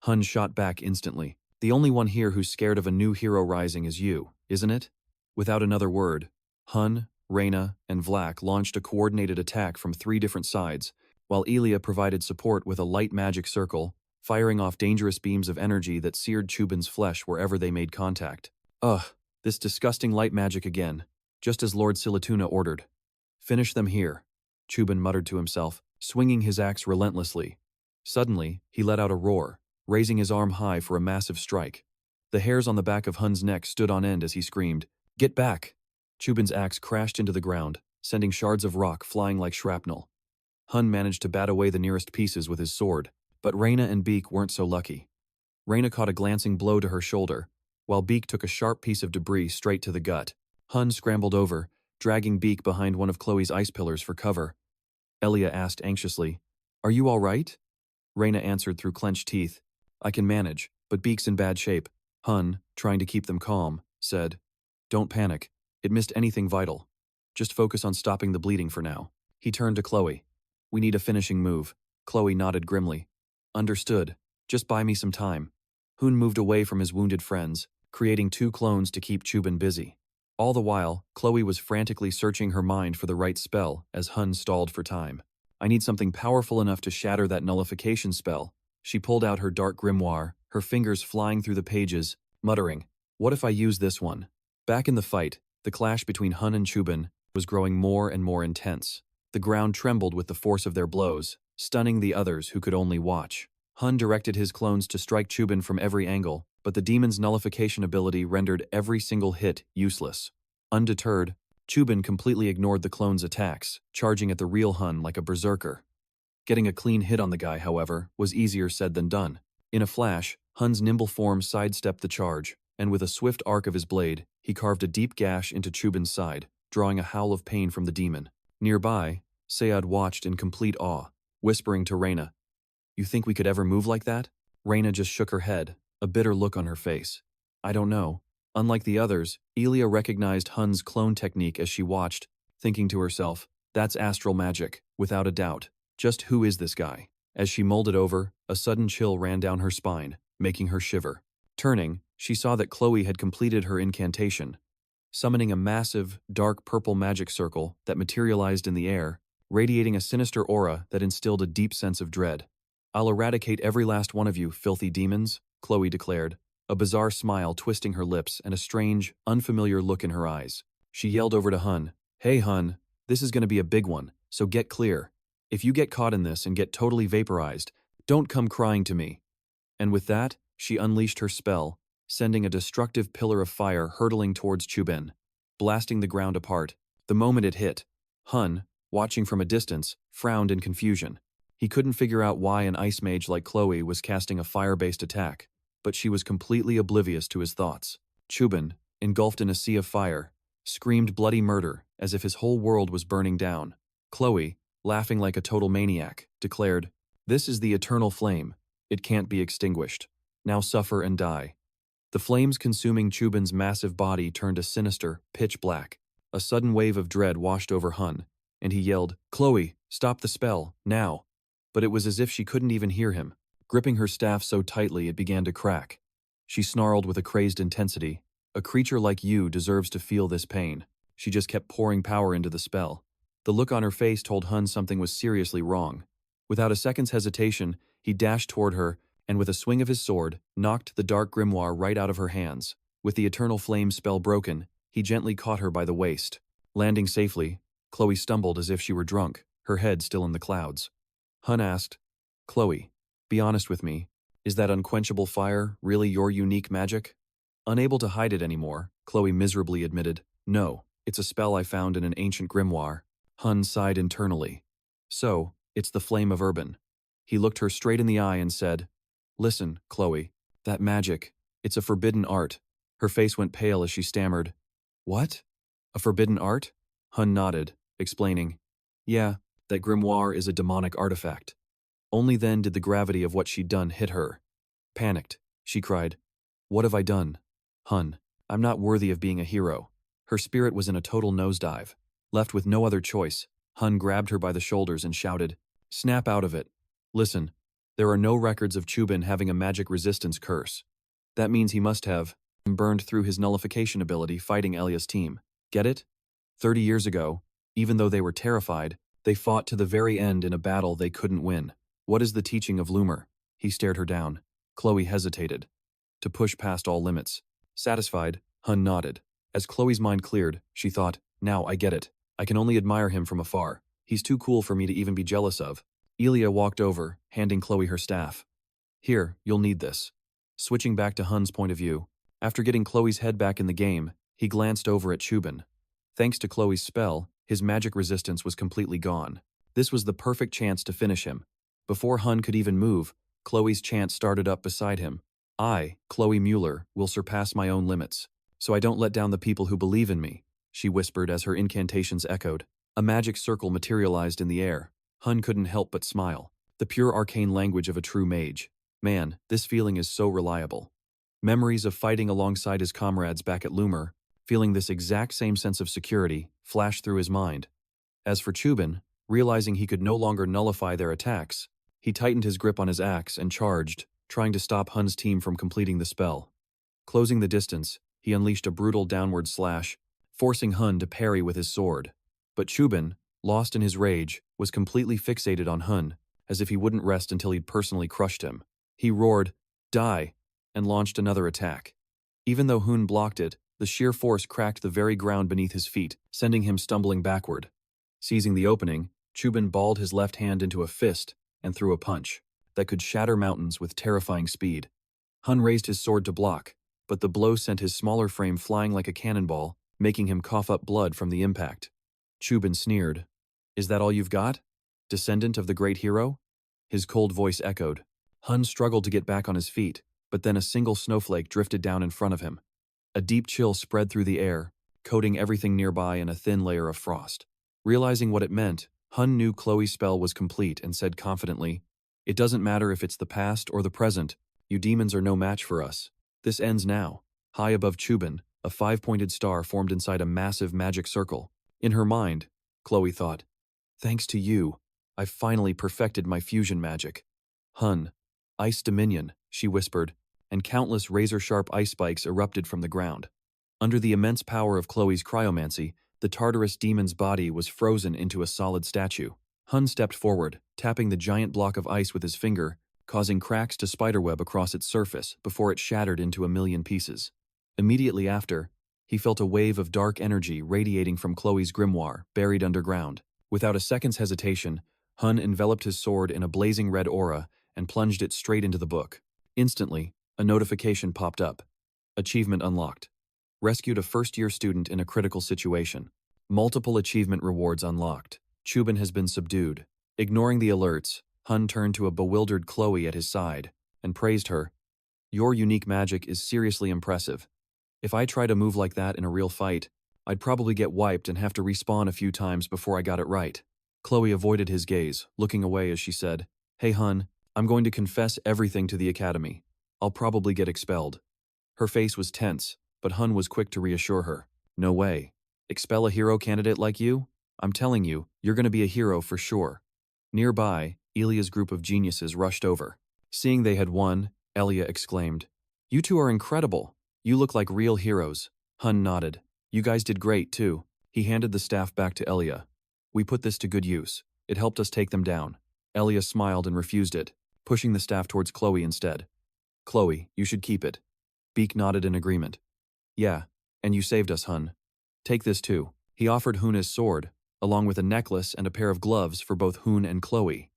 Hunne shot back instantly. "The only one here who's scared of a new hero rising is you, isn't it?" Without another word, Hunne, Ruina, and Vlak launched a coordinated attack from 3 different sides, while Elia provided support with a light magic circle, firing off dangerous beams of energy that seared Chubin's flesh wherever they made contact. "Ugh, this disgusting light magic again, just as Lord Silatuna ordered." "Finish them here," Chubin muttered to himself, swinging his axe relentlessly. Suddenly, he let out a roar, raising his arm high for a massive strike. The hairs on the back of Hunne's neck stood on end as he screamed, "Get back!" Chubin's axe crashed into the ground, sending shards of rock flying like shrapnel. Hunne managed to bat away the nearest pieces with his sword, but Ruina and Beak weren't so lucky. Ruina caught a glancing blow to her shoulder, while Beak took a sharp piece of debris straight to the gut. Hunne scrambled over, dragging Beak behind one of Khloe's ice pillars for cover. Elia asked anxiously, "Are you all right?" Ruina answered through clenched teeth, "I can manage, but Beak's in bad shape." Hunne, trying to keep them calm, said, "Don't panic. It missed anything vital. Just focus on stopping the bleeding for now." He turned to Khloe. "We need a finishing move." Khloe nodded grimly. "Understood. Just buy me some time." Hunne moved away from his wounded friends, creating 2 clones to keep Chubin busy. All the while, Khloe was frantically searching her mind for the right spell as Hunne stalled for time. "I need something powerful enough to shatter that nullification spell." She pulled out her dark grimoire, her fingers flying through the pages, muttering, "What if I use this one?" Back in the fight, the clash between Hunne and Chubin was growing more and more intense. The ground trembled with the force of their blows, stunning the others who could only watch. Hunne directed his clones to strike Chubin from every angle, but the demon's nullification ability rendered every single hit useless. Undeterred, Chubin completely ignored the clones' attacks, charging at the real Hunne like a berserker. Getting a clean hit on the guy, however, was easier said than done. In a flash, Hunne's nimble form sidestepped the charge, and with a swift arc of his blade, he carved a deep gash into Chubin's side, drawing a howl of pain from the demon. Nearby, Sayad watched in complete awe, whispering to Ruina, "You think we could ever move like that?" Ruina just shook her head, a bitter look on her face. "I don't know." Unlike the others, Elia recognized Hunne's clone technique as she watched, thinking to herself, "That's astral magic, without a doubt. Just who is this guy?" As she molded over, a sudden chill ran down her spine, making her shiver. Turning, she saw that Khloe had completed her incantation. Summoning a massive, dark purple magic circle that materialized in the air, radiating a sinister aura that instilled a deep sense of dread. "I'll eradicate every last one of you, filthy demons," Khloe declared, a bizarre smile twisting her lips and a strange, unfamiliar look in her eyes. She yelled over to Hunne, "Hey Hunne, this is going to be a big one, so get clear. If you get caught in this and get totally vaporized, don't come crying to me." And with that, she unleashed her spell, sending a destructive pillar of fire hurtling towards Chubin, blasting the ground apart. The moment it hit, Hunne, watching from a distance, frowned in confusion. He couldn't figure out why an ice mage like Khloe was casting a fire-based attack, but she was completely oblivious to his thoughts. Chubin, engulfed in a sea of fire, screamed bloody murder as if his whole world was burning down. Khloe, laughing like a total maniac, declared, "This is the eternal flame. It can't be extinguished. Now suffer and die." The flames consuming Chubin's massive body turned a sinister, pitch black. A sudden wave of dread washed over Hunne, and he yelled, "Khloe, stop the spell, now!" But it was as if she couldn't even hear him, gripping her staff so tightly it began to crack. She snarled with a crazed intensity, "A creature like you deserves to feel this pain." She just kept pouring power into the spell. The look on her face told Hunne something was seriously wrong. Without a second's hesitation, he dashed toward her, and with a swing of his sword, knocked the dark grimoire right out of her hands. With the eternal flame spell broken, he gently caught her by the waist. Landing safely, Khloe stumbled as if she were drunk, her head still in the clouds. Hunne asked, "Khloe, be honest with me, is that unquenchable fire really your unique magic?" Unable to hide it anymore, Khloe miserably admitted, "No, it's a spell I found in an ancient grimoire." Hunne sighed internally. "So, it's the Flame of Urban." He looked her straight in the eye and said, "Listen, Khloe, that magic, it's a forbidden art." Her face went pale as she stammered, "What? A forbidden art?" Hunne nodded, explaining, "Yeah, that grimoire is a demonic artifact." Only then did the gravity of what she'd done hit her. Panicked, she cried, "What have I done? Hunne, I'm not worthy of being a hero." Her spirit was in a total nosedive. Left with no other choice, Hunne grabbed her by the shoulders and shouted, "Snap out of it. Listen, there are no records of Chubin having a magic resistance curse. That means he must have burned through his nullification ability fighting Elia's team. Get it? 30 years ago, even though they were terrified, they fought to the very end in a battle they couldn't win. What is the teaching of Lumer?" He stared her down. Khloe hesitated. "To push past all limits." Satisfied, Hunne nodded. As Chloe's mind cleared, she thought, "Now I get it. I can only admire him from afar. He's too cool for me to even be jealous of." Elia walked over, handing Khloe her staff. "Here, you'll need this." Switching back to Hunne's point of view, after getting Chloe's head back in the game, he glanced over at Chubin. Thanks to Chloe's spell, his magic resistance was completely gone. This was the perfect chance to finish him. Before Hunne could even move, Chloe's chant started up beside him. "I, Khloe Mueller, will surpass my own limits, so I don't let down the people who believe in me," she whispered as her incantations echoed. A magic circle materialized in the air. Hunne couldn't help but smile. The pure arcane language of a true mage. Man, this feeling is so reliable. Memories of fighting alongside his comrades back at Lumer, feeling this exact same sense of security, flashed through his mind. As for Chubin, realizing he could no longer nullify their attacks, he tightened his grip on his axe and charged, trying to stop Hunne's team from completing the spell. Closing the distance, he unleashed a brutal downward slash, forcing Hunne to parry with his sword. But Chubin, lost in his rage, was completely fixated on Hunne, as if he wouldn't rest until he'd personally crushed him. He roared, "Die!" and launched another attack. Even though Hunne blocked it, the sheer force cracked the very ground beneath his feet, sending him stumbling backward. Seizing the opening, Chubin balled his left hand into a fist and threw a punch that could shatter mountains with terrifying speed. Hunne raised his sword to block, but the blow sent his smaller frame flying like a cannonball, making him cough up blood from the impact. Chubin sneered, "Is that all you've got? Descendant of the great hero?" His cold voice echoed. Hunne struggled to get back on his feet, but then a single snowflake drifted down in front of him. A deep chill spread through the air, coating everything nearby in a thin layer of frost. Realizing what it meant, Hunne knew Chloe's spell was complete and said confidently, "It doesn't matter if it's the past or the present, you demons are no match for us. This ends now." High above Chubin, a five-pointed star formed inside a massive magic circle. In her mind, Khloe thought, "Thanks to you, I've finally perfected my fusion magic." "Hunne, Ice Dominion," she whispered, and countless razor-sharp ice spikes erupted from the ground. Under the immense power of Chloe's cryomancy, the Tartarus demon's body was frozen into a solid statue. Hunne stepped forward, tapping the giant block of ice with his finger, causing cracks to spiderweb across its surface before it shattered into a million pieces. Immediately after, he felt a wave of dark energy radiating from Chloe's grimoire, buried underground. Without a second's hesitation, Hunne enveloped his sword in a blazing red aura and plunged it straight into the book. Instantly, a notification popped up. Achievement unlocked. Rescued a first-year student in a critical situation. Multiple achievement rewards unlocked. Chubin has been subdued. Ignoring the alerts, Hunne turned to a bewildered Khloe at his side and praised her. Your unique magic is seriously impressive. If I tried a move like that in a real fight, I'd probably get wiped and have to respawn a few times before I got it right. Khloe avoided his gaze, looking away as she said, Hey Hunne, I'm going to confess everything to the Academy. I'll probably get expelled. Her face was tense, but Hunne was quick to reassure her. No way. Expel a hero candidate like you? I'm telling you, you're going to be a hero for sure. Nearby, Elia's group of geniuses rushed over. Seeing they had won, Elia exclaimed, You two are incredible. You look like real heroes. Hunne nodded. You guys did great too. He handed the staff back to Elia. We put this to good use. It helped us take them down. Elia smiled and refused it, pushing the staff towards Khloe instead. Khloe, you should keep it. Beak nodded in agreement. Yeah, and you saved us, Hunne. Take this too. He offered Hunne's sword, along with a necklace and a pair of gloves for both Hunne and Khloe.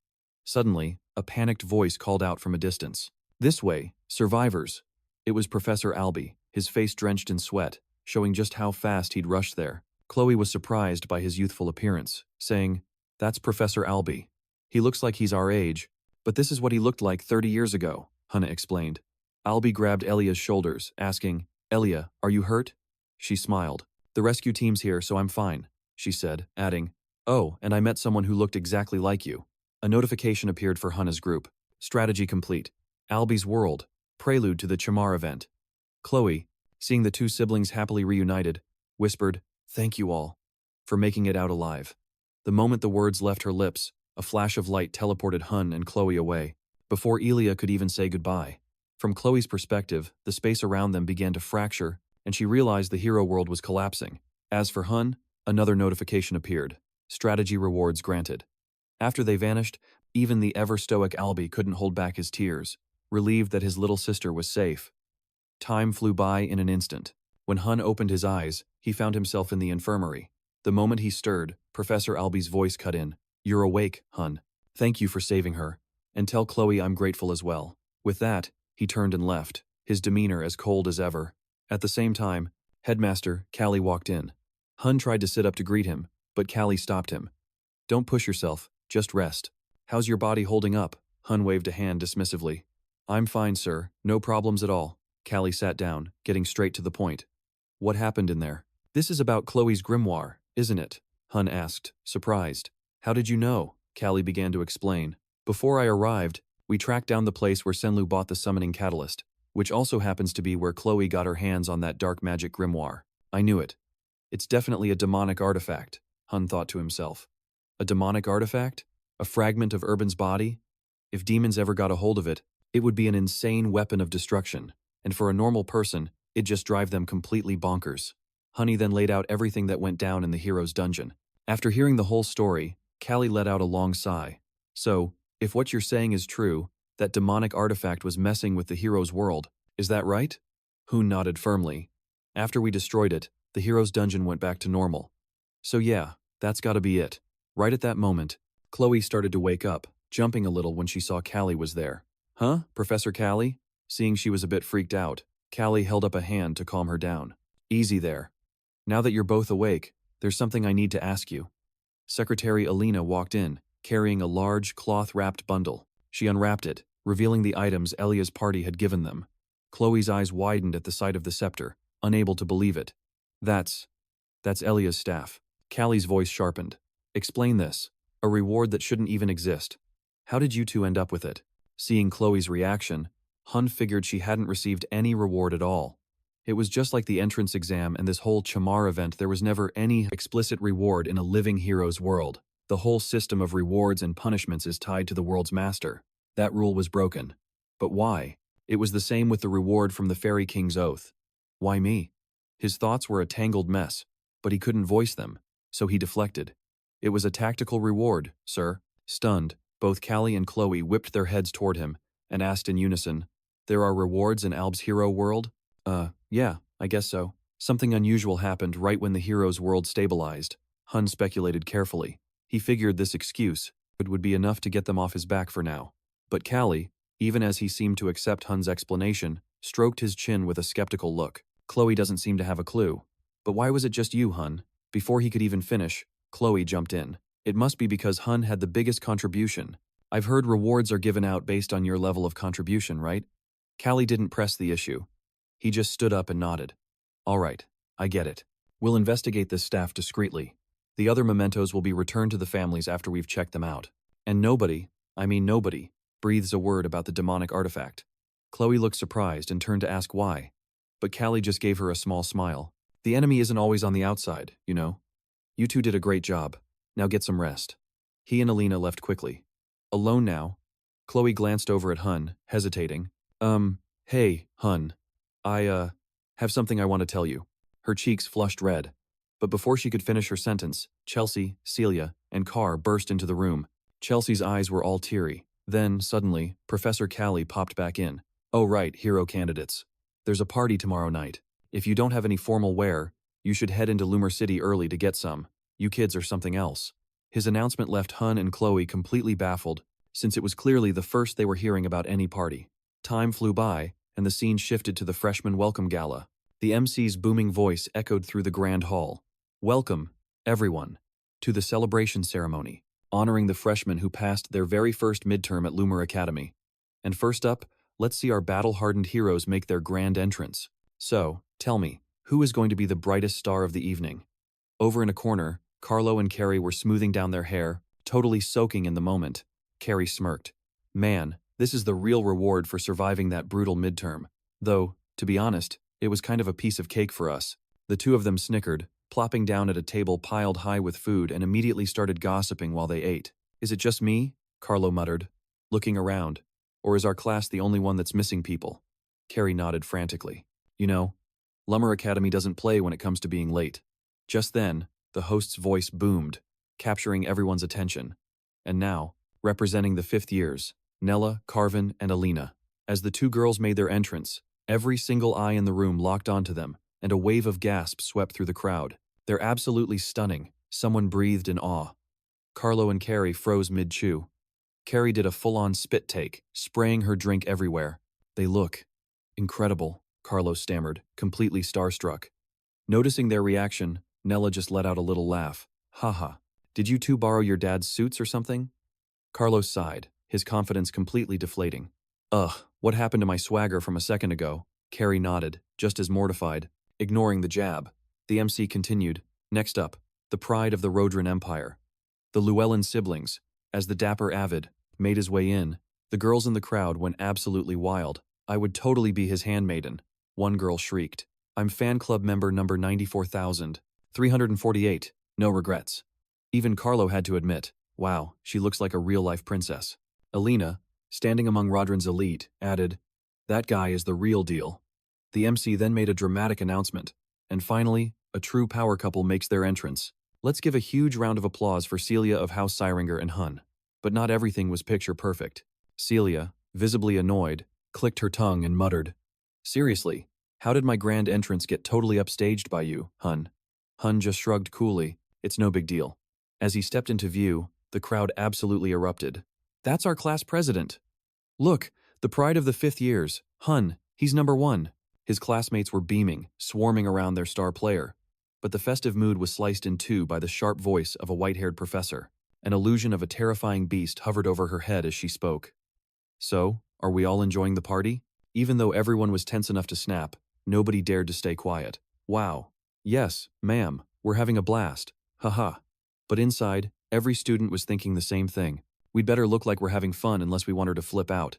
Suddenly, a panicked voice called out from a distance. This way, survivors. It was Professor Albie, his face drenched in sweat, showing just how fast he'd rushed there. Khloe was surprised by his youthful appearance, saying, That's Professor Albie. He looks like he's our age, but this is what he looked like 30 years ago, Hunne explained. Albie grabbed Elia's shoulders, asking, Elia, are you hurt? She smiled. The rescue team's here, so I'm fine, she said, adding, Oh, and I met someone who looked exactly like you. A notification appeared for Hunne's group. Strategy complete. Albie's world. Prelude to the Chamar event. Khloe, seeing the two siblings happily reunited, whispered, Thank you all for making it out alive. The moment the words left her lips, a flash of light teleported Hunne and Khloe away, before Elia could even say goodbye. From Chloe's perspective, the space around them began to fracture, and she realized the hero world was collapsing. As for Hunne, another notification appeared. Strategy rewards granted. After they vanished, even the ever-stoic Albie couldn't hold back his tears, relieved that his little sister was safe. Time flew by in an instant. When Hunne opened his eyes, he found himself in the infirmary. The moment he stirred, Professor Albie's voice cut in. You're awake, Hunne. Thank you for saving her. And tell Khloe I'm grateful as well. With that, he turned and left, his demeanor as cold as ever. At the same time, Headmaster, Callie walked in. Hunne tried to sit up to greet him, but Callie stopped him. Don't push yourself, just rest. How's your body holding up? Hunne waved a hand dismissively. I'm fine, sir, no problems at all. Callie sat down, getting straight to the point. What happened in there? This is about Chloe's grimoire, isn't it? Hunne asked, surprised. How did you know? Callie began to explain. Before I arrived, we tracked down the place where Senlu bought the summoning catalyst, which also happens to be where Khloe got her hands on that dark magic grimoire. I knew it. It's definitely a demonic artifact, Hunne thought to himself. A demonic artifact? A fragment of Urban's body? If demons ever got a hold of it, it would be an insane weapon of destruction, and for a normal person, it'd just drive them completely bonkers. Hunne then laid out everything that went down in the hero's dungeon. After hearing the whole story, Callie let out a long sigh. So, if what you're saying is true, that demonic artifact was messing with the hero's world, is that right? Hunne nodded firmly. After we destroyed it, the hero's dungeon went back to normal. So yeah, that's gotta be it. Right at that moment, Khloe started to wake up, jumping a little when she saw Callie was there. Huh, Professor Callie? Seeing she was a bit freaked out, Callie held up a hand to calm her down. Easy there. Now that you're both awake, there's something I need to ask you. Secretary Alina walked in, carrying a large, cloth-wrapped bundle. She unwrapped it, revealing the items Elia's party had given them. Chloe's eyes widened at the sight of the scepter, unable to believe it. That's Elia's staff. Callie's voice sharpened. Explain this. A reward that shouldn't even exist. How did you two end up with it? Seeing Chloe's reaction, Hunne figured she hadn't received any reward at all. It was just like the entrance exam and this whole Chamar event. There was never any explicit reward in a living hero's world. The whole system of rewards and punishments is tied to the world's master. That rule was broken. But why? It was the same with the reward from the Fairy King's oath. Why me? His thoughts were a tangled mess, but he couldn't voice them, so he deflected. It was a tactical reward, sir. Stunned, both Callie and Khloe whipped their heads toward him and asked in unison, There are rewards in Alb's hero world? Yeah, I guess so. Something unusual happened right when the hero's world stabilized. Hunne speculated carefully. He figured this excuse would be enough to get them off his back for now. But Callie, even as he seemed to accept Hunne's explanation, stroked his chin with a skeptical look. Khloe doesn't seem to have a clue. But why was it just you, Hunne? Before he could even finish, Khloe jumped in. It must be because Hunne had the biggest contribution. I've heard rewards are given out based on your level of contribution, right? Callie didn't press the issue. He just stood up and nodded. All right, I get it. We'll investigate this staff discreetly. The other mementos will be returned to the families after we've checked them out. And nobody, breathes a word about the demonic artifact. Khloe looked surprised and turned to ask why. But Callie just gave her a small smile. The enemy isn't always on the outside, you know. You two did a great job. Now get some rest. He and Alina left quickly. Alone now, Khloe glanced over at Hunne, hesitating. Hey, Hunne. I have something I want to tell you. Her cheeks flushed red. But before she could finish her sentence, Chelsea, Celia, and Carr burst into the room. Chelsea's eyes were all teary. Then, suddenly, Professor Callie popped back in. Oh right, hero candidates. There's a party tomorrow night. If you don't have any formal wear, you should head into Lumer City early to get some. You kids are something else. His announcement left Hunne and Khloe completely baffled, since it was clearly the first they were hearing about any party. Time flew by, and the scene shifted to the freshman welcome gala. The MC's booming voice echoed through the grand hall. Welcome, everyone, to the celebration ceremony, honoring the freshmen who passed their very first midterm at Lumine Academy. And first up, let's see our battle-hardened heroes make their grand entrance. So, tell me, who is going to be the brightest star of the evening? Over in a corner, Carlo and Carrie were smoothing down their hair, totally soaking in the moment. Carrie smirked. Man, this is the real reward for surviving that brutal midterm. Though, to be honest, it was kind of a piece of cake for us. The two of them snickered, plopping down at a table piled high with food and immediately started gossiping while they ate. Is it just me? Carlo muttered, looking around. Or is our class the only one that's missing people? Carrie nodded frantically. You know, Lumine Academy doesn't play when it comes to being late. Just then, the host's voice boomed, capturing everyone's attention. And now, representing the fifth years, Nella, Carvin, and Alina. As the two girls made their entrance, every single eye in the room locked onto them, and a wave of gasps swept through the crowd. They're absolutely stunning, someone breathed in awe. Carlo and Carrie froze mid-chew. Carrie did a full-on spit take, spraying her drink everywhere. They look incredible, Carlo stammered, completely starstruck. Noticing their reaction, Nella just let out a little laugh. Haha, did you two borrow your dad's suits or something? Carlos sighed, his confidence completely deflating. Ugh, what happened to my swagger from a second ago? Carrie nodded, just as mortified, ignoring the jab. The MC continued. Next up, the pride of the Rodran Empire. The Llewellyn siblings. As the dapper Avid made his way in, the girls in the crowd went absolutely wild. I would totally be his handmaiden, one girl shrieked. I'm fan club member number 94,348, no regrets. Even Carlo had to admit, wow, she looks like a real-life princess. Alina, standing among Rodran's elite, added, that guy is the real deal. The MC then made a dramatic announcement, and finally, a true power couple makes their entrance. Let's give a huge round of applause for Celia of House Zardinger and Hunne. But not everything was picture perfect. Celia, visibly annoyed, clicked her tongue and muttered, seriously, how did my grand entrance get totally upstaged by you, Hunne? Hunne just shrugged coolly, it's no big deal. As he stepped into view, the crowd absolutely erupted. That's our class president. Look, the pride of the fifth years, Hunne, he's number one. His classmates were beaming, swarming around their star player. But the festive mood was sliced in two by the sharp voice of a white-haired professor. An illusion of a terrifying beast hovered over her head as she spoke. So, are we all enjoying the party? Even though everyone was tense enough to snap, nobody dared to stay quiet. Wow. Yes, ma'am, we're having a blast. Haha. But inside, every student was thinking the same thing. We'd better look like we're having fun unless we want her to flip out.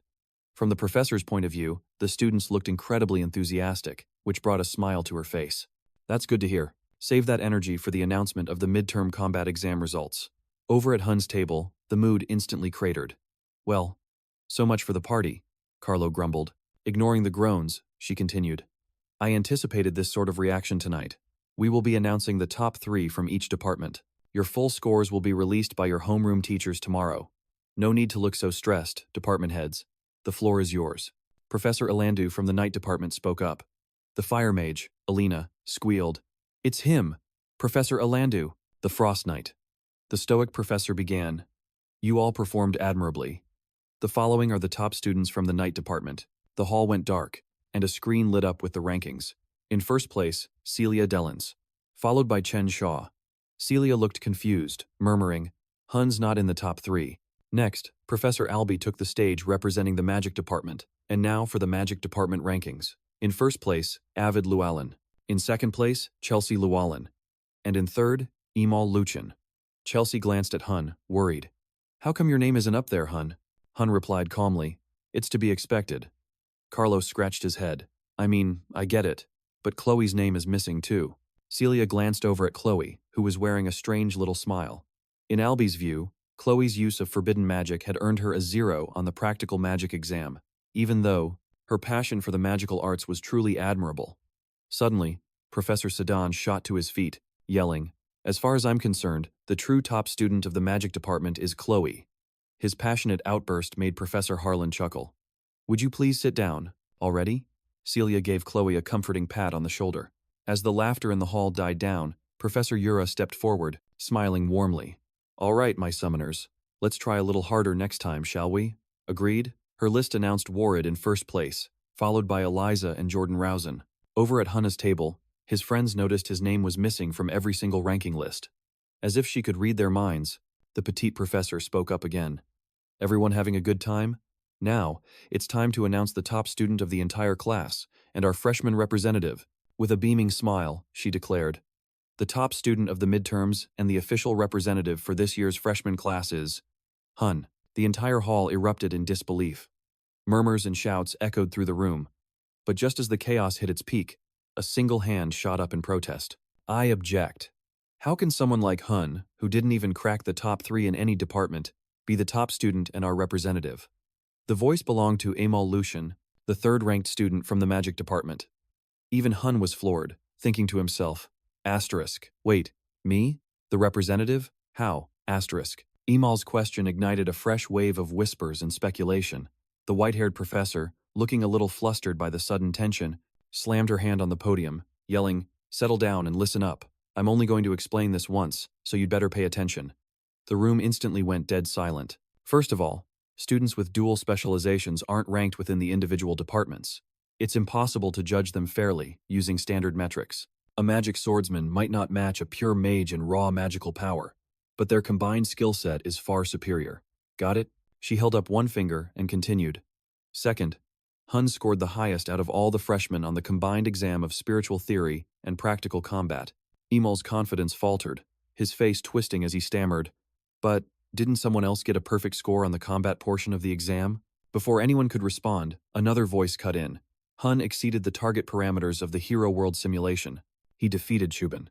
From the professor's point of view, the students looked incredibly enthusiastic, which brought a smile to her face. That's good to hear. Save that energy for the announcement of the midterm combat exam results. Over at Hunne's table, the mood instantly cratered. Well, so much for the party, Carlo grumbled. Ignoring the groans, she continued. I anticipated this sort of reaction tonight. We will be announcing the top 3 from each department. Your full scores will be released by your homeroom teachers tomorrow. No need to look so stressed, department heads. The floor is yours. Professor Elandu from the night department spoke up. The fire mage, Alina, squealed. It's him, Professor Elandu, the Frost Knight. The stoic professor began. You all performed admirably. The following are the top students from the night department. The hall went dark, and a screen lit up with the rankings. In first place, Celia Delans, followed by Chen Shaw, Celia looked confused, murmuring, Hunne's not in the top 3. Next, Professor Albie took the stage representing the Magic Department, and now for the Magic Department rankings. In first place, Avid Llewellyn. In second place, Chelsea Llewellyn. And in third, Emal Luchin. Chelsea glanced at Hunne, worried. How come your name isn't up there, Hunne? Hunne replied calmly, It's to be expected. Carlos scratched his head. I mean, I get it, but Khloe's name is missing too. Celia glanced over at Khloe, who was wearing a strange little smile. In Albie's view, Khloe's use of forbidden magic had earned her a 0 on the practical magic exam, even though her passion for the magical arts was truly admirable. Suddenly, Professor Sedan shot to his feet, yelling, As far as I'm concerned, the true top student of the magic department is Khloe. His passionate outburst made Professor Harlan chuckle. Would you please sit down, already? Celia gave Khloe a comforting pat on the shoulder. As the laughter in the hall died down, Professor Yura stepped forward, smiling warmly. All right, my summoners. Let's try a little harder next time, shall we? Agreed? Her list announced Warrid in first place, followed by Eliza and Jordan Rousen. Over at Hunne's table, his friends noticed his name was missing from every single ranking list. As if she could read their minds, the petite professor spoke up again. Everyone having a good time? Now, it's time to announce the top student of the entire class, and our freshman representative. With a beaming smile, she declared, The top student of the midterms and the official representative for this year's freshman class is Hunne. The entire hall erupted in disbelief. Murmurs and shouts echoed through the room. But just as the chaos hit its peak, a single hand shot up in protest. I object. How can someone like Hunne, who didn't even crack the top 3 in any department, be the top student and our representative? The voice belonged to Emal Luchin, the third-ranked student from the magic department. Even Hunne was floored, thinking to himself, Wait, me? The representative? How? Emal's question ignited a fresh wave of whispers and speculation. The white-haired professor, looking a little flustered by the sudden tension, slammed her hand on the podium, yelling, Settle down and listen up. I'm only going to explain this once, so you'd better pay attention. The room instantly went dead silent. First of all, students with dual specializations aren't ranked within the individual departments. It's impossible to judge them fairly, using standard metrics. A magic swordsman might not match a pure mage in raw magical power, but their combined skill set is far superior. Got it? She held up one finger and continued. Second, Hunne scored the highest out of all the freshmen on the combined exam of spiritual theory and practical combat. Emal's confidence faltered, his face twisting as he stammered, But didn't someone else get a perfect score on the combat portion of the exam? Before anyone could respond, another voice cut in. Hunne exceeded the target parameters of the Hero World simulation. He defeated Chubin.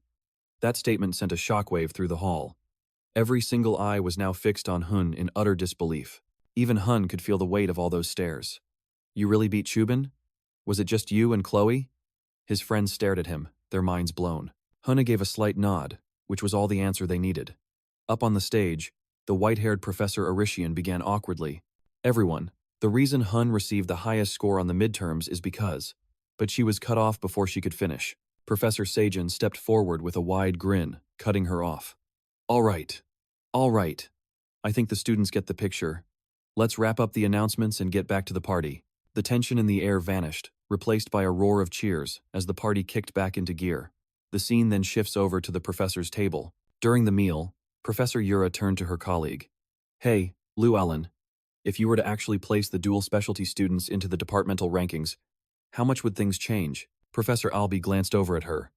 That statement sent a shockwave through the hall. Every single eye was now fixed on Hunne in utter disbelief. Even Hunne could feel the weight of all those stares. You really beat Chubin? Was it just you and Khloe? His friends stared at him, their minds blown. Hunne gave a slight nod, which was all the answer they needed. Up on the stage, the white-haired Professor Arishian began awkwardly. Everyone, the reason Hunne received the highest score on the midterms is because. But she was cut off before she could finish. Professor Sajan stepped forward with a wide grin, cutting her off. All right. I think the students get the picture. Let's wrap up the announcements and get back to the party. The tension in the air vanished, replaced by a roar of cheers as the party kicked back into gear. The scene then shifts over to the professor's table. During the meal, Professor Yura turned to her colleague. Hey, Llewellyn, if you were to actually place the dual specialty students into the departmental rankings, how much would things change? Professor Albie glanced over at her.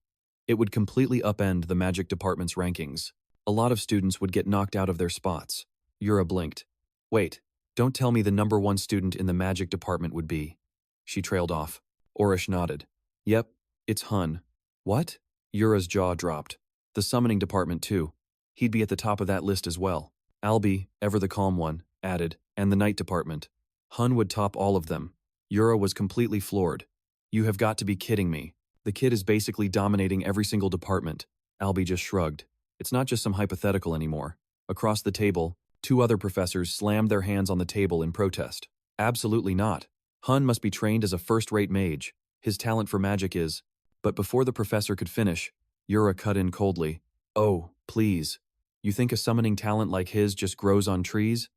It would completely upend the magic department's rankings. A lot of students would get knocked out of their spots. Yura blinked. Wait, don't tell me the number 1 student in the magic department would be. She trailed off. Orish nodded. Yep, it's Hunne. What? Yura's jaw dropped. The summoning department too. He'd be at the top of that list as well. Albie, ever the calm one, added, and the night department. Hunne would top all of them. Yura was completely floored. You have got to be kidding me. The kid is basically dominating every single department. Albie just shrugged. It's not just some hypothetical anymore. Across the table, 2 other professors slammed their hands on the table in protest. Absolutely not. Hunne must be trained as a first-rate mage. His talent for magic is. But before the professor could finish, Yura cut in coldly. Oh, please. You think a summoning talent like his just grows on trees?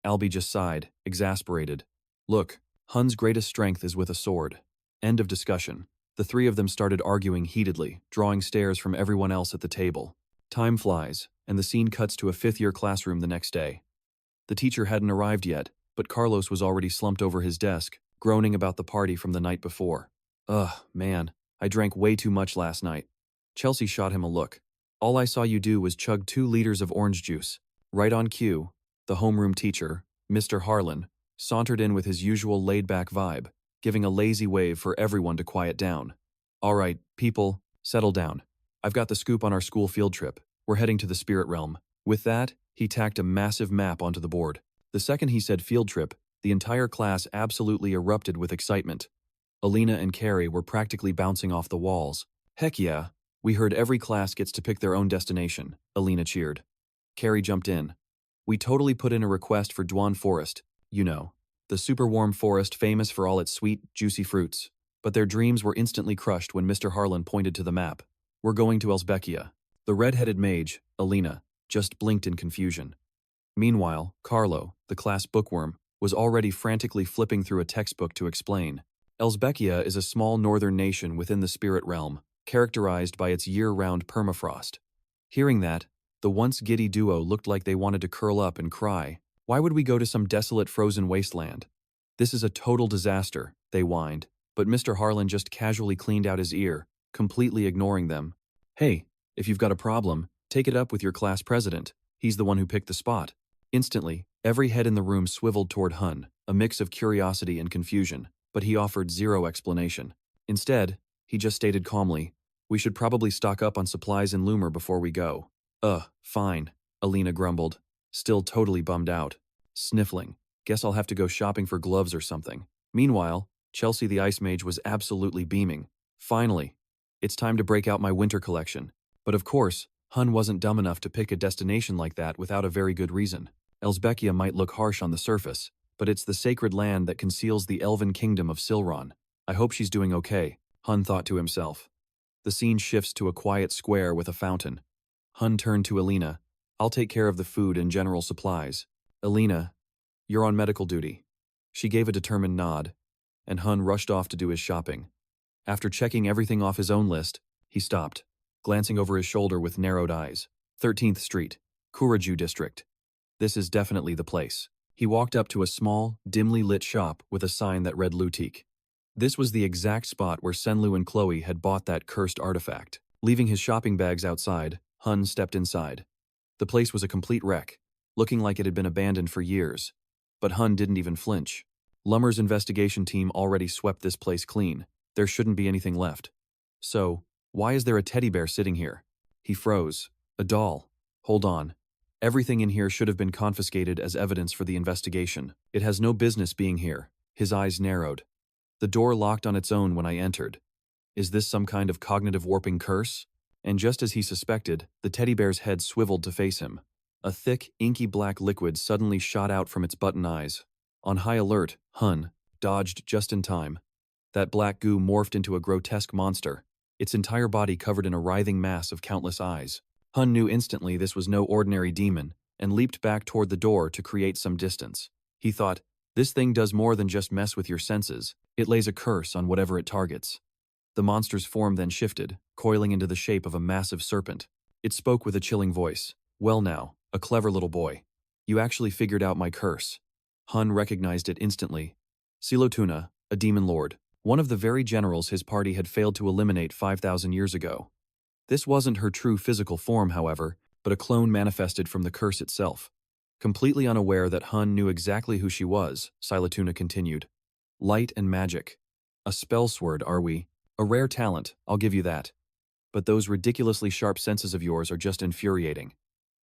Albie just sighed, exasperated. Look, Hunne's greatest strength is with a sword. End of discussion. The 3 of them started arguing heatedly, drawing stares from everyone else at the table. Time flies, and the scene cuts to a fifth-year classroom the next day. The teacher hadn't arrived yet, but Carlos was already slumped over his desk, groaning about the party from the night before. Ugh, man, I drank way too much last night. Chelsea shot him a look. All I saw you do was chug 2 liters of orange juice. Right on cue, the homeroom teacher, Mr. Harlan, sauntered in with his usual laid-back vibe, giving a lazy wave for everyone to quiet down. All right, people, settle down. I've got the scoop on our school field trip. We're heading to the spirit realm. With that, he tacked a massive map onto the board. The second he said field trip, the entire class absolutely erupted with excitement. Alina and Carrie were practically bouncing off the walls. Heck yeah, we heard every class gets to pick their own destination, Alina cheered. Carrie jumped in. We totally put in a request for Dwan Forest, you know, the super warm forest famous for all its sweet, juicy fruits. But their dreams were instantly crushed when Mr. Harlan pointed to the map. We're going to Elsbeckia. The red-headed mage, Alina, just blinked in confusion. Meanwhile, Carlo, the class bookworm, was already frantically flipping through a textbook to explain. Elsbeckia is a small northern nation within the spirit realm, characterized by its year-round permafrost. Hearing that, the once giddy duo looked like they wanted to curl up and cry. Why would we go to some desolate frozen wasteland? This is a total disaster, they whined, but Mr. Harlan just casually cleaned out his ear, completely ignoring them. Hey, if you've got a problem, take it up with your class president. He's the one who picked the spot. Instantly, every head in the room swiveled toward Hunne, a mix of curiosity and confusion, but he offered zero explanation. Instead, he just stated calmly, we should probably stock up on supplies in Lumer before we go. Fine, Alina grumbled, still totally bummed out. Sniffling, guess I'll have to go shopping for gloves or something. Meanwhile, Chelsea the Ice Mage was absolutely beaming. Finally, it's time to break out my winter collection. But of course, Hunne wasn't dumb enough to pick a destination like that without a very good reason. Elsbeckia might look harsh on the surface, but it's the sacred land that conceals the elven kingdom of Silron. I hope she's doing okay, Hunne thought to himself. The scene shifts to a quiet square with a fountain. Hunne turned to Alina. I'll take care of the food and general supplies. Alina, you're on medical duty. She gave a determined nod, and Hunne rushed off to do his shopping. After checking everything off his own list, he stopped, glancing over his shoulder with narrowed eyes. 13th Street, Kuraju District. This is definitely the place. He walked up to a small, dimly lit shop with a sign that read Lutique. This was the exact spot where Senlu and Khloe had bought that cursed artifact. Leaving his shopping bags outside, Hunne stepped inside. The place was a complete wreck, looking like it had been abandoned for years. But Hunne didn't even flinch. Lumer's investigation team already swept this place clean. There shouldn't be anything left. So, why is there a teddy bear sitting here? He froze. A doll. Hold on. Everything in here should have been confiscated as evidence for the investigation. It has no business being here. His eyes narrowed. The door locked on its own when I entered. Is this some kind of cognitive warping curse? And just as he suspected, the teddy bear's head swiveled to face him. A thick, inky black liquid suddenly shot out from its button eyes. On high alert, Hunne dodged just in time. That black goo morphed into a grotesque monster, its entire body covered in a writhing mass of countless eyes. Hunne knew instantly this was no ordinary demon, and leaped back toward the door to create some distance. He thought, this thing does more than just mess with your senses, it lays a curse on whatever it targets. The monster's form then shifted, coiling into the shape of a massive serpent. It spoke with a chilling voice. Well now, a clever little boy. You actually figured out my curse. Hunne recognized it instantly. Silotuna, a demon lord, one of the very generals his party had failed to eliminate 5,000 years ago. This wasn't her true physical form, however, but a clone manifested from the curse itself. Completely unaware that Hunne knew exactly who she was, Silotuna continued. Light and magic. A spell sword, are we? A rare talent, I'll give you that. But those ridiculously sharp senses of yours are just infuriating.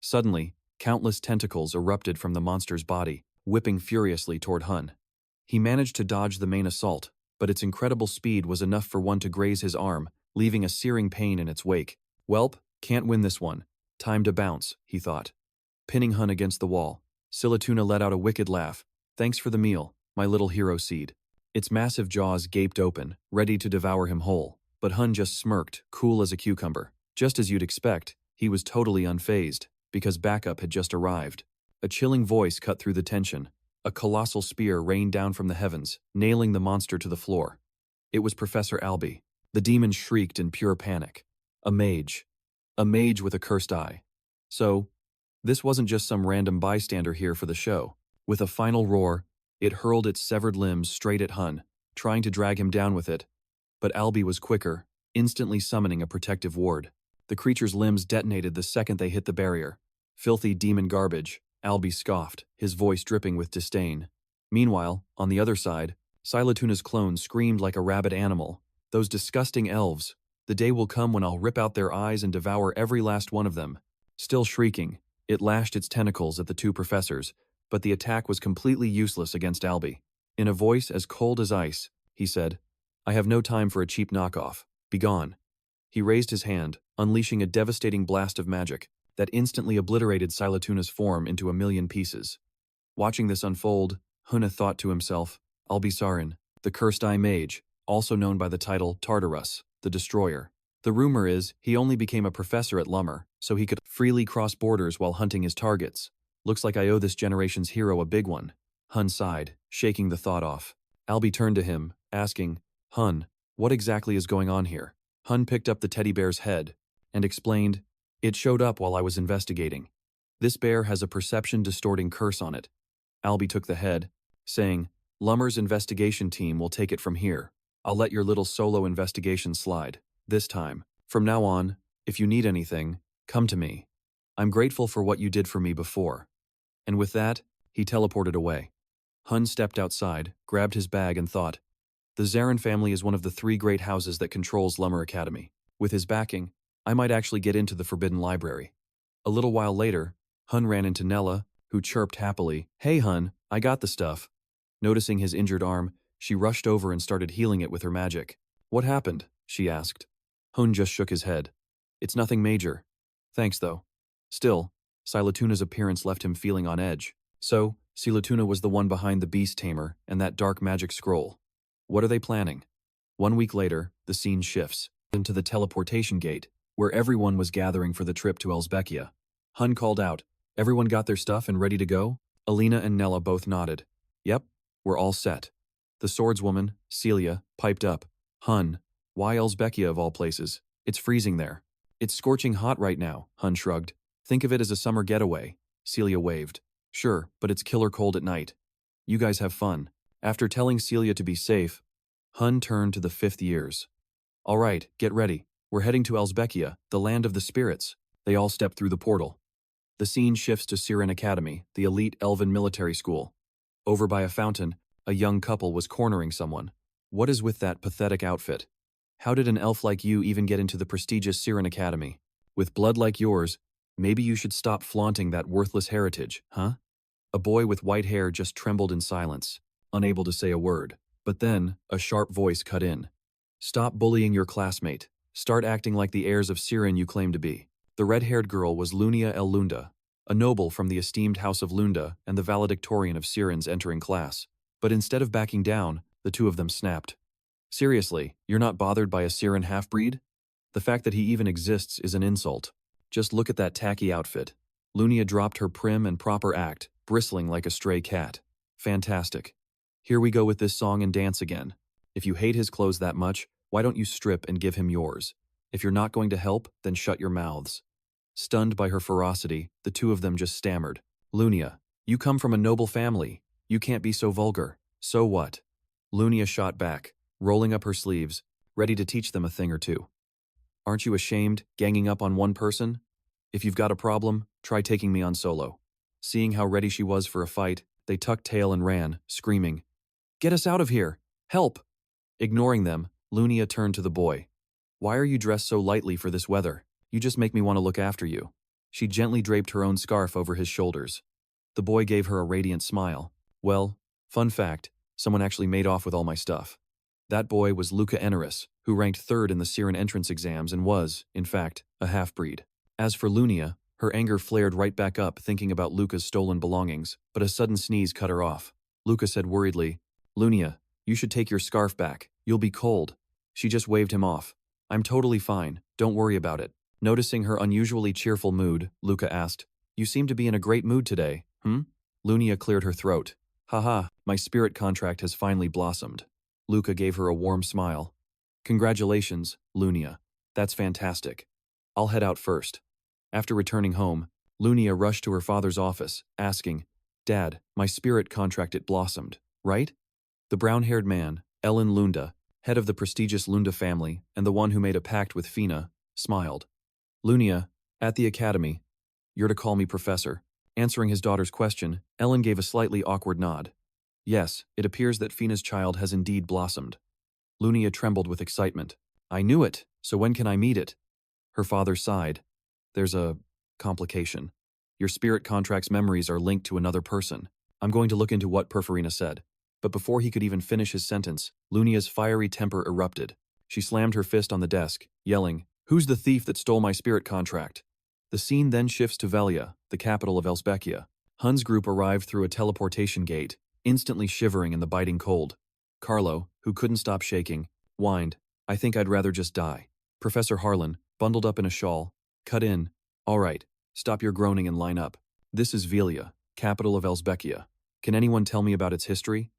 Suddenly, countless tentacles erupted from the monster's body, whipping furiously toward Hunne. He managed to dodge the main assault, but its incredible speed was enough for one to graze his arm, leaving a searing pain in its wake. Welp, can't win this one. Time to bounce, he thought. Pinning Hunne against the wall, Silotuna let out a wicked laugh. Thanks for the meal, my little hero seed. Its massive jaws gaped open, ready to devour him whole, but Hunne just smirked, cool as a cucumber. Just as you'd expect, he was totally unfazed, because backup had just arrived. A chilling voice cut through the tension. A colossal spear rained down from the heavens, nailing the monster to the floor. It was Professor Albie. The demon shrieked in pure panic. A mage. a mage with a cursed eye. So, this wasn't just some random bystander here for the show. With a final roar, it hurled its severed limbs straight at Hunne, trying to drag him down with it. But Albie was quicker, instantly summoning a protective ward. The creature's limbs detonated the second they hit the barrier. Filthy demon garbage, Albie scoffed, his voice dripping with disdain. Meanwhile, on the other side, Silatuna's clone screamed like a rabid animal. Those disgusting elves. The day will come when I'll rip out their eyes and devour every last one of them. Still shrieking, it lashed its tentacles at the two professors, but the attack was completely useless against Albie. In a voice as cold as ice, he said, "I have no time for a cheap knockoff. Begone." He raised his hand, unleashing a devastating blast of magic that instantly obliterated Silatuna's form into a million pieces. Watching this unfold, Hunne thought to himself, Albisarin, the Cursed Eye Mage, also known by the title Tartarus, the Destroyer. The rumor is he only became a professor at Lumer, so he could freely cross borders while hunting his targets. Looks like I owe this generation's hero a big one. Hunne sighed, shaking the thought off. Albie turned to him, asking, Hunne, what exactly is going on here? Hunne picked up the teddy bear's head and explained, it showed up while I was investigating. This bear has a perception-distorting curse on it. Albie took the head, saying, Lumer's investigation team will take it from here. I'll let your little solo investigation slide. This time. From now on, if you need anything, come to me. I'm grateful for what you did for me before. And with that, he teleported away. Hunne stepped outside, grabbed his bag and thought, the Zarin family is one of the 3 great houses that controls Lumine Academy. With his backing, I might actually get into the Forbidden Library. A little while later, Hunne ran into Nella, who chirped happily, Hey Hunne, I got the stuff. Noticing his injured arm, she rushed over and started healing it with her magic. What happened? She asked. Hunne just shook his head. It's nothing major. Thanks though. Still, Silatuna's appearance left him feeling on edge. So, Silatuna was the one behind the Beast Tamer and that dark magic scroll. What are they planning? 1 week later, the scene shifts into the teleportation gate, where everyone was gathering for the trip to Elsbeckia. Hunne called out, Everyone got their stuff and ready to go? Alina and Nella both nodded. Yep, we're all set. The swordswoman, Celia, piped up. Hunne, why Elsbeckia of all places? It's freezing there. It's scorching hot right now, Hunne shrugged. Think of it as a summer getaway. Celia waved. Sure, but it's killer cold at night. You guys have fun. After telling Celia to be safe, Hunne turned to the 5th years. All right, get ready. We're heading to Elsbeckia, the land of the spirits. They all step through the portal. The scene shifts to Secret Academy, the elite elven military school. Over by a fountain, a young couple was cornering someone. What is with that pathetic outfit? How did an elf like you even get into the prestigious Secret Academy? With blood like yours, maybe you should stop flaunting that worthless heritage, huh? A boy with white hair just trembled in silence, unable to say a word. But then, a sharp voice cut in. Stop bullying your classmate. Start acting like the heirs of Sirin you claim to be. The red-haired girl was Lunia El Lunda, a noble from the esteemed house of Lunda and the valedictorian of Sirin's entering class. But instead of backing down, the two of them snapped. Seriously, you're not bothered by a Sirin half-breed? The fact that he even exists is an insult. Just look at that tacky outfit. Lunia dropped her prim and proper act, bristling like a stray cat. Fantastic. Here we go with this song and dance again. If you hate his clothes that much, why don't you strip and give him yours? If you're not going to help, then shut your mouths. Stunned by her ferocity, the two of them just stammered. Lunia, you come from a noble family. You can't be so vulgar. So what? Lunia shot back, rolling up her sleeves, ready to teach them a thing or two. Aren't you ashamed, ganging up on one person? If you've got a problem, try taking me on solo. Seeing how ready she was for a fight, they tucked tail and ran, screaming, Get us out of here! Help! Ignoring them, Lunia turned to the boy. Why are you dressed so lightly for this weather? You just make me want to look after you. She gently draped her own scarf over his shoulders. The boy gave her a radiant smile. Well, fun fact, someone actually made off with all my stuff. That boy was Luca Eneris, who ranked 3rd in the Sirin entrance exams and was, in fact, a half-breed. As for Lunia, her anger flared right back up thinking about Luca's stolen belongings, but a sudden sneeze cut her off. Luca said worriedly, Lunia, you should take your scarf back. You'll be cold. She just waved him off. I'm totally fine. Don't worry about it. Noticing her unusually cheerful mood, Luca asked, You seem to be in a great mood today, Lunia cleared her throat. Haha, my spirit contract has finally blossomed. Luca gave her a warm smile. Congratulations, Lunia. That's fantastic. I'll head out first. After returning home, Lunia rushed to her father's office, asking, Dad, my spirit contract it blossomed, right? The brown-haired man, Ellen Lunda, head of the prestigious Lunda family and the one who made a pact with Fina, smiled. Lunia, at the academy. You're to call me professor. Answering his daughter's question, Ellen gave a slightly awkward nod. Yes, it appears that Fina's child has indeed blossomed. Lunia trembled with excitement. I knew it, so when can I meet it? Her father sighed. There's a complication. Your spirit contract's memories are linked to another person. I'm going to look into what Perforina said. But before he could even finish his sentence, Lunia's fiery temper erupted. She slammed her fist on the desk, yelling, Who's the thief that stole my spirit contract? The scene then shifts to Velia, the capital of Elsbeckia. Hunne's group arrived through a teleportation gate, instantly shivering in the biting cold. Carlo, who couldn't stop shaking, whined, I think I'd rather just die. Professor Harlan, bundled up in a shawl, cut in. All right, stop your groaning and line up. This is Velia, capital of Elsbeckia. Can anyone tell me about its history?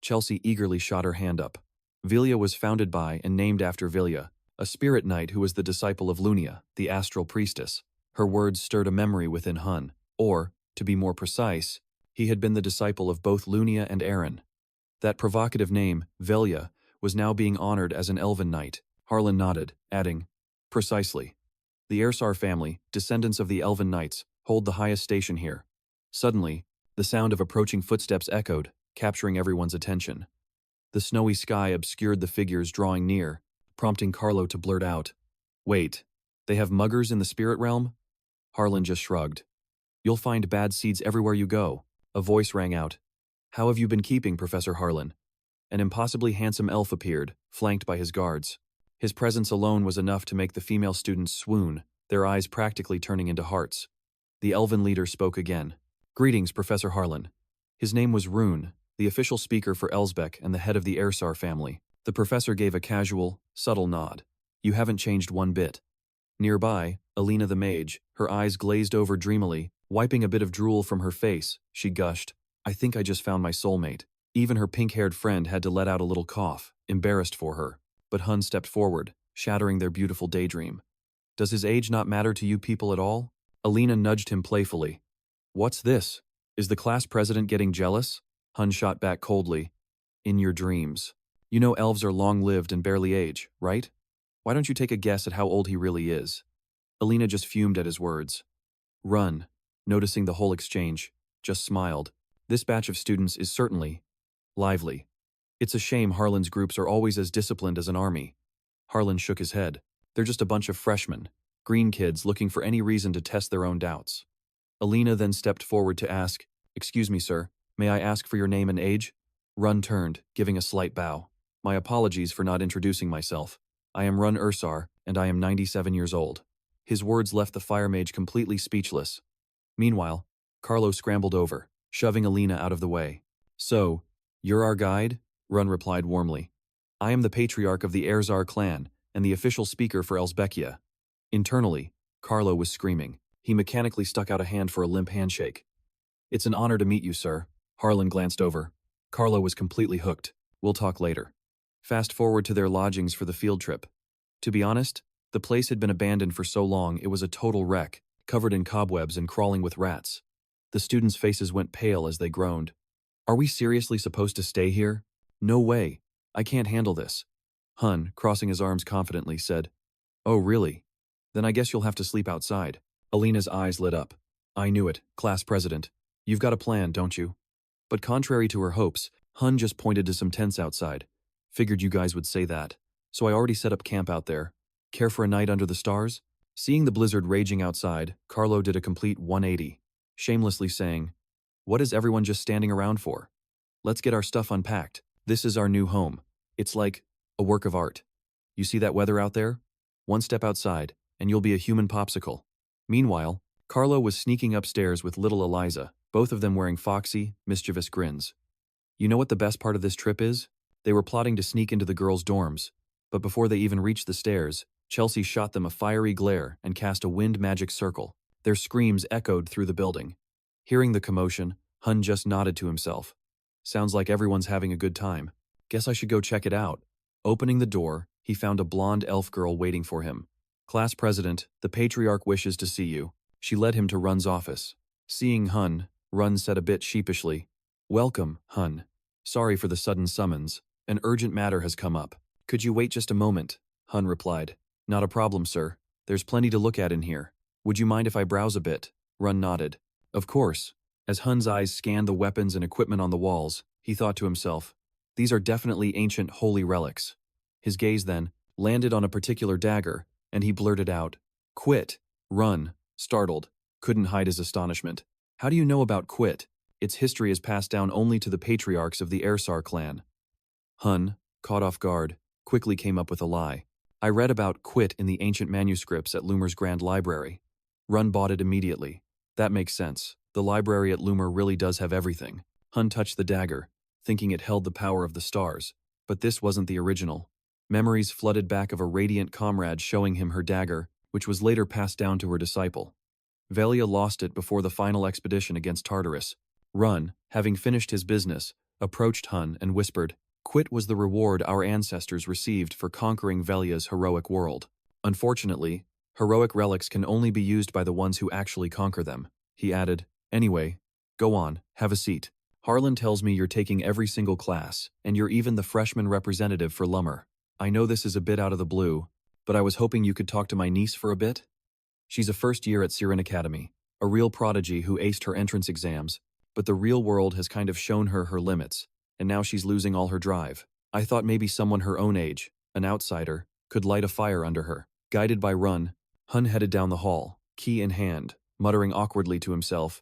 Chelsea eagerly shot her hand up. Velia was founded by and named after Velia, a spirit knight who was the disciple of Lunia, the astral priestess. Her words stirred a memory within Hunne, or, to be more precise, he had been the disciple of both Lunia and Aaron. That provocative name, Velia, was now being honored as an elven knight. Harlan nodded, adding, Precisely. The Airsar family, descendants of the elven knights, hold the highest station here. Suddenly, the sound of approaching footsteps echoed, capturing everyone's attention. The snowy sky obscured the figures drawing near, prompting Carlo to blurt out, Wait, they have muggers in the spirit realm? Harlan just shrugged. You'll find bad seeds everywhere you go. A voice rang out. How have you been keeping, Professor Harlan? An impossibly handsome elf appeared, flanked by his guards. His presence alone was enough to make the female students swoon, their eyes practically turning into hearts. The elven leader spoke again. Greetings, Professor Harlan. His name was Rune, the official speaker for Elsbek and the head of the Airsar family. The professor gave a casual, subtle nod. You haven't changed one bit. Nearby, Alina the mage, her eyes glazed over dreamily, wiping a bit of drool from her face, she gushed, I think I just found my soulmate. Even her pink-haired friend had to let out a little cough, embarrassed for her. But Hunne stepped forward, shattering their beautiful daydream. Does his age not matter to you people at all? Alina nudged him playfully. What's this? Is the class president getting jealous? Hunne shot back coldly. In your dreams. You know elves are long-lived and barely age, right? Why don't you take a guess at how old he really is? Alina just fumed at his words. Run, noticing the whole exchange, just smiled. This batch of students is certainly lively. It's a shame Harlan's groups are always as disciplined as an army. Harlan shook his head. They're just a bunch of freshmen, green kids looking for any reason to test their own doubts. Alina then stepped forward to ask, Excuse me, sir, may I ask for your name and age? Run turned, giving a slight bow. My apologies for not introducing myself. I am Run Ursar, and I am 97 years old. His words left the fire mage completely speechless. Meanwhile, Carlo scrambled over, shoving Alina out of the way. So, you're our guide? Run replied warmly. I am the patriarch of the Airsar Clan, and the official speaker for Elsbeckia. Internally, Carlo was screaming. He mechanically stuck out a hand for a limp handshake. It's an honor to meet you, sir. Harlan glanced over. Carlo was completely hooked. We'll talk later. Fast forward to their lodgings for the field trip. To be honest, the place had been abandoned for so long it was a total wreck, covered in cobwebs and crawling with rats. The students' faces went pale as they groaned. Are we seriously supposed to stay here? No way. I can't handle this. Hunne, crossing his arms confidently, said, Oh, really? Then I guess you'll have to sleep outside. Alina's eyes lit up. I knew it, class president. You've got a plan, don't you? But contrary to her hopes, Hunne just pointed to some tents outside. Figured you guys would say that. So I already set up camp out there. Care for a night under the stars? Seeing the blizzard raging outside, Carlo did a complete 180, shamelessly saying, What is everyone just standing around for? Let's get our stuff unpacked. This is our new home. It's like a work of art. You see that weather out there? One step outside, and you'll be a human popsicle. Meanwhile, Carlo was sneaking upstairs with little Eliza, both of them wearing foxy, mischievous grins. You know what the best part of this trip is? They were plotting to sneak into the girls' dorms, but before they even reached the stairs, Chelsea shot them a fiery glare and cast a wind magic circle. Their screams echoed through the building. Hearing the commotion, Hunne just nodded to himself. Sounds like everyone's having a good time. Guess I should go check it out. Opening the door, he found a blonde elf girl waiting for him. Class president, the patriarch wishes to see you. She led him to Run's office. Seeing Hunne, Run said a bit sheepishly, "Welcome, Hunne. Sorry for the sudden summons. An urgent matter has come up. Could you wait just a moment?" Hunne replied. "Not a problem, sir. There's plenty to look at in here. Would you mind if I browse a bit?" Run nodded. Of course. As Hunne's eyes scanned the weapons and equipment on the walls, he thought to himself, "These are definitely ancient holy relics." His gaze then landed on a particular dagger, and he blurted out, "Quit." Run, startled, couldn't hide his astonishment. "How do you know about Quit? Its history is passed down only to the patriarchs of the Airsar Clan." Hunne, caught off guard, quickly came up with a lie. "I read about Quit in the ancient manuscripts at Lumer's Grand Library." Run bought it immediately. That makes sense. The library at Lumer really does have everything. Hunne touched the dagger, thinking it held the power of the stars. But this wasn't the original. Memories flooded back of a radiant comrade showing him her dagger, which was later passed down to her disciple. Velia lost it before the final expedition against Tartarus. Run, having finished his business, approached Hunne and whispered, "Quit was the reward our ancestors received for conquering Velia's heroic world. Unfortunately, heroic relics can only be used by the ones who actually conquer them." He added, "Anyway, go on, have a seat. Harlan tells me you're taking every single class, and you're even the freshman representative for Lumer. I know this is a bit out of the blue, but I was hoping you could talk to my niece for a bit. She's a first year at Lumine Academy, a real prodigy who aced her entrance exams, but the real world has kind of shown her her limits, and now she's losing all her drive. I thought maybe someone her own age, an outsider, could light a fire under her." Guided by Run, Hunne headed down the hall, key in hand, muttering awkwardly to himself,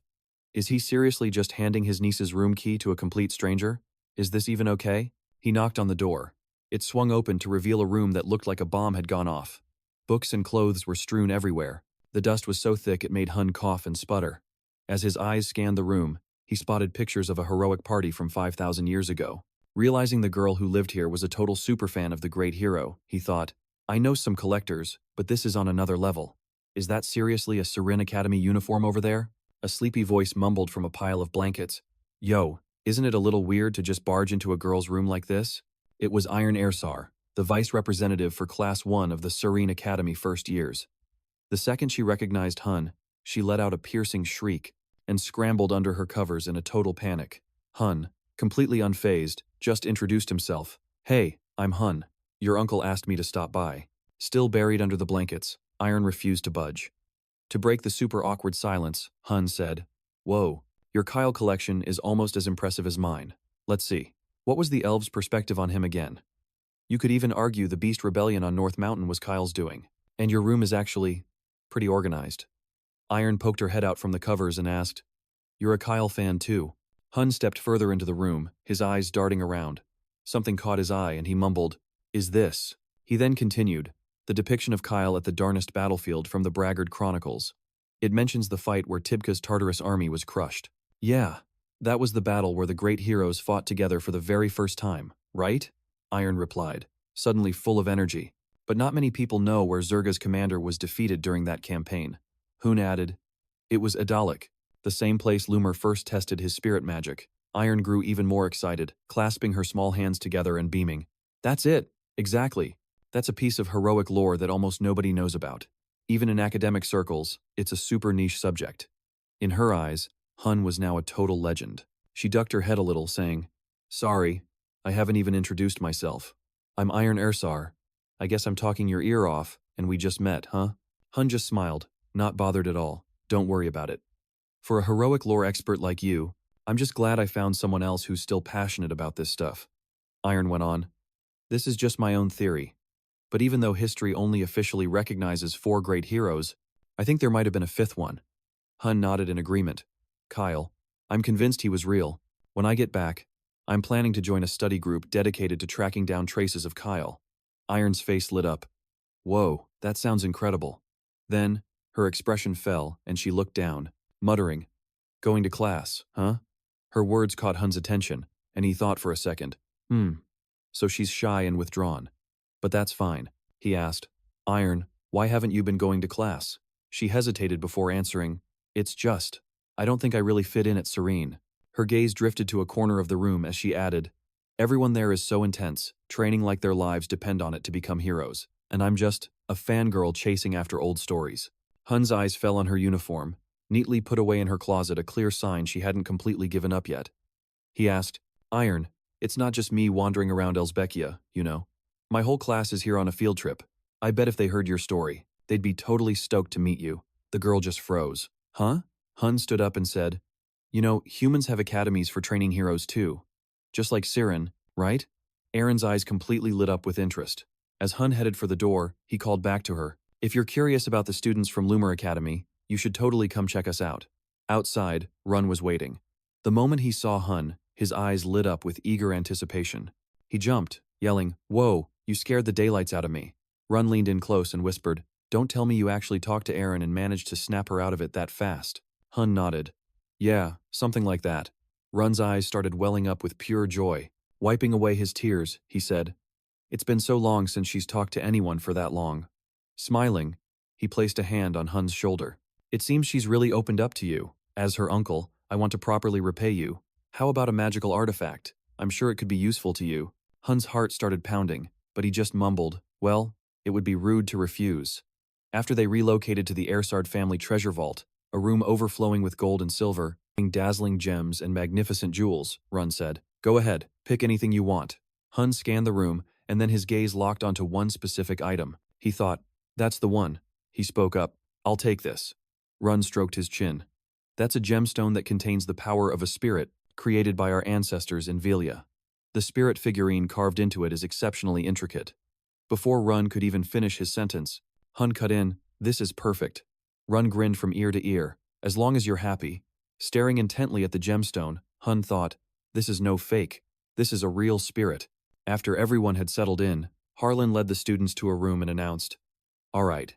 "Is he seriously just handing his niece's room key to a complete stranger? Is this even okay?" He knocked on the door. It swung open to reveal a room that looked like a bomb had gone off. Books and clothes were strewn everywhere. The dust was so thick it made Hunne cough and sputter. As his eyes scanned the room, he spotted pictures of a heroic party from 5,000 years ago. Realizing the girl who lived here was a total superfan of the great hero, he thought, "I know some collectors, but this is on another level. Is that seriously a Lumine Academy uniform over there?" A sleepy voice mumbled from a pile of blankets. "Yo, isn't it a little weird to just barge into a girl's room like this?" It was Iron Airsar, the vice representative for Class 1 of the Lumine Academy first years. The second she recognized Hunne, she let out a piercing shriek and scrambled under her covers in a total panic. Hunne, completely unfazed, just introduced himself. "Hey, I'm Hunne. Your uncle asked me to stop by." Still buried under the blankets, Iron refused to budge. To break the super awkward silence, Hunne said, "Whoa, your Kyle collection is almost as impressive as mine. Let's see. What was the elves' perspective on him again? You could even argue the Beast Rebellion on North Mountain was Kyle's doing. And your room is actually pretty organized." Iron poked her head out from the covers and asked, "You're a Kyle fan too?" Hunne stepped further into the room, his eyes darting around. Something caught his eye and he mumbled, "Is this?" He then continued, "The depiction of Kyle at the Darnest battlefield from the Braggart Chronicles. It mentions the fight where Tibka's Tartarus army was crushed." "Yeah. That was the battle where the great heroes fought together for the very first time, right?" Iron replied, suddenly full of energy. "But not many people know where Zerga's commander was defeated during that campaign." Hunne added, "It was Adalik, the same place Lumer first tested his spirit magic." Iron grew even more excited, clasping her small hands together and beaming. "That's it, exactly. That's a piece of heroic lore that almost nobody knows about. Even in academic circles, it's a super niche subject." In her eyes, Hunne was now a total legend. She ducked her head a little, saying, "Sorry, I haven't even introduced myself. I'm Iron Airsar. I guess I'm talking your ear off, and we just met, huh?" Hunne just smiled, not bothered at all. "Don't worry about it. For a heroic lore expert like you, I'm just glad I found someone else who's still passionate about this stuff." Iron went on, "This is just my own theory. But even though history only officially recognizes 4 great heroes, I think there might have been a 5th one." Hunne nodded in agreement. "Kyle, I'm convinced he was real. When I get back, I'm planning to join a study group dedicated to tracking down traces of Kyle." Iron's face lit up. "Whoa, that sounds incredible." Then, her expression fell and she looked down, muttering, "Going to class, huh?" Her words caught Hunne's attention, and he thought for a second. So she's shy and withdrawn. "But that's fine," he asked. "Iron, why haven't you been going to class?" She hesitated before answering, "It's just, I don't think I really fit in at Serene." Her gaze drifted to a corner of the room as she added, "Everyone there is so intense, training like their lives depend on it to become heroes. And I'm just, a fangirl chasing after old stories. Hunne's eyes fell on her uniform, neatly put away in her closet, a clear sign she hadn't completely given up yet. He asked, Iron, it's not just me wandering around Elsbeckia, you know. My whole class is here on a field trip. I bet if they heard your story, they'd be totally stoked to meet you. The girl just froze. Huh? Hunne stood up and said, You know, humans have academies for training heroes too. Just like Siren, right? Aaron's eyes completely lit up with interest. As Hunne headed for the door, he called back to her, If you're curious about the students from Lumer Academy, you should totally come check us out. Outside, Run was waiting. The moment he saw Hunne, his eyes lit up with eager anticipation. He jumped, yelling, Whoa, you scared the daylights out of me. Run leaned in close and whispered, Don't tell me you actually talked to Aaron and managed to snap her out of it that fast. Hunne nodded. Yeah, something like that. Run's eyes started welling up with pure joy. Wiping away his tears, he said, It's been so long since she's talked to anyone for that long. Smiling, he placed a hand on Hunne's shoulder. It seems she's really opened up to you. As her uncle, I want to properly repay you. How about a magical artifact? I'm sure it could be useful to you. Hunne's heart started pounding, but he just mumbled, Well, it would be rude to refuse. After they relocated to the Airsar family treasure vault, a room overflowing with gold and silver, dazzling gems and magnificent jewels, Run said, Go ahead, pick anything you want. Hunne scanned the room, and then his gaze locked onto one specific item. He thought, That's the one. He spoke up, I'll take this. Run stroked his chin. That's a gemstone that contains the power of a spirit, created by our ancestors in Velia. The spirit figurine carved into it is exceptionally intricate. Before Run could even finish his sentence, Hunne cut in, This is perfect. Run grinned from ear to ear, As long as you're happy. Staring intently at the gemstone, Hunne thought, This is no fake. This is a real spirit. After everyone had settled in, Harlan led the students to a room and announced, All right.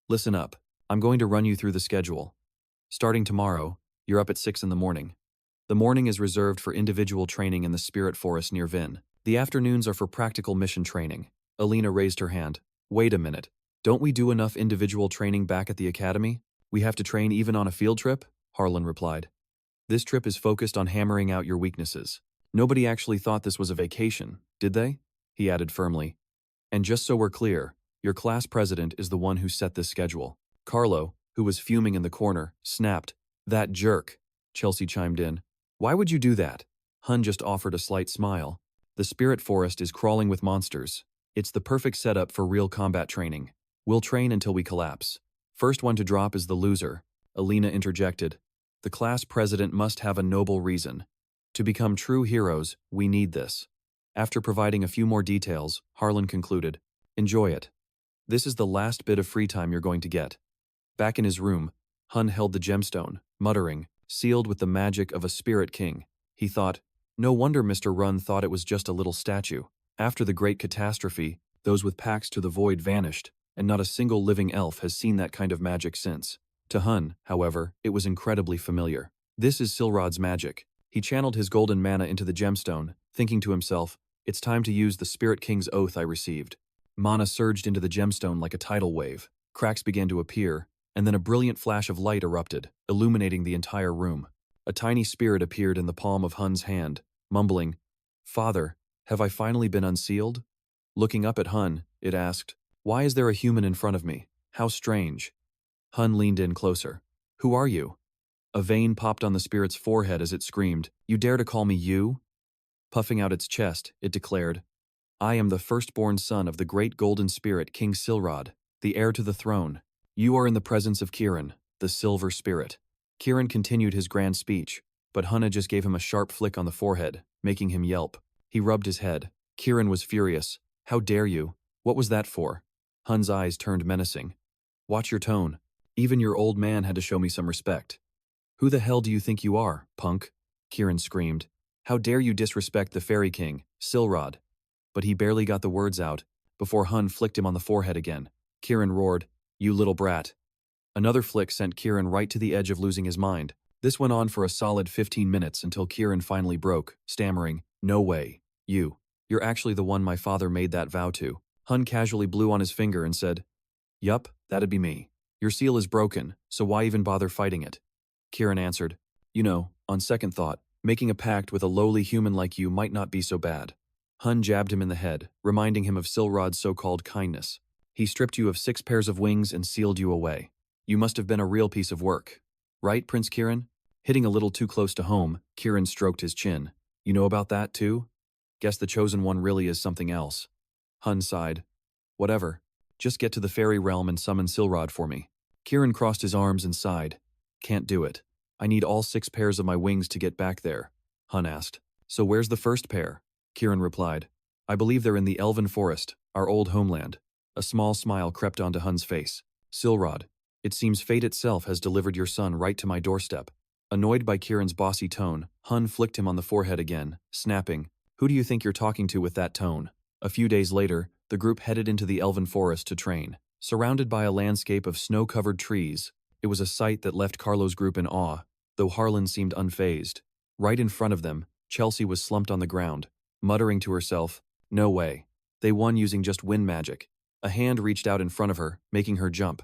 Listen up. I'm going to run you through the schedule. Starting tomorrow, you're up at 6 in the morning. The morning is reserved for individual training in the spirit forest near Vin. The afternoons are for practical mission training. Alina raised her hand. Wait a minute. Don't we do enough individual training back at the academy? We have to train even on a field trip? Harlan replied. This trip is focused on hammering out your weaknesses. Nobody actually thought this was a vacation, did they? He added firmly. And just so we're clear, your class president is the one who set this schedule. Carlo, who was fuming in the corner, snapped. That jerk. Chelsea chimed in. Why would you do that? Hunne just offered a slight smile. The spirit forest is crawling with monsters. It's the perfect setup for real combat training. We'll train until we collapse. First one to drop is the loser. Alina interjected. The class president must have a noble reason. To become true heroes, we need this. After providing a few more details, Harlan concluded, Enjoy it. This is the last bit of free time you're going to get. Back in his room, Hunne held the gemstone, muttering, Sealed with the magic of a spirit king. He thought, No wonder Mr. Run thought it was just a little statue. After the great catastrophe, those with pacts to the void vanished, and not a single living elf has seen that kind of magic since. To Hunne, however, it was incredibly familiar. This is Silrod's magic. He channeled his golden mana into the gemstone, thinking to himself, It's time to use the Spirit King's oath I received. Mana surged into the gemstone like a tidal wave. Cracks began to appear, and then a brilliant flash of light erupted, illuminating the entire room. A tiny spirit appeared in the palm of Hunne's hand, mumbling, Father, have I finally been unsealed? Looking up at Hunne, it asked, Why is there a human in front of me? How strange. Hunne leaned in closer. Who are you? A vein popped on the spirit's forehead as it screamed, You dare to call me you? Puffing out its chest, it declared, I am the firstborn son of the great golden spirit King Silrod, the heir to the throne. You are in the presence of Kieran, the silver spirit. Kieran continued his grand speech, but Hunne just gave him a sharp flick on the forehead, making him yelp. He rubbed his head. Kieran was furious. How dare you? What was that for? Hunne's eyes turned menacing. Watch your tone. Even your old man had to show me some respect. Who the hell do you think you are, punk? Kieran screamed. How dare you disrespect the Fairy King, Silrod? But he barely got the words out, before Hunne flicked him on the forehead again. Kieran roared, You little brat. Another flick sent Kieran right to the edge of losing his mind. This went on for a solid 15 minutes until Kieran finally broke, stammering, No way. You're actually the one my father made that vow to. Hunne casually blew on his finger and said, Yup, that'd be me. Your seal is broken, so why even bother fighting it? Kieran answered, You know, on second thought, making a pact with a lowly human like you might not be so bad. Hunne jabbed him in the head, reminding him of Silrod's so-called kindness. He stripped you of 6 pairs of wings and sealed you away. You must have been a real piece of work. Right, Prince Kieran? Hitting a little too close to home, Kieran stroked his chin. You know about that too? Guess the Chosen One really is something else. Hunne sighed. Whatever. Just get to the fairy realm and summon Silrod for me. Kieran crossed his arms and sighed. Can't do it. I need all 6 pairs of my wings to get back there. Hunne asked. So where's the first pair? Kieran replied. I believe they're in the Elven Forest, our old homeland. A small smile crept onto Hunne's face. Silrod, it seems fate itself has delivered your son right to my doorstep. Annoyed by Kieran's bossy tone, Hunne flicked him on the forehead again, snapping, Who do you think you're talking to with that tone? A few days later, the group headed into the Elven Forest to train. Surrounded by a landscape of snow-covered trees, it was a sight that left Carlo's group in awe, though Harlan seemed unfazed. Right in front of them, Chelsea was slumped on the ground, muttering to herself, No way. They won using just wind magic. A hand reached out in front of her, making her jump.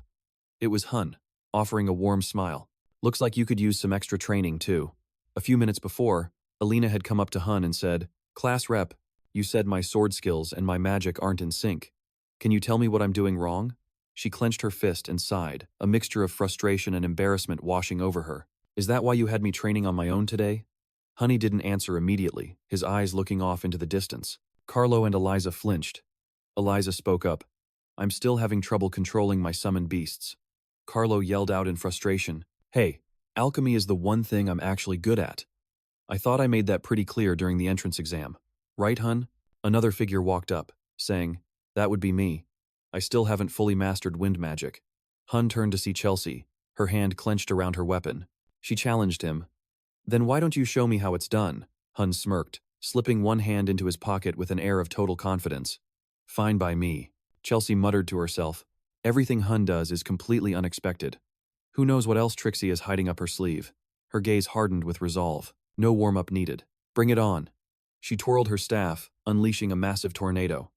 It was Hunne, offering a warm smile. Looks like you could use some extra training, too. A few minutes before, Alina had come up to Hunne and said, Class rep, you said my sword skills and my magic aren't in sync. Can you tell me what I'm doing wrong? She clenched her fist and sighed, a mixture of frustration and embarrassment washing over her. Is that why you had me training on my own today? Hunne didn't answer immediately, his eyes looking off into the distance. Carlo and Eliza flinched. Eliza spoke up. I'm still having trouble controlling my summoned beasts. Carlo yelled out in frustration. Hey, alchemy is the one thing I'm actually good at. I thought I made that pretty clear during the entrance exam. Right, Hunne? Another figure walked up, saying, That would be me. I still haven't fully mastered wind magic. Hunne turned to see Chelsea, her hand clenched around her weapon. She challenged him. Then why don't you show me how it's done? Hunne smirked, slipping one hand into his pocket with an air of total confidence. Fine by me. Chelsea muttered to herself. Everything Hunne does is completely unexpected. Who knows what else Trixie is hiding up her sleeve? Her gaze hardened with resolve. No warm-up needed. Bring it on. She twirled her staff, unleashing a massive tornado.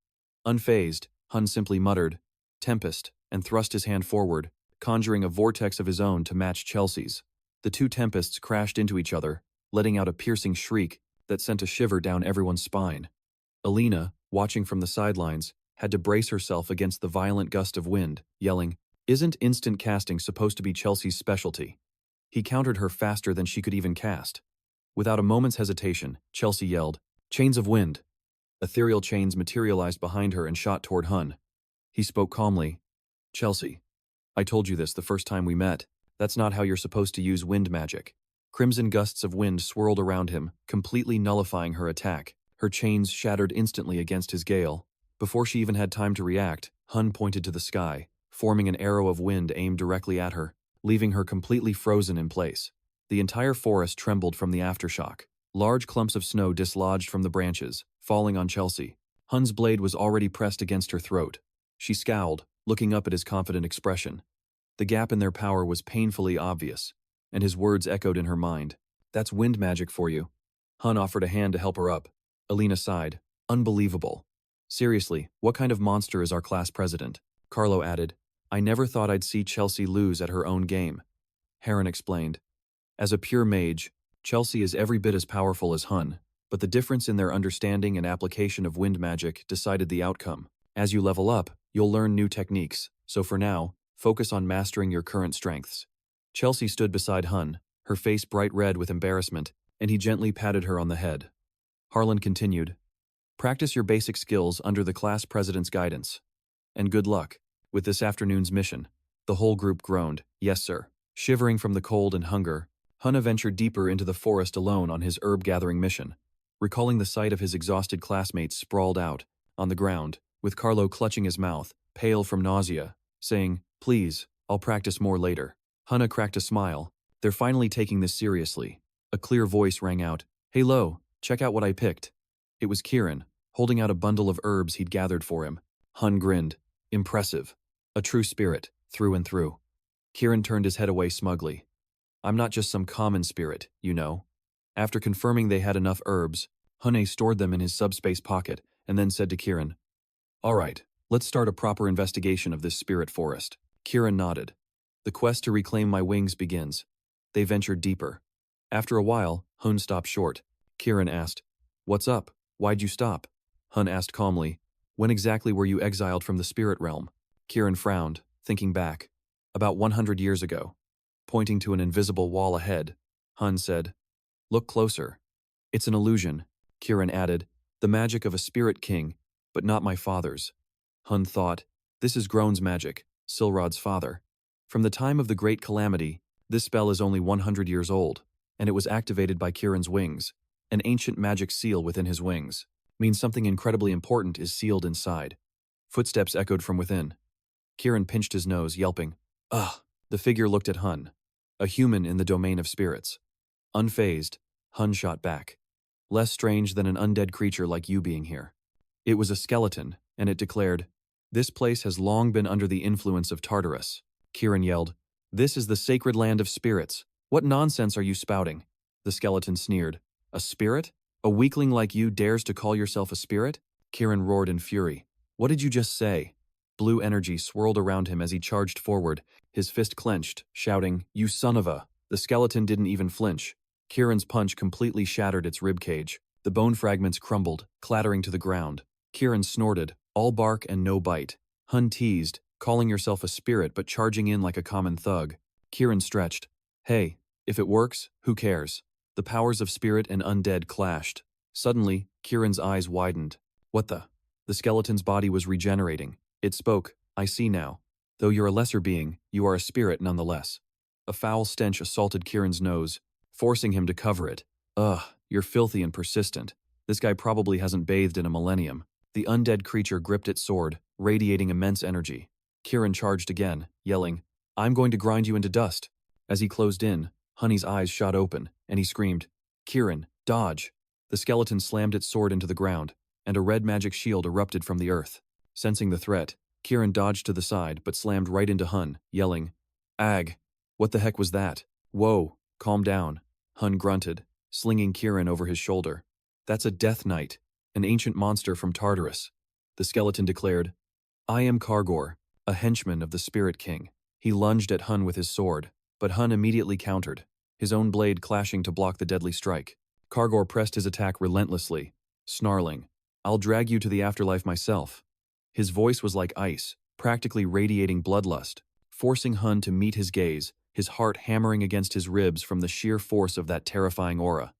Unfazed, Hunne simply muttered, Tempest, and thrust his hand forward, conjuring a vortex of his own to match Chelsea's. The two tempests crashed into each other, letting out a piercing shriek that sent a shiver down everyone's spine. Alina, watching from the sidelines, had to brace herself against the violent gust of wind, yelling, Isn't instant casting supposed to be Chelsea's specialty? He countered her faster than she could even cast. Without a moment's hesitation, Chelsea yelled, Chains of wind. Ethereal chains materialized behind her and shot toward Hunne. He spoke calmly. Chelsea, I told you this the first time we met. That's not how you're supposed to use wind magic. Crimson gusts of wind swirled around him, completely nullifying her attack. Her chains shattered instantly against his gale. Before she even had time to react, Hunne pointed to the sky, forming an arrow of wind aimed directly at her, leaving her completely frozen in place. The entire forest trembled from the aftershock. Large clumps of snow dislodged from the branches, falling on Chelsea. Hunne's blade was already pressed against her throat. She scowled, looking up at his confident expression. The gap in their power was painfully obvious, and his words echoed in her mind. That's wind magic for you. Hunne offered a hand to help her up. Alina sighed. Unbelievable. Seriously, what kind of monster is our class president? Carlo added. I never thought I'd see Chelsea lose at her own game. Heron explained. As a pure mage, Chelsea is every bit as powerful as Hunne, but the difference in their understanding and application of wind magic decided the outcome. As you level up, you'll learn new techniques, so for now, focus on mastering your current strengths. Chelsea stood beside Hunne, her face bright red with embarrassment, and he gently patted her on the head. Harlan continued, Practice your basic skills under the class president's guidance. And good luck with this afternoon's mission. The whole group groaned, Yes, sir. Shivering from the cold and hunger, Hunne ventured deeper into the forest alone on his herb-gathering mission. Recalling the sight of his exhausted classmates sprawled out, on the ground, with Carlo clutching his mouth, pale from nausea, saying, Please, I'll practice more later. Hunne cracked a smile. They're finally taking this seriously. A clear voice rang out, Hey Lo, check out what I picked. It was Kieran, holding out a bundle of herbs he'd gathered for him. Hunne grinned. Impressive. A true spirit, through and through. Kieran turned his head away smugly. I'm not just some common spirit, you know. After confirming they had enough herbs, Hunne stored them in his subspace pocket and then said to Kieran, All right, let's start a proper investigation of this spirit forest. Kieran nodded. The quest to reclaim my wings begins. They ventured deeper. After a while, Hunne stopped short. Kieran asked, What's up? Why'd you stop? Hunne asked calmly, When exactly were you exiled from the spirit realm? Kieran frowned, thinking back. About 100 years ago. Pointing to an invisible wall ahead, Hunne said, "Look closer." "It's an illusion," Kieran added, "the magic of a spirit king, but not my father's." Hunne thought, "This is Groan's magic, Silrod's father. From the time of the Great Calamity, this spell is only 100 years old, and it was activated by Kieran's wings. An ancient magic seal within his wings means something incredibly important is sealed inside." Footsteps echoed from within. Kieran pinched his nose, yelping, "Ugh!" The figure looked at Hunne, a human in the domain of spirits. Unfazed, Hunne shot back. "Less strange than an undead creature like you being here." It was a skeleton, and it declared, "This place has long been under the influence of Tartarus." Kieran yelled, "This is the sacred land of spirits. What nonsense are you spouting?" The skeleton sneered. "A spirit? A weakling like you dares to call yourself a spirit?" Kieran roared in fury. "What did you just say?" Blue energy swirled around him as he charged forward, his fist clenched, shouting, "You son of a..." The skeleton didn't even flinch. Kieran's punch completely shattered its ribcage. The bone fragments crumbled, clattering to the ground. Kieran snorted, "All bark and no bite." Hunne teased, "Calling yourself a spirit but charging in like a common thug." Kieran stretched. "Hey, if it works, who cares?" The powers of spirit and undead clashed. Suddenly, Kieran's eyes widened. "What the?" The skeleton's body was regenerating. It spoke, "I see now. Though you're a lesser being, you are a spirit nonetheless." A foul stench assaulted Kieran's nose, forcing him to cover it. "Ugh, you're filthy and persistent. This guy probably hasn't bathed in a millennium." The undead creature gripped its sword, radiating immense energy. Kieran charged again, yelling, "I'm going to grind you into dust." As he closed in, Hunne's eyes shot open, and he screamed, "Kieran, dodge!" The skeleton slammed its sword into the ground, and a red magic shield erupted from the earth. Sensing the threat, Kieran dodged to the side but slammed right into Hunne, yelling, "Ag! What the heck was that?" "Whoa, calm down," Hunne grunted, slinging Kieran over his shoulder. "That's a Death Knight, an ancient monster from Tartarus." The skeleton declared, "I am Kargor, a henchman of the Spirit King." He lunged at Hunne with his sword, but Hunne immediately countered, his own blade clashing to block the deadly strike. Kargor pressed his attack relentlessly, snarling, "I'll drag you to the afterlife myself." His voice was like ice, practically radiating bloodlust, forcing Hunne to meet his gaze, his heart hammering against his ribs from the sheer force of that terrifying aura.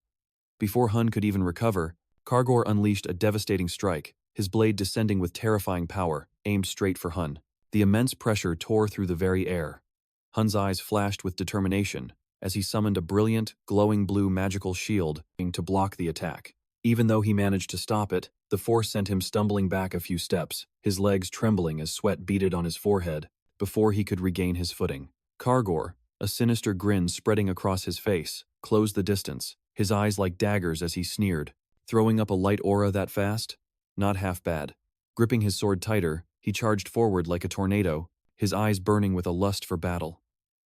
Before Hunne could even recover, Kargor unleashed a devastating strike, his blade descending with terrifying power, aimed straight for Hunne. The immense pressure tore through the very air. Hunne's eyes flashed with determination as he summoned a brilliant, glowing blue magical shield to block the attack. Even though he managed to stop it, the force sent him stumbling back a few steps, his legs trembling as sweat beaded on his forehead, before he could regain his footing. Kargor, a sinister grin spreading across his face, closed the distance, his eyes like daggers as he sneered. "Throwing up a light aura that fast? Not half bad." Gripping his sword tighter, he charged forward like a tornado, his eyes burning with a lust for battle.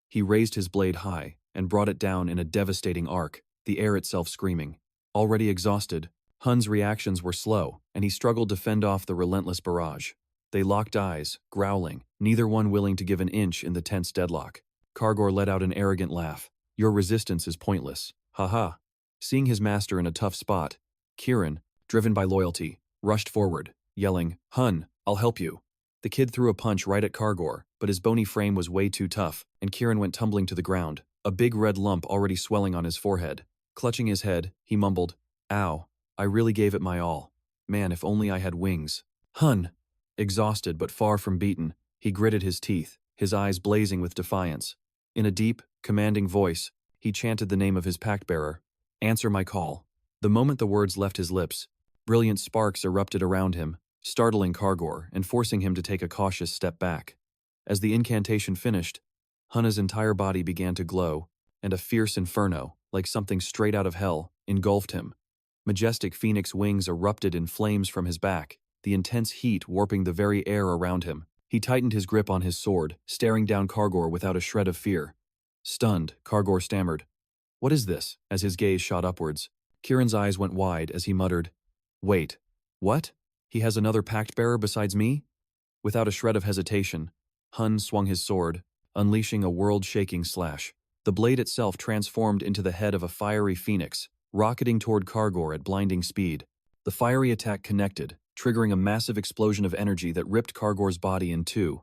He raised his blade high and brought it down in a devastating arc, the air itself screaming. Already exhausted, Hunne's reactions were slow, and he struggled to fend off the relentless barrage. They locked eyes, growling, neither one willing to give an inch in the tense deadlock. Kargor let out an arrogant laugh. "Your resistance is pointless. Ha." Seeing his master in a tough spot, Kieran, driven by loyalty, rushed forward, yelling, "Hunne, I'll help you." The kid threw a punch right at Kargor, but his bony frame was way too tough, and Kieran went tumbling to the ground, a big red lump already swelling on his forehead. Clutching his head, he mumbled, "Ow, I really gave it my all. Man, if only I had wings." Hunne, exhausted but far from beaten, he gritted his teeth, his eyes blazing with defiance. In a deep, commanding voice, he chanted the name of his pact-bearer. "Answer my call." The moment the words left his lips, brilliant sparks erupted around him, startling Kargor and forcing him to take a cautious step back. As the incantation finished, Hunne's entire body began to glow, and a fierce inferno, like something straight out of hell, engulfed him. Majestic phoenix wings erupted in flames from his back, the intense heat warping the very air around him. He tightened his grip on his sword, staring down Kargor without a shred of fear. Stunned, Kargor stammered, "What is this?" as his gaze shot upwards. Kieran's eyes went wide as he muttered, "Wait, what? He has another pact-bearer besides me?" Without a shred of hesitation, Hunne swung his sword, unleashing a world-shaking slash. The blade itself transformed into the head of a fiery phoenix, rocketing toward Kargor at blinding speed. The fiery attack connected, triggering a massive explosion of energy that ripped Kargor's body in two.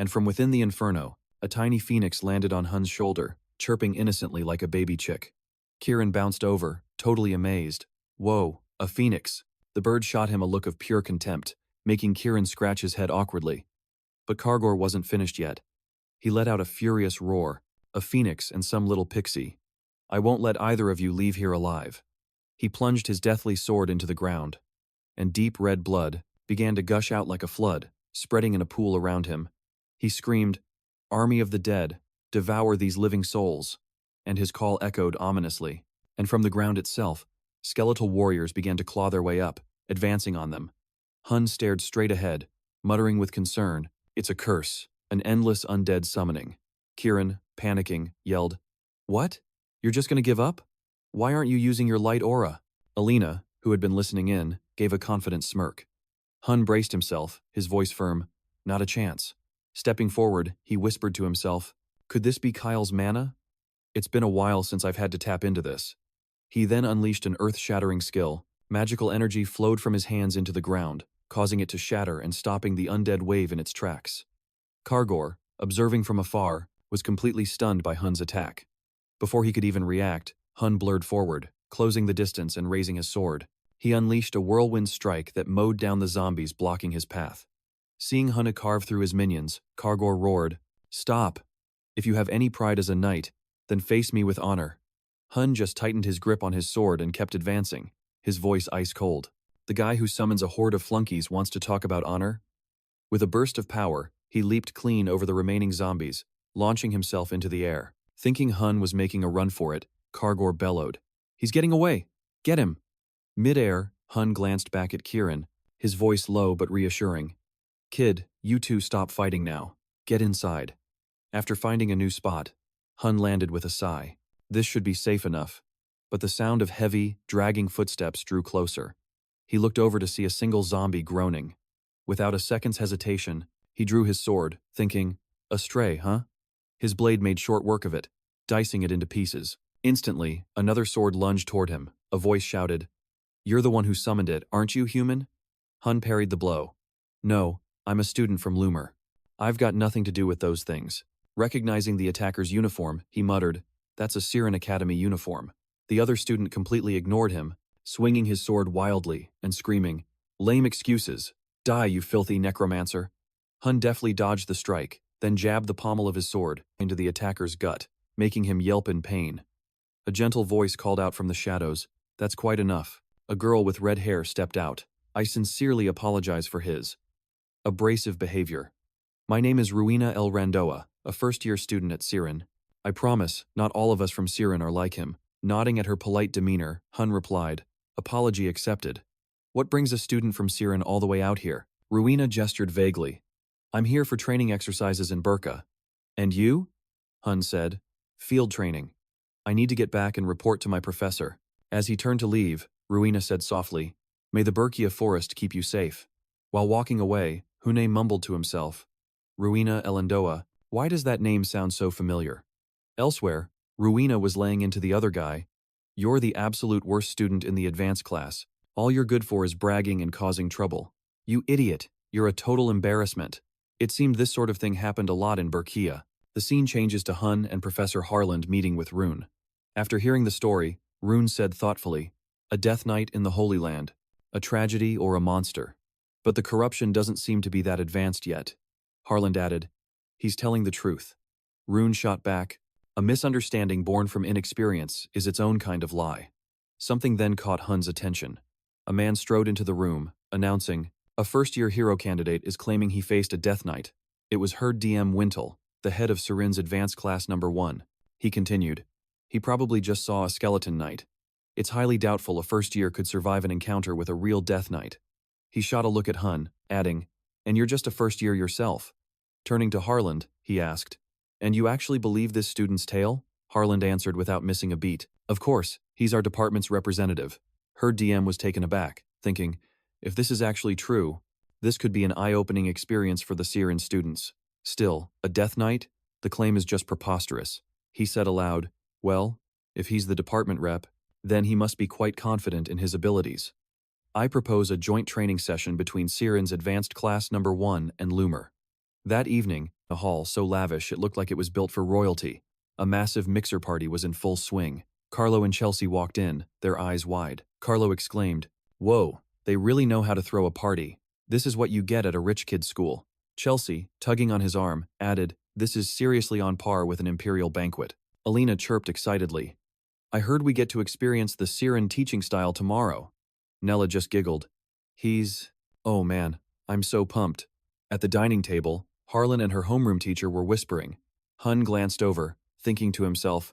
and from within the inferno, a tiny phoenix landed on Hunne's shoulder, chirping innocently like a baby chick. Kieran bounced over, totally amazed. Whoa, a phoenix. The bird shot him a look of pure contempt, making Kieran scratch his head awkwardly. But Kargor wasn't finished yet. He let out a furious roar, a phoenix and some little pixie. I won't let either of you leave here alive. He plunged his deathly sword into the ground, and deep red blood began to gush out like a flood, spreading in a pool around him. He screamed, "Army of the dead, devour these living souls," and his call echoed ominously. And from the ground itself, skeletal warriors began to claw their way up, advancing on them. Hunne stared straight ahead, muttering with concern, "It's a curse, an endless undead summoning." Kieran, panicking, yelled, "What? You're just going to give up? Why aren't you using your light aura?" Alina, who had been listening in, gave a confident smirk. Hunne braced himself, his voice firm. "Not a chance." Stepping forward, he whispered to himself, "Could this be Kyle's mana? It's been a while since I've had to tap into this." He then unleashed an earth-shattering skill. Magical energy flowed from his hands into the ground, causing it to shatter and stopping the undead wave in its tracks. Kargor, observing from afar, was completely stunned by Hunne's attack. Before he could even react, Hunne blurred forward, closing the distance and raising his sword. He unleashed a whirlwind strike that mowed down the zombies blocking his path. Seeing Hunne carve through his minions, Kargor roared, "Stop! If you have any pride as a knight, then face me with honor." Hunne just tightened his grip on his sword and kept advancing, his voice ice-cold. The guy who summons a horde of flunkies wants to talk about honor? With a burst of power, he leaped clean over the remaining zombies, launching himself into the air. Thinking Hunne was making a run for it, Kargor bellowed, "He's getting away! Get him!" Mid-air, Hunne glanced back at Kieran, his voice low but reassuring. "Kid, you two stop fighting now. Get inside." After finding a new spot, Hunne landed with a sigh. This should be safe enough. But the sound of heavy, dragging footsteps drew closer. He looked over to see a single zombie groaning. Without a second's hesitation, he drew his sword, thinking, "A stray, huh?" His blade made short work of it, dicing it into pieces. Instantly, another sword lunged toward him. A voice shouted, "You're the one who summoned it, aren't you, human?" Hunne parried the blow. "No, I'm a student from Lumer. I've got nothing to do with those things." Recognizing the attacker's uniform, he muttered, "That's a Secret Academy uniform." The other student completely ignored him, swinging his sword wildly and screaming, "Lame excuses. Die, you filthy necromancer." Hunne deftly dodged the strike, then jabbed the pommel of his sword into the attacker's gut, making him yelp in pain. A gentle voice called out from the shadows, "That's quite enough." A girl with red hair stepped out. "I sincerely apologize for his abrasive behavior. My name is Ruina El Randoa, a first-year student at Siren. I promise, not all of us from Siren are like him." Nodding at her polite demeanor, Hunne replied, "Apology accepted. What brings a student from Siren all the way out here?" Ruina gestured vaguely. "I'm here for training exercises in Burka." "And you?" Hunne said. "Field training. I need to get back and report to my professor." As he turned to leave, Ruina said softly, "May the Burkia forest keep you safe." While walking away, Hunne mumbled to himself, "Ruina Elandoa, why does that name sound so familiar?" Elsewhere, Ruina was laying into the other guy, "You're the absolute worst student in the advanced class. All you're good for is bragging and causing trouble. You idiot, you're a total embarrassment." It seemed this sort of thing happened a lot in Burkia. The scene changes to Hunne and Professor Harland meeting with Rune. After hearing the story, Rune said thoughtfully, "A death knight in the Holy Land. A tragedy or a monster. But the corruption doesn't seem to be that advanced yet." Harland added, "He's telling the truth." Rune shot back, "A misunderstanding born from inexperience is its own kind of lie." Something then caught Hunne's attention. A man strode into the room, announcing, "A first-year hero candidate is claiming he faced a death knight. It was Herd DM Wintle, the head of Sirin's advanced class number 1. He continued, "He probably just saw a skeleton knight. It's highly doubtful a first-year could survive an encounter with a real death knight." He shot a look at Hunne, adding, "And you're just a first-year yourself." Turning to Harland, he asked, "And you actually believe this student's tale?" Harland answered without missing a beat, "Of course, he's our department's representative." Her DM was taken aback, thinking, if this is actually true, this could be an eye-opening experience for the Siren students. Still, a death knight? The claim is just preposterous. He said aloud, "Well, if he's the department rep, then he must be quite confident in his abilities. I propose a joint training session between Siren's advanced class number 1 and Lumer." That evening, A hall so lavish it looked like it was built for royalty. A massive mixer party was in full swing. Carlo and Chelsea walked in, their eyes wide. Carlo exclaimed, "Whoa, they really know how to throw a party. This is what you get at a rich kid's school." Chelsea, tugging on his arm, added, "This is seriously on par with an imperial banquet." Alina chirped excitedly, "I heard we get to experience the Siren teaching style tomorrow." Nella just giggled. Oh man, I'm so pumped." At the dining table, Harlan and her homeroom teacher were whispering. Hunne glanced over, thinking to himself,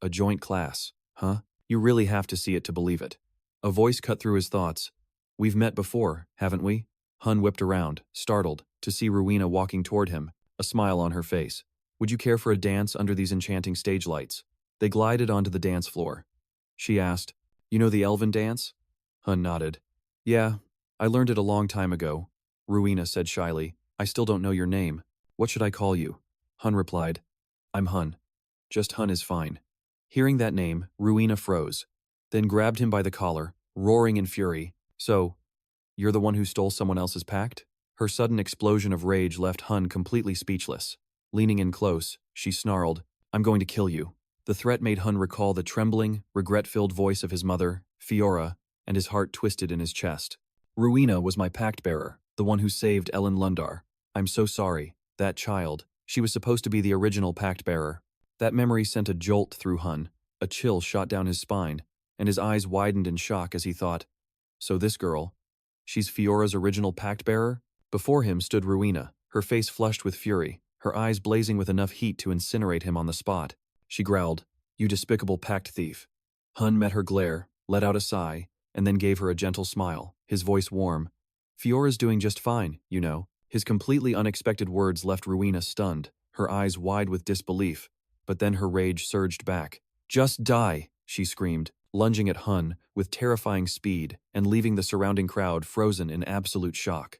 "A joint class, huh? You really have to see it to believe it." A voice cut through his thoughts. "We've met before, haven't we?" Hunne whipped around, startled, to see Ruina walking toward him, a smile on her face. "Would you care for a dance under these enchanting stage lights?" They glided onto the dance floor. She asked, "You know the elven dance?" Hunne nodded. "Yeah, I learned it a long time ago." Ruina said shyly, "I still don't know your name. What should I call you?" Hunne replied, "I'm Hunne. Just Hunne is fine." Hearing that name, Ruina froze, then grabbed him by the collar, roaring in fury. "So, you're the one who stole someone else's pact?" Her sudden explosion of rage left Hunne completely speechless. Leaning in close, she snarled, "I'm going to kill you." The threat made Hunne recall the trembling, regret-filled voice of his mother, Fiora, and his heart twisted in his chest. "Ruina was my pact bearer, the one who saved Ellen Lundar. I'm so sorry. That child. She was supposed to be the original pact bearer." That memory sent a jolt through Hunne. A chill shot down his spine, and his eyes widened in shock as he thought, "So this girl, she's Fiora's original pact bearer?" Before him stood Ruina, her face flushed with fury, her eyes blazing with enough heat to incinerate him on the spot. She growled, "You despicable pact thief." Hunne met her glare, let out a sigh, and then gave her a gentle smile, his voice warm. "Fiora's doing just fine, you know." His completely unexpected words left Ruina stunned, her eyes wide with disbelief, but then her rage surged back. "Just die," she screamed, lunging at Hunne with terrifying speed and leaving the surrounding crowd frozen in absolute shock.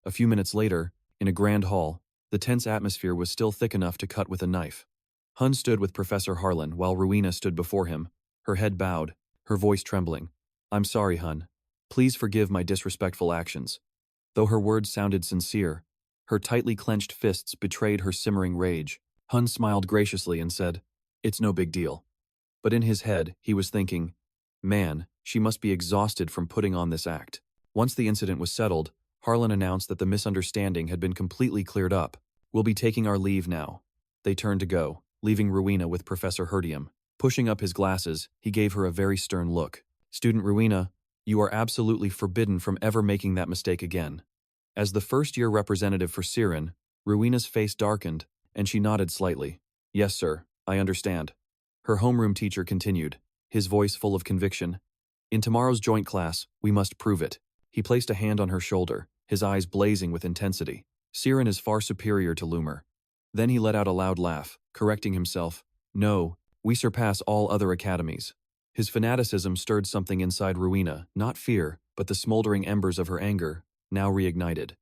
A few minutes later, in a grand hall, the tense atmosphere was still thick enough to cut with a knife. Hunne stood with Professor Harlan while Ruina stood before him, her head bowed, her voice trembling. "I'm sorry, Hunne. Please forgive my disrespectful actions." Though her words sounded sincere, her tightly clenched fists betrayed her simmering rage. Hunne smiled graciously and said, "It's no big deal." But in his head, he was thinking, "Man, she must be exhausted from putting on this act." Once the incident was settled, Harlan announced that the misunderstanding had been completely cleared up. "We'll be taking our leave now." They turned to go, leaving Ruina with Professor Herdium. Pushing up his glasses, he gave her a very stern look. "Student Ruina, you are absolutely forbidden from ever making that mistake again." As the first-year representative for Siren, Ruina's face darkened, and she nodded slightly. "Yes, sir, I understand." Her homeroom teacher continued, his voice full of conviction. "In tomorrow's joint class, we must prove it." He placed a hand on her shoulder, his eyes blazing with intensity. "Siren is far superior to Lumer." Then he let out a loud laugh, correcting himself. "No, we surpass all other academies." His fanaticism stirred something inside Ruina, not fear, but the smoldering embers of her anger, now reignited.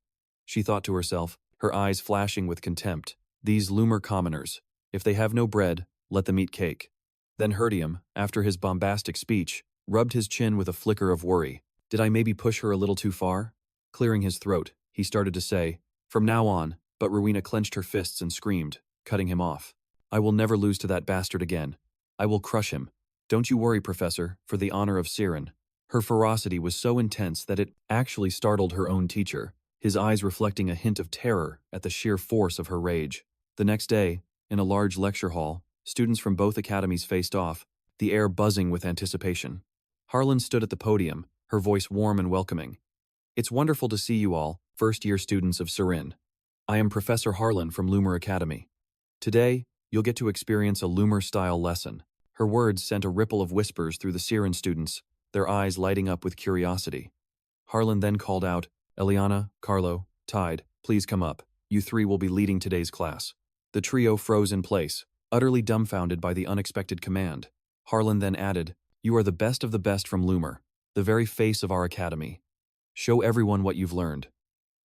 She thought to herself, her eyes flashing with contempt, "These Lumer commoners. If they have no bread, let them eat cake." Then Herdium, after his bombastic speech, rubbed his chin with a flicker of worry. "Did I maybe push her a little too far?" Clearing his throat, he started to say, "From now on," but Ruina clenched her fists and screamed, cutting him off. "I will never lose to that bastard again. I will crush him. Don't you worry, Professor, for the honor of Siren." Her ferocity was so intense that it actually startled her own teacher, his eyes reflecting a hint of terror at the sheer force of her rage. The next day, in a large lecture hall, students from both academies faced off, the air buzzing with anticipation. Harlan stood at the podium, her voice warm and welcoming. "It's wonderful to see you all, first-year students of Siren. I am Professor Harlan from Lumer Academy. Today, you'll get to experience a Lumer-style lesson." Her words sent a ripple of whispers through the Siren students, their eyes lighting up with curiosity. Harlan then called out, "Eliana, Carlo, Tide, please come up. You three will be leading today's class." The trio froze in place, utterly dumbfounded by the unexpected command. Harlan then added, "You are the best of the best from Lumer, the very face of our academy. Show everyone what you've learned."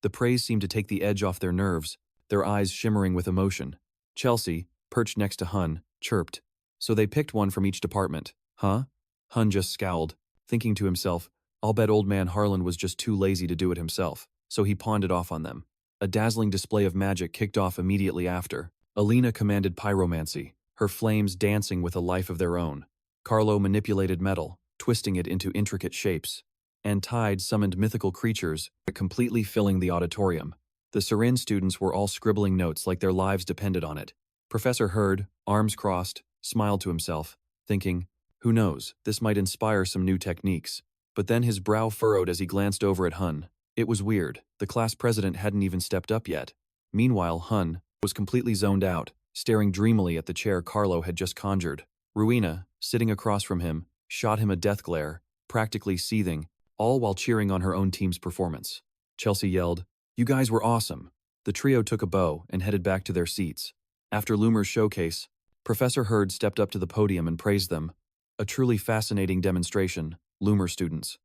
The praise seemed to take the edge off their nerves, their eyes shimmering with emotion. Chelsea, perched next to Hunne, chirped, "So they picked one from each department, huh?" Hunne just scowled, thinking to himself, "I'll bet old man Harlan was just too lazy to do it himself, so he pawned it off on them." A dazzling display of magic kicked off immediately after. Alina commanded pyromancy, her flames dancing with a life of their own. Carlo manipulated metal, twisting it into intricate shapes. And Tide summoned mythical creatures, completely filling the auditorium. The Serin students were all scribbling notes like their lives depended on it. Professor Hurd, arms crossed, smiled to himself, thinking, who knows, this might inspire some new techniques. But then his brow furrowed as he glanced over at Hunne. It was weird, the class president hadn't even stepped up yet. Meanwhile, Hunne was completely zoned out, staring dreamily at the chair Carlo had just conjured. Ruina, sitting across from him, shot him a death glare, practically seething, all while cheering on her own team's performance. Chelsea yelled, "You guys were awesome." The trio took a bow and headed back to their seats. After Lumer's showcase, Professor Hurd stepped up to the podium and praised them. A truly fascinating demonstration, Lumer students.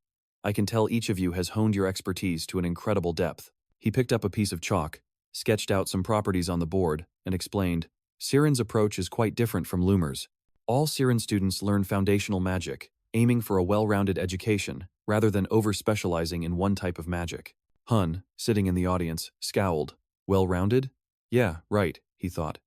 I can tell each of you has honed your expertise to an incredible depth. He picked up a piece of chalk, sketched out some properties on the board, and explained, Siren's approach is quite different from Lumer's. All Siren students learn foundational magic, aiming for a well-rounded education, rather than over-specializing in one type of magic. Hunne, sitting in the audience, scowled. Well-rounded? Yeah, right, he thought.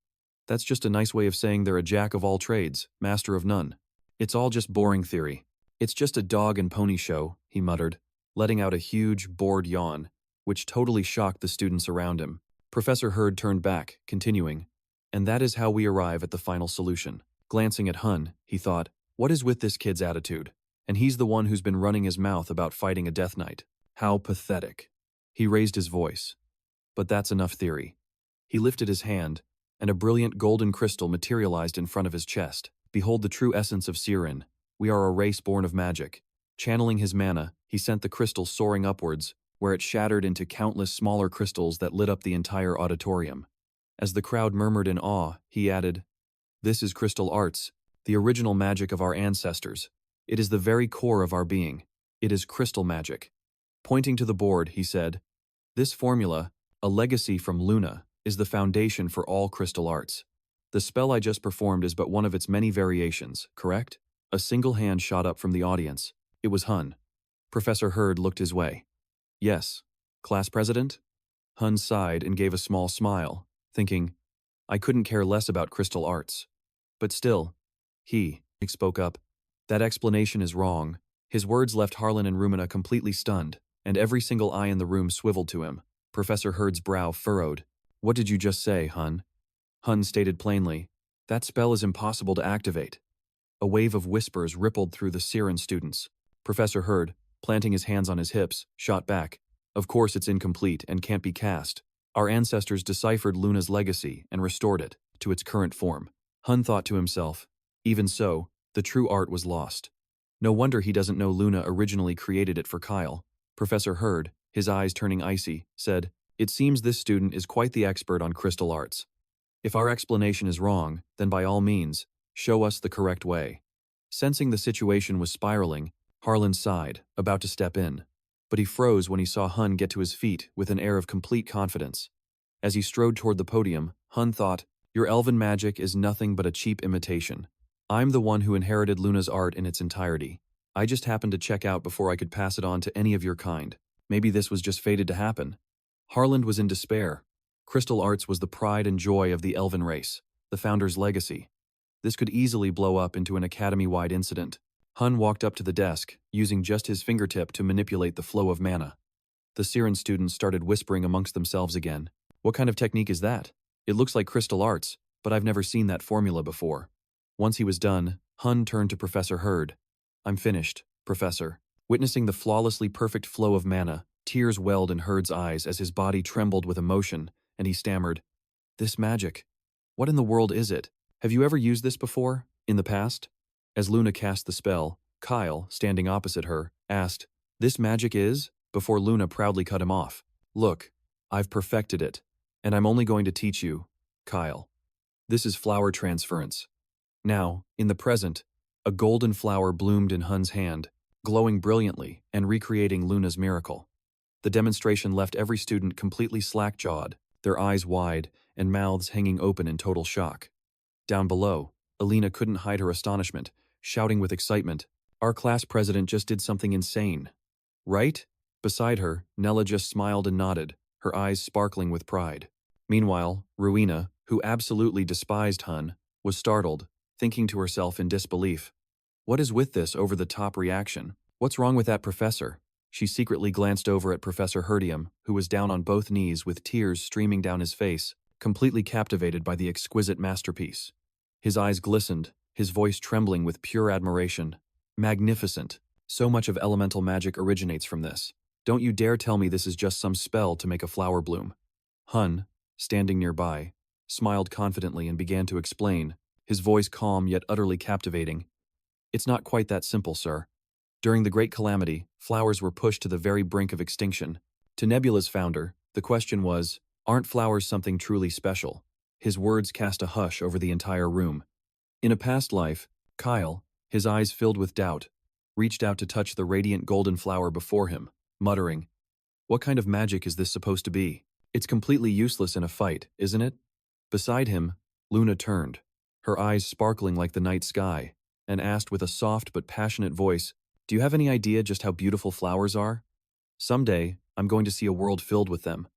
That's just a nice way of saying they're a jack of all trades, master of none. It's all just boring theory. It's just a dog and pony show, he muttered, letting out a huge, bored yawn, which totally shocked the students around him. Professor Hurd turned back, continuing, and that is how we arrive at the final solution. Glancing at Hunne, he thought, what is with this kid's attitude? And he's the one who's been running his mouth about fighting a death knight. How pathetic. He raised his voice. But that's enough theory. He lifted his hand, and a brilliant golden crystal materialized in front of his chest. Behold the true essence of Siren. We are a race born of magic. Channeling his mana, he sent the crystal soaring upwards, where it shattered into countless smaller crystals that lit up the entire auditorium. As the crowd murmured in awe, he added, This is crystal arts, the original magic of our ancestors. It is the very core of our being. It is crystal magic. Pointing to the board, he said, This formula, a legacy from Luna, is the foundation for all crystal arts. The spell I just performed is but one of its many variations, correct? A single hand shot up from the audience. It was Hunne. Professor Hurd looked his way. Yes. Class president? Hunne sighed and gave a small smile, thinking, I couldn't care less about crystal arts. But still, he spoke up. That explanation is wrong. His words left Harlan and Ruina completely stunned, and every single eye in the room swiveled to him. Professor Hurd's brow furrowed. What did you just say, Hunne? Hunne stated plainly, that spell is impossible to activate. A wave of whispers rippled through the Siren students. Professor Hurd, planting his hands on his hips, shot back. Of course it's incomplete and can't be cast. Our ancestors deciphered Luna's legacy and restored it to its current form. Hunne thought to himself, even so, the true art was lost. No wonder he doesn't know Luna originally created it for Kyle. Professor Hurd, his eyes turning icy, said, It seems this student is quite the expert on crystal arts. If our explanation is wrong, then by all means, show us the correct way. Sensing the situation was spiraling, Harlan sighed, about to step in. But he froze when he saw Hunne get to his feet with an air of complete confidence. As he strode toward the podium, Hunne thought, Your elven magic is nothing but a cheap imitation. I'm the one who inherited Luna's art in its entirety. I just happened to check out before I could pass it on to any of your kind. Maybe this was just fated to happen. Harlan was in despair. Crystal arts was the pride and joy of the elven race, the founder's legacy. This could easily blow up into an academy-wide incident. Hunne walked up to the desk, using just his fingertip to manipulate the flow of mana. The Siren students started whispering amongst themselves again. What kind of technique is that? It looks like crystal arts, but I've never seen that formula before. Once he was done, Hunne turned to Professor Hurd. I'm finished, Professor. Witnessing the flawlessly perfect flow of mana, tears welled in Hurd's eyes as his body trembled with emotion, and he stammered, This magic. What in the world is it? Have you ever used this before, in the past? As Luna cast the spell, Kyle, standing opposite her, asked, This magic is? Before Luna proudly cut him off. Look, I've perfected it, and I'm only going to teach you, Kyle. This is flower transference. Now, in the present, a golden flower bloomed in Hunne's hand, glowing brilliantly and recreating Luna's miracle. The demonstration left every student completely slack-jawed, their eyes wide and mouths hanging open in total shock. Down below, Alina couldn't hide her astonishment, shouting with excitement, Our class president just did something insane. Right? Beside her, Nella just smiled and nodded, her eyes sparkling with pride. Meanwhile, Ruina, who absolutely despised Hunne, was startled, thinking to herself in disbelief. What is with this over-the-top reaction? What's wrong with that professor? She secretly glanced over at Professor Herdium, who was down on both knees with tears streaming down his face, completely captivated by the exquisite masterpiece. His eyes glistened, his voice trembling with pure admiration. Magnificent. So much of elemental magic originates from this. Don't you dare tell me this is just some spell to make a flower bloom. Hunne, standing nearby, smiled confidently and began to explain, his voice calm yet utterly captivating. It's not quite that simple, sir. During the Great Calamity, flowers were pushed to the very brink of extinction. To Nebula's founder, the question was, aren't flowers something truly special? His words cast a hush over the entire room. In a past life, Kyle, his eyes filled with doubt, reached out to touch the radiant golden flower before him, muttering, "What kind of magic is this supposed to be? It's completely useless in a fight, isn't it?" Beside him, Luna turned, her eyes sparkling like the night sky, and asked with a soft but passionate voice, "Do you have any idea just how beautiful flowers are? Someday, I'm going to see a world filled with them."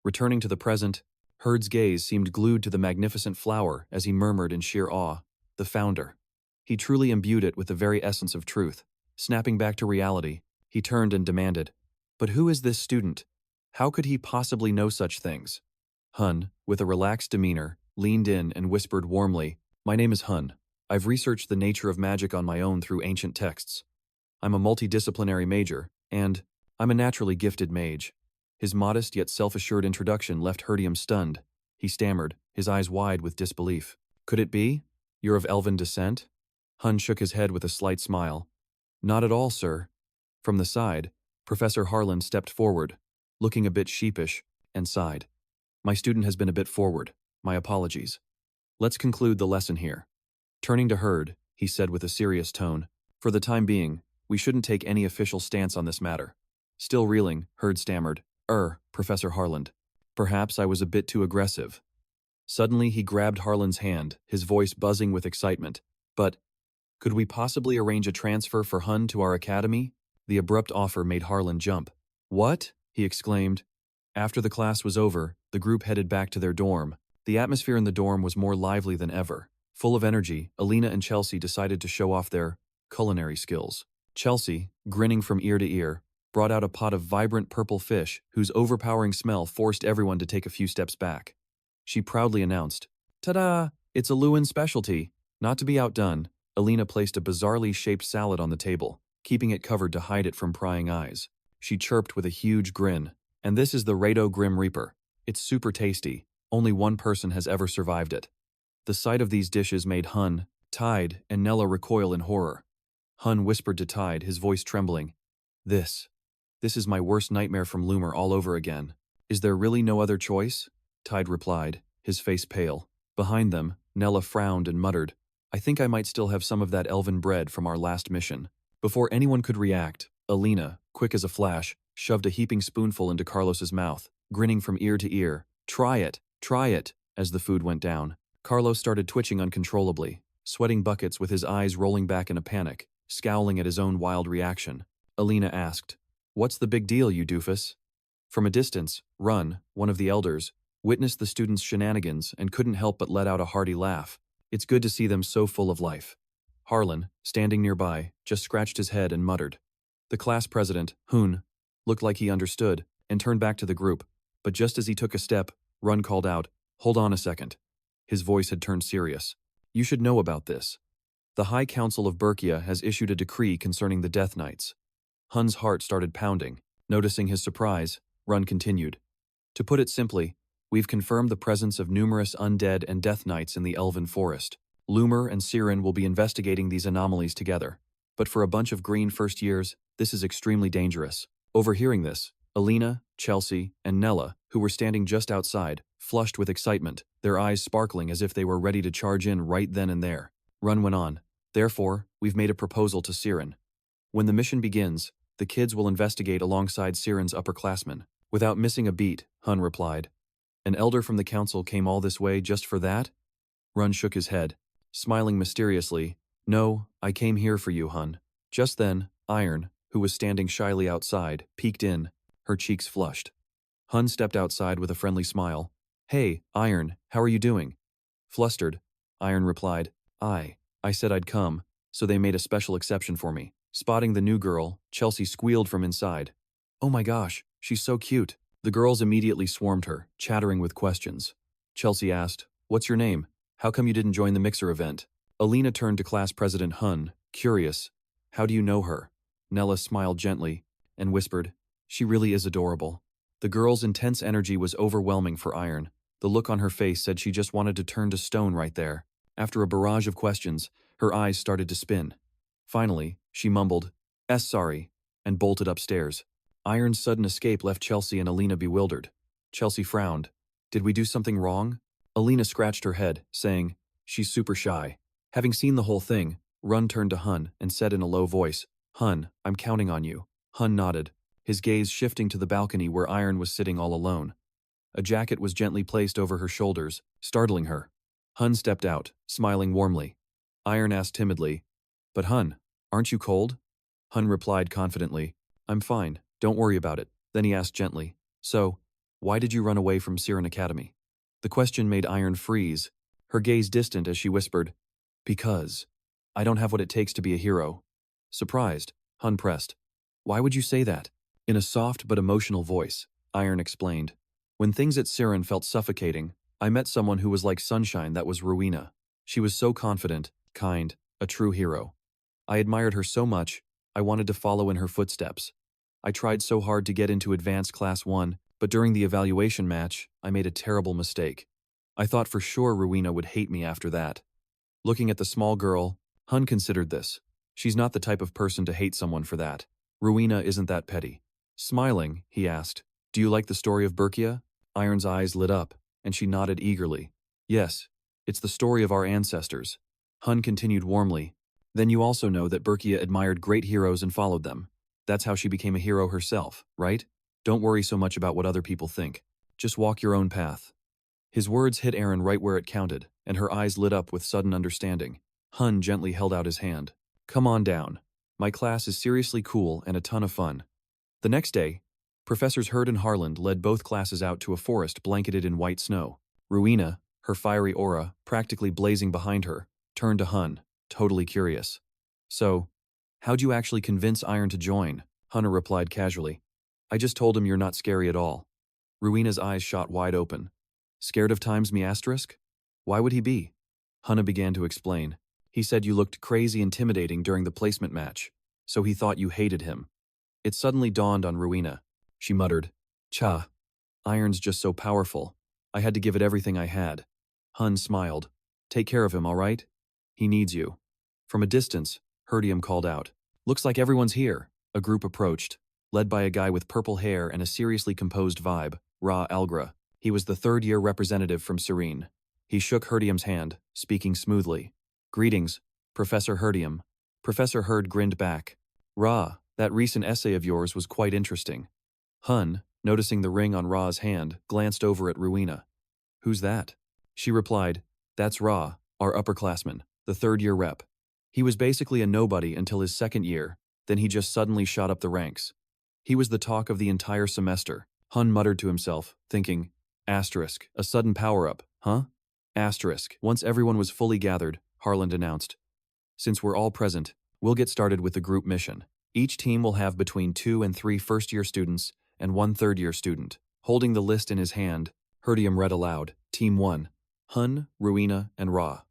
Returning to the present, Herd's gaze seemed glued to the magnificent flower as he murmured in sheer awe, "The founder." He truly imbued it with the very essence of truth. Snapping back to reality, he turned and demanded, "But who is this student? How could he possibly know such things?" Hunne, with a relaxed demeanor, leaned in and whispered warmly, "My name is Hunne. I've researched the nature of magic on my own through ancient texts. I'm a multidisciplinary major, and I'm a naturally gifted mage." His modest yet self-assured introduction left Herdium stunned. He stammered, his eyes wide with disbelief. "Could it be? You're of elven descent?" Hunne shook his head with a slight smile. "Not at all, sir." From the side, Professor Harlan stepped forward, looking a bit sheepish, and sighed. "My student has been a bit forward. My apologies. Let's conclude the lesson here." Turning to Herd, he said with a serious tone, "For the time being, we shouldn't take any official stance on this matter." Still reeling, Herd stammered, Professor Harland. Perhaps I was a bit too aggressive." Suddenly he grabbed Harlan's hand, his voice buzzing with excitement. "But could we possibly arrange a transfer for Hunne to our academy?" The abrupt offer made Harlan jump. "What?" he exclaimed. After the class was over, the group headed back to their dorm. The atmosphere in the dorm was more lively than ever. Full of energy, Alina and Chelsea decided to show off their culinary skills. Chelsea, grinning from ear to ear, brought out a pot of vibrant purple fish whose overpowering smell forced everyone to take a few steps back. She proudly announced, "Ta-da! It's a Lewin specialty." Not to be outdone, Alina placed a bizarrely shaped salad on the table, keeping it covered to hide it from prying eyes. She chirped with a huge grin, "And this is the Rado Grim Reaper. It's super tasty. Only one person has ever survived it." The sight of these dishes made Hunne, Tide, and Nella recoil in horror. Hunne whispered to Tide, his voice trembling, This is my worst nightmare from Lumer all over again. Is there really no other choice?" Tide replied, his face pale. Behind them, Nella frowned and muttered, "I think I might still have some of that elven bread from our last mission." Before anyone could react, Alina, quick as a flash, shoved a heaping spoonful into Carlos's mouth, grinning from ear to ear. Try it," as the food went down. Carlos started twitching uncontrollably, sweating buckets with his eyes rolling back in a panic, scowling at his own wild reaction. Alina asked, "What's the big deal, you doofus?" From a distance, Run, one of the elders, witnessed the students' shenanigans and couldn't help but let out a hearty laugh. It's good to see them so full of life. Harlan, standing nearby, just scratched his head and muttered. The class president, Hunne, looked like he understood and turned back to the group, but just as he took a step, Run called out, "Hold on a second." His voice had turned serious. "You should know about this. The High Council of Berkia has issued a decree concerning the Death Knights." Hunne's heart started pounding. Noticing his surprise, Run continued. "To put it simply, we've confirmed the presence of numerous undead and Death Knights in the Elven Forest. Lumer and Siren will be investigating these anomalies together. But for a bunch of green first years, this is extremely dangerous." Overhearing this, Alina, Chelsea, and Nella, who were standing just outside, flushed with excitement, their eyes sparkling as if they were ready to charge in right then and there. Run went on, "Therefore, we've made a proposal to Siren. When the mission begins, the kids will investigate alongside Siren's upperclassmen." "Without missing a beat," Hunne replied. "An elder from the council came all this way just for that?" Run shook his head, smiling mysteriously. "No, I came here for you, Hunne." Just then, Iron, who was standing shyly outside, peeked in, her cheeks flushed. Hunne stepped outside with a friendly smile. Hey, Iron, how are you doing? Flustered, Iron replied, I said I'd come, so they made a special exception for me. Spotting the new girl, Chelsea squealed from inside. Oh my gosh, she's so cute. The girls immediately swarmed her, chattering with questions. Chelsea asked, what's your name? How come you didn't join the mixer event? Alina turned to class president Hunne, curious. How do you know her? Nella smiled gently and whispered, she really is adorable. The girl's intense energy was overwhelming for Iron. The look on her face said she just wanted to turn to stone right there. After a barrage of questions, her eyes started to spin. Finally, she mumbled, sorry, and bolted upstairs. Iron's sudden escape left Chelsea and Alina bewildered. Chelsea frowned. Did we do something wrong? Alina scratched her head, saying, she's super shy. Having seen the whole thing, Run turned to Hunne and said in a low voice, Hunne, I'm counting on you. Hunne nodded, his gaze shifting to the balcony where Iron was sitting all alone. A jacket was gently placed over her shoulders, startling her. Hunne stepped out, smiling warmly. Iron asked timidly, but Hunne, aren't you cold? Hunne replied confidently, I'm fine, don't worry about it. Then he asked gently, so, why did you run away from Secret Academy? The question made Iron freeze, her gaze distant as she whispered, because I don't have what it takes to be a hero. Surprised, Hunne pressed. Why would you say that? In a soft but emotional voice, Iron explained. When things at Siren felt suffocating, I met someone who was like sunshine that was Ruina. She was so confident, kind, a true hero. I admired her so much, I wanted to follow in her footsteps. I tried so hard to get into Advanced Class 1, but during the evaluation match, I made a terrible mistake. I thought for sure Ruina would hate me after that. Looking at the small girl, Hunne considered this. She's not the type of person to hate someone for that. Ruina isn't that petty. Smiling, he asked, do you like the story of Berkia? Iron's eyes lit up, and she nodded eagerly. Yes, it's the story of our ancestors. Hunne continued warmly. Then you also know that Berkia admired great heroes and followed them. That's how she became a hero herself, right? Don't worry so much about what other people think. Just walk your own path. His words hit Aaron right where it counted, and her eyes lit up with sudden understanding. Hunne gently held out his hand. Come on down. My class is seriously cool and a ton of fun. The next day, Professors Hurd and Harland led both classes out to a forest blanketed in white snow. Ruina, her fiery aura practically blazing behind her, turned to Hunne, totally curious. So, how'd you actually convince Iron to join? Hunne replied casually. I just told him you're not scary at all. Ruina's eyes shot wide open. Scared of times me asterisk? Why would he be? Hunne began to explain. He said you looked crazy intimidating during the placement match, so he thought you hated him. It suddenly dawned on Ruina. She muttered, Cha, Iron's just so powerful. I had to give it everything I had. Hunne smiled. Take care of him, all right? He needs you. From a distance, Herdium called out. Looks like everyone's here. A group approached, led by a guy with purple hair and a seriously composed vibe, Ra Algra. He was the third-year representative from Serene. He shook Herdium's hand, speaking smoothly. Greetings, Professor Herdium. Professor Hurd grinned back. Ra, that recent essay of yours was quite interesting. Hunne, noticing the ring on Ra's hand, glanced over at Ruina. Who's that? She replied, that's Ra, our upperclassman, the third-year rep. He was basically a nobody until his second year, then he just suddenly shot up the ranks. He was the talk of the entire semester. Hunne muttered to himself, thinking, asterisk, a sudden power-up, huh? Asterisk. Once everyone was fully gathered, Harland announced. Since we're all present, we'll get started with the group mission. Each team will have between 2 and 3 first-year students and 1 third-year student. Holding the list in his hand, Herdium read aloud, Team 1, Hunne, Ruina, and Ra.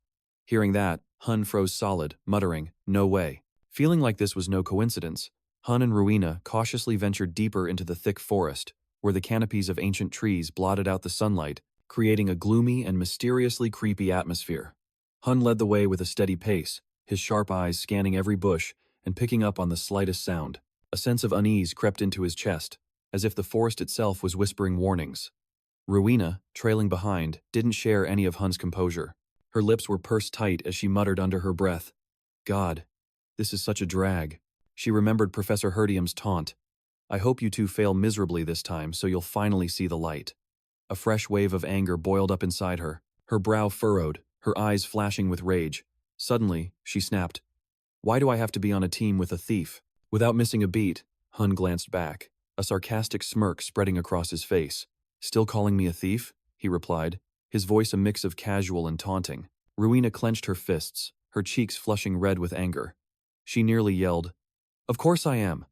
Hearing that, Hunne froze solid, muttering, no way. Feeling like this was no coincidence, Hunne and Ruina cautiously ventured deeper into the thick forest, where the canopies of ancient trees blotted out the sunlight, creating a gloomy and mysteriously creepy atmosphere. Hunne led the way with a steady pace, his sharp eyes scanning every bush and picking up on the slightest sound. A sense of unease crept into his chest, as if the forest itself was whispering warnings. Ruina, trailing behind, didn't share any of Hunne's composure. Her lips were pursed tight as she muttered under her breath, God, this is such a drag. She remembered Professor Herdium's taunt. I hope you two fail miserably this time so you'll finally see the light. A fresh wave of anger boiled up inside her, her brow furrowed, her eyes flashing with rage. Suddenly, she snapped. Why do I have to be on a team with a thief? Without missing a beat, Hunne glanced back. a sarcastic smirk spreading across his face. "Still calling me a thief?" he replied, his voice a mix of casual and taunting. Ruina clenched her fists, her cheeks flushing red with anger. She nearly yelled, "Of course I am.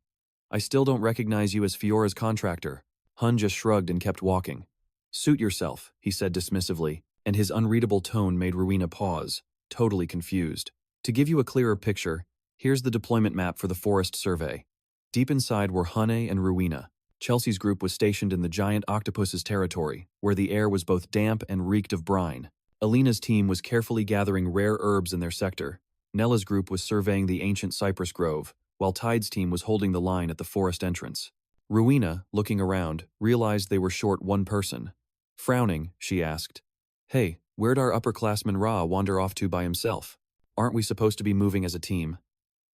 I still don't recognize you as Fiora's contractor." Hunne just shrugged and kept walking. "Suit yourself," he said dismissively, and his unreadable tone made Ruina pause, totally confused. "To give you a clearer picture, here's the deployment map for the forest survey." Deep inside were Hunne and Ruina. Chelsea's group was stationed in the giant octopus's territory, where the air was both damp and reeked of brine. Alina's team was carefully gathering rare herbs in their sector. Nella's group was surveying the ancient cypress grove, while Tide's team was holding the line at the forest entrance. Ruina, looking around, realized they were short one person. Frowning, she asked, "Hey, where'd our upperclassman Ra wander off to by himself? Aren't we supposed to be moving as a team?"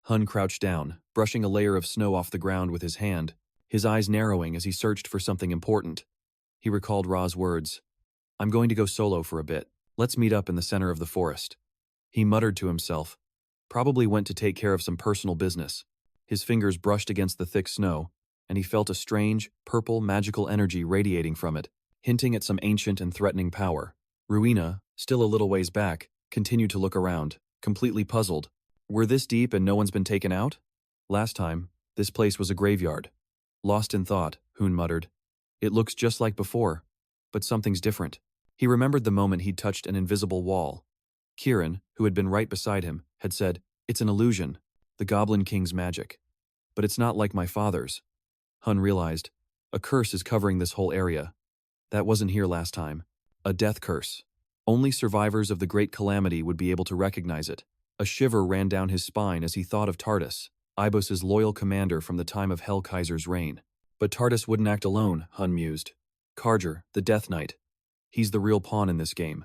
Hunne crouched down, brushing a layer of snow off the ground with his hand, his eyes narrowing as he searched for something important. He recalled Ra's words. "I'm going to go solo for a bit. Let's meet up in the center of the forest." He muttered to himself. Probably went to take care of some personal business. His fingers brushed against the thick snow, and he felt a strange, purple, magical energy radiating from it, hinting at some ancient and threatening power. Ruina, still a little ways back, continued to look around, completely puzzled. We're this deep and no one's been taken out? Last time, this place was a graveyard. Lost in thought, Hunne muttered. It looks just like before, but something's different. He remembered the moment he'd touched an invisible wall. Kieran, who had been right beside him, had said, "It's an illusion, the Goblin King's magic. But it's not like my father's." Hunne realized, a curse is covering this whole area. That wasn't here last time. A death curse. Only survivors of the Great Calamity would be able to recognize it. A shiver ran down his spine as he thought of Tardis, Ibos's loyal commander from the time of Hell Kaiser's reign. But Tardis wouldn't act alone, Hunne mused. Karger, the Death Knight. He's the real pawn in this game.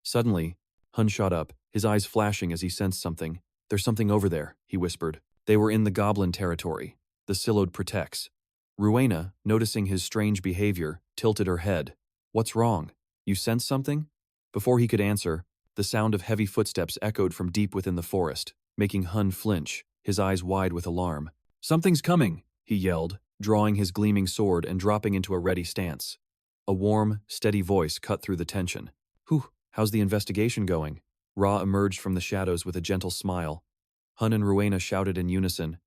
Suddenly, Hunne shot up, his eyes flashing as he sensed something. "There's something over there," he whispered. They were in the goblin territory. The Silode protects. Ruina, noticing his strange behavior, tilted her head. "What's wrong? You sense something?" Before he could answer, the sound of heavy footsteps echoed from deep within the forest, making Hunne flinch, his eyes wide with alarm. "Something's coming!" he yelled, drawing his gleaming sword and dropping into a ready stance. A warm, steady voice cut through the tension. "Whew, how's the investigation going?" Ra emerged from the shadows with a gentle smile. Hunne and Ruina shouted in unison.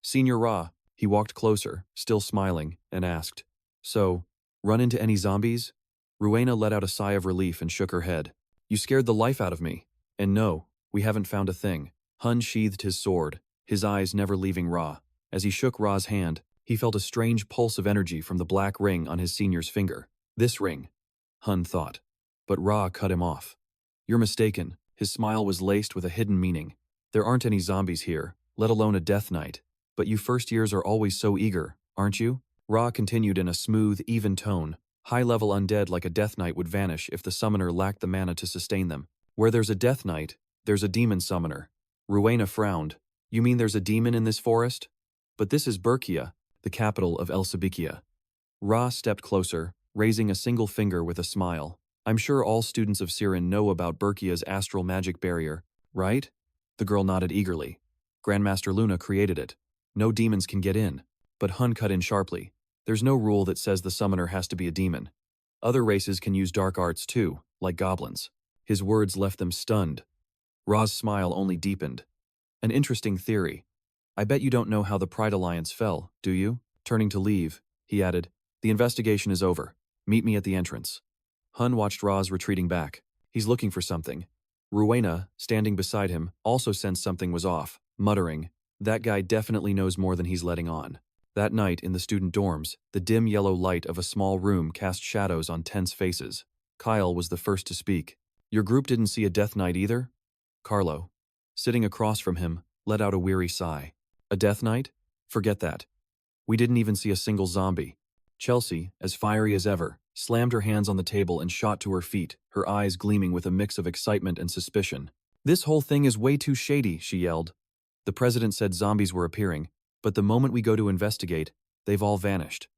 "Senior Ra." He walked closer, still smiling, and asked, "So, run into any zombies?" Ruina let out a sigh of relief and shook her head. "You scared the life out of me. And no, we haven't found a thing." Hunne sheathed his sword, his eyes never leaving Ra. As he shook Ra's hand, he felt a strange pulse of energy from the black ring on his senior's finger. "This ring," Hunne thought. But Ra cut him off. "You're mistaken." His smile was laced with a hidden meaning. "There aren't any zombies here, let alone a death knight. But you first years are always so eager, aren't you?" Ra continued in a smooth, even tone. High-level undead like a death knight would vanish if the summoner lacked the mana to sustain them. Where there's a death knight, there's a demon summoner. Ruina frowned. "You mean there's a demon in this forest? But this is Berkia, the capital of Elsabikia." Ra stepped closer, raising a single finger with a smile. "I'm sure all students of Siren know about Berkia's astral magic barrier, right?" The girl nodded eagerly. "Grandmaster Luna created it. No demons can get in." But Hunne cut in sharply. "There's no rule that says the summoner has to be a demon. Other races can use dark arts too, like goblins." His words left them stunned. Ra's smile only deepened. "An interesting theory. I bet you don't know how the Pride Alliance fell, do you?" Turning to leave, he added, "The investigation is over. Meet me at the entrance." Hunne watched Ra's retreating back. He's looking for something. Ruina, standing beside him, also sensed something was off, muttering, "That guy definitely knows more than he's letting on." That night in the student dorms, the dim yellow light of a small room cast shadows on tense faces. Kyle was the first to speak. "Your group didn't see a death knight either?" Carlo, sitting across from him, let out a weary sigh. "A death knight? Forget that. We didn't even see a single zombie." Chelsea, as fiery as ever, slammed her hands on the table and shot to her feet, her eyes gleaming with a mix of excitement and suspicion. "This whole thing is way too shady," she yelled. "The president said zombies were appearing, but the moment we go to investigate, they've all vanished.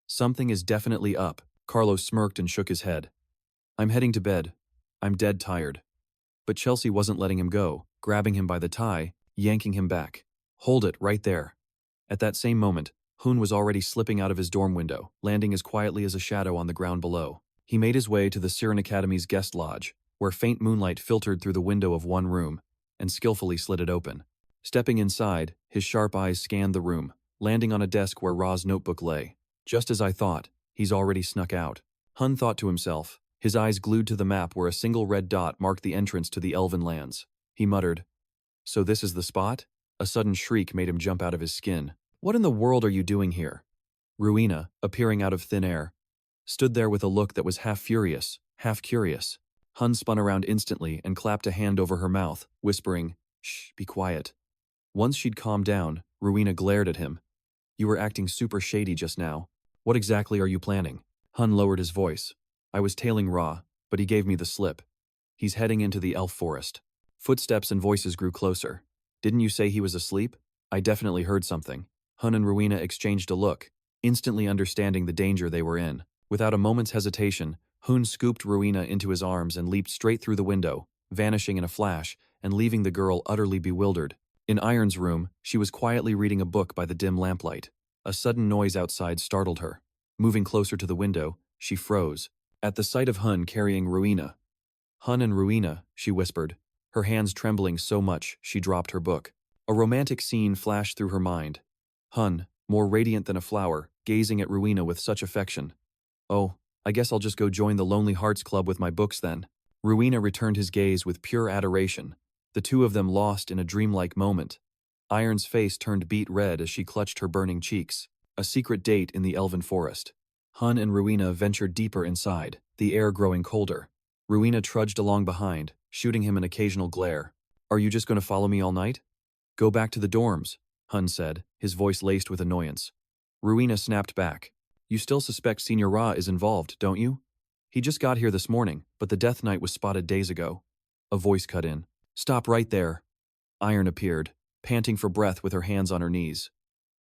Something is definitely up." Carlos smirked and shook his head. "I'm heading to bed. I'm dead tired." But Chelsea wasn't letting him go, grabbing him by the tie, yanking him back. "Hold it right there." At that same moment, Hunne was already slipping out of his dorm window, landing as quietly as a shadow on the ground below. He made his way to the Lumine Academy's guest lodge, where faint moonlight filtered through the window of one room, and skillfully slid it open. Stepping inside, his sharp eyes scanned the room, landing on a desk where Ra's notebook lay. Just as I thought, he's already snuck out. Hunne thought to himself, his eyes glued to the map where a single red dot marked the entrance to the Elven lands. He muttered, "So this is the spot?" A sudden shriek made him jump out of his skin. "What in the world are you doing here?" Ruina, appearing out of thin air, stood there with a look that was half furious, half curious. Hunne spun around instantly and clapped a hand over her mouth, whispering, "Shh, be quiet." Once she'd calmed down, Ruina glared at him. "You were acting super shady just now. What exactly are you planning?" Hunne lowered his voice. "I was tailing Ra, but he gave me the slip. He's heading into the elf forest." Footsteps and voices grew closer. "Didn't you say he was asleep?" "I definitely heard something." Hunne and Ruina exchanged a look, instantly understanding the danger they were in. Without a moment's hesitation, Hunne scooped Ruina into his arms and leaped straight through the window, vanishing in a flash and leaving the girl utterly bewildered. In Iron's room, she was quietly reading a book by the dim lamplight. A sudden noise outside startled her. Moving closer to the window, she froze, at the sight of Hunne carrying Ruina. "Hunne and Ruina," she whispered, her hands trembling so much she dropped her book. A romantic scene flashed through her mind. Hunne, more radiant than a flower, gazing at Ruina with such affection. "Oh, I guess I'll just go join the Lonely Hearts Club with my books then." Ruina returned his gaze with pure adoration, the two of them lost in a dreamlike moment. Iron's face turned beet red as she clutched her burning cheeks. A secret date in the Elven forest. Hunne and Ruina ventured deeper inside, the air growing colder. Ruina trudged along behind, shooting him an occasional glare. "Are you just going to follow me all night?" "Go back to the dorms," Hunne said, his voice laced with annoyance. Ruina snapped back. "You still suspect Senior Ra is involved, don't you? He just got here this morning, but the Death Knight was spotted days ago." A voice cut in. "Stop right there." Iron appeared, panting for breath with her hands on her knees.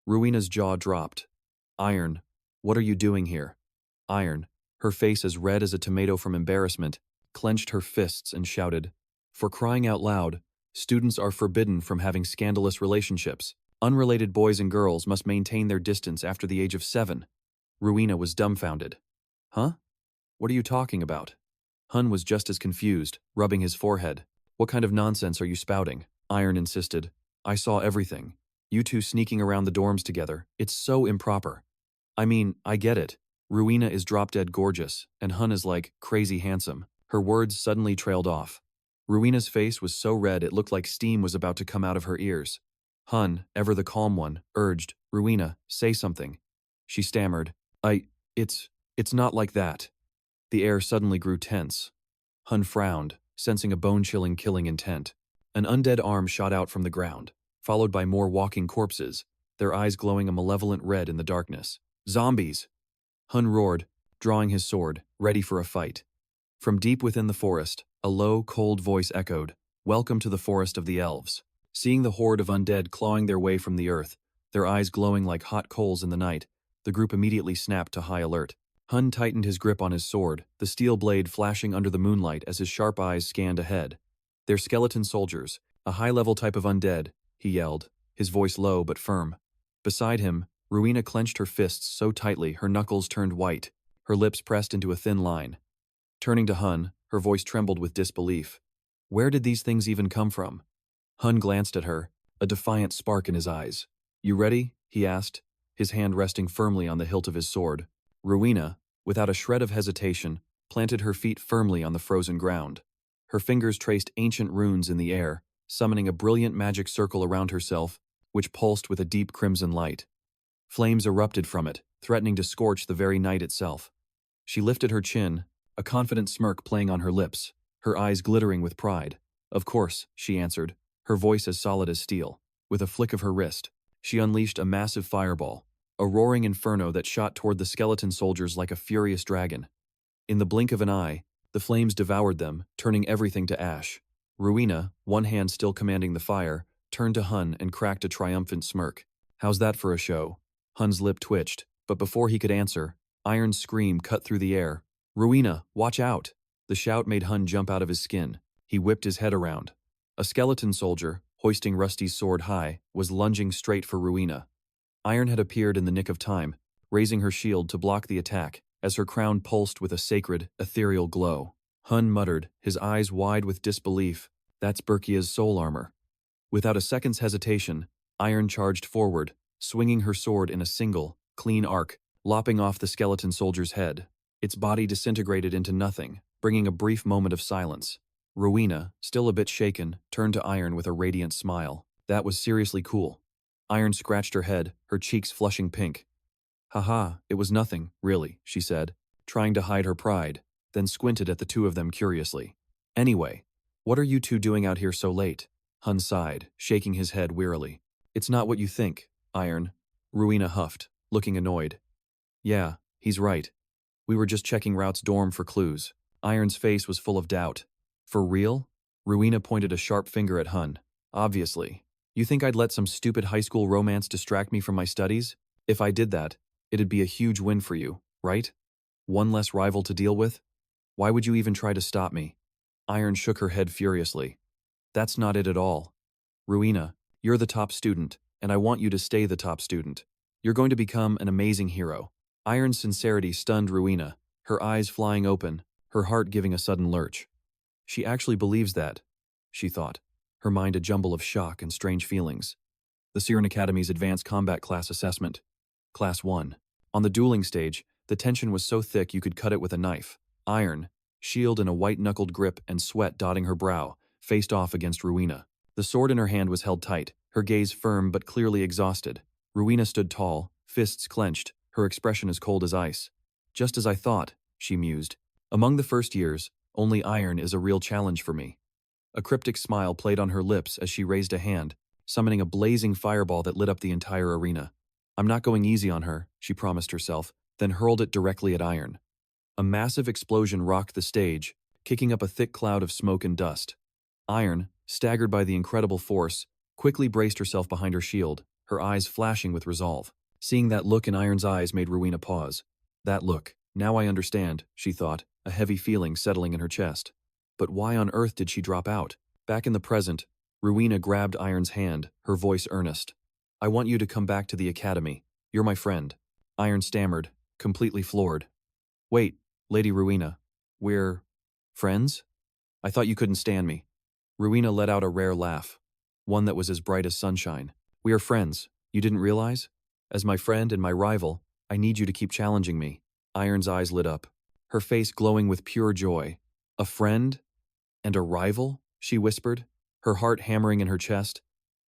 Ruina's jaw dropped. "Iron, what are you doing here?" Iron, her face as red as a tomato from embarrassment, clenched her fists and shouted, "For crying out loud, students are forbidden from having scandalous relationships. Unrelated boys and girls must maintain their distance after the age of 7. Ruina was dumbfounded. "Huh? What are you talking about?" Hunne was just as confused, rubbing his forehead. "What kind of nonsense are you spouting?" Iron insisted. "I saw everything. You two sneaking around the dorms together. It's so improper. I mean, I get it. Ruina is drop-dead gorgeous, and Hunne is like, crazy handsome." Her words suddenly trailed off. Ruina's face was so red it looked like steam was about to come out of her ears. Hunne, ever the calm one, urged, "Ruina, say something." She stammered, It's not like that." The air suddenly grew tense. Hunne frowned, sensing a bone-chilling killing intent. An undead arm shot out from the ground, followed by more walking corpses, their eyes glowing a malevolent red in the darkness. "Zombies!" Hunne roared, drawing his sword, ready for a fight. From deep within the forest, a low, cold voice echoed, "Welcome to the forest of the elves." Seeing the horde of undead clawing their way from the earth, their eyes glowing like hot coals in the night, the group immediately snapped to high alert. Hunne tightened his grip on his sword, the steel blade flashing under the moonlight as his sharp eyes scanned ahead. "They're skeleton soldiers, a high-level type of undead," he yelled, his voice low but firm. Beside him, Ruina clenched her fists so tightly her knuckles turned white, her lips pressed into a thin line. Turning to Hunne, her voice trembled with disbelief. "Where did these things even come from?" Hunne glanced at her, a defiant spark in his eyes. "You ready?" he asked, his hand resting firmly on the hilt of his sword. Ruina, without a shred of hesitation, planted her feet firmly on the frozen ground. Her fingers traced ancient runes in the air, summoning a brilliant magic circle around herself, which pulsed with a deep crimson light. Flames erupted from it, threatening to scorch the very night itself. She lifted her chin, a confident smirk playing on her lips, her eyes glittering with pride. "Of course," she answered, her voice as solid as steel. With a flick of her wrist, she unleashed a massive fireball, a roaring inferno that shot toward the skeleton soldiers like a furious dragon. In the blink of an eye, the flames devoured them, turning everything to ash. Ruina, one hand still commanding the fire, turned to Hunne and cracked a triumphant smirk. "How's that for a show?" Hunne's lip twitched, but before he could answer, Iron's scream cut through the air. "Ruina, watch out!" The shout made Hunne jump out of his skin. He whipped his head around. A skeleton soldier, hoisting Rusty's sword high, was lunging straight for Ruina. Iron had appeared in the nick of time, raising her shield to block the attack, as her crown pulsed with a sacred, ethereal glow. Hunne muttered, his eyes wide with disbelief. That's Berkia's soul armor. Without a second's hesitation, Iron charged forward, swinging her sword in a single, clean arc, lopping off the skeleton soldier's head. Its body disintegrated into nothing, bringing a brief moment of silence. Ruina, still a bit shaken, turned to Iron with a radiant smile. That was seriously cool. Iron scratched her head, her cheeks flushing pink. Haha, it was nothing, really, she said, trying to hide her pride, then squinted at the two of them curiously. Anyway, what are you two doing out here so late? Hunne sighed, shaking his head wearily. It's not what you think, Iron. Ruina huffed, looking annoyed. Yeah, he's right. We were just checking Rout's dorm for clues. Iron's face was full of doubt. For real? Ruina pointed a sharp finger at Hunne. Obviously. You think I'd let some stupid high school romance distract me from my studies? If I did that, it'd be a huge win for you, right? One less rival to deal with? Why would you even try to stop me? Iron shook her head furiously. That's not it at all. Ruina, you're the top student, and I want you to stay the top student. You're going to become an amazing hero. Iron's sincerity stunned Ruina, her eyes flying open, her heart giving a sudden lurch. She actually believes that, she thought, her mind a jumble of shock and strange feelings. The Secret Academy's Advanced Combat Class Assessment. Class 1. On the dueling stage, the tension was so thick you could cut it with a knife. Iron, shield in a white-knuckled grip and sweat dotting her brow, faced off against Ruina. The sword in her hand was held tight, her gaze firm but clearly exhausted. Ruina stood tall, fists clenched, her expression as cold as ice. Just as I thought, she mused. Among the first years, only Iron is a real challenge for me. A cryptic smile played on her lips as she raised a hand, summoning a blazing fireball that lit up the entire arena. I'm not going easy on her, she promised herself, then hurled it directly at Iron. A massive explosion rocked the stage, kicking up a thick cloud of smoke and dust. Iron, staggered by the incredible force, quickly braced herself behind her shield, her eyes flashing with resolve. Seeing that look in Iron's eyes made Ruina pause. That look. Now I understand, she thought, a heavy feeling settling in her chest. But why on earth did she drop out? Back in the present, Ruina grabbed Iron's hand, her voice earnest. I want you to come back to the academy. You're my friend. Iron stammered, completely floored. Wait, Lady Ruina. We're friends? I thought you couldn't stand me. Ruina let out a rare laugh, one that was as bright as sunshine. We are friends. You didn't realize? As my friend and my rival, I need you to keep challenging me. Iron's eyes lit up, her face glowing with pure joy. A friend? And a rival? She whispered, her heart hammering in her chest.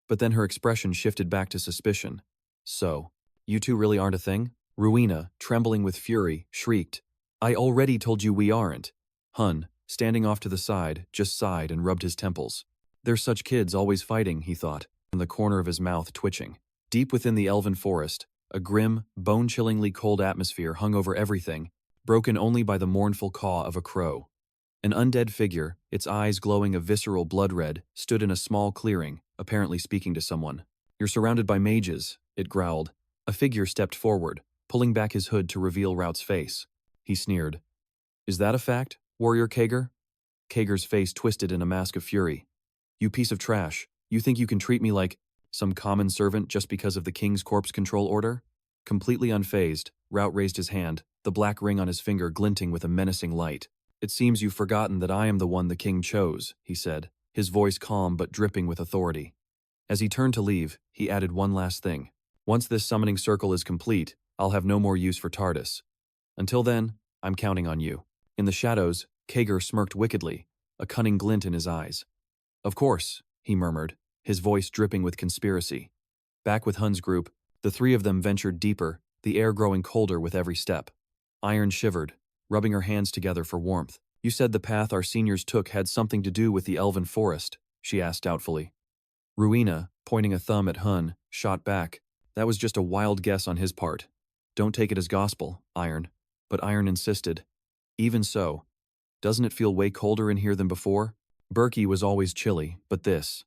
But then her expression shifted back to suspicion. So, you two really aren't a thing? Ruina, trembling with fury, shrieked. I already told you we aren't. Hunne, standing off to the side, just sighed and rubbed his temples. They're such kids always fighting, he thought, the corner of his mouth twitching. Deep within the elven forest, a grim, bone-chillingly cold atmosphere hung over everything, broken only by the mournful caw of a crow. An undead figure, its eyes glowing a visceral blood red, stood in a small clearing, apparently speaking to someone. You're surrounded by mages, it growled. A figure stepped forward, pulling back his hood to reveal Rout's face. He sneered. Is that a fact, Warrior Kager? Kager's face twisted in a mask of fury. You piece of trash, you think you can treat me like some common servant just because of the king's corpse control order? Completely unfazed, Rout raised his hand, the black ring on his finger glinting with a menacing light. It seems you've forgotten that I am the one the king chose, he said, his voice calm but dripping with authority. As he turned to leave, he added one last thing. Once this summoning circle is complete, I'll have no more use for TARDIS. Until then, I'm counting on you. In the shadows, Kager smirked wickedly, a cunning glint in his eyes. Of course, he murmured, his voice dripping with conspiracy. Back with Hunne's group, the three of them ventured deeper, the air growing colder with every step. Iron shivered, rubbing her hands together for warmth. You said the path our seniors took had something to do with the elven forest, she asked doubtfully. Ruina, pointing a thumb at Hunne, shot back. That was just a wild guess on his part. Don't take it as gospel, Iron. But Iron insisted. Even so, doesn't it feel way colder in here than before? Berkey was always chilly, but this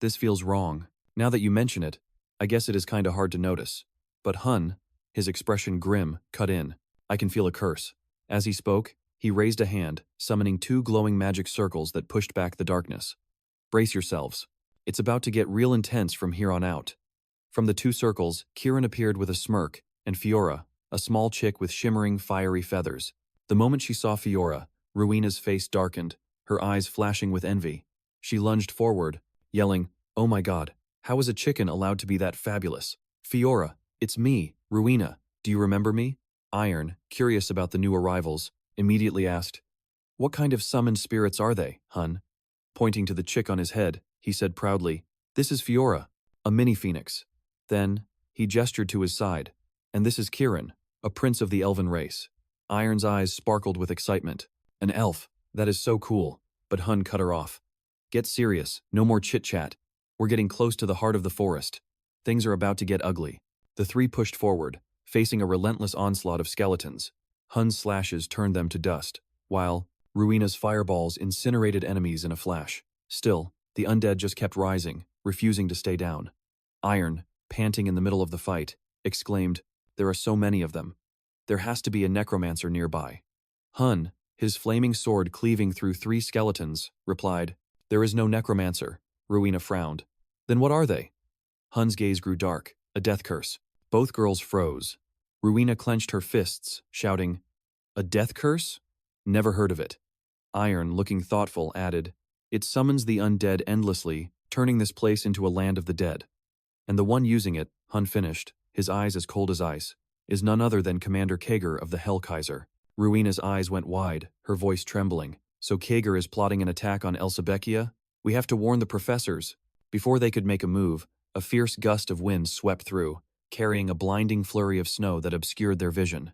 feels wrong. Now that you mention it, I guess it is kinda hard to notice. But Hunne, his expression grim, cut in. I can feel a curse. As he spoke, he raised a hand, summoning 2 glowing magic circles that pushed back the darkness. Brace yourselves. It's about to get real intense from here on out. From the two circles, Kieran appeared with a smirk, and Fiora, a small chick with shimmering, fiery feathers. The moment she saw Fiora, Ruina's face darkened, her eyes flashing with envy. She lunged forward, yelling, "Oh my god, how is a chicken allowed to be that fabulous? Fiora, it's me, Ruina, do you remember me?" Iron, curious about the new arrivals, immediately asked, "What kind of summoned spirits are they, Hunne?" Pointing to the chick on his head, he said proudly, "This is Fiora, a mini-phoenix." Then, he gestured to his side, "And this is Kieran, a prince of the elven race." Iron's eyes sparkled with excitement. "An elf, that is so cool," but Hunne cut her off. "Get serious, no more chit-chat. We're getting close to the heart of the forest. Things are about to get ugly." The three pushed forward, facing a relentless onslaught of skeletons. Hunne's slashes turned them to dust, while Ruina's fireballs incinerated enemies in a flash. Still, the undead just kept rising, refusing to stay down. Iron, panting in the middle of the fight, exclaimed, "There are so many of them. There has to be a necromancer nearby." Hunne, his flaming sword cleaving through 3 skeletons, replied, "There is no necromancer." Ruina frowned. "Then what are they?" Hunne's gaze grew dark, a death curse. Both girls froze. Ruina clenched her fists, shouting, "A death curse? Never heard of it." Iron, looking thoughtful, added, "It summons the undead endlessly, turning this place into a land of the dead. And the one using it," Hunne finished, his eyes as cold as ice, "is none other than Commander Kager of the Hellkaiser." Ruina's eyes went wide, her voice trembling. "So Kager is plotting an attack on Elsabekia? We have to warn the professors." Before they could make a move, a fierce gust of wind swept through, carrying a blinding flurry of snow that obscured their vision.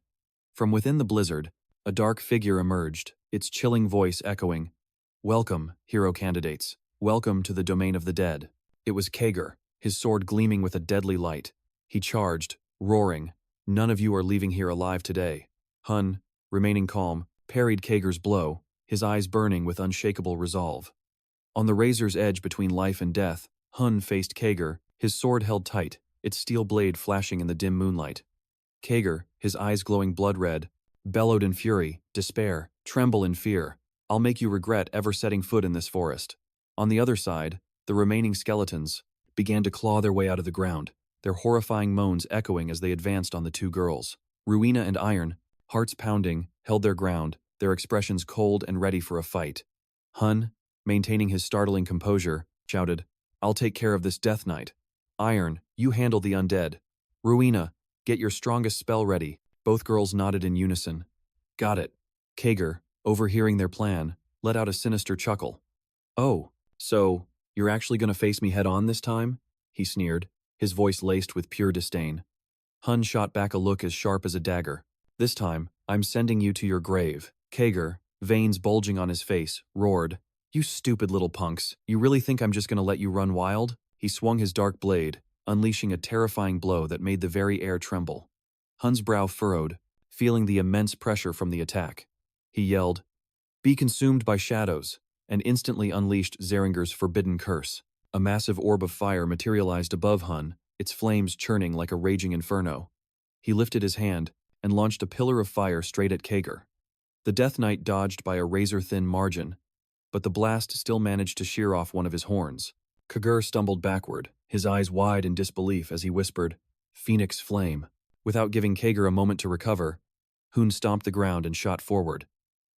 From within the blizzard, a dark figure emerged, its chilling voice echoing, "Welcome, hero candidates. Welcome to the domain of the dead." It was Kager, his sword gleaming with a deadly light. He charged, roaring, "None of you are leaving here alive today." Hunne, remaining calm, parried Kager's blow, his eyes burning with unshakable resolve. On the razor's edge between life and death, Hunne faced Kager, his sword held tight, its steel blade flashing in the dim moonlight. Kager, his eyes glowing blood-red, bellowed in fury, despair, "Tremble in fear. I'll make you regret ever setting foot in this forest." On the other side, the remaining skeletons began to claw their way out of the ground, their horrifying moans echoing as they advanced on the two girls. Ruina and Iron, hearts pounding, held their ground, their expressions cold and ready for a fight. Hunne, maintaining his startling composure, shouted, "I'll take care of this Death Knight. Iron, you handle the undead. Ruina, get your strongest spell ready." Both girls nodded in unison. "Got it." Kager, overhearing their plan, let out a sinister chuckle. "Oh, so, you're actually going to face me head-on this time?" he sneered, his voice laced with pure disdain. Hunne shot back a look as sharp as a dagger. "This time, I'm sending you to your grave." Kager, veins bulging on his face, roared, "You stupid little punks, you really think I'm just going to let you run wild?" He swung his dark blade, unleashing a terrifying blow that made the very air tremble. Hunne's brow furrowed, feeling the immense pressure from the attack. He yelled, "Be consumed by shadows," and instantly unleashed Zaringer's forbidden curse. A massive orb of fire materialized above Hunne, its flames churning like a raging inferno. He lifted his hand and launched a pillar of fire straight at Kager. The Death Knight dodged by a razor-thin margin, but the blast still managed to shear off one of his horns. Kager stumbled backward, his eyes wide in disbelief as he whispered, "Phoenix Flame." Without giving Kager a moment to recover, Hunne stomped the ground and shot forward,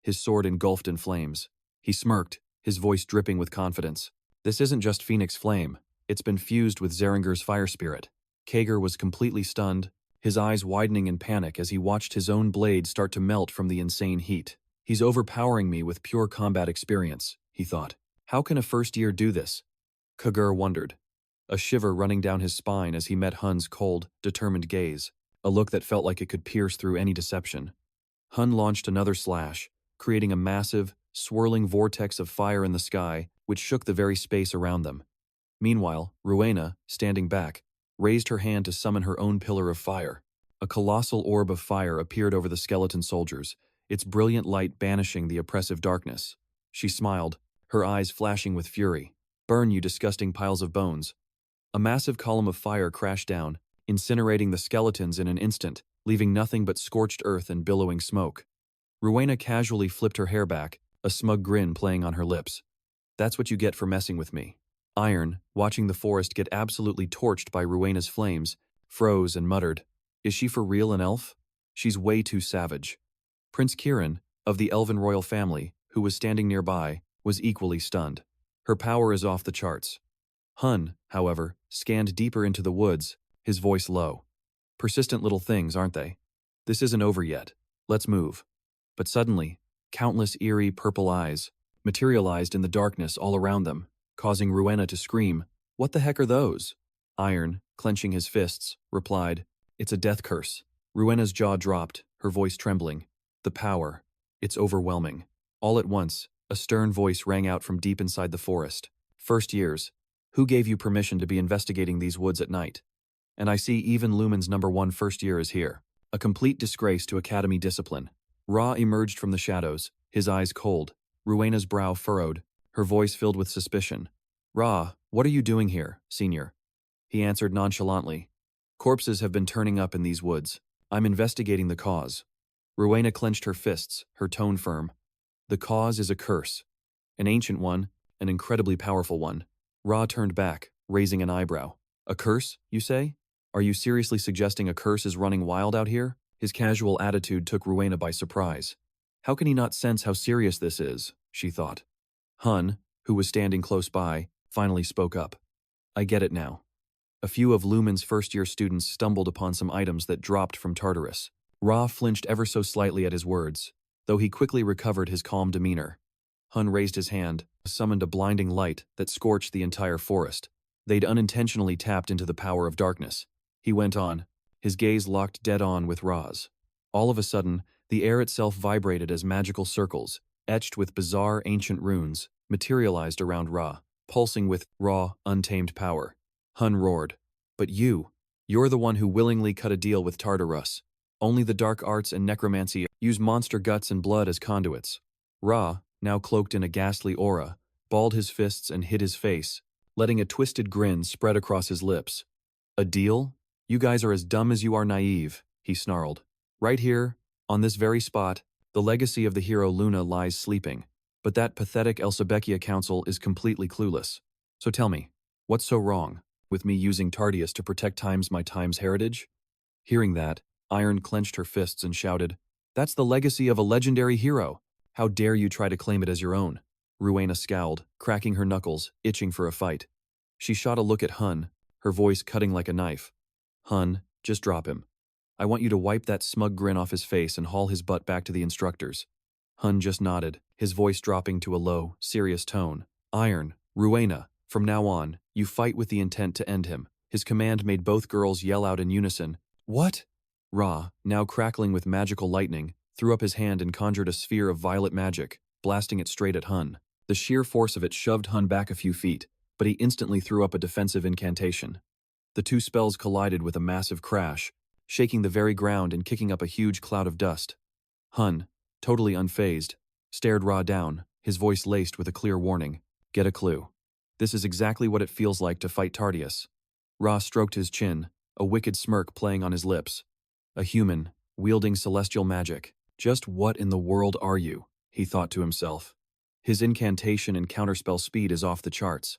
his sword engulfed in flames. He smirked, his voice dripping with confidence. "This isn't just Phoenix Flame, it's been fused with Zaringer's fire spirit." Kager was completely stunned, his eyes widening in panic as he watched his own blade start to melt from the insane heat. "He's overpowering me with pure combat experience," he thought. "How can a first year do this?" Kager wondered, a shiver running down his spine as he met Hunne's cold, determined gaze, a look that felt like it could pierce through any deception. Hunne launched another slash, creating a massive, swirling vortex of fire in the sky, which shook the very space around them. Meanwhile, Ruina, standing back, raised her hand to summon her own pillar of fire. A colossal orb of fire appeared over the skeleton soldiers, its brilliant light banishing the oppressive darkness. She smiled, her eyes flashing with fury. "Burn, you disgusting piles of bones." A massive column of fire crashed down, incinerating the skeletons in an instant, leaving nothing but scorched earth and billowing smoke. Ruina casually flipped her hair back, a smug grin playing on her lips. "That's what you get for messing with me." Iron, watching the forest get absolutely torched by Ruina's flames, froze and muttered, "Is she for real an elf? She's way too savage." Prince Kieran, of the elven royal family, who was standing nearby, was equally stunned. Her power is off the charts. Hunne, however, scanned deeper into the woods, his voice low. "Persistent little things, aren't they? This isn't over yet. Let's move." But suddenly, countless eerie purple eyes materialized in the darkness all around them, causing Ruina to scream, "What the heck are those?" Iron, clenching his fists, replied, "It's a death curse." Ruina's jaw dropped, her voice trembling. "The power. It's overwhelming." All at once, a stern voice rang out from deep inside the forest. "First years. Who gave you permission to be investigating these woods at night? And I see even Lumen's #1 first year is here. A complete disgrace to Academy discipline." Ra emerged from the shadows, his eyes cold, Ruina's brow furrowed, her voice filled with suspicion. "Ra, what are you doing here, senior?" He answered nonchalantly, "Corpses have been turning up in these woods. I'm investigating the cause." Ruina clenched her fists, her tone firm. "The cause is a curse. An ancient one, an incredibly powerful one." Ra turned back, raising an eyebrow. "A curse, you say? Are you seriously suggesting a curse is running wild out here?" His casual attitude took Ruina by surprise. How can he not sense how serious this is, she thought. Hunne, who was standing close by, finally spoke up. "I get it now." A few of Lumen's first-year students stumbled upon some items that dropped from Tartarus. Ra flinched ever so slightly at his words, though he quickly recovered his calm demeanor. Hunne raised his hand, summoned a blinding light that scorched the entire forest. They'd unintentionally tapped into the power of darkness. He went on, his gaze locked dead on with Ra's. All of a sudden, the air itself vibrated as magical circles, etched with bizarre ancient runes, materialized around Ra, pulsing with raw, untamed power. Hunne roared, "But you're the one who willingly cut a deal with Tartarus. Only the dark arts and necromancy use monster guts and blood as conduits." Ra, now cloaked in a ghastly aura, balled his fists and hid his face, letting a twisted grin spread across his lips. "A deal? You guys are as dumb as you are naive," he snarled. "Right here, on this very spot, the legacy of the hero Luna lies sleeping, but that pathetic Elsebeckia council is completely clueless. So tell me, what's so wrong with me using Tardius to protect my time's heritage?" Hearing that, Iron clenched her fists and shouted, "That's the legacy of a legendary hero. How dare you try to claim it as your own?" Ruina scowled, cracking her knuckles, itching for a fight. She shot a look at Hunne, her voice cutting like a knife. "Hunne, just drop him. I want you to wipe that smug grin off his face and haul his butt back to the instructors." Hunne just nodded, his voice dropping to a low, serious tone. "Iron, Ruina, from now on, you fight with the intent to end him." His command made both girls yell out in unison, "What?" Ra, now crackling with magical lightning, threw up his hand and conjured a sphere of violet magic, blasting it straight at Hunne. The sheer force of it shoved Hunne back a few feet, but he instantly threw up a defensive incantation. The two spells collided with a massive crash, shaking the very ground and kicking up a huge cloud of dust. Hunne, totally unfazed, stared Ra down, his voice laced with a clear warning. "Get a clue. This is exactly what it feels like to fight Tardius." Ra stroked his chin, a wicked smirk playing on his lips. "A human, wielding celestial magic. Just what in the world are you?" he thought to himself. His incantation and counterspell speed is off the charts.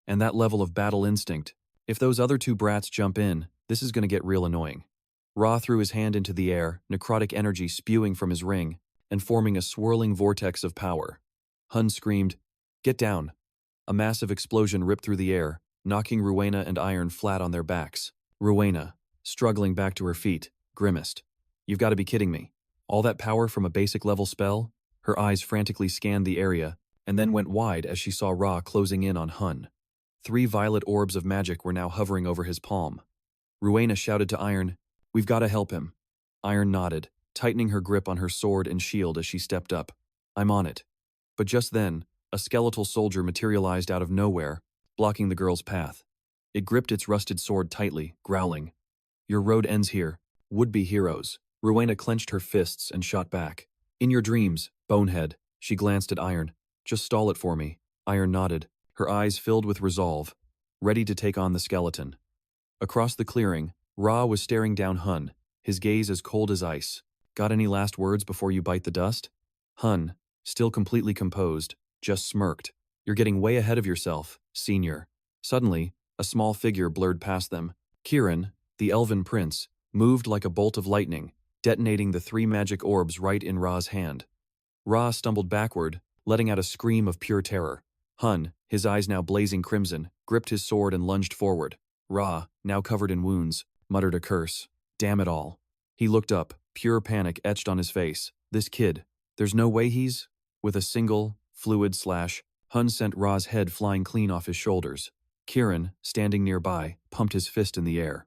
And that level of battle instinct, if those other two brats jump in, this is going to get real annoying. Ra threw his hand into the air, necrotic energy spewing from his ring, and forming a swirling vortex of power. Hunne screamed, "Get down!" A massive explosion ripped through the air, knocking Ruina and Iron flat on their backs. Ruina, struggling back to her feet, grimaced. "You've got to be kidding me. All that power from a basic level spell?" Her eyes frantically scanned the area, and then went wide as she saw Ra closing in on Hunne. 3 violet orbs of magic were now hovering over his palm. Ruina shouted to Iron, "We've got to help him." Iron nodded, tightening her grip on her sword and shield as she stepped up. "I'm on it." But just then, a skeletal soldier materialized out of nowhere, blocking the girl's path. It gripped its rusted sword tightly, growling, "Your road ends here, would-be heroes." Ruina clenched her fists and shot back. "In your dreams, bonehead." She glanced at Iron. "Just stall it for me." Iron nodded, her eyes filled with resolve, ready to take on the skeleton. Across the clearing, Ra was staring down Hunne, his gaze as cold as ice. "Got any last words before you bite the dust?" Hunne, still completely composed, just smirked. "You're getting way ahead of yourself, senior." Suddenly, a small figure blurred past them. Kieran, the elven prince, moved like a bolt of lightning, detonating the 3 magic orbs right in Ra's hand. Ra stumbled backward, letting out a scream of pure terror. Hunne, his eyes now blazing crimson, gripped his sword and lunged forward. Ra, now covered in wounds, muttered a curse. Damn it all. He looked up, pure panic etched on his face. This kid. There's no way he's… With a single, fluid slash, Hunne sent Ra's head flying clean off his shoulders. Kieran, standing nearby, pumped his fist in the air.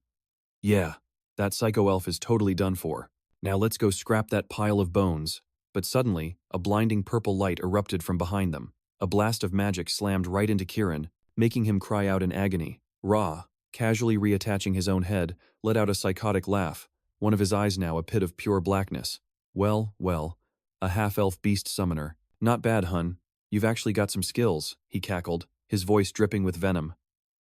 Yeah, that psycho elf is totally done for. Now let's go scrap that pile of bones. But suddenly, a blinding purple light erupted from behind them. A blast of magic slammed right into Kieran, making him cry out in agony. Ra, casually reattaching his own head, let out a psychotic laugh, one of his eyes now a pit of pure blackness. Well, a half-elf beast summoner. Not bad, Hunne. You've actually got some skills, he cackled, his voice dripping with venom.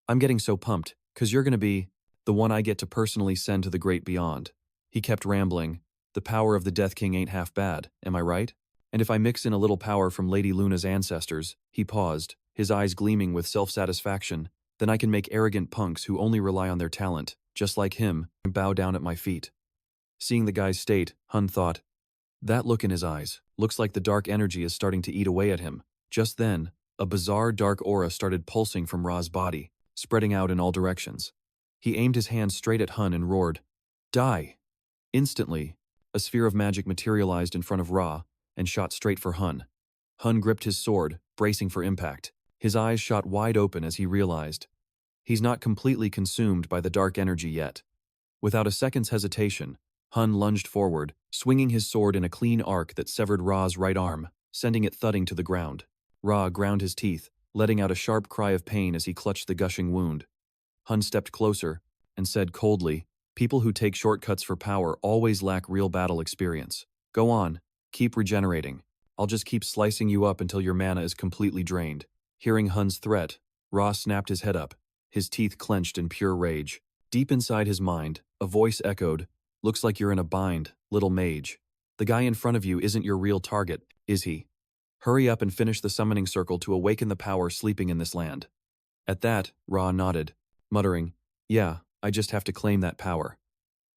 I'm getting so pumped, 'cause you're gonna be the one I get to personally send to the great beyond. He kept rambling. The power of the Death King ain't half bad, am I right? And if I mix in a little power from Lady Luna's ancestors, he paused, his eyes gleaming with self-satisfaction, then I can make arrogant punks who only rely on their talent, just like him, bow down at my feet. Seeing the guy's state, Hunne thought, that look in his eyes, looks like the dark energy is starting to eat away at him. Just then, a bizarre dark aura started pulsing from Ra's body, spreading out in all directions. He aimed his hand straight at Hunne and roared, Die! Instantly, a sphere of magic materialized in front of Ra and shot straight for Hunne. Hunne gripped his sword, bracing for impact. His eyes shot wide open as he realized, he's not completely consumed by the dark energy yet. Without a second's hesitation, Hunne lunged forward, swinging his sword in a clean arc that severed Ra's right arm, sending it thudding to the ground. Ra ground his teeth, letting out a sharp cry of pain as he clutched the gushing wound. Hunne stepped closer and said coldly, People who take shortcuts for power always lack real battle experience. Go on, keep regenerating. I'll just keep slicing you up until your mana is completely drained. Hearing Hunne's threat, Ra snapped his head up, his teeth clenched in pure rage. Deep inside his mind, a voice echoed, Looks like you're in a bind, little mage. The guy in front of you isn't your real target, is he? Hurry up and finish the summoning circle to awaken the power sleeping in this land. At that, Ra nodded, muttering, Yeah, I just have to claim that power.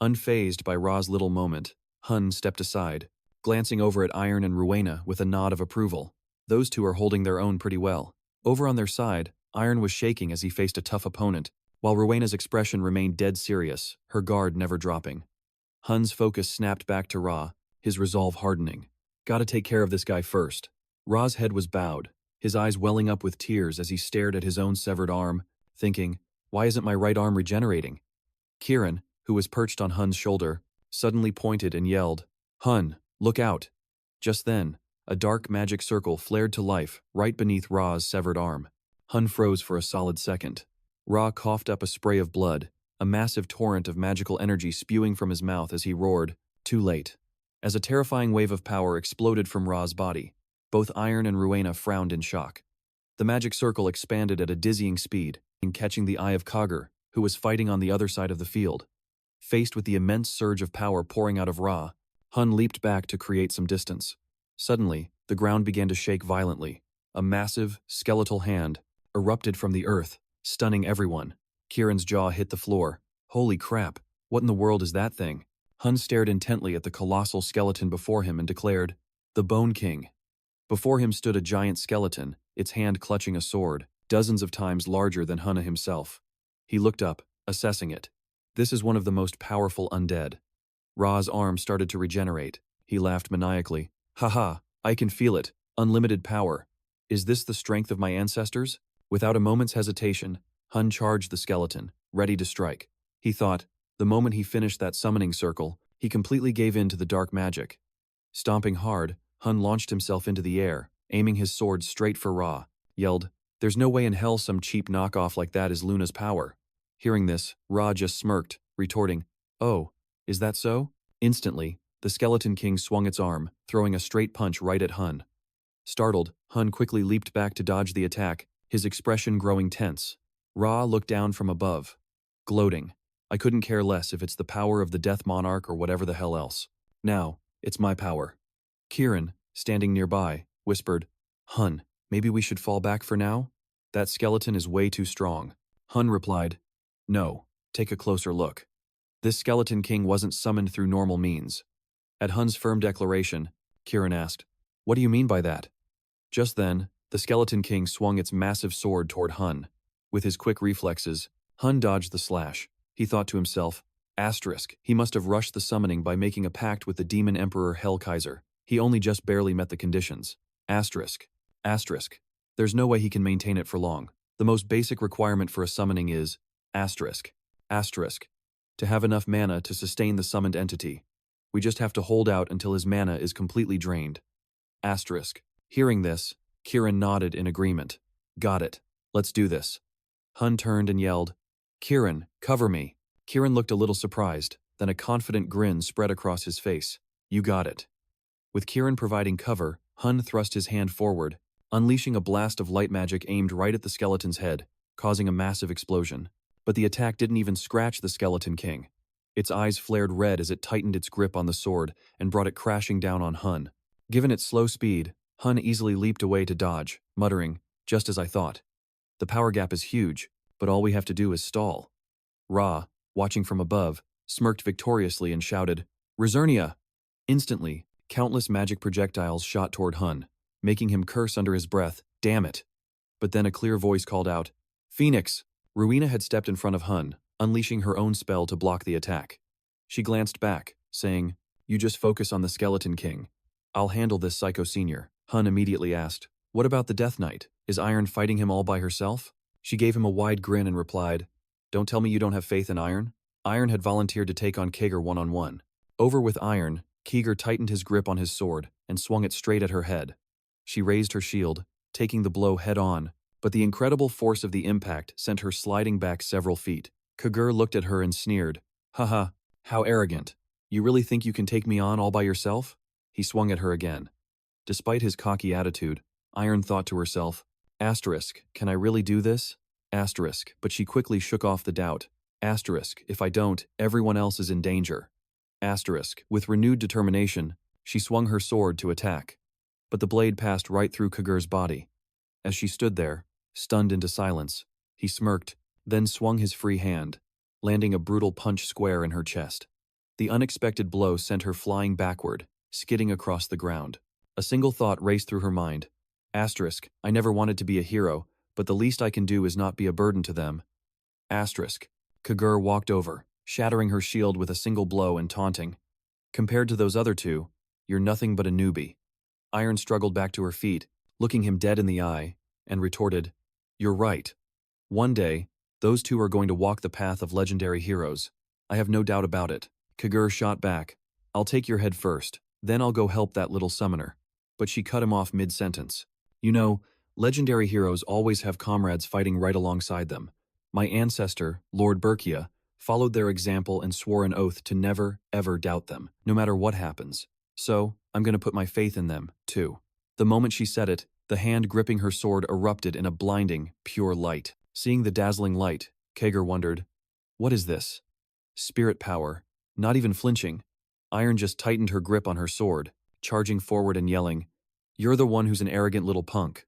Unfazed by Ra's little moment, Hunne stepped aside, glancing over at Iron and Ruina with a nod of approval. Those two are holding their own pretty well. Over on their side, Iron was shaking as he faced a tough opponent, while Ruina's expression remained dead serious, her guard never dropping. Hunne's focus snapped back to Ra, his resolve hardening. Gotta take care of this guy first. Ra's head was bowed, his eyes welling up with tears as he stared at his own severed arm, thinking, Why isn't my right arm regenerating? Kieran, who was perched on Hunne's shoulder, suddenly pointed and yelled, Hunne, look out! Just then, a dark magic circle flared to life right beneath Ra's severed arm. Hunne froze for a solid second. Ra coughed up a spray of blood, a massive torrent of magical energy spewing from his mouth as he roared, Too late. As a terrifying wave of power exploded from Ra's body, both Iron and Ruina frowned in shock. The magic circle expanded at a dizzying speed, catching the eye of Kagr, who was fighting on the other side of the field. Faced with the immense surge of power pouring out of Ra, Hunne leaped back to create some distance. Suddenly, the ground began to shake violently. A massive, skeletal hand erupted from the earth, stunning everyone. Kieran's jaw hit the floor. Holy crap, what in the world is that thing? Hunne stared intently at the colossal skeleton before him and declared, The Bone King. Before him stood a giant skeleton, its hand clutching a sword, dozens of times larger than Hunne himself. He looked up, assessing it. This is one of the most powerful undead. Ra's arm started to regenerate. He laughed maniacally. Haha, I can feel it. Unlimited power. Is this the strength of my ancestors? Without a moment's hesitation, Hunne charged the skeleton, ready to strike. He thought, the moment he finished that summoning circle, he completely gave in to the dark magic. Stomping hard, Hunne launched himself into the air, aiming his sword straight for Ra, yelled, There's no way in hell some cheap knockoff like that is Luna's power. Hearing this, Ra just smirked, retorting, Oh, is that so? Instantly, the Skeleton King swung its arm, throwing a straight punch right at Hunne. Startled, Hunne quickly leaped back to dodge the attack, his expression growing tense. Ra looked down from above, gloating. I couldn't care less if it's the power of the Death Monarch or whatever the hell else. Now, it's my power. Kieran, standing nearby, whispered, Hunne, maybe we should fall back for now? That skeleton is way too strong. Hunne replied, "No, take a closer look. This Skeleton King wasn't summoned through normal means." At Hunne's firm declaration, Kieran asked, "What do you mean by that?" Just then, the Skeleton King swung its massive sword toward Hunne. With his quick reflexes, Hunne dodged the slash. He thought to himself, asterisk, he must have rushed the summoning by making a pact with the Demon Emperor Hellkaiser. He only just barely met the conditions. Asterisk. Asterisk. There's no way he can maintain it for long. The most basic requirement for a summoning is asterisk. Asterisk. To have enough mana to sustain the summoned entity. We just have to hold out until his mana is completely drained. Asterisk. Hearing this, Kieran nodded in agreement. Got it. Let's do this. Hunne turned and yelled, "Kieran, cover me." Kieran looked a little surprised, then a confident grin spread across his face. You got it. With Kieran providing cover, Hunne thrust his hand forward, unleashing a blast of light magic aimed right at the skeleton's head, causing a massive explosion. But the attack didn't even scratch the Skeleton King. Its eyes flared red as it tightened its grip on the sword and brought it crashing down on Hunne. Given its slow speed, Hunne easily leaped away to dodge, muttering, "Just as I thought. The power gap is huge, but all we have to do is stall." Ra, watching from above, smirked victoriously and shouted, "Resurnia!" Instantly, countless magic projectiles shot toward Hunne, making him curse under his breath, "Damn it!" But then a clear voice called out, "Phoenix!" Ruina had stepped in front of Hunne, unleashing her own spell to block the attack. She glanced back, saying, "You just focus on the Skeleton King. I'll handle this Psycho Senior." Hunne immediately asked, "What about the Death Knight? Is Iron fighting him all by herself?" She gave him a wide grin and replied, "Don't tell me you don't have faith in Iron." Iron had volunteered to take on Kager one-on-one. Over with Iron, Kager tightened his grip on his sword and swung it straight at her head. She raised her shield, taking the blow head-on, but the incredible force of the impact sent her sliding back several feet. Kager looked at her and sneered, "Haha, how arrogant. You really think you can take me on all by yourself?" He swung at her again. Despite his cocky attitude, Iron thought to herself, asterisk, can I really do this? Asterisk, but she quickly shook off the doubt. Asterisk, if I don't, everyone else is in danger. Asterisk, with renewed determination, she swung her sword to attack. But the blade passed right through Kager's body. As she stood there, stunned into silence, he smirked, then swung his free hand, landing a brutal punch square in her chest. The unexpected blow sent her flying backward, skidding across the ground. A single thought raced through her mind. Asterisk, I never wanted to be a hero, but the least I can do is not be a burden to them. Asterisk. Kager walked over, shattering her shield with a single blow and taunting. Compared to those other two, you're nothing but a newbie. Iron struggled back to her feet, looking him dead in the eye, and retorted, You're right. One day, those two are going to walk the path of legendary heroes. I have no doubt about it. Kager shot back. I'll take your head first, then I'll go help that little summoner. But she cut him off mid-sentence. You know, legendary heroes always have comrades fighting right alongside them. My ancestor, Lord Berkia, followed their example and swore an oath to never, ever doubt them, no matter what happens. So, I'm going to put my faith in them, too. The moment she said it, the hand gripping her sword erupted in a blinding, pure light. Seeing the dazzling light, Kager wondered, what is this? Spirit power. Not even flinching. Iron just tightened her grip on her sword, charging forward and yelling, You're the one who's an arrogant little punk.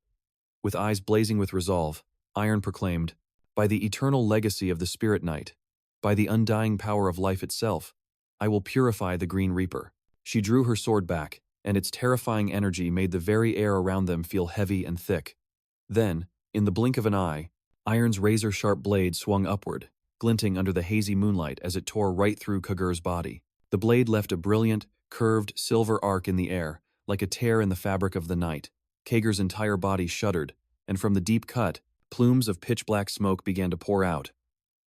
With eyes blazing with resolve, Iron proclaimed, By the eternal legacy of the Spirit Knight, by the undying power of life itself, I will purify the Green Reaper. She drew her sword back, and its terrifying energy made the very air around them feel heavy and thick. Then, in the blink of an eye, Iron's razor-sharp blade swung upward, glinting under the hazy moonlight as it tore right through Kager's body. The blade left a brilliant, curved, silver arc in the air, like a tear in the fabric of the night. Kager's entire body shuddered, and from the deep cut, plumes of pitch-black smoke began to pour out,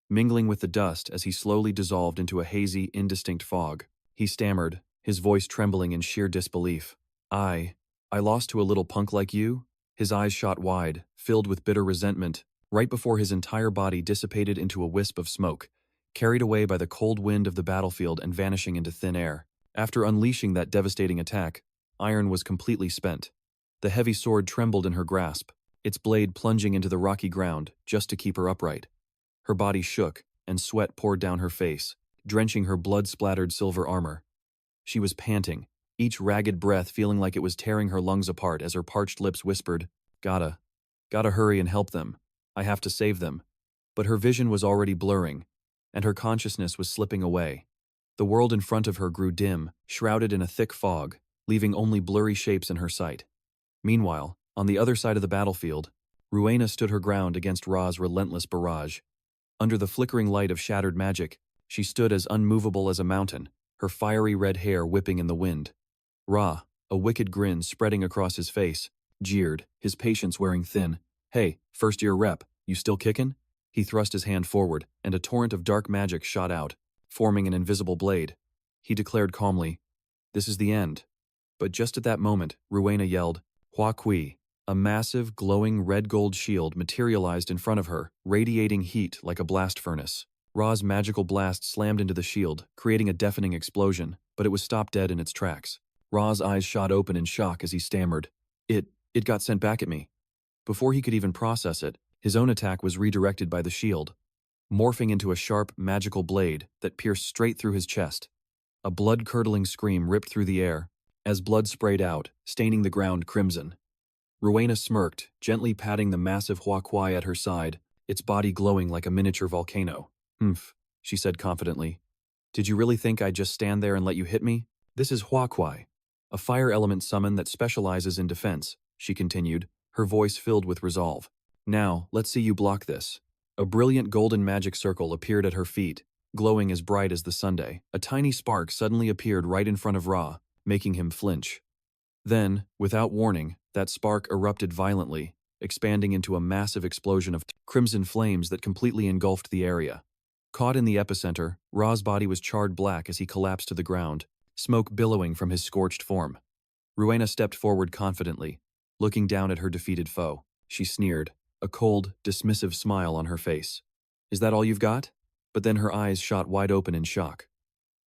mingling with the dust as he slowly dissolved into a hazy, indistinct fog. He stammered, his voice trembling in sheer disbelief. I lost to a little punk like you? His eyes shot wide, filled with bitter resentment, right before his entire body dissipated into a wisp of smoke, carried away by the cold wind of the battlefield and vanishing into thin air. After unleashing that devastating attack, Iron was completely spent. The heavy sword trembled in her grasp, its blade plunging into the rocky ground just to keep her upright. Her body shook, and sweat poured down her face, drenching her blood-splattered silver armor. She was panting, each ragged breath feeling like it was tearing her lungs apart as her parched lips whispered, Gotta hurry and help them. I have to save them. But her vision was already blurring, and her consciousness was slipping away. The world in front of her grew dim, shrouded in a thick fog, leaving only blurry shapes in her sight. Meanwhile, on the other side of the battlefield, Ruina stood her ground against Ra's relentless barrage. Under the flickering light of shattered magic, she stood as unmovable as a mountain, her fiery red hair whipping in the wind. Ra, a wicked grin spreading across his face, jeered, his patience wearing thin. "Hey, first-year rep, you still kickin'?" He thrust his hand forward, and a torrent of dark magic shot out, forming an invisible blade. He declared calmly, "This is the end." But just at that moment, Ruina yelled, "Hua Kui." A massive, glowing red-gold shield materialized in front of her, radiating heat like a blast furnace. Ra's magical blast slammed into the shield, creating a deafening explosion, but it was stopped dead in its tracks. Ra's eyes shot open in shock as he stammered, It got sent back at me." Before he could even process it, his own attack was redirected by the shield, morphing into a sharp, magical blade that pierced straight through his chest. A blood-curdling scream ripped through the air, as blood sprayed out, staining the ground crimson. Ruina smirked, gently patting the massive Hua Kui at her side, its body glowing like a miniature volcano. "Humph," she said confidently. "Did you really think I'd just stand there and let you hit me? This is Hua Kui, a fire element summon that specializes in defense," she continued, her voice filled with resolve. "Now, let's see you block this." A brilliant golden magic circle appeared at her feet, glowing as bright as the Sunday. A tiny spark suddenly appeared right in front of Ra, making him flinch. Then, without warning, that spark erupted violently, expanding into a massive explosion of crimson flames that completely engulfed the area. Caught in the epicenter, Ra's body was charred black as he collapsed to the ground, smoke billowing from his scorched form. Ruina stepped forward confidently, looking down at her defeated foe. She sneered, a cold, dismissive smile on her face. "Is that all you've got?" But then her eyes shot wide open in shock.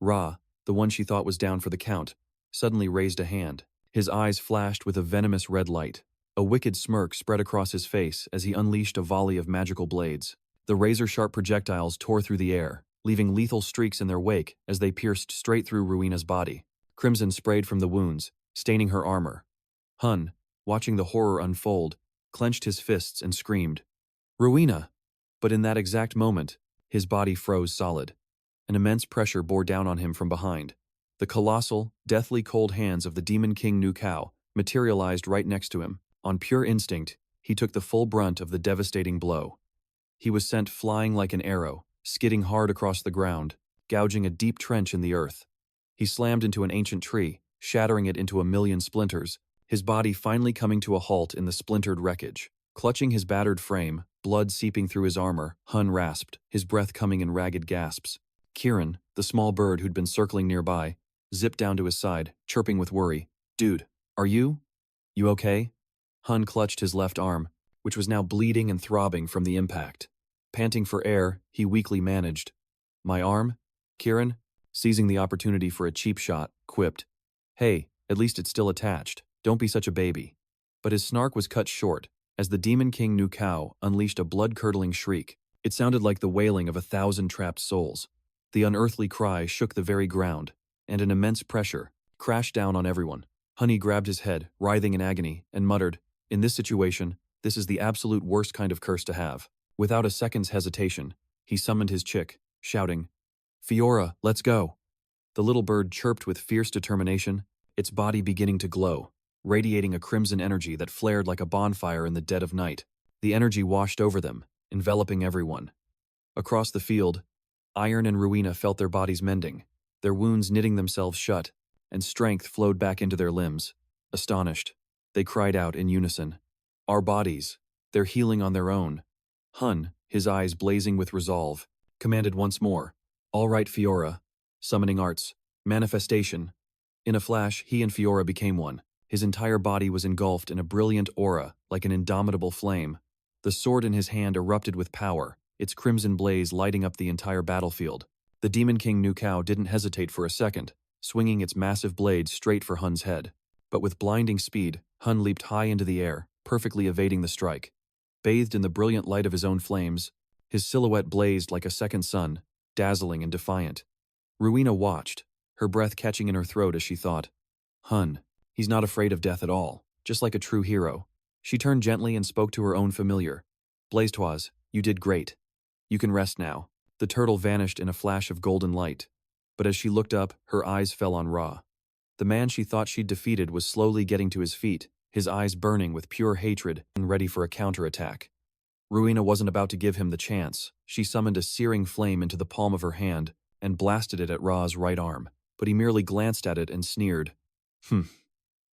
Ra, the one she thought was down for the count, suddenly raised a hand. His eyes flashed with a venomous red light. A wicked smirk spread across his face as he unleashed a volley of magical blades. The razor-sharp projectiles tore through the air, leaving lethal streaks in their wake as they pierced straight through Ruina's body. Crimson sprayed from the wounds, staining her armor. Hunne, watching the horror unfold, clenched his fists and screamed, "Ruina!" But in that exact moment, his body froze solid. An immense pressure bore down on him from behind. The colossal, deathly cold hands of the Demon King Nu Kao materialized right next to him. On pure instinct, he took the full brunt of the devastating blow. He was sent flying like an arrow, skidding hard across the ground, gouging a deep trench in the earth. He slammed into an ancient tree, shattering it into a million splinters, his body finally coming to a halt in the splintered wreckage. Clutching his battered frame, blood seeping through his armor, Hunne rasped, his breath coming in ragged gasps. Kieran, the small bird who'd been circling nearby, zipped down to his side, chirping with worry. "Dude, are you okay?" Hunne clutched his left arm, which was now bleeding and throbbing from the impact. Panting for air, he weakly managed. "My arm?" Kieran, seizing the opportunity for a cheap shot, quipped, "Hey, at least it's still attached. Don't be such a baby." But his snark was cut short, as the Demon King Nu Kao unleashed a blood-curdling shriek. It sounded like the wailing of 1,000 trapped souls. The unearthly cry shook the very ground, and an immense pressure crashed down on everyone. Hunne grabbed his head, writhing in agony, and muttered, "In this situation, this is the absolute worst kind of curse to have." Without a second's hesitation, he summoned his chick, shouting, "Fiora, let's go." The little bird chirped with fierce determination, its body beginning to glow, radiating a crimson energy that flared like a bonfire in the dead of night. The energy washed over them, enveloping everyone. Across the field, Iron and Ruina felt their bodies mending, their wounds knitting themselves shut, and strength flowed back into their limbs. Astonished, they cried out in unison, "Our bodies, they're healing on their own." Hunne, his eyes blazing with resolve, commanded once more, "All right, Fiora." Summoning arts, manifestation. In a flash, he and Fiora became one. His entire body was engulfed in a brilliant aura, like an indomitable flame. The sword in his hand erupted with power, its crimson blaze lighting up the entire battlefield. The Demon King Nu Kao didn't hesitate for a second, swinging its massive blade straight for Hunne's head. But with blinding speed, Hunne leaped high into the air, perfectly evading the strike. Bathed in the brilliant light of his own flames, his silhouette blazed like a second sun, dazzling and defiant. Ruina watched, her breath catching in her throat as she thought, "Hunne, he's not afraid of death at all, just like a true hero." She turned gently and spoke to her own familiar. "Blaistoise, you did great." You can rest now." The turtle vanished in a flash of golden light. But as she looked up, her eyes fell on Ra. The man she thought she'd defeated was slowly getting to his feet, his eyes burning with pure hatred and ready for a counterattack. Ruina wasn't about to give him the chance. She summoned a searing flame into the palm of her hand and blasted it at Ra's right arm, but he merely glanced at it and sneered.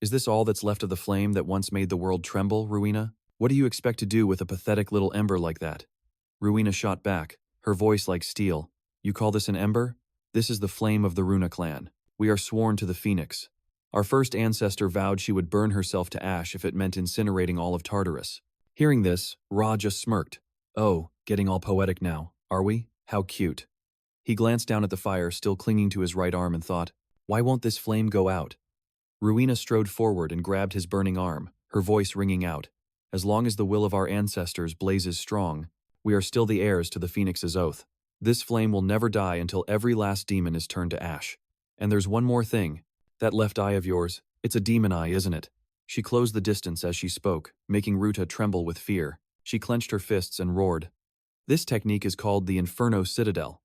Is this all that's left of the flame that once made the world tremble, Ruina? What do you expect to do with a pathetic little ember like that?" Ruina shot back, her voice like steel. "You call this an ember? This is the flame of the Ruina clan. We are sworn to the Phoenix. Our first ancestor vowed she would burn herself to ash if it meant incinerating all of Tartarus." Hearing this, Ra just smirked. "Oh, getting all poetic now, are we? How cute." He glanced down at the fire still clinging to his right arm and thought, why won't this flame go out? Ruina strode forward and grabbed his burning arm, her voice ringing out. "As long as the will of our ancestors blazes strong, we are still the heirs to the Phoenix's oath. This flame will never die until every last demon is turned to ash. And there's one more thing. That left eye of yours, it's a demon eye, isn't it?" She closed the distance as she spoke, making Ruta tremble with fear. She clenched her fists and roared. This technique is called the Inferno Citadel.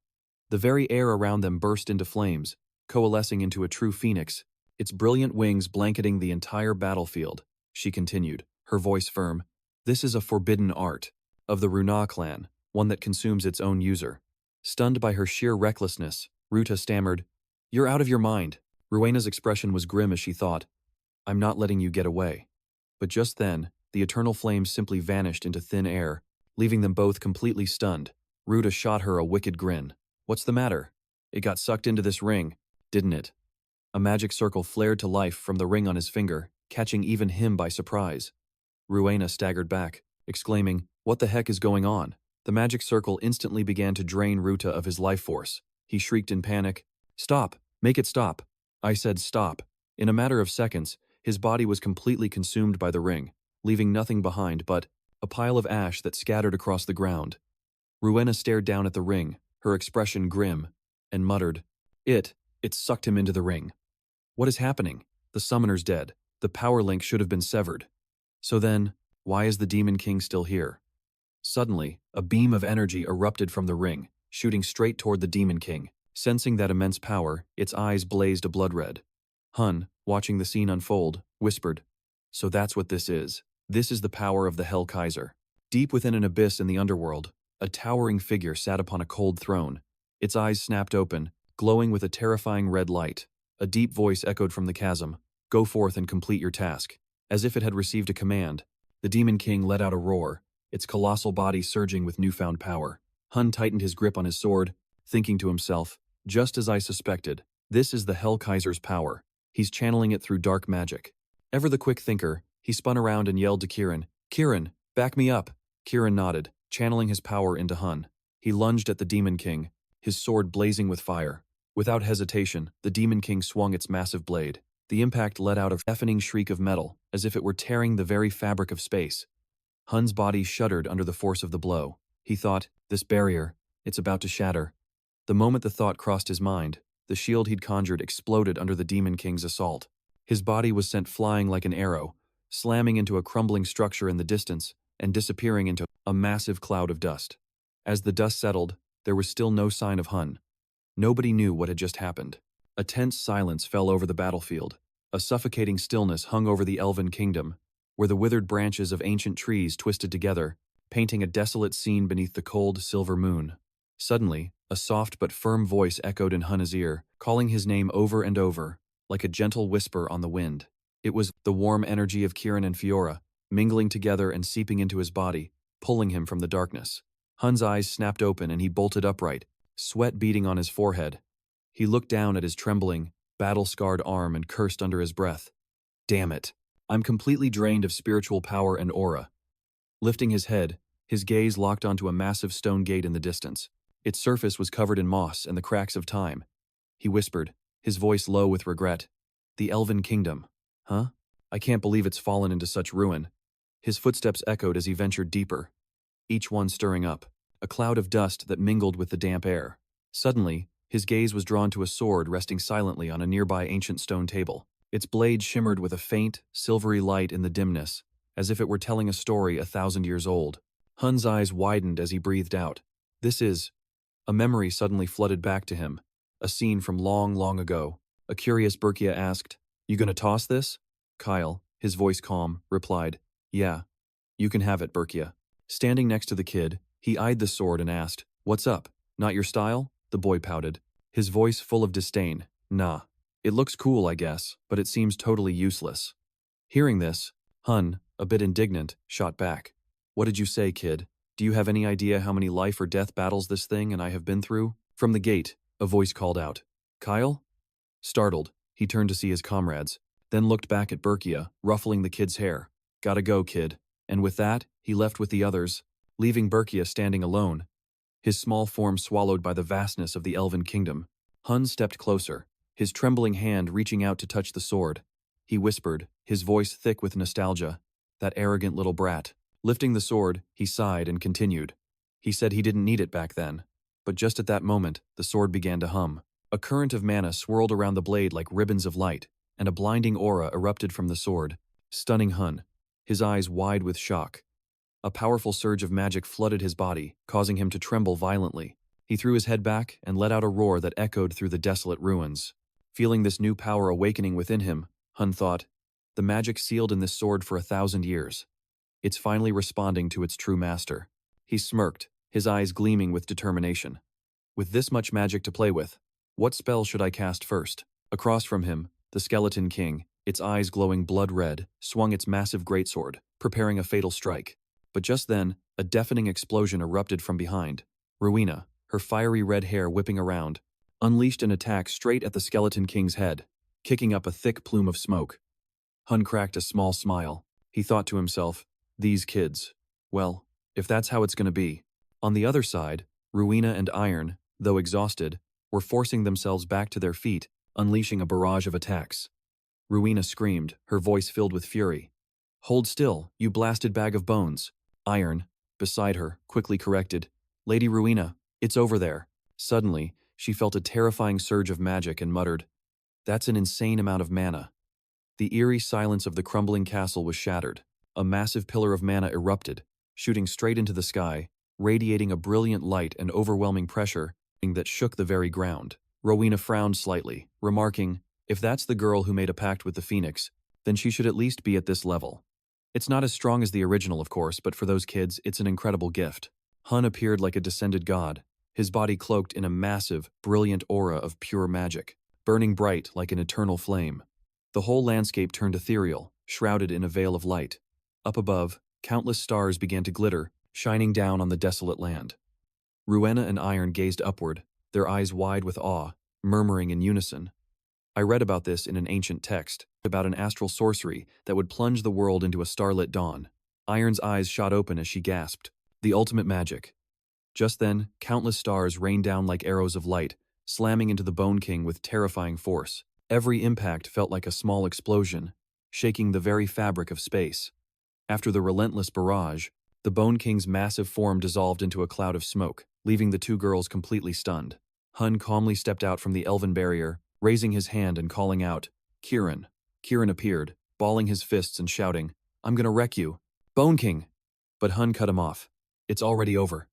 The very air around them burst into flames, coalescing into a true phoenix, its brilliant wings blanketing the entire battlefield. She continued, her voice firm. "This is a forbidden art of the Ruina clan, one that consumes its own user." Stunned by her sheer recklessness, Ruta stammered, "You're out of your mind." Ruina's expression was grim as she thought, "I'm not letting you get away." But just then, the eternal flame simply vanished into thin air, leaving them both completely stunned. Ruta shot her a wicked grin. "What's the matter? It got sucked into this ring, didn't it?" A magic circle flared to life from the ring on his finger, catching even him by surprise. Ruina staggered back, exclaiming, "What the heck is going on?" The magic circle instantly began to drain Ruta of his life force. He shrieked in panic, "Stop! Make it stop! I said stop!" In a matter of seconds, his body was completely consumed by the ring, leaving nothing behind but a pile of ash that scattered across the ground. Ruina stared down at the ring, her expression grim, and muttered, It sucked him into the ring. What is happening? The summoner's dead. The power link should have been severed. So then, why is the Demon King still here?" Suddenly, a beam of energy erupted from the ring, shooting straight toward the Demon King. Sensing that immense power, its eyes blazed a blood red. Hunne, watching the scene unfold, whispered, "So that's what this is. This is the power of the Hell Kaiser." Deep within an abyss in the underworld, a towering figure sat upon a cold throne. Its eyes snapped open, glowing with a terrifying red light. A deep voice echoed from the chasm, "Go forth and complete your task." As if it had received a command, the Demon King let out a roar, its colossal body surging with newfound power. Hunne tightened his grip on his sword, thinking to himself, "Just as I suspected, this is the Hell Kaiser's power. He's channeling it through dark magic." Ever the quick thinker, he spun around and yelled to Kieran, "Kieran, back me up." Kieran nodded, channeling his power into Hunne. He lunged at the Demon King, his sword blazing with fire. Without hesitation, the Demon King swung its massive blade. The impact let out a deafening shriek of metal, as if it were tearing the very fabric of space. Hunne's body shuddered under the force of the blow. He thought, "This barrier, it's about to shatter." The moment the thought crossed his mind, the shield he'd conjured exploded under the Demon King's assault. His body was sent flying like an arrow, slamming into a crumbling structure in the distance and disappearing into a massive cloud of dust. As the dust settled, there was still no sign of Hunne. Nobody knew what had just happened. A tense silence fell over the battlefield. A suffocating stillness hung over the Elven Kingdom, where the withered branches of ancient trees twisted together, painting a desolate scene beneath the cold, silver moon. Suddenly, a soft but firm voice echoed in Hunne's ear, calling his name over and over, like a gentle whisper on the wind. It was the warm energy of Kieran and Fiora, mingling together and seeping into his body, pulling him from the darkness. Hunne's eyes snapped open and he bolted upright, sweat beading on his forehead. He looked down at his trembling, battle-scarred arm and cursed under his breath. "Damn it. I'm completely drained of spiritual power and aura." Lifting his head, his gaze locked onto a massive stone gate in the distance. Its surface was covered in moss and the cracks of time. He whispered, his voice low with regret, "The Elven Kingdom. Huh? I can't believe it's fallen into such ruin." His footsteps echoed as he ventured deeper, each one stirring up a cloud of dust that mingled with the damp air. Suddenly, his gaze was drawn to a sword resting silently on a nearby ancient stone table. Its blade shimmered with a faint, silvery light in the dimness, as if it were telling a story 1,000 years old. Hunne's eyes widened as he breathed out. This is... A memory suddenly flooded back to him. A scene from long, long ago. A curious Berkia asked, "You gonna toss this?" Kyle, his voice calm, replied, "Yeah. You can have it, Berkia." Standing next to the kid, he eyed the sword and asked, "What's up? Not your style?" The boy pouted, his voice full of disdain. "Nah. It looks cool, I guess, but it seems totally useless." Hearing this, Hunne, a bit indignant, shot back. "What did you say, kid? Do you have any idea how many life or death battles this thing and I have been through?" From the gate, a voice called out, "Kyle?" Startled, he turned to see his comrades, then looked back at Berkia, ruffling the kid's hair. "Gotta go, kid." And with that, he left with the others, leaving Berkia standing alone, his small form swallowed by the vastness of the elven kingdom. Hunne stepped closer, his trembling hand reaching out to touch the sword. He whispered, his voice thick with nostalgia, "That arrogant little brat." Lifting the sword, he sighed and continued. He said he didn't need it back then. But just at that moment, the sword began to hum. A current of mana swirled around the blade like ribbons of light, and a blinding aura erupted from the sword, stunning Hunne, his eyes wide with shock. A powerful surge of magic flooded his body, causing him to tremble violently. He threw his head back and let out a roar that echoed through the desolate ruins. Feeling this new power awakening within him, Hunne thought, "The magic sealed in this sword for 1,000 years. It's finally responding to its true master." He smirked, his eyes gleaming with determination. "With this much magic to play with, what spell should I cast first?" Across from him, the Skeleton King, its eyes glowing blood red, swung its massive greatsword, preparing a fatal strike. But just then, a deafening explosion erupted from behind. Ruina, her fiery red hair whipping around, unleashed an attack straight at the Skeleton King's head, kicking up a thick plume of smoke. Hunne cracked a small smile. He thought to himself, "These kids. Well, if that's how it's going to be." On the other side, Ruina and Iron, though exhausted, were forcing themselves back to their feet, unleashing a barrage of attacks. Ruina screamed, her voice filled with fury. "Hold still, you blasted bag of bones." Iron, beside her, quickly corrected, "Lady Ruina, it's over there." Suddenly, she felt a terrifying surge of magic and muttered, "That's an insane amount of mana." The eerie silence of the crumbling castle was shattered. A massive pillar of mana erupted, shooting straight into the sky, radiating a brilliant light and overwhelming pressure that shook the very ground. Rowena frowned slightly, remarking, "If that's the girl who made a pact with the Phoenix, then she should at least be at this level. It's not as strong as the original, of course, but for those kids, it's an incredible gift." Hunne appeared like a descended god, his body cloaked in a massive, brilliant aura of pure magic, burning bright like an eternal flame. The whole landscape turned ethereal, shrouded in a veil of light. Up above, countless stars began to glitter, shining down on the desolate land. Ruina and Iron gazed upward, their eyes wide with awe, murmuring in unison. "I read about this in an ancient text, about an astral sorcery that would plunge the world into a starlit dawn." Iron's eyes shot open as she gasped, "The ultimate magic." Just then, countless stars rained down like arrows of light, slamming into the Bone King with terrifying force. Every impact felt like a small explosion, shaking the very fabric of space. After the relentless barrage, the Bone King's massive form dissolved into a cloud of smoke, leaving the two girls completely stunned. Hunne calmly stepped out from the elven barrier, raising his hand and calling out, "Kieran." Kieran appeared, balling his fists and shouting, "I'm gonna wreck you, Bone King!" But Hunne cut him off. "It's already over."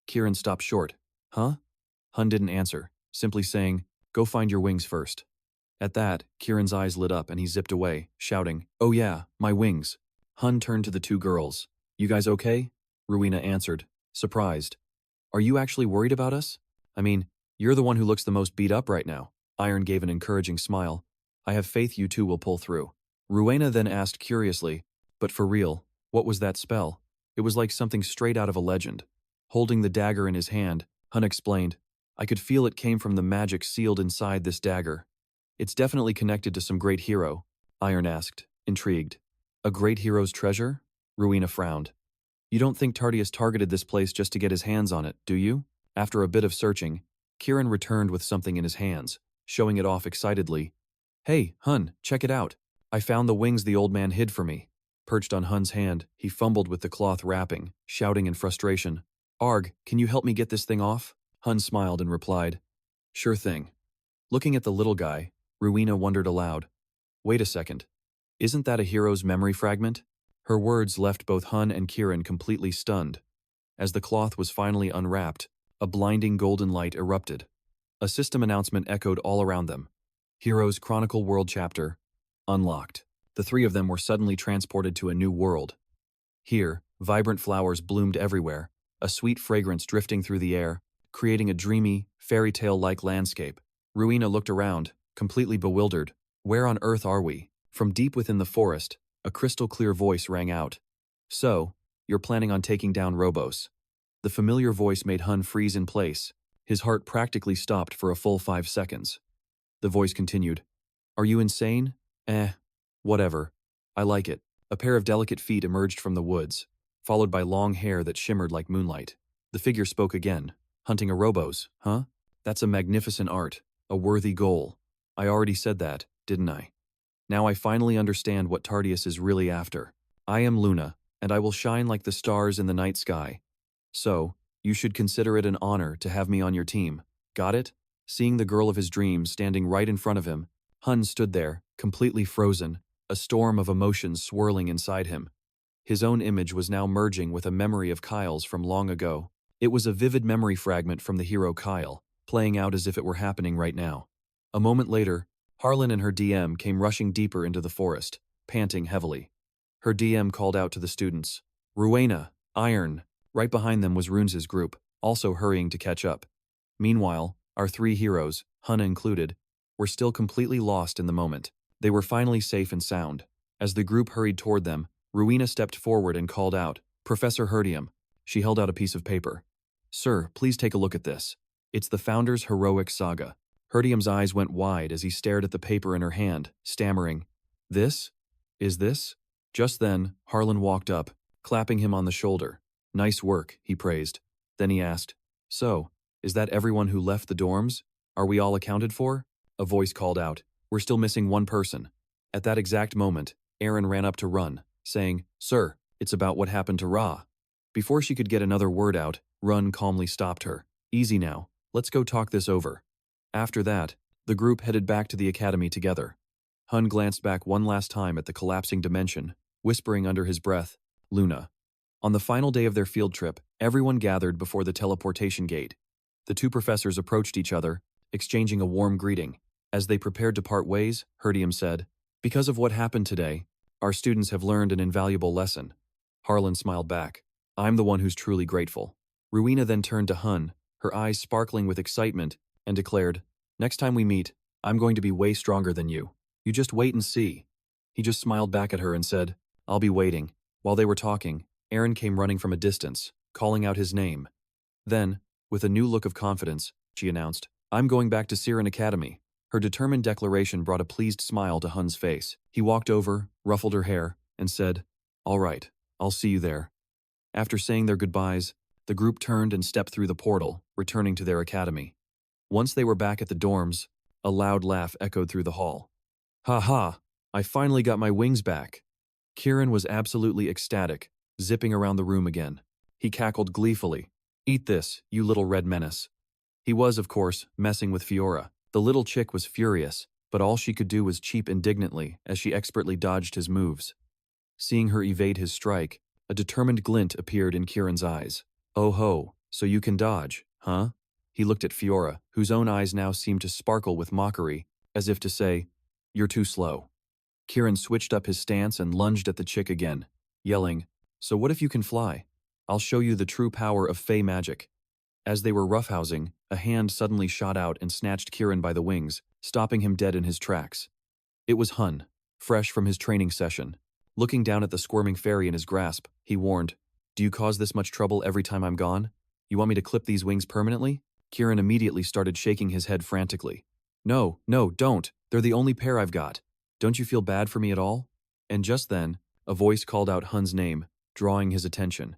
Kieran stopped short. "Huh?" Hunne didn't answer, simply saying, "Go find your wings first." At that, Kieran's eyes lit up and he zipped away, shouting, "Oh yeah, my wings." Hunne turned to the two girls. "You guys okay?" Ruina answered, surprised. "Are you actually worried about us? I mean, you're the one who looks the most beat up right now." Iron gave an encouraging smile. "I have faith you two will pull through." Ruina then asked curiously, "But for real, what was that spell?" It was like something straight out of a legend. Holding the dagger in his hand, Hunne explained, "I could feel it came from the magic sealed inside this dagger." "It's definitely connected to some great hero," Iron asked, intrigued. "A great hero's treasure?" Ruina frowned. "You don't think Tardius targeted this place just to get his hands on it, do you?" After a bit of searching, Kieran returned with something in his hands, showing it off excitedly. "Hey, Hunne, check it out. I found the wings the old man hid for me." Perched on Hunne's hand, he fumbled with the cloth wrapping, shouting in frustration, "Arg, can you help me get this thing off?" Hunne smiled and replied, "Sure thing." Looking at the little guy, Ruina wondered aloud, "Wait a second. Isn't that a hero's memory fragment?" Her words left both Hunne and Kieran completely stunned. As the cloth was finally unwrapped, A blinding golden light erupted. A system announcement echoed all around them. Heroes Chronicle World Chapter unlocked. The three of them were suddenly transported to a new world. Here, vibrant flowers bloomed everywhere, a sweet fragrance drifting through the air, creating a dreamy, fairy tale-like landscape. Ruina looked around, completely bewildered. Where on earth are we? From deep within the forest, a crystal-clear voice rang out. So, you're planning on taking down Robos. The familiar voice made Hunne freeze in place. His heart practically stopped for a full 5 seconds. The voice continued. Are you insane? Whatever. I like it. A pair of delicate feet emerged from the woods, followed by long hair that shimmered like moonlight. The figure spoke again. Hunting a Robos, huh? That's a magnificent art, a worthy goal. I already said that, didn't I? Now I finally understand what Tardius is really after. I am Luna, and I will shine like the stars in the night sky. So, you should consider it an honor to have me on your team. Got it? Seeing the girl of his dreams standing right in front of him, Hunne stood there, completely frozen, a storm of emotions swirling inside him. His own image was now merging with a memory of Kyle's from long ago. It was a vivid memory fragment from the hero Kyle, playing out as if it were happening right now. A moment later, Harlan and her DM came rushing deeper into the forest, panting heavily. Her DM called out to the students. Ruina, Iron. Right behind them was Runes' group, also hurrying to catch up. Meanwhile, our three heroes, Hunne included, were still completely lost in the moment. They were finally safe and sound. As the group hurried toward them, Ruina stepped forward and called out, Professor Herdium. She held out a piece of paper. Sir, please take a look at this. It's the Founder's heroic saga. Herdium's eyes went wide as he stared at the paper in her hand, stammering, This? Is this? Just then, Harlan walked up, clapping him on the shoulder. Nice work, he praised. Then he asked, So, is that everyone who left the dorms? Are we all accounted for? A voice called out, We're still missing one person. At that exact moment, Aaron ran up to Run, saying, Sir, it's about what happened to Ra. Before she could get another word out, Run calmly stopped her. Easy now, let's go talk this over. After that, the group headed back to the academy together. Hunne glanced back one last time at the collapsing dimension, whispering under his breath, Luna. On the final day of their field trip, everyone gathered before the teleportation gate. The two professors approached each other, exchanging a warm greeting. As they prepared to part ways, Herdium said, Because of what happened today, our students have learned an invaluable lesson. Harlan smiled back. I'm the one who's truly grateful. Ruina then turned to Hunne, her eyes sparkling with excitement, and declared, Next time we meet, I'm going to be way stronger than you. You just wait and see. He just smiled back at her and said, I'll be waiting. While they were talking, Aaron came running from a distance, calling out his name. Then, with a new look of confidence, she announced, I'm going back to Secret Academy. Her determined declaration brought a pleased smile to Hunne's face. He walked over, ruffled her hair, and said, All right, I'll see you there. After saying their goodbyes, the group turned and stepped through the portal, returning to their academy. Once they were back at the dorms, a loud laugh echoed through the hall. Ha ha, I finally got my wings back. Kieran was absolutely ecstatic, zipping around the room again. He cackled gleefully. Eat this, you little red menace. He was, of course, messing with Fiora. The little chick was furious, but all she could do was cheep indignantly as she expertly dodged his moves. Seeing her evade his strike, a determined glint appeared in Kieran's eyes. Oh ho, so you can dodge, huh? He looked at Fiora, whose own eyes now seemed to sparkle with mockery, as if to say, You're too slow. Kieran switched up his stance and lunged at the chick again, yelling, So what if you can fly? I'll show you the true power of Fey magic. As they were roughhousing, a hand suddenly shot out and snatched Kieran by the wings, stopping him dead in his tracks. It was Hunne, fresh from his training session. Looking down at the squirming fairy in his grasp, he warned, Do you cause this much trouble every time I'm gone? You want me to clip these wings permanently? Kieran immediately started shaking his head frantically. No, don't. They're the only pair I've got. Don't you feel bad for me at all? And just then, a voice called out Hunne's name, drawing his attention.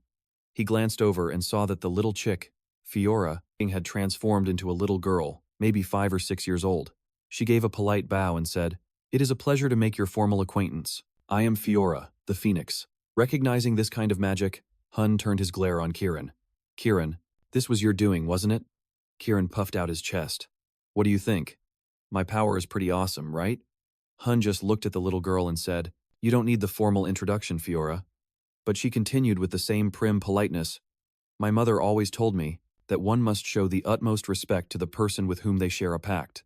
He glanced over and saw that the little chick, Fiora, had transformed into a little girl, maybe 5 or 6 years old. She gave a polite bow and said, It is a pleasure to make your formal acquaintance. I am Fiora, the Phoenix. Recognizing this kind of magic, Hunne turned his glare on Kieran. Kieran, this was your doing, wasn't it? Kieran puffed out his chest. What do you think? My power is pretty awesome, right? Hunne just looked at the little girl and said, You don't need the formal introduction, Fiora. But she continued with the same prim politeness. My mother always told me, that one must show the utmost respect to the person with whom they share a pact.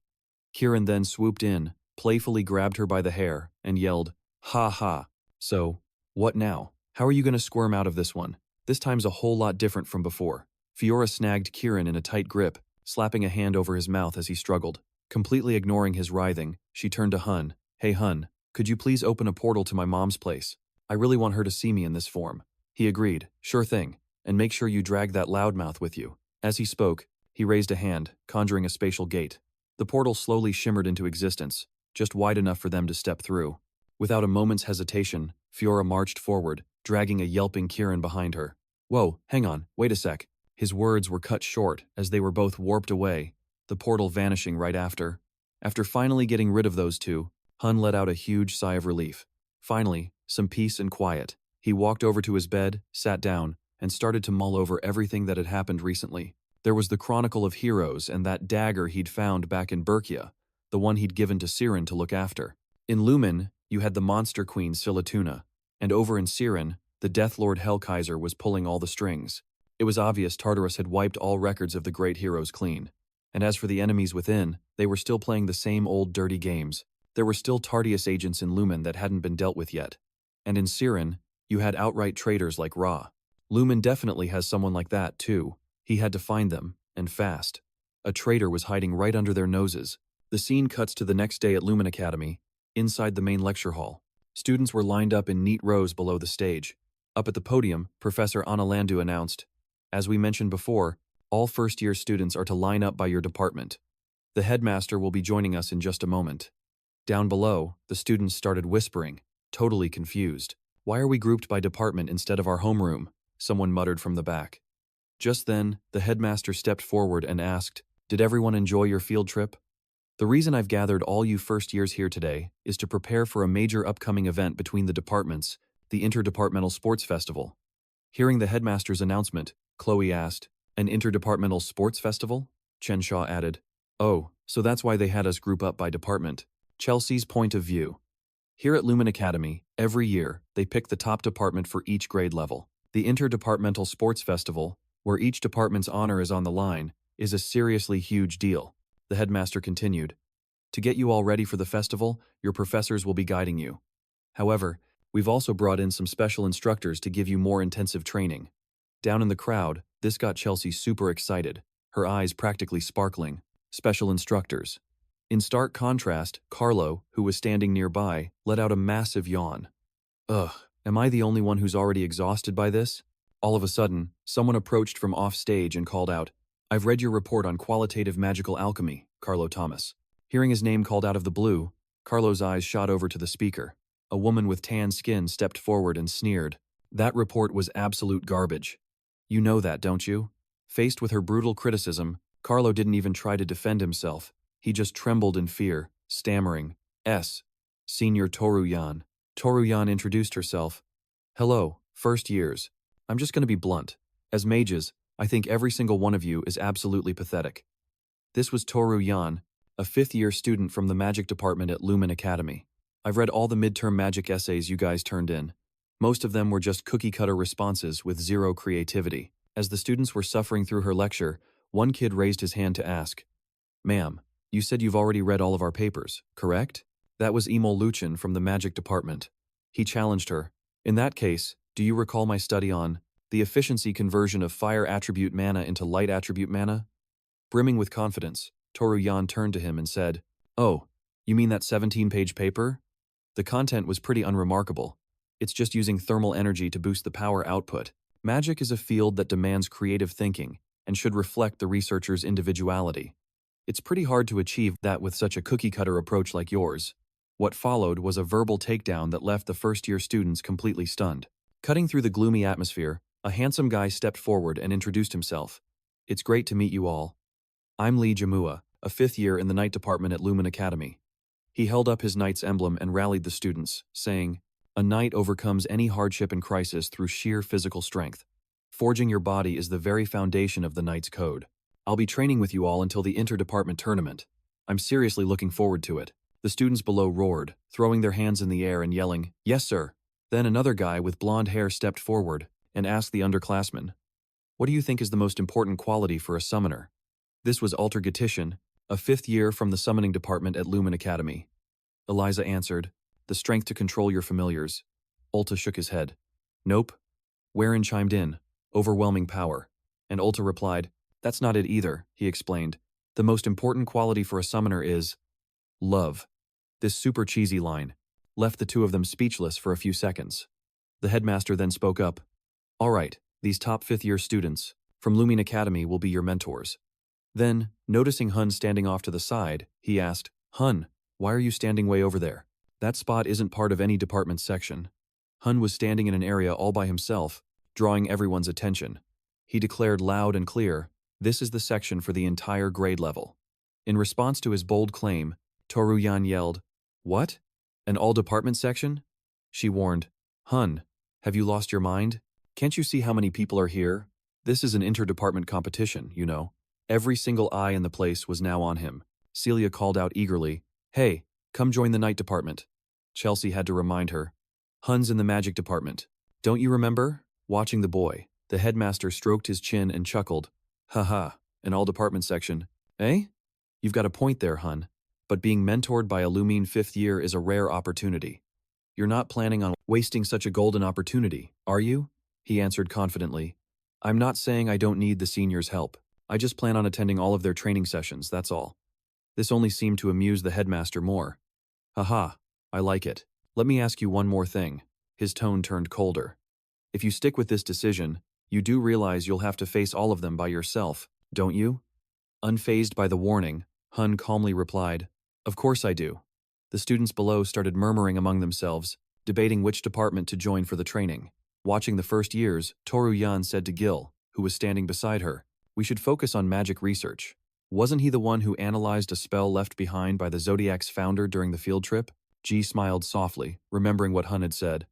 Kieran then swooped in, playfully grabbed her by the hair, and yelled, "Ha ha. So, what now? How are you going to squirm out of this one? This time's a whole lot different from before." Fiora snagged Kieran in a tight grip, slapping a hand over his mouth as he struggled. Completely ignoring his writhing, she turned to Hunne. "Hey Hunne, could you please open a portal to my mom's place? I really want her to see me in this form." He agreed. "Sure thing, and make sure you drag that loudmouth with you." As he spoke, he raised a hand, conjuring a spatial gate. The portal slowly shimmered into existence, just wide enough for them to step through. Without a moment's hesitation, Fiora marched forward, dragging a yelping Kieran behind her. "Whoa, hang on, wait a sec." His words were cut short as they were both warped away, the portal vanishing right after. After finally getting rid of those two, Hunne let out a huge sigh of relief. Finally, some peace and quiet. He walked over to his bed, sat down, and started to mull over everything that had happened recently. There was the Chronicle of Heroes and that dagger he'd found back in Berkia, the one he'd given to Siren to look after. In Lumine, you had the Monster Queen Silatuna, and over in Siren, the Deathlord Hellkaiser was pulling all the strings. It was obvious Tartarus had wiped all records of the great heroes clean. And as for the enemies within, they were still playing the same old dirty games. There were still Tartarus agents in Lumine that hadn't been dealt with yet. And in Siren, you had outright traitors like Ra. Lumine definitely has someone like that, too. He had to find them, and fast. A traitor was hiding right under their noses. The scene cuts to the next day at Lumine Academy, inside the main lecture hall. Students were lined up in neat rows below the stage. Up at the podium, Professor Analandu announced, "As we mentioned before, all first-year students are to line up by your department. The headmaster will be joining us in just a moment." Down below, the students started whispering, totally confused. "Why are we grouped by department instead of our homeroom?" someone muttered from the back. Just then, the headmaster stepped forward and asked, "Did everyone enjoy your field trip? The reason I've gathered all you first years here today is to prepare for a major upcoming event between the departments, the Interdepartmental Sports Festival." Hearing the headmaster's announcement, Khloe asked, "An interdepartmental sports festival?" Chenshaw added, "Oh, so that's why they had us group up by department." Chelsea's point of view. Here at Lumine Academy, every year, they pick the top department for each grade level. The Interdepartmental Sports Festival, where each department's honor is on the line, is a seriously huge deal. The headmaster continued, "To get you all ready for the festival, your professors will be guiding you. However, we've also brought in some special instructors to give you more intensive training." Down in the crowd, this got Chelsea super excited, her eyes practically sparkling. Special instructors. In stark contrast, Carlo, who was standing nearby, let out a massive yawn. "Ugh, am I the only one who's already exhausted by this?" All of a sudden, someone approached from off stage and called out, "I've read your report on qualitative magical alchemy, Carlo Thomas." Hearing his name called out of the blue, Carlo's eyes shot over to the speaker. A woman with tan skin stepped forward and sneered, "That report was absolute garbage. You know that, don't you?" Faced with her brutal criticism, Carlo didn't even try to defend himself. He just trembled in fear, stammering, "Senior Toru-yan." Toru-yan introduced herself. "Hello, first years. I'm just going to be blunt. As mages, I think every single one of you is absolutely pathetic." This was Toru-yan, a fifth-year student from the magic department at Lumine Academy. "I've read all the midterm magic essays you guys turned in. Most of them were just cookie-cutter responses with zero creativity." As the students were suffering through her lecture, one kid raised his hand to ask, "Ma'am, you said you've already read all of our papers, correct?" That was Emil Luchin from the magic department. He challenged her. "In that case, do you recall my study on the efficiency conversion of fire attribute mana into light attribute mana?" Brimming with confidence, Toru-yan turned to him and said, "Oh, you mean that 17-page paper? The content was pretty unremarkable. It's just using thermal energy to boost the power output. Magic is a field that demands creative thinking and should reflect the researcher's individuality. It's pretty hard to achieve that with such a cookie-cutter approach like yours." What followed was a verbal takedown that left the first-year students completely stunned. Cutting through the gloomy atmosphere, a handsome guy stepped forward and introduced himself. "It's great to meet you all. I'm Lee Jamua, a fifth year in the Knight Department at Lumine Academy." He held up his knight's emblem and rallied the students, saying, "A knight overcomes any hardship and crisis through sheer physical strength. Forging your body is the very foundation of the knight's code. I'll be training with you all until the interdepartment tournament. I'm seriously looking forward to it." The students below roared, throwing their hands in the air and yelling, "Yes, sir." Then another guy with blonde hair stepped forward and asked the underclassmen, What do you think is the most important quality for a summoner? This was Altergetitian, a 5th year from the summoning department at Lumine Academy. Eliza answered, the strength to control your familiars. Ulta shook his head. Nope. Warren chimed in, overwhelming power. And Ulta replied, that's not it either, he explained. The most important quality for a summoner is love. This super cheesy line left the two of them speechless for a few seconds. The headmaster then spoke up. All right, these top 5th year students from Lumine Academy will be your mentors. Then, noticing Hunne standing off to the side, he asked, Hunne, why are you standing way over there? That spot isn't part of any department section. Hunne was standing in an area all by himself, drawing everyone's attention. He declared loud and clear, this is the section for the entire grade level. In response to his bold claim, Toru Yan yelled, what? An all-department section? She warned, Hunne, have you lost your mind? Can't you see how many people are here? This is an inter-department competition, you know. Every single eye in the place was now on him. Celia called out eagerly, hey, come join the night department. Chelsea had to remind her, Hunne's in the magic department. Don't you remember? Watching the boy, the headmaster stroked his chin and chuckled. Haha, an all-department section. Eh? You've got a point there, Hunne. But being mentored by a Lumine 5th year is a rare opportunity. You're not planning on wasting such a golden opportunity, are you? He answered confidently. I'm not saying I don't need the seniors' help. I just plan on attending all of their training sessions, that's all. This only seemed to amuse the headmaster more. Haha, I like it. Let me ask you one more thing. His tone turned colder. If you stick with this decision, you do realize you'll have to face all of them by yourself, don't you? Unfazed by the warning, Hunne calmly replied, of course I do. The students below started murmuring among themselves, debating which department to join for the training. Watching the first years, Toru Yan said to Gil, who was standing beside her, we should focus on magic research. Wasn't he the one who analyzed a spell left behind by the Zodiac's founder during the field trip? G smiled softly, remembering what Hunne had said.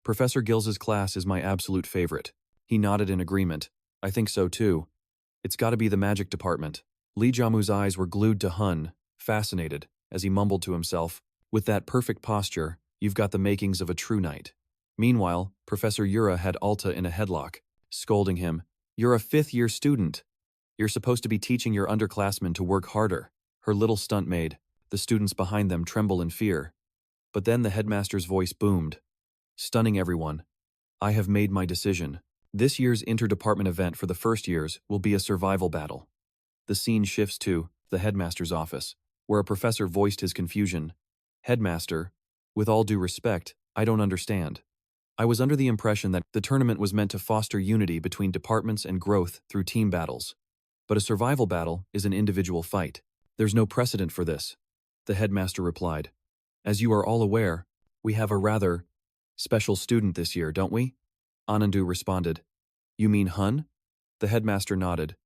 Professor Gill's class is my absolute favorite. He nodded in agreement. I think so too. It's gotta be the magic department. Li Jamu's eyes were glued to Hunne, fascinated, as he mumbled to himself, with that perfect posture, you've got the makings of a true knight. Meanwhile, Professor Yura had Alta in a headlock, scolding him, you're a 5th year student. You're supposed to be teaching your underclassmen to work harder. Her little stunt made the students behind them tremble in fear. But then the headmaster's voice boomed, stunning everyone. I have made my decision. This year's interdepartment event for the first years will be a survival battle. The scene shifts to the headmaster's office, where a professor voiced his confusion. Headmaster, with all due respect, I don't understand. I was under the impression that the tournament was meant to foster unity between departments and growth through team battles. But a survival battle is an individual fight. There's no precedent for this. The headmaster replied. As you are all aware, we have a rather special student this year, don't we? Anandu responded. You mean Hunne? The headmaster nodded.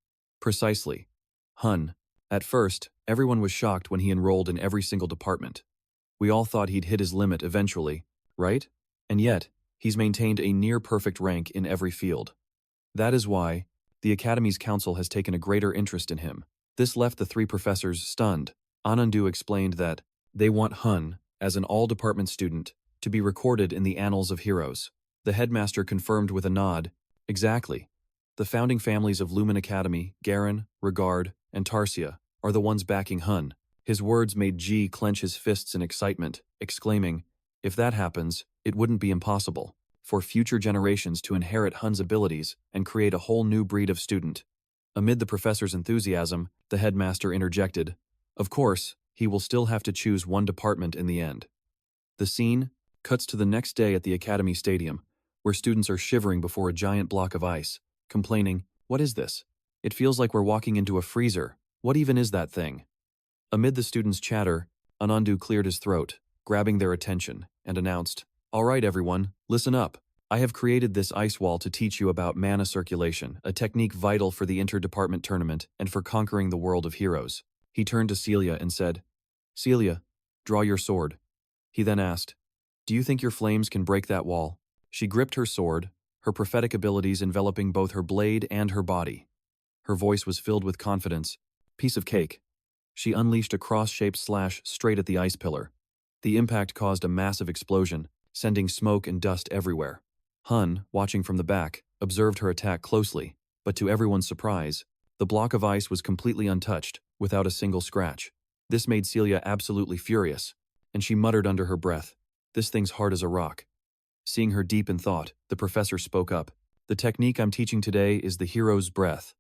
Precisely. Hunne. At first, everyone was shocked when he enrolled in every single department. We all thought he'd hit his limit eventually, right? And yet, he's maintained a near-perfect rank in every field. That is why the Academy's council has taken a greater interest in him. This left the 3 professors stunned. Anandu explained that they want Hunne, as an all-department student, to be recorded in the annals of heroes. The headmaster confirmed with a nod, exactly. The founding families of Lumine Academy, Garin, Regard, and Tarsia, are the ones backing Hunne. His words made G clench his fists in excitement, exclaiming, if that happens, it wouldn't be impossible for future generations to inherit Hunne's abilities and create a whole new breed of student. Amid the professor's enthusiasm, the headmaster interjected, of course, he will still have to choose one department in the end. The scene cuts to the next day at the Academy Stadium, where students are shivering before a giant block of ice, complaining, what is this? It feels like we're walking into a freezer. What even is that thing? Amid the students' chatter, Anandu cleared his throat, grabbing their attention, and announced, all right everyone, listen up. I have created this ice wall to teach you about mana circulation, a technique vital for the interdepartment tournament and for conquering the world of heroes. He turned to Celia and said, Celia, draw your sword. He then asked, do you think your flames can break that wall? She gripped her sword, her prophetic abilities enveloping both her blade and her body. Her voice was filled with confidence. Piece of cake. She unleashed a cross-shaped slash straight at the ice pillar. The impact caused a massive explosion, sending smoke and dust everywhere. Hunne, watching from the back, observed her attack closely. But to everyone's surprise, the block of ice was completely untouched, without a single scratch. This made Celia absolutely furious, and she muttered under her breath, "This thing's hard as a rock." Seeing her deep in thought, the professor spoke up. "The technique I'm teaching today is the hero's breath.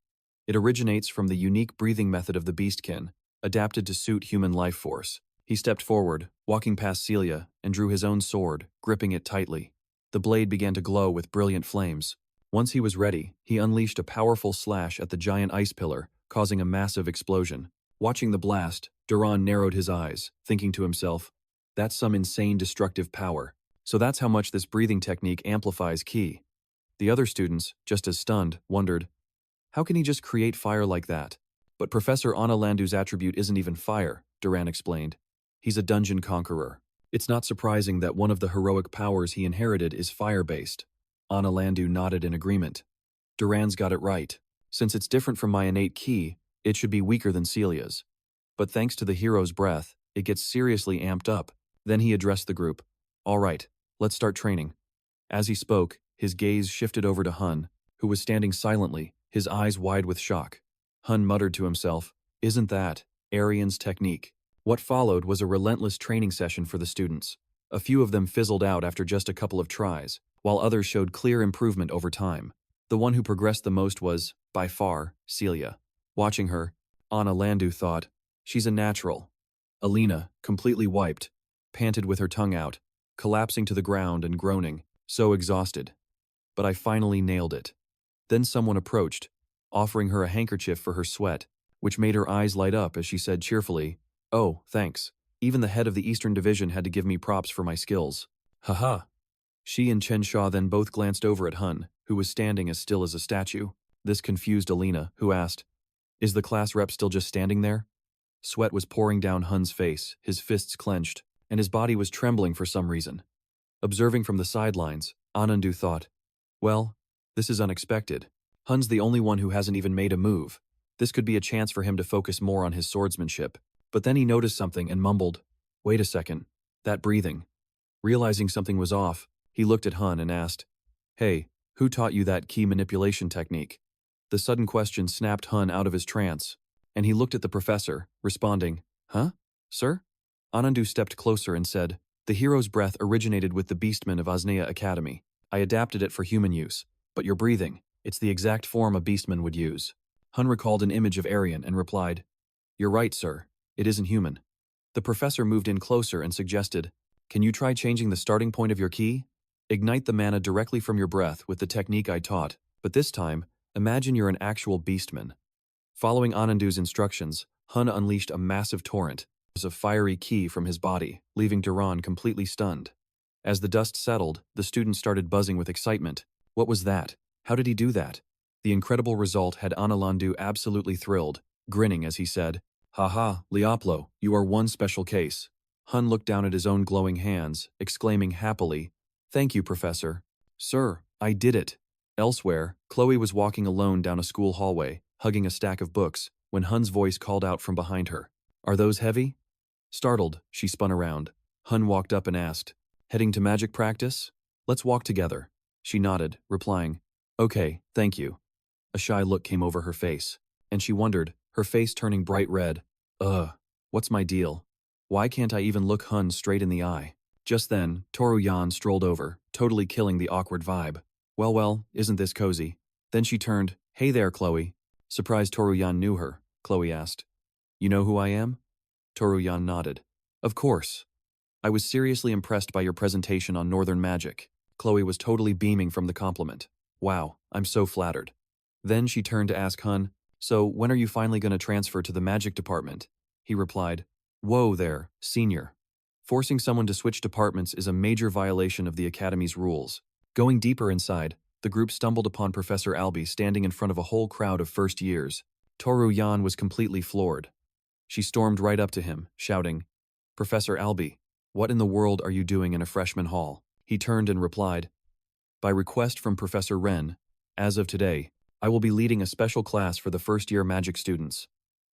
It originates from the unique breathing method of the beastkin, adapted to suit human life force." He stepped forward, walking past Celia, and drew his own sword, gripping it tightly. The blade began to glow with brilliant flames. Once he was ready, he unleashed a powerful slash at the giant ice pillar, causing a massive explosion. Watching the blast, Duran narrowed his eyes, thinking to himself, "That's some insane destructive power. So that's how much this breathing technique amplifies ki." The other students, just as stunned, wondered, how can he just create fire like that? But Professor Anna Landu's attribute isn't even fire, Duran explained. He's a dungeon conqueror. It's not surprising that one of the heroic powers he inherited is fire-based. Anna Landu nodded in agreement. Duran's got it right. Since it's different from my innate ki, it should be weaker than Celia's. But thanks to the hero's breath, it gets seriously amped up. Then he addressed the group. "All right, let's start training." As he spoke, his gaze shifted over to Hunne, who was standing silently, his eyes wide with shock. Hunne muttered to himself, "Isn't that Arian's technique?" What followed was a relentless training session for the students. A few of them fizzled out after just a couple of tries, while others showed clear improvement over time. The one who progressed the most was, by far, Celia. Watching her, Anna Landu thought, "She's a natural." Alina, completely wiped, panted with her tongue out, collapsing to the ground and groaning, so exhausted. "But I finally nailed it." Then someone approached, offering her a handkerchief for her sweat, which made her eyes light up as she said cheerfully, "Oh, thanks. Even the head of the Eastern Division had to give me props for my skills." "Haha." She and Chen Sha then both glanced over at Hunne, who was standing as still as a statue. This confused Alina, who asked, "Is the class rep still just standing there?" Sweat was pouring down Hunne's face, his fists clenched, and his body was trembling for some reason. Observing from the sidelines, Anandu thought, "Well, this is unexpected. Hunne's the only one who hasn't even made a move. This could be a chance for him to focus more on his swordsmanship." But then he noticed something and mumbled, "Wait a second, that breathing." Realizing something was off, he looked at Hunne and asked, "Hey, who taught you that key manipulation technique?" The sudden question snapped Hunne out of his trance, and he looked at the professor, responding, "Huh? Sir?" Anandu stepped closer and said, "The hero's breath originated with the beastmen of Osnea Academy. I adapted it for human use, but your breathing, it's the exact form a beastman would use." Hunne recalled an image of Arian and replied, "You're right, sir. It isn't human." The professor moved in closer and suggested, "Can you try changing the starting point of your ki? Ignite the mana directly from your breath with the technique I taught, but this time, imagine you're an actual beastman." Following Anandu's instructions, Hunne unleashed a massive torrent of fiery ki from his body, leaving Duran completely stunned. As the dust settled, the students started buzzing with excitement. What was that? How did he do that? The incredible result had Analandu absolutely thrilled, grinning as he said, "Haha, Lioplo, you are one special case." Hunne looked down at his own glowing hands, exclaiming happily, "Thank you, Professor." "Sir, I did it." Elsewhere, Khloe was walking alone down a school hallway, hugging a stack of books, when Hunne's voice called out from behind her, "Are those heavy?" Startled, she spun around. Hunne walked up and asked, "Heading to magic practice? Let's walk together." She nodded, replying, "Okay, thank you." A shy look came over her face, and she wondered, her face turning bright red. What's my deal? Why can't I even look Hunne straight in the eye? Just then, Toru Yan strolled over, totally killing the awkward vibe. Well, isn't this cozy?" Then she turned, "Hey there, Khloe." Surprised Toru Yan knew her, Khloe asked, "You know who I am?" Toru Yan nodded. "Of course. I was seriously impressed by your presentation on Northern Magic." Khloe was totally beaming from the compliment. "Wow, I'm so flattered." Then she turned to ask Hunne, "So when are you finally going to transfer to the magic department?" He replied, "Whoa there, senior. Forcing someone to switch departments is a major violation of the Academy's rules." Going deeper inside, the group stumbled upon Professor Albi standing in front of a whole crowd of first years. Toru Yan was completely floored. She stormed right up to him, shouting, "Professor Albi, what in the world are you doing in a freshman hall?" He turned and replied, "By request from Professor Ren, as of today, I will be leading a special class for the first-year magic students."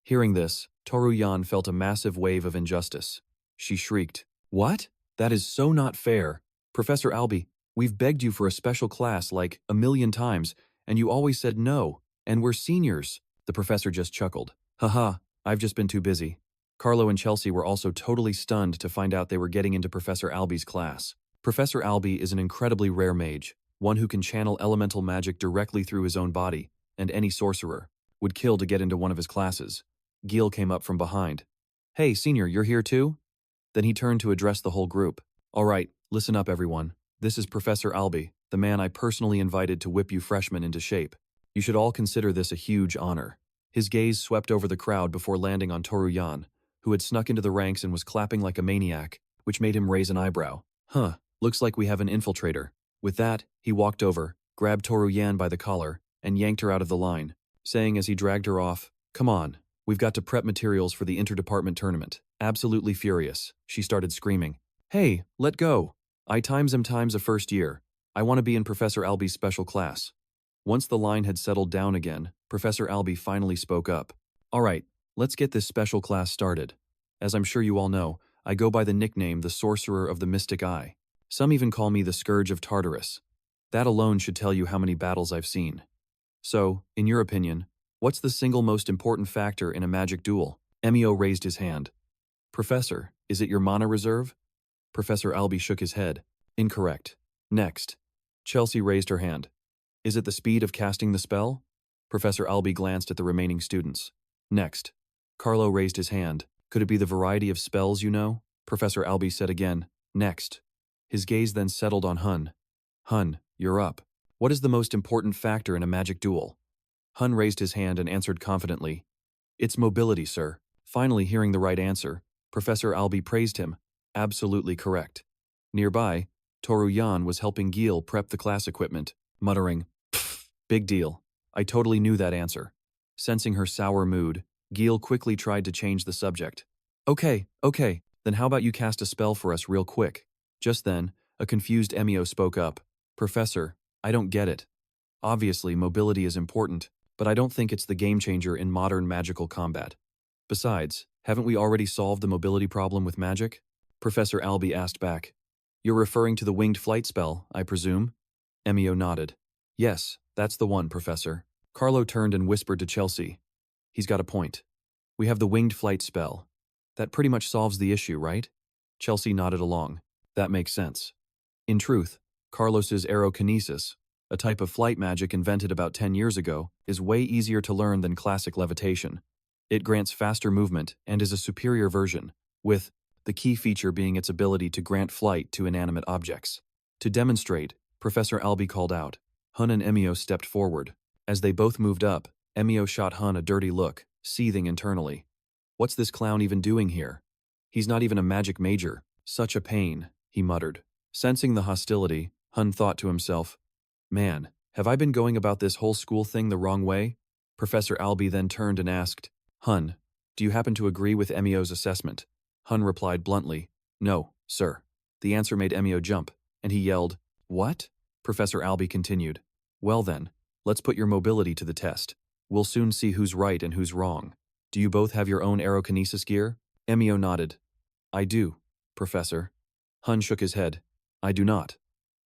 Hearing this, Toru Yan felt a massive wave of injustice. She shrieked, "What? That is so not fair. Professor Albi, we've begged you for a special class like a million times, and you always said no. And we're seniors, the professor just chuckled. Haha, I've just been too busy. Carlo and Chelsea were also totally stunned to find out they were getting into Professor Alby's class. Professor Alby is an incredibly rare mage, one who can channel elemental magic directly through his own body, and any sorcerer would kill to get into one of his classes. Gil came up from behind. Hey, senior, you're here too? Then he turned to address the whole group. All right, listen up everyone. This is Professor Alby, the man I personally invited to whip you freshmen into shape. You should all consider this a huge honor. His gaze swept over the crowd before landing on Toru Yan, who had snuck into the ranks and was clapping like a maniac, which made him raise an eyebrow. Huh, looks like we have an infiltrator. With that, he walked over, grabbed Toru Yan by the collar, and yanked her out of the line, saying as he dragged her off, "Come on, we've got to prep materials for the interdepartment tournament." Absolutely furious, she started screaming. Hey, let go. I times a first year. I want to be in Professor Alby's special class. Once the line had settled down again, Professor Alby finally spoke up. All right, let's get this special class started. As I'm sure you all know, I go by the nickname the Sorcerer of the Mystic Eye. Some even call me the Scourge of Tartarus. That alone should tell you how many battles I've seen. So, in your opinion, what's the single most important factor in a magic duel? Emio raised his hand. Professor, is it your mana reserve? Professor Alby shook his head. Incorrect. Next. Chelsea raised her hand. Is it the speed of casting the spell? Professor Alby glanced at the remaining students. Next. Carlo raised his hand. Could it be the variety of spells you know? Professor Alby said again. Next. His gaze then settled on Hunne. Hunne, you're up. What is the most important factor in a magic duel? Hunne raised his hand and answered confidently. It's mobility, sir. Finally hearing the right answer, Professor Alby praised him. Absolutely correct. Nearby, Toru Yan was helping Gil prep the class equipment, muttering, "Pfft, big deal. I totally knew that answer." Sensing her sour mood, Gil quickly tried to change the subject. Okay, then how about you cast a spell for us real quick? Just then, a confused Emio spoke up. Professor, I don't get it. Obviously, mobility is important, but I don't think it's the game changer in modern magical combat. Besides, haven't we already solved the mobility problem with magic? Professor Alby asked back. You're referring to the winged flight spell, I presume? Emio nodded. Yes, that's the one, Professor. Carlo turned and whispered to Chelsea. He's got a point. We have the winged flight spell. That pretty much solves the issue, right? Chelsea nodded along. That makes sense. In truth, Carlos's aerokinesis, a type of flight magic invented about 10 years ago, is way easier to learn than classic levitation. It grants faster movement and is a superior version, with the key feature being its ability to grant flight to inanimate objects. To demonstrate, Professor Alby called out. Hunne and Emio stepped forward. As they both moved up, Emio shot Hunne a dirty look, seething internally. What's this clown even doing here? He's not even a magic major. Such a pain, he muttered. Sensing the hostility, Hunne thought to himself, Man, have I been going about this whole school thing the wrong way? Professor Alby then turned and asked, Hunne, do you happen to agree with Emio's assessment? Hunne replied bluntly, No, sir. The answer made Emio jump, and he yelled, What? Professor Alby continued, Well then, let's put your mobility to the test. We'll soon see who's right and who's wrong. Do you both have your own aerokinesis gear? Emio nodded. I do, Professor. Hunne shook his head. I do not.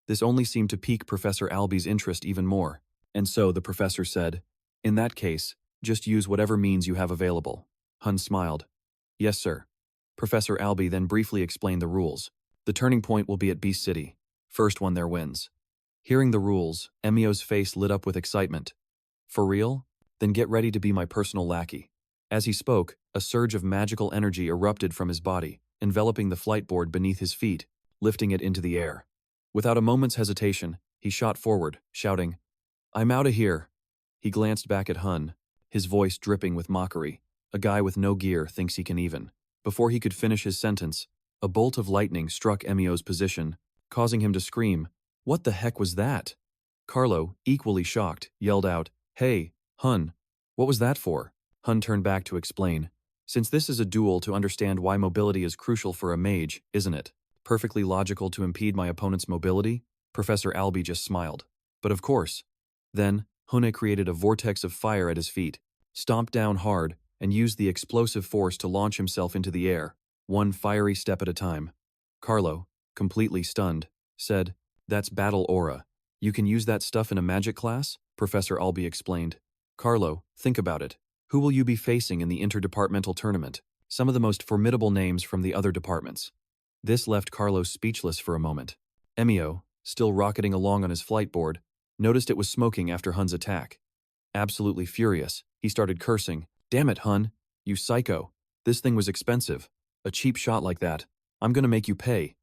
This only seemed to pique Professor Alby's interest even more, and so the professor said, In that case, just use whatever means you have available. Hunne smiled. Yes, sir. Professor Alby then briefly explained the rules. The turning point will be at Beast City. First one there wins. Hearing the rules, Emio's face lit up with excitement. For real? Then get ready to be my personal lackey. As he spoke, a surge of magical energy erupted from his body, enveloping the flight board beneath his feet, lifting it into the air. Without a moment's hesitation, he shot forward, shouting, I'm outta here. He glanced back at Hunne, his voice dripping with mockery. A guy with no gear thinks he can even. Before he could finish his sentence, a bolt of lightning struck Emio's position, causing him to scream, What the heck was that? Carlo, equally shocked, yelled out, Hey, Hunne, what was that for? Hunne turned back to explain. Since this is a duel to understand why mobility is crucial for a mage, isn't it? Perfectly logical to impede my opponent's mobility? Professor Alby just smiled. But of course. Then, Hunne created a vortex of fire at his feet, stomped down hard, and used the explosive force to launch himself into the air, one fiery step at a time. Carlo, completely stunned, said, That's battle aura. You can use that stuff in a magic class? Professor Alby explained. Carlo, think about it. Who will you be facing in the interdepartmental tournament? Some of the most formidable names from the other departments. This left Carlo speechless for a moment. Emio, still rocketing along on his flight board, noticed it was smoking after Hunne's attack. Absolutely furious, he started cursing. Damn it, Hunne, you psycho. This thing was expensive. A cheap shot like that. I'm gonna make you pay.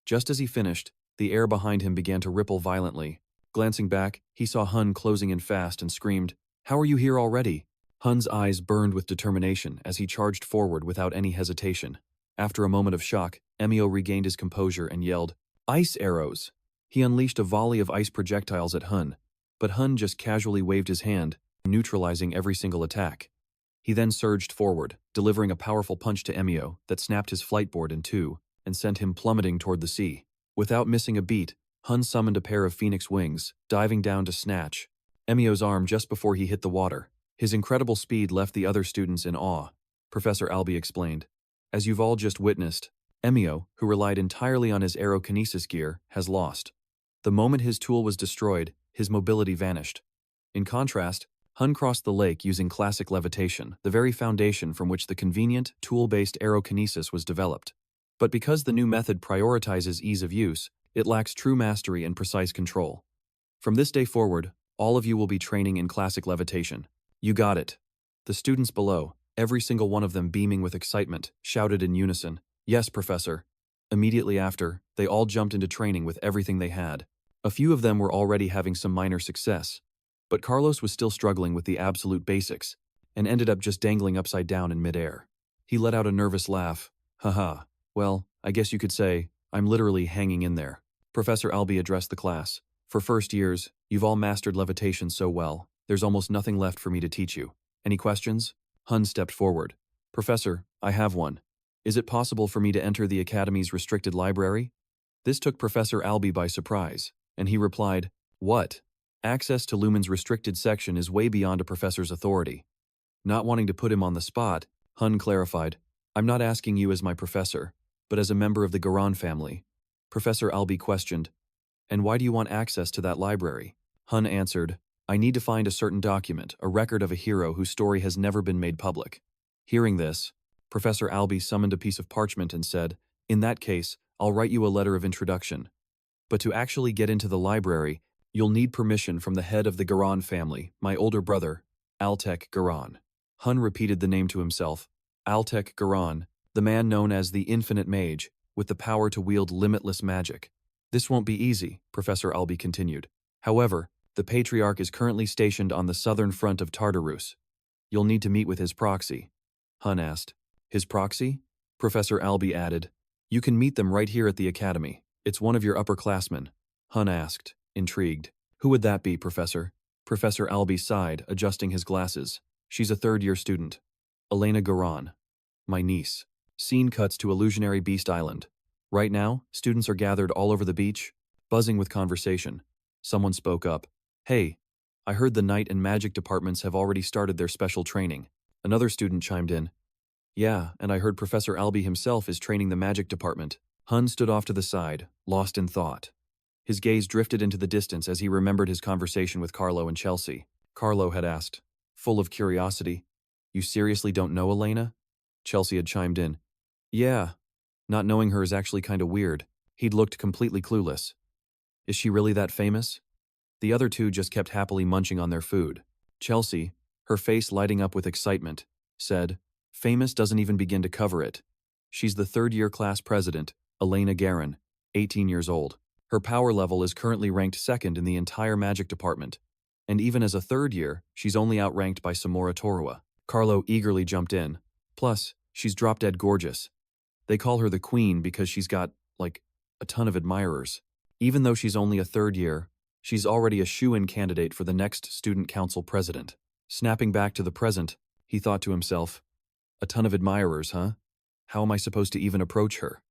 Just as he finished, the air behind him began to ripple violently. Glancing back, he saw Hunne closing in fast and screamed, "How are you here already?" Hunne's eyes burned with determination as he charged forward without any hesitation. After a moment of shock, Emio regained his composure and yelled, "Ice arrows!" He unleashed a volley of ice projectiles at Hunne, but Hunne just casually waved his hand, neutralizing every single attack. He then surged forward, delivering a powerful punch to Emio that snapped his flight board in two and sent him plummeting toward the sea. Without missing a beat, Hunne summoned a pair of phoenix wings, diving down to snatch Emio's arm just before he hit the water. His incredible speed left the other students in awe, Professor Albie explained. As you've all just witnessed, Emio, who relied entirely on his aerokinesis gear, has lost. The moment his tool was destroyed, his mobility vanished. In contrast, Hunne crossed the lake using classic levitation, the very foundation from which the convenient, tool-based aerokinesis was developed. But because the new method prioritizes ease of use, it lacks true mastery and precise control. From this day forward, all of you will be training in classic levitation. You got it. The students below, every single one of them beaming with excitement, shouted in unison, "Yes, Professor." Immediately after, they all jumped into training with everything they had. A few of them were already having some minor success, but Carlos was still struggling with the absolute basics and ended up just dangling upside down in midair. He let out a nervous laugh. Haha, well, I guess you could say, I'm literally hanging in there. Professor Albie addressed the class. For first years, you've all mastered levitation so well, there's almost nothing left for me to teach you. Any questions? Hunne stepped forward. Professor, I have one. Is it possible for me to enter the Academy's restricted library? This took Professor Albie by surprise, and he replied, What? Access to Lumen's restricted section is way beyond a professor's authority. Not wanting to put him on the spot, Hunne clarified, I'm not asking you as my professor, but as a member of the Garin family. Professor Albie questioned, And why do you want access to that library? Hunne answered, I need to find a certain document, a record of a hero whose story has never been made public. Hearing this, Professor Albie summoned a piece of parchment and said, In that case, I'll write you a letter of introduction. But to actually get into the library, you'll need permission from the head of the Garin family, my older brother, Altec Garin. Hunne repeated the name to himself. Altec Garin, the man known as the Infinite Mage, with the power to wield limitless magic. This won't be easy, Professor Albie continued. However, the Patriarch is currently stationed on the southern front of Tartarus. You'll need to meet with his proxy. Hunne asked. His proxy? Professor Albie added. You can meet them right here at the Academy. It's one of your upperclassmen. Hunne asked, intrigued. Who would that be, Professor? Professor Albie sighed, adjusting his glasses. She's a third-year student. Elena Garin. My niece. Scene cuts to Illusionary Beast Island. Right now, students are gathered all over the beach, buzzing with conversation. Someone spoke up. Hey, I heard the night and magic departments have already started their special training. Another student chimed in. Yeah, and I heard Professor Albie himself is training the magic department. Hunne stood off to the side, lost in thought. His gaze drifted into the distance as he remembered his conversation with Carlo and Chelsea. Carlo had asked, full of curiosity, You seriously don't know Elena? Chelsea had chimed in. Yeah, not knowing her is actually kinda weird. He'd looked completely clueless. Is she really that famous? The other two just kept happily munching on their food. Chelsea, her face lighting up with excitement, said, Famous doesn't even begin to cover it. She's the third-year class president, Elena Garin, 18 years old. Her power level is currently ranked second in the entire magic department, and even as a third year, she's only outranked by Samora Torua. Carlo eagerly jumped in. Plus, she's drop-dead gorgeous. They call her the queen because she's got, a ton of admirers. Even though she's only a third year, she's already a shoo-in candidate for the next student council president. Snapping back to the present, he thought to himself, a ton of admirers, huh? How am I supposed to even approach her?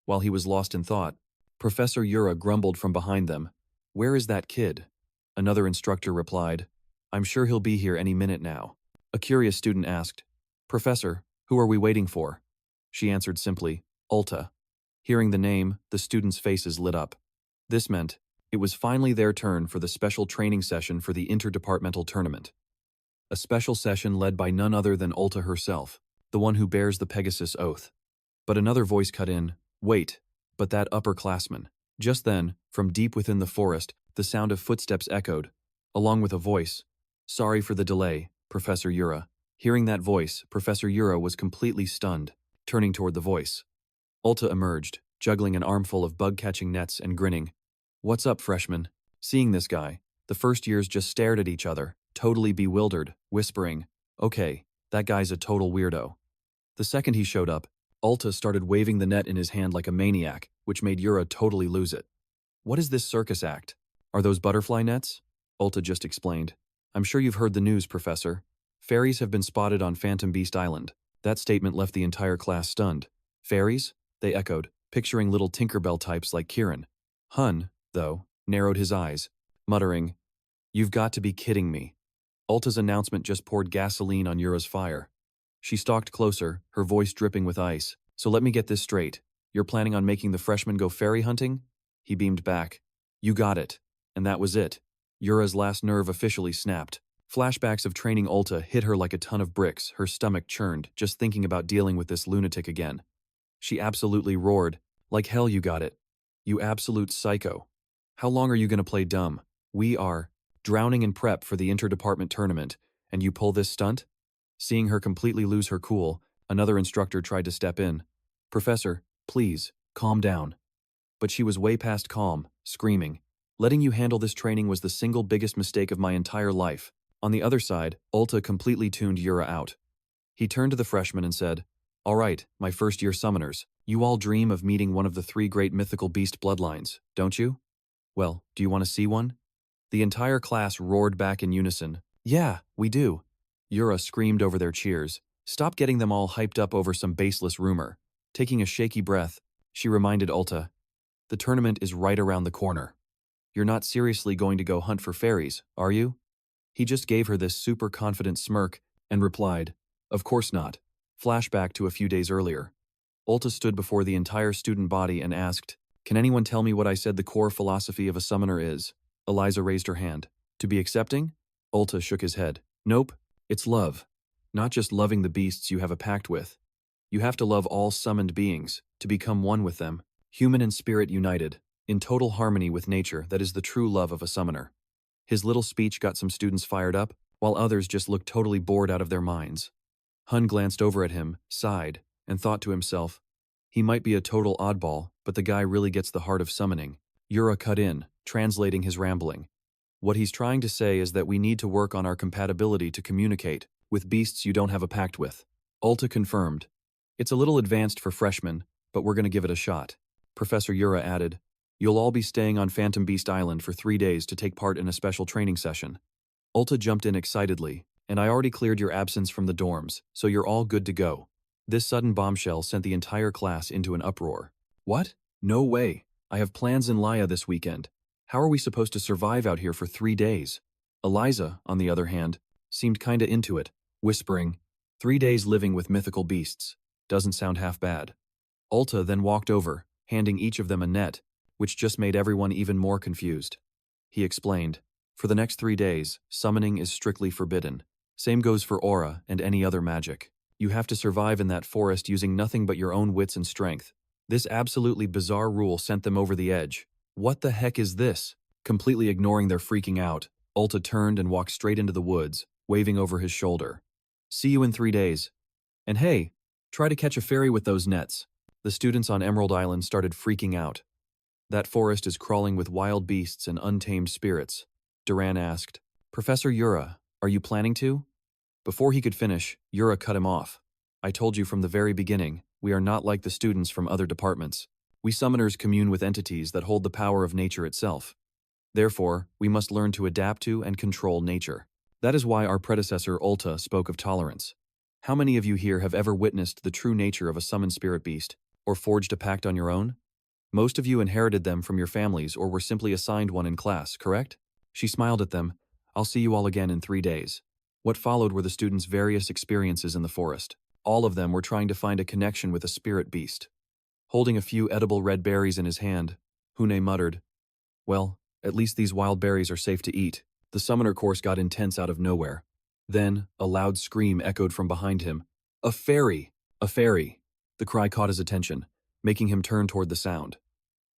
While he was lost in thought, Professor Yura grumbled from behind them. Where is that kid? Another instructor replied, I'm sure he'll be here any minute now. A curious student asked, Professor, who are we waiting for? She answered simply, Ulta. Hearing the name, the students' faces lit up. This meant it was finally their turn for the special training session for the interdepartmental tournament. a special session led by none other than Ulta herself, the one who bears the Pegasus Oath. But another voice cut in, "Wait, but that upperclassman." Just then, from deep within the forest, the sound of footsteps echoed, along with a voice. "Sorry for the delay, Professor Yura." Hearing that voice, Professor Yura was completely stunned, turning toward the voice. Ulta emerged, juggling an armful of bug-catching nets and grinning. "What's up, freshman?" Seeing this guy, the first years just stared at each other, totally bewildered, whispering, "Okay, that guy's a total weirdo." The second he showed up, Ulta started waving the net in his hand like a maniac, which made Yura totally lose it. "What is this circus act? Are those butterfly nets?" Ulta just explained. "I'm sure you've heard the news, Professor. Fairies have been spotted on Phantom Beast Island." That statement left the entire class stunned. "Fairies?" they echoed, picturing little Tinkerbell types like Kieran. Hunne, though, narrowed his eyes, muttering, "You've got to be kidding me." Ulta's announcement just poured gasoline on Yura's fire. She stalked closer, her voice dripping with ice. "So let me get this straight. You're planning on making the freshmen go fairy hunting?" He beamed back. "You got it." And that was it. Yura's last nerve officially snapped. Flashbacks of training Ulta hit her like a ton of bricks, her stomach churned, just thinking about dealing with this lunatic again. She absolutely roared, "Like hell you got it. You absolute psycho. How long are you going to play dumb? We are drowning in prep for the interdepartment tournament, and you pull this stunt?" Seeing her completely lose her cool, another instructor tried to step in. "Professor, please, calm down." But she was way past calm, screaming, "Letting you handle this training was the single biggest mistake of my entire life." On the other side, Ulta completely tuned Yura out. He turned to the freshmen and said, "All right, my first-year summoners, you all dream of meeting one of the 3 great mythical beast bloodlines, don't you? Well, do you want to see one?" The entire class roared back in unison, "Yeah, we do." Yura screamed over their cheers, "Stop getting them all hyped up over some baseless rumor." Taking a shaky breath, she reminded Ulta, "The tournament is right around the corner. You're not seriously going to go hunt for fairies, are you?" He just gave her this super confident smirk and replied, "Of course not." Flashback to a few days earlier. Ulta stood before the entire student body and asked, "Can anyone tell me what I said the core philosophy of a summoner is?" Eliza raised her hand. "To be accepting?" Ulta shook his head. "Nope, it's love. Not just loving the beasts you have a pact with. You have to love all summoned beings, to become one with them, human and spirit united, in total harmony with nature. That is the true love of a summoner." His little speech got some students fired up, while others just looked totally bored out of their minds. Hunne glanced over at him, sighed, and thought to himself, he might be a total oddball, but the guy really gets the heart of summoning. Yura cut in, translating his rambling. "What he's trying to say is that we need to work on our compatibility to communicate with beasts you don't have a pact with." Ulta confirmed, "It's a little advanced for freshmen, but we're going to give it a shot." Professor Yura added, "You'll all be staying on Phantom Beast Island for 3 days to take part in a special training session." Ulta jumped in excitedly, "And I already cleared your absence from the dorms, so you're all good to go." This sudden bombshell sent the entire class into an uproar. "What? No way. I have plans in Laya this weekend. How are we supposed to survive out here for 3 days? Eliza, on the other hand, seemed kinda into it, whispering, 3 days living with mythical beasts. Doesn't sound half bad." Ulta then walked over, handing each of them a net, which just made everyone even more confused. He explained, "For the next 3 days, summoning is strictly forbidden. Same goes for aura and any other magic. You have to survive in that forest using nothing but your own wits and strength." This absolutely bizarre rule sent them over the edge. "What the heck is this?" Completely ignoring their freaking out, Ulta turned and walked straight into the woods, waving over his shoulder. "See you in 3 days. And hey, try to catch a fairy with those nets." The students on Emerald Island started freaking out. "That forest is crawling with wild beasts and untamed spirits." Duran asked, "Professor Yura, are you planning to?" Before he could finish, Yura cut him off. "I told you from the very beginning, we are not like the students from other departments. We summoners commune with entities that hold the power of nature itself. Therefore, we must learn to adapt to and control nature. That is why our predecessor Ulta spoke of tolerance. How many of you here have ever witnessed the true nature of a summoned spirit beast, or forged a pact on your own? Most of you inherited them from your families or were simply assigned one in class, correct?" She smiled at them. "I'll see you all again in 3 days." What followed were the students' various experiences in the forest. All of them were trying to find a connection with a spirit beast. Holding a few edible red berries in his hand, Hunne muttered, "Well, at least these wild berries are safe to eat." The summoner course got intense out of nowhere. Then, a loud scream echoed from behind him. A fairy! A fairy! The cry caught his attention, making him turn toward the sound.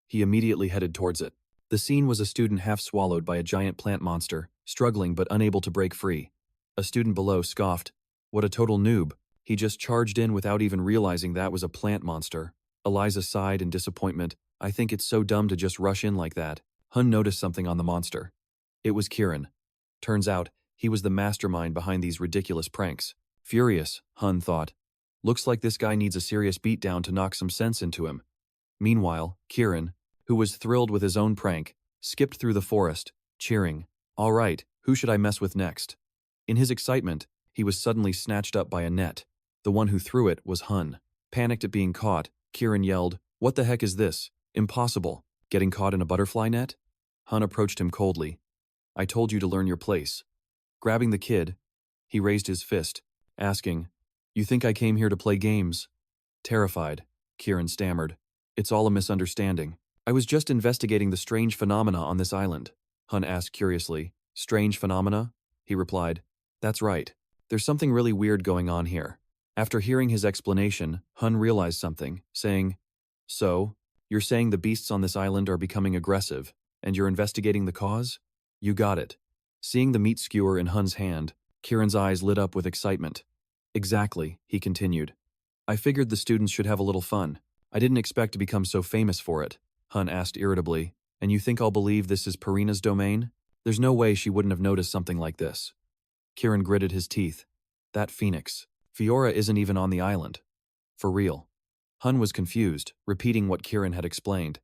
He immediately headed towards it. The scene was a student half swallowed by a giant plant monster, struggling but unable to break free. A student below scoffed. What a total noob. He just charged in without even realizing that was a plant monster. Eliza sighed in disappointment. I think it's so dumb to just rush in like that. Hunne noticed something on the monster. It was Kieran. Turns out, he was the mastermind behind these ridiculous pranks. Furious, Hunne thought. Looks like this guy needs a serious beatdown to knock some sense into him. Meanwhile, Kieran, who was thrilled with his own prank, skipped through the forest, cheering. All right, who should I mess with next? In his excitement, he was suddenly snatched up by a net. The one who threw it was Hunne. Panicked at being caught, Kieran yelled, "What the heck is this? Impossible. Getting caught in a butterfly net?" Hunne approached him coldly. I told you to learn your place. Grabbing the kid, he raised his fist, asking, You think I came here to play games? Terrified, Kieran stammered. It's all a misunderstanding. I was just investigating the strange phenomena on this island. Hunne asked curiously. Strange phenomena? He replied. That's right. There's something really weird going on here. After hearing his explanation, Hunne realized something, saying, So, you're saying the beasts on this island are becoming aggressive, and you're investigating the cause? You got it. Seeing the meat skewer in Hunne's hand, Kieran's eyes lit up with excitement. Exactly, he continued. I figured the students should have a little fun. I didn't expect to become so famous for it, Hunne asked irritably. And you think I'll believe this is Purina's domain? There's no way she wouldn't have noticed something like this. Kieran gritted his teeth. That phoenix. Fiora isn't even on the island. For real. Hunne was confused, repeating what Kieran had explained.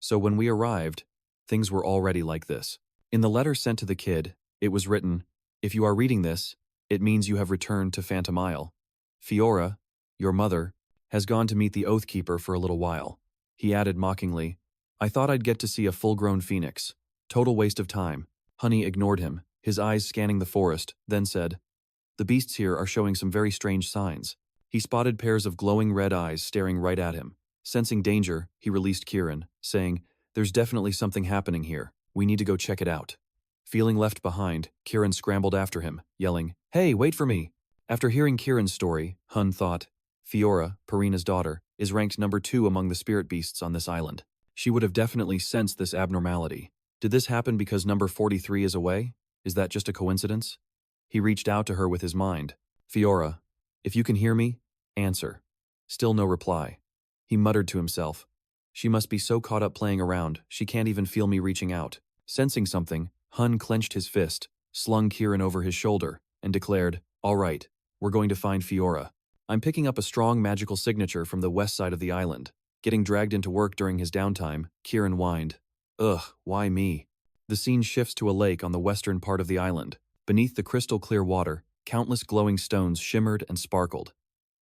So when we arrived, things were already like this. In the letter sent to the kid, it was written, If you are reading this, it means you have returned to Phantom Isle. Fiora, your mother, has gone to meet the Oathkeeper for a little while. He added mockingly, I thought I'd get to see a full-grown phoenix. Total waste of time. Hunne ignored him, his eyes scanning the forest, then said, The beasts here are showing some very strange signs. He spotted pairs of glowing red eyes staring right at him. Sensing danger, he released Kieran, saying, There's definitely something happening here. We need to go check it out. Feeling left behind, Kieran scrambled after him, yelling, Hey, wait for me! After hearing Kieran's story, Hunne thought, Fiora, Purina's daughter, is ranked number 2 among the spirit beasts on this island. She would have definitely sensed this abnormality. Did this happen because number 43 is away? Is that just a coincidence? He reached out to her with his mind. Fiora, if you can hear me, answer. Still no reply. He muttered to himself. She must be so caught up playing around, she can't even feel me reaching out. Sensing something, Hunne clenched his fist, slung Kieran over his shoulder, and declared, All right, we're going to find Fiora. I'm picking up a strong magical signature from the west side of the island. Getting dragged into work during his downtime, Kieran whined. Ugh, why me? The scene shifts to a lake on the western part of the island. Beneath the crystal-clear water, countless glowing stones shimmered and sparkled.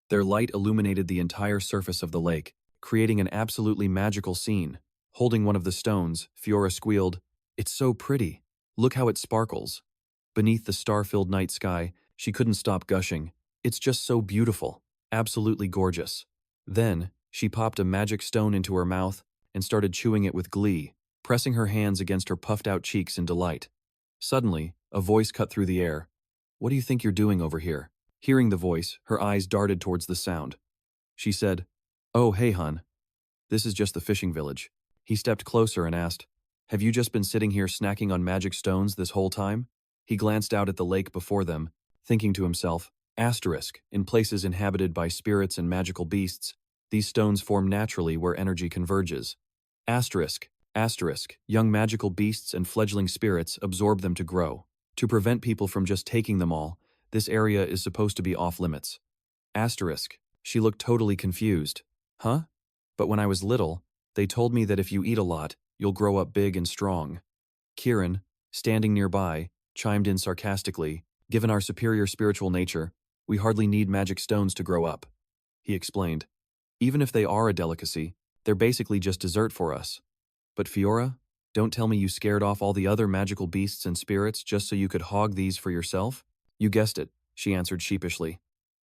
Their light illuminated the entire surface of the lake, creating an absolutely magical scene. Holding one of the stones, Fiora squealed, It's so pretty. Look how it sparkles. Beneath the star-filled night sky, she couldn't stop gushing. It's just so beautiful. Absolutely gorgeous. Then, she popped a magic stone into her mouth and started chewing it with glee, pressing her hands against her puffed-out cheeks in delight. Suddenly, a voice cut through the air. What do you think you're doing over here? Hearing the voice, her eyes darted towards the sound. She said, Oh, hey, Hunne. This is just the fishing village. He stepped closer and asked, Have you just been sitting here snacking on magic stones this whole time? He glanced out at the lake before them, thinking to himself, in places inhabited by spirits and magical beasts, these stones form naturally where energy converges. Young magical beasts and fledgling spirits absorb them to grow. To prevent people from just taking them all, this area is supposed to be off-limits. She looked totally confused. Huh? But when I was little, they told me that if you eat a lot, you'll grow up big and strong. Kieran, standing nearby, chimed in sarcastically, Given our superior spiritual nature, we hardly need magic stones to grow up. He explained. Even if they are a delicacy, they're basically just dessert for us. But Fiora, don't tell me you scared off all the other magical beasts and spirits just so you could hog these for yourself? You guessed it, she answered sheepishly.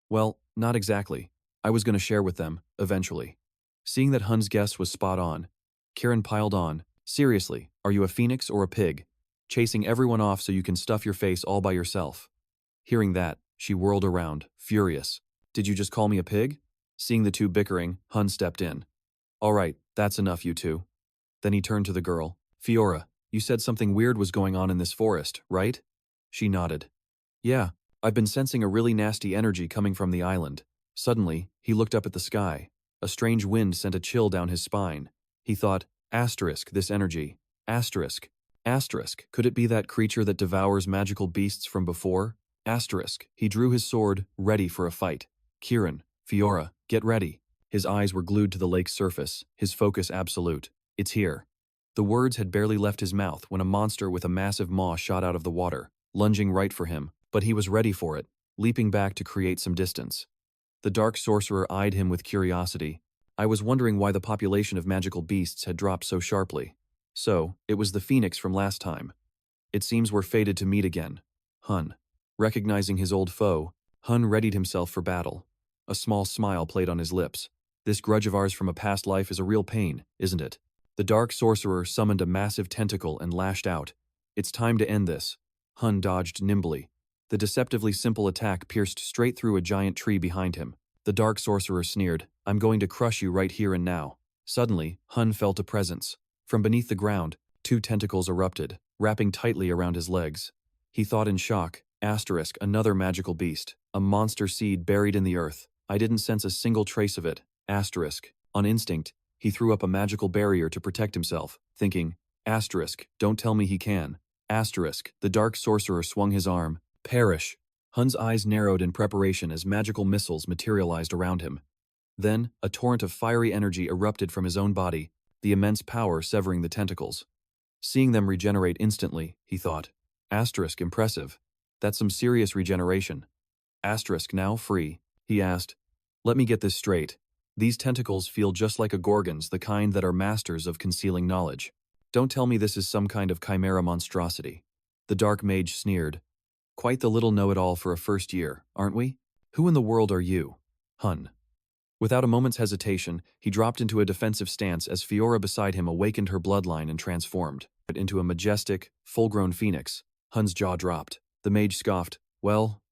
Well, not exactly. I was going to share with them, eventually. Seeing that Hunne's guess was spot on, Kieran piled on, Seriously, are you a phoenix or a pig? Chasing everyone off so you can stuff your face all by yourself. Hearing that, she whirled around, furious. Did you just call me a pig? Seeing the two bickering, Hunne stepped in. All right, that's enough, you two. Then he turned to the girl. Fiora, you said something weird was going on in this forest, right? She nodded. Yeah, I've been sensing a really nasty energy coming from the island. Suddenly, he looked up at the sky. A strange wind sent a chill down his spine. He thought, asterisk, this energy. Asterisk. Asterisk, could it be that creature that devours magical beasts from before? Asterisk, he drew his sword, ready for a fight. Kieran, Fiora, get ready. His eyes were glued to the lake's surface, his focus absolute. It's here. The words had barely left his mouth when a monster with a massive maw shot out of the water, lunging right for him, but he was ready for it, leaping back to create some distance. The dark sorcerer eyed him with curiosity. I was wondering why the population of magical beasts had dropped so sharply. So, it was the phoenix from last time. It seems we're fated to meet again. Hunne. Recognizing his old foe, Hunne readied himself for battle. A small smile played on his lips. This grudge of ours from a past life is a real pain, isn't it? The dark sorcerer summoned a massive tentacle and lashed out. It's time to end this. Hunne dodged nimbly. The deceptively simple attack pierced straight through a giant tree behind him. The dark sorcerer sneered, I'm going to crush you right here and now. Suddenly, Hunne felt a presence. From beneath the ground, two tentacles erupted, wrapping tightly around his legs. He thought in shock, asterisk, another magical beast, a monster seed buried in the earth. I didn't sense a single trace of it, asterisk. On instinct, he threw up a magical barrier to protect himself, thinking, asterisk, don't tell me he can. Asterisk, the dark sorcerer swung his arm. Perish. Hunne's eyes narrowed in preparation as magical missiles materialized around him. Then, a torrent of fiery energy erupted from his own body, the immense power severing the tentacles. Seeing them regenerate instantly, he thought, asterisk, impressive. That's some serious regeneration. Asterisk, now free, he asked. Let me get this straight. These tentacles feel just like a gorgon's, the kind that are masters of concealing knowledge. Don't tell me this is some kind of chimera monstrosity. The dark mage sneered. Quite the little know-it-all for a first year, aren't we? Who in the world are you? Hunne. Without a moment's hesitation, he dropped into a defensive stance as Fiora beside him awakened her bloodline and transformed it into a majestic, full-grown phoenix. Hunne's jaw dropped. The mage scoffed. Well,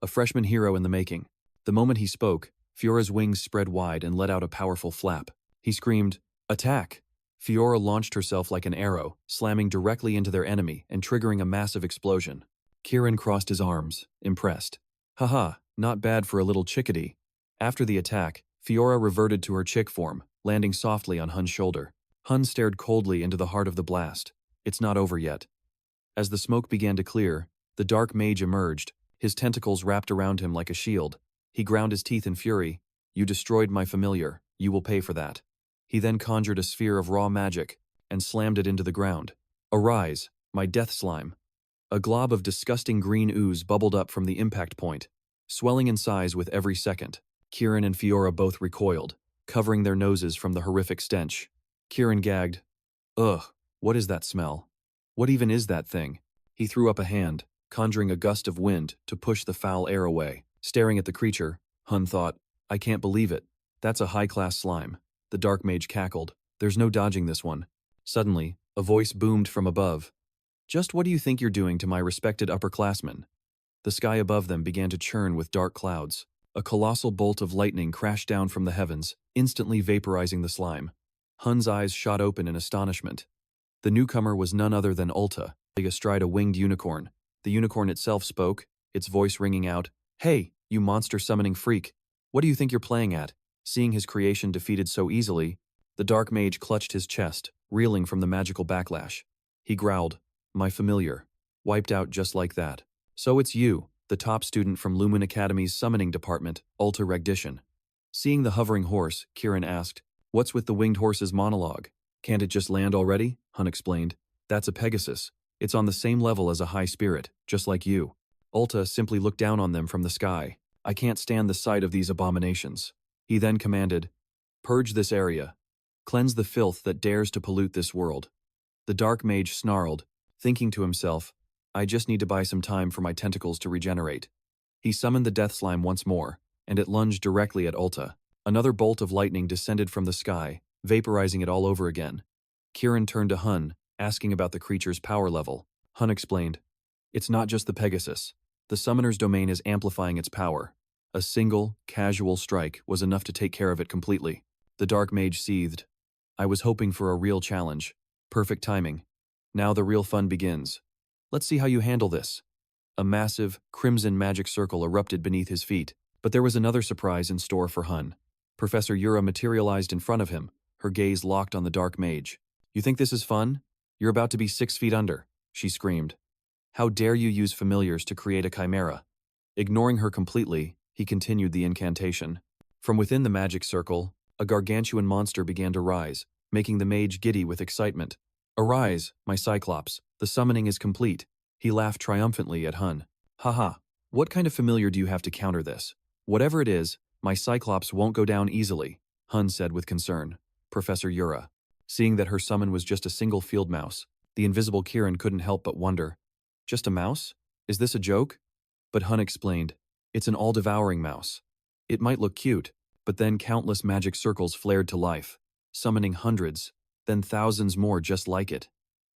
a freshman hero in the making. The moment he spoke, Fiora's wings spread wide and let out a powerful flap. He screamed, attack! Fiora launched herself like an arrow, slamming directly into their enemy and triggering a massive explosion. Kieran crossed his arms, impressed. Haha, not bad for a little chickadee. After the attack, Fiora reverted to her chick form, landing softly on Hunne's shoulder. Hunne stared coldly into the heart of the blast. It's not over yet. As the smoke began to clear, the dark mage emerged, his tentacles wrapped around him like a shield. He ground his teeth in fury. You destroyed my familiar, you will pay for that. He then conjured a sphere of raw magic and slammed it into the ground. Arise, my death slime. A glob of disgusting green ooze bubbled up from the impact point, swelling in size with every second. Kieran and Fiora both recoiled, covering their noses from the horrific stench. Kieran gagged. Ugh, what is that smell? What even is that thing? He threw up a hand, conjuring a gust of wind to push the foul air away. Staring at the creature, Hunne thought, I can't believe it. That's a high-class slime. The dark mage cackled. There's no dodging this one. Suddenly, a voice boomed from above. Just what do you think you're doing to my respected upperclassmen? The sky above them began to churn with dark clouds. A colossal bolt of lightning crashed down from the heavens, instantly vaporizing the slime. Hunne's eyes shot open in astonishment. The newcomer was none other than Ulta, astride a winged unicorn. The unicorn itself spoke, its voice ringing out, Hey, you monster-summoning freak. What do you think you're playing at? Seeing his creation defeated so easily, the dark mage clutched his chest, reeling from the magical backlash. He growled, My familiar. Wiped out just like that. So it's you, the top student from Lumine Academy's summoning department, Ulta Regdition. Seeing the hovering horse, Kieran asked, What's with the winged horse's monologue? Can't it just land already? Hunne explained. That's a Pegasus. It's on the same level as a high spirit, just like you. Ulta simply looked down on them from the sky. I can't stand the sight of these abominations. He then commanded, Purge this area. Cleanse the filth that dares to pollute this world. The dark mage snarled, thinking to himself, I just need to buy some time for my tentacles to regenerate. He summoned the death slime once more, and it lunged directly at Ulta. Another bolt of lightning descended from the sky, vaporizing it all over again. Kieran turned to Hunne, asking about the creature's power level. Hunne explained, It's not just the Pegasus. The summoner's domain is amplifying its power. A single, casual strike was enough to take care of it completely. The dark mage seethed. I was hoping for a real challenge. Perfect timing. Now the real fun begins. Let's see how you handle this. A massive, crimson magic circle erupted beneath his feet, but there was another surprise in store for Hunne. Professor Yura materialized in front of him, her gaze locked on the dark mage. You think this is fun? You're about to be 6 feet under, she screamed. How dare you use familiars to create a chimera? Ignoring her completely, he continued the incantation. From within the magic circle, a gargantuan monster began to rise, making the mage giddy with excitement. Arise, my Cyclops, the summoning is complete. He laughed triumphantly at Hunne. Haha, what kind of familiar do you have to counter this? Whatever it is, my Cyclops won't go down easily, Hunne said with concern. Professor Yura. Seeing that her summon was just a single field mouse, the invisible Kieran couldn't help but wonder. Just a mouse? Is this a joke? But Hunne explained. It's an all-devouring mouse. It might look cute, but then countless magic circles flared to life, summoning hundreds, then thousands more just like it.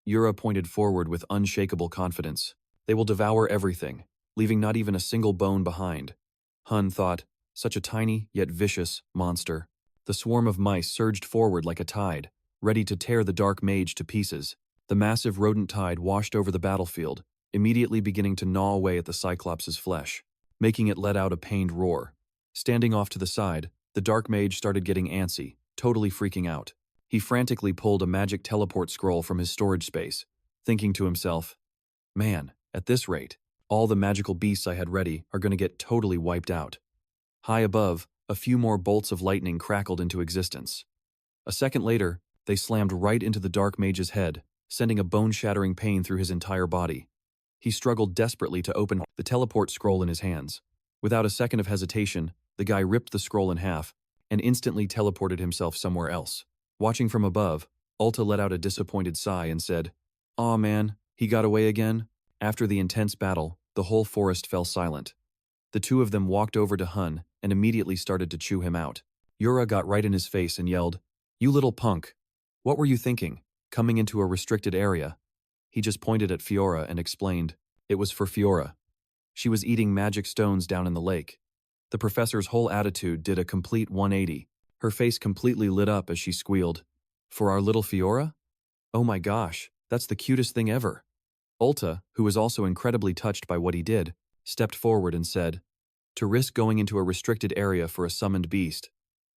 Yura pointed forward with unshakable confidence. They will devour everything, leaving not even a single bone behind. Hunne thought, such a tiny, yet vicious, monster. The swarm of mice surged forward like a tide, ready to tear the dark mage to pieces. The massive rodent tide washed over the battlefield, immediately beginning to gnaw away at the Cyclops' flesh, making it let out a pained roar. Standing off to the side, the dark mage started getting antsy, totally freaking out. He frantically pulled a magic teleport scroll from his storage space, thinking to himself, man, at this rate, all the magical beasts I had ready are going to get totally wiped out. High above, a few more bolts of lightning crackled into existence. A second later, they slammed right into the dark mage's head, sending a bone-shattering pain through his entire body. He struggled desperately to open the teleport scroll in his hands. Without a second of hesitation, the guy ripped the scroll in half and instantly teleported himself somewhere else. Watching from above, Ulta let out a disappointed sigh and said, "Aw man, he got away again?" After the intense battle, the whole forest fell silent. The two of them walked over to Hunne and immediately started to chew him out. Yura got right in his face and yelled, "You little punk! What were you thinking, coming into a restricted area?" He just pointed at Fiora and explained, it was for Fiora. She was eating magic stones down in the lake. The professor's whole attitude did a complete 180. Her face completely lit up as she squealed, "For our little Fiora? Oh my gosh, that's the cutest thing ever." Ulta, who was also incredibly touched by what he did, stepped forward and said, "To risk going into a restricted area for a summoned beast.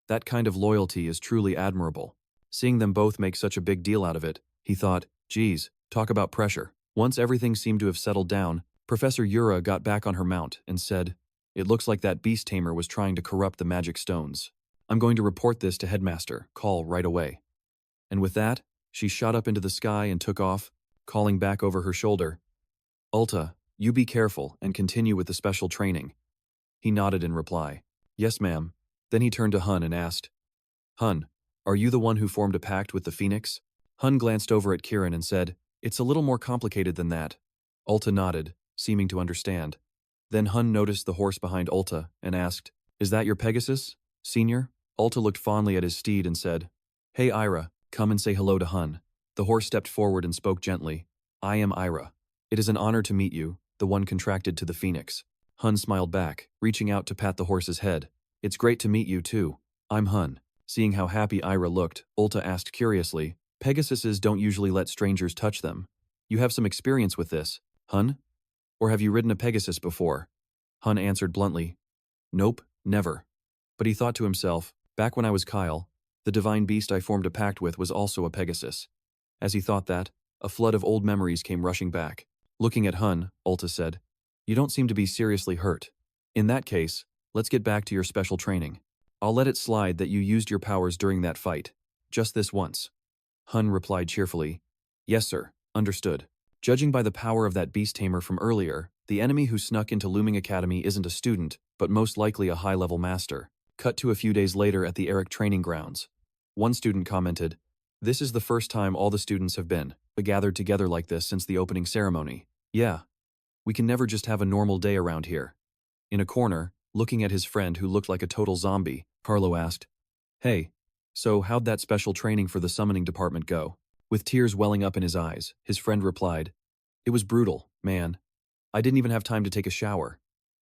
That kind of loyalty is truly admirable." Seeing them both make such a big deal out of it, he thought, geez, talk about pressure. Once everything seemed to have settled down, Professor Yura got back on her mount and said, "It looks like that beast tamer was trying to corrupt the magic stones. I'm going to report this to Headmaster Call right away." And with that, she shot up into the sky and took off, calling back over her shoulder, "Ulta, you be careful and continue with the special training." He nodded in reply. "Yes, ma'am." Then he turned to Hunne and asked, "Hunne, are you the one who formed a pact with the Phoenix?" Hunne glanced over at Kieran and said, "It's a little more complicated than that." Ulta nodded, seeming to understand. Then Hunne noticed the horse behind Ulta and asked, "Is that your Pegasus, Senior?" Ulta looked fondly at his steed and said, "Hey Ira, come and say hello to Hunne." The horse stepped forward and spoke gently, "I am Ira. It is an honor to meet you, the one contracted to the Phoenix." Hunne smiled back, reaching out to pat the horse's head. "It's great to meet you too. I'm Hunne." Seeing how happy Ira looked, Ulta asked curiously, "Pegasuses don't usually let strangers touch them. You have some experience with this, Hunne? Or have you ridden a Pegasus before?" Hunne answered bluntly, "Nope, never." But he thought to himself, back when I was Kyle, the divine beast I formed a pact with was also a Pegasus. As he thought that, a flood of old memories came rushing back. Looking at Hunne, Ulta said, "You don't seem to be seriously hurt. In that case, let's get back to your special training. I'll let it slide that you used your powers during that fight. Just this once." Hunne replied cheerfully, "Yes, sir, understood. Judging by the power of that beast tamer from earlier, the enemy who snuck into Lumine Academy isn't a student, but most likely a high-level master." Cut to a few days later at the Eric training grounds. One student commented, "This is the first time all the students have been gathered together like this since the opening ceremony. Yeah, we can never just have a normal day around here." In a corner, looking at his friend who looked like a total zombie, Carlo asked, "Hey, so how'd that special training for the summoning department go?" With tears welling up in his eyes, his friend replied, "It was brutal, man. I didn't even have time to take a shower.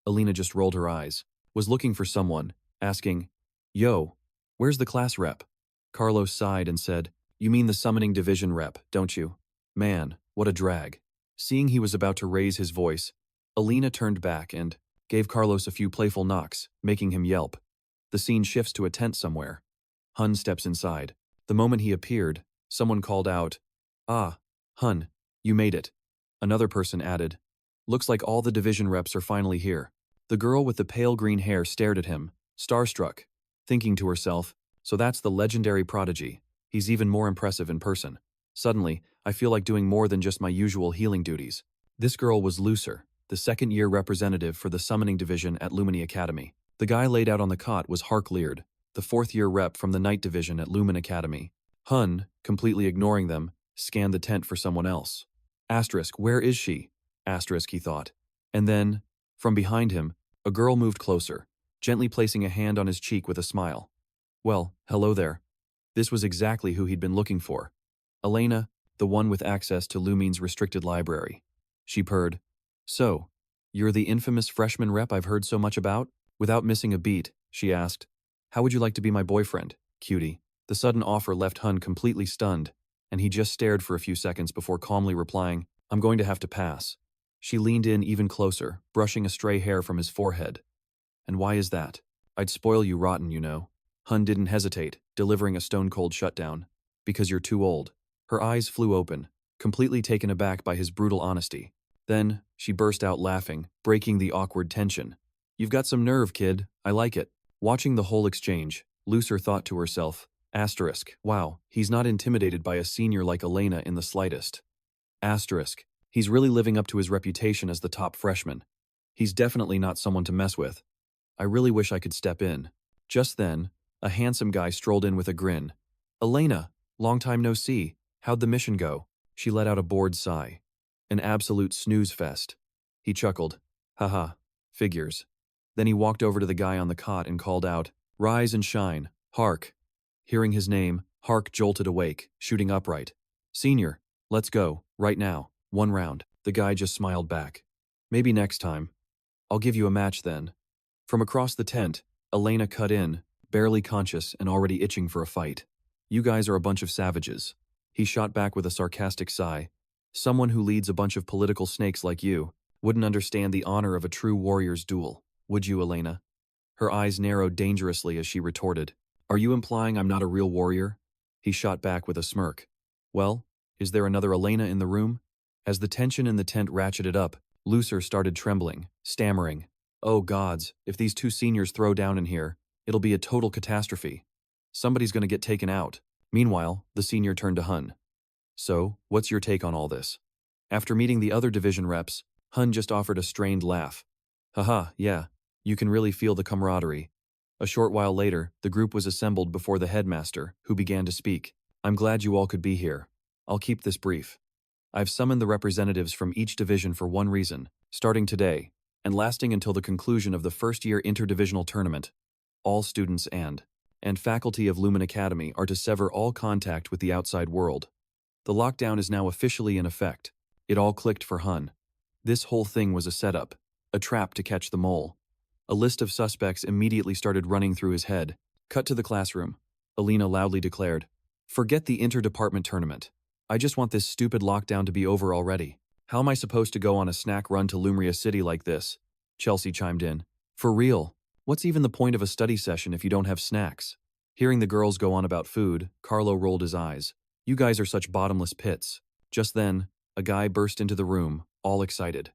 Alina just rolled her eyes, was looking for someone, asking, Yo, where's the class rep? Carlos sighed and said, You mean the summoning division rep, don't you? Man, what a drag. Seeing he was about to raise his voice, Alina turned back and gave Carlos a few playful knocks, making him yelp. The scene shifts to a tent somewhere. Hunne steps inside. The moment he appeared, someone called out, Ah, Hunne, you made it. Another person added, Looks like all the division reps are finally here. The girl with the pale green hair stared at him, starstruck, thinking to herself, So that's the legendary prodigy. He's even more impressive in person. Suddenly, I feel like doing more than just my usual healing duties. This girl was Lucer, the second-year representative for the summoning division at Lumine Academy. The guy laid out on the cot was Hark Leard, the fourth-year rep from the night division at Lumine Academy. Hunne, completely ignoring them, scanned the tent for someone else. Asterisk, where is she? Asterisk, he thought. And then, from behind him, a girl moved closer, gently placing a hand on his cheek with a smile. Well, hello there. This was exactly who he'd been looking for. Elena, the one with access to Lumine's restricted library. She purred. So, you're the infamous freshman rep I've heard so much about? Without missing a beat, she asked, How would you like to be my boyfriend, cutie? The sudden offer left Hunne completely stunned, and he just stared for a few seconds before calmly replying, I'm going to have to pass. She leaned in even closer, brushing a stray hair from his forehead. And why is that? I'd spoil you rotten, you know. Hunne didn't hesitate, delivering a stone-cold shutdown. Because you're too old. Her eyes flew open, completely taken aback by his brutal honesty. Then, she burst out laughing, breaking the awkward tension. You've got some nerve, kid. I like it. Watching the whole exchange, Lucer thought to herself, Asterisk, wow, he's not intimidated by a senior like Elena in the slightest. Asterisk, he's really living up to his reputation as the top freshman. He's definitely not someone to mess with. I really wish I could step in. Just then, a handsome guy strolled in with a grin. Elena, long time no see. How'd the mission go? She let out a bored sigh. An absolute snooze fest. He chuckled. Haha, figures. Then he walked over to the guy on the cot and called out, Rise and shine, Hark. Hearing his name, Hark jolted awake, shooting upright. Senior, let's go, right now, 1 round. The guy just smiled back. Maybe next time. I'll give you a match then. From across the tent, Elena cut in, barely conscious and already itching for a fight. You guys are a bunch of savages. He shot back with a sarcastic sigh. Someone who leads a bunch of political snakes like you wouldn't understand the honor of a true warrior's duel, would you, Elena? Her eyes narrowed dangerously as she retorted, Are you implying I'm not a real warrior? He shot back with a smirk. Well, is there another Elena in the room? As the tension in the tent ratcheted up, Lucer started trembling, stammering. Oh gods, if these 2 seniors throw down in here, it'll be a total catastrophe. Somebody's going to get taken out. Meanwhile, the senior turned to Hunne. So, what's your take on all this? After meeting the other division reps, Hunne just offered a strained laugh. Haha, yeah, you can really feel the camaraderie. A short while later, the group was assembled before the headmaster, who began to speak. I'm glad you all could be here. I'll keep this brief. I've summoned the representatives from each division for one reason, starting today, and lasting until the conclusion of the first-year interdivisional tournament. All students and faculty of Lumine Academy are to sever all contact with the outside world. The lockdown is now officially in effect. It all clicked for Hunne. This whole thing was a setup, a trap to catch the mole. A list of suspects immediately started running through his head. Cut to the classroom. Alina loudly declared, Forget the interdepartment tournament. I just want this stupid lockdown to be over already. How am I supposed to go on a snack run to Lumeria City like this? Chelsea chimed in. For real. What's even the point of a study session if you don't have snacks? Hearing the girls go on about food, Carlo rolled his eyes. You guys are such bottomless pits. Just then, a guy burst into the room, all excited.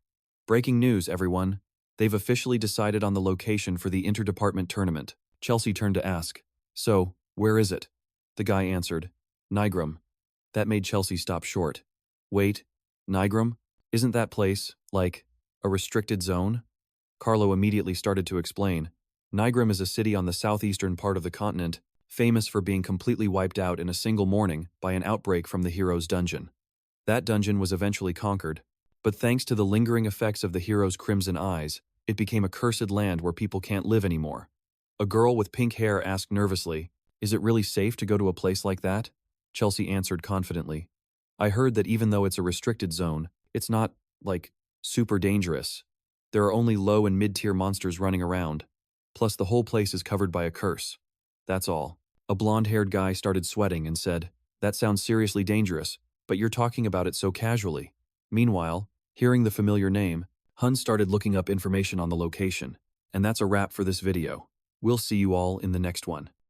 Breaking news, everyone. They've officially decided on the location for the interdepartment tournament. Chelsea turned to ask, So, where is it? The guy answered, Nigrum. That made Chelsea stop short. Wait, Nigrum? Isn't that place, like, a restricted zone? Carlo immediately started to explain. Nigrum is a city on the southeastern part of the continent, famous for being completely wiped out in a single morning by an outbreak from the hero's dungeon. That dungeon was eventually conquered, but thanks to the lingering effects of the hero's crimson eyes, it became a cursed land where people can't live anymore. A girl with pink hair asked nervously, Is it really safe to go to a place like that? Chelsea answered confidently, I heard that even though it's a restricted zone, it's not, like, Super dangerous. There are only low and mid-tier monsters running around. Plus the whole place is covered by a curse. That's all. A blonde-haired guy started sweating and said, "That sounds seriously dangerous, but you're talking about it so casually." Meanwhile, hearing the familiar name, Hunne started looking up information on the location. And that's a wrap for this video. We'll see you all in the next one.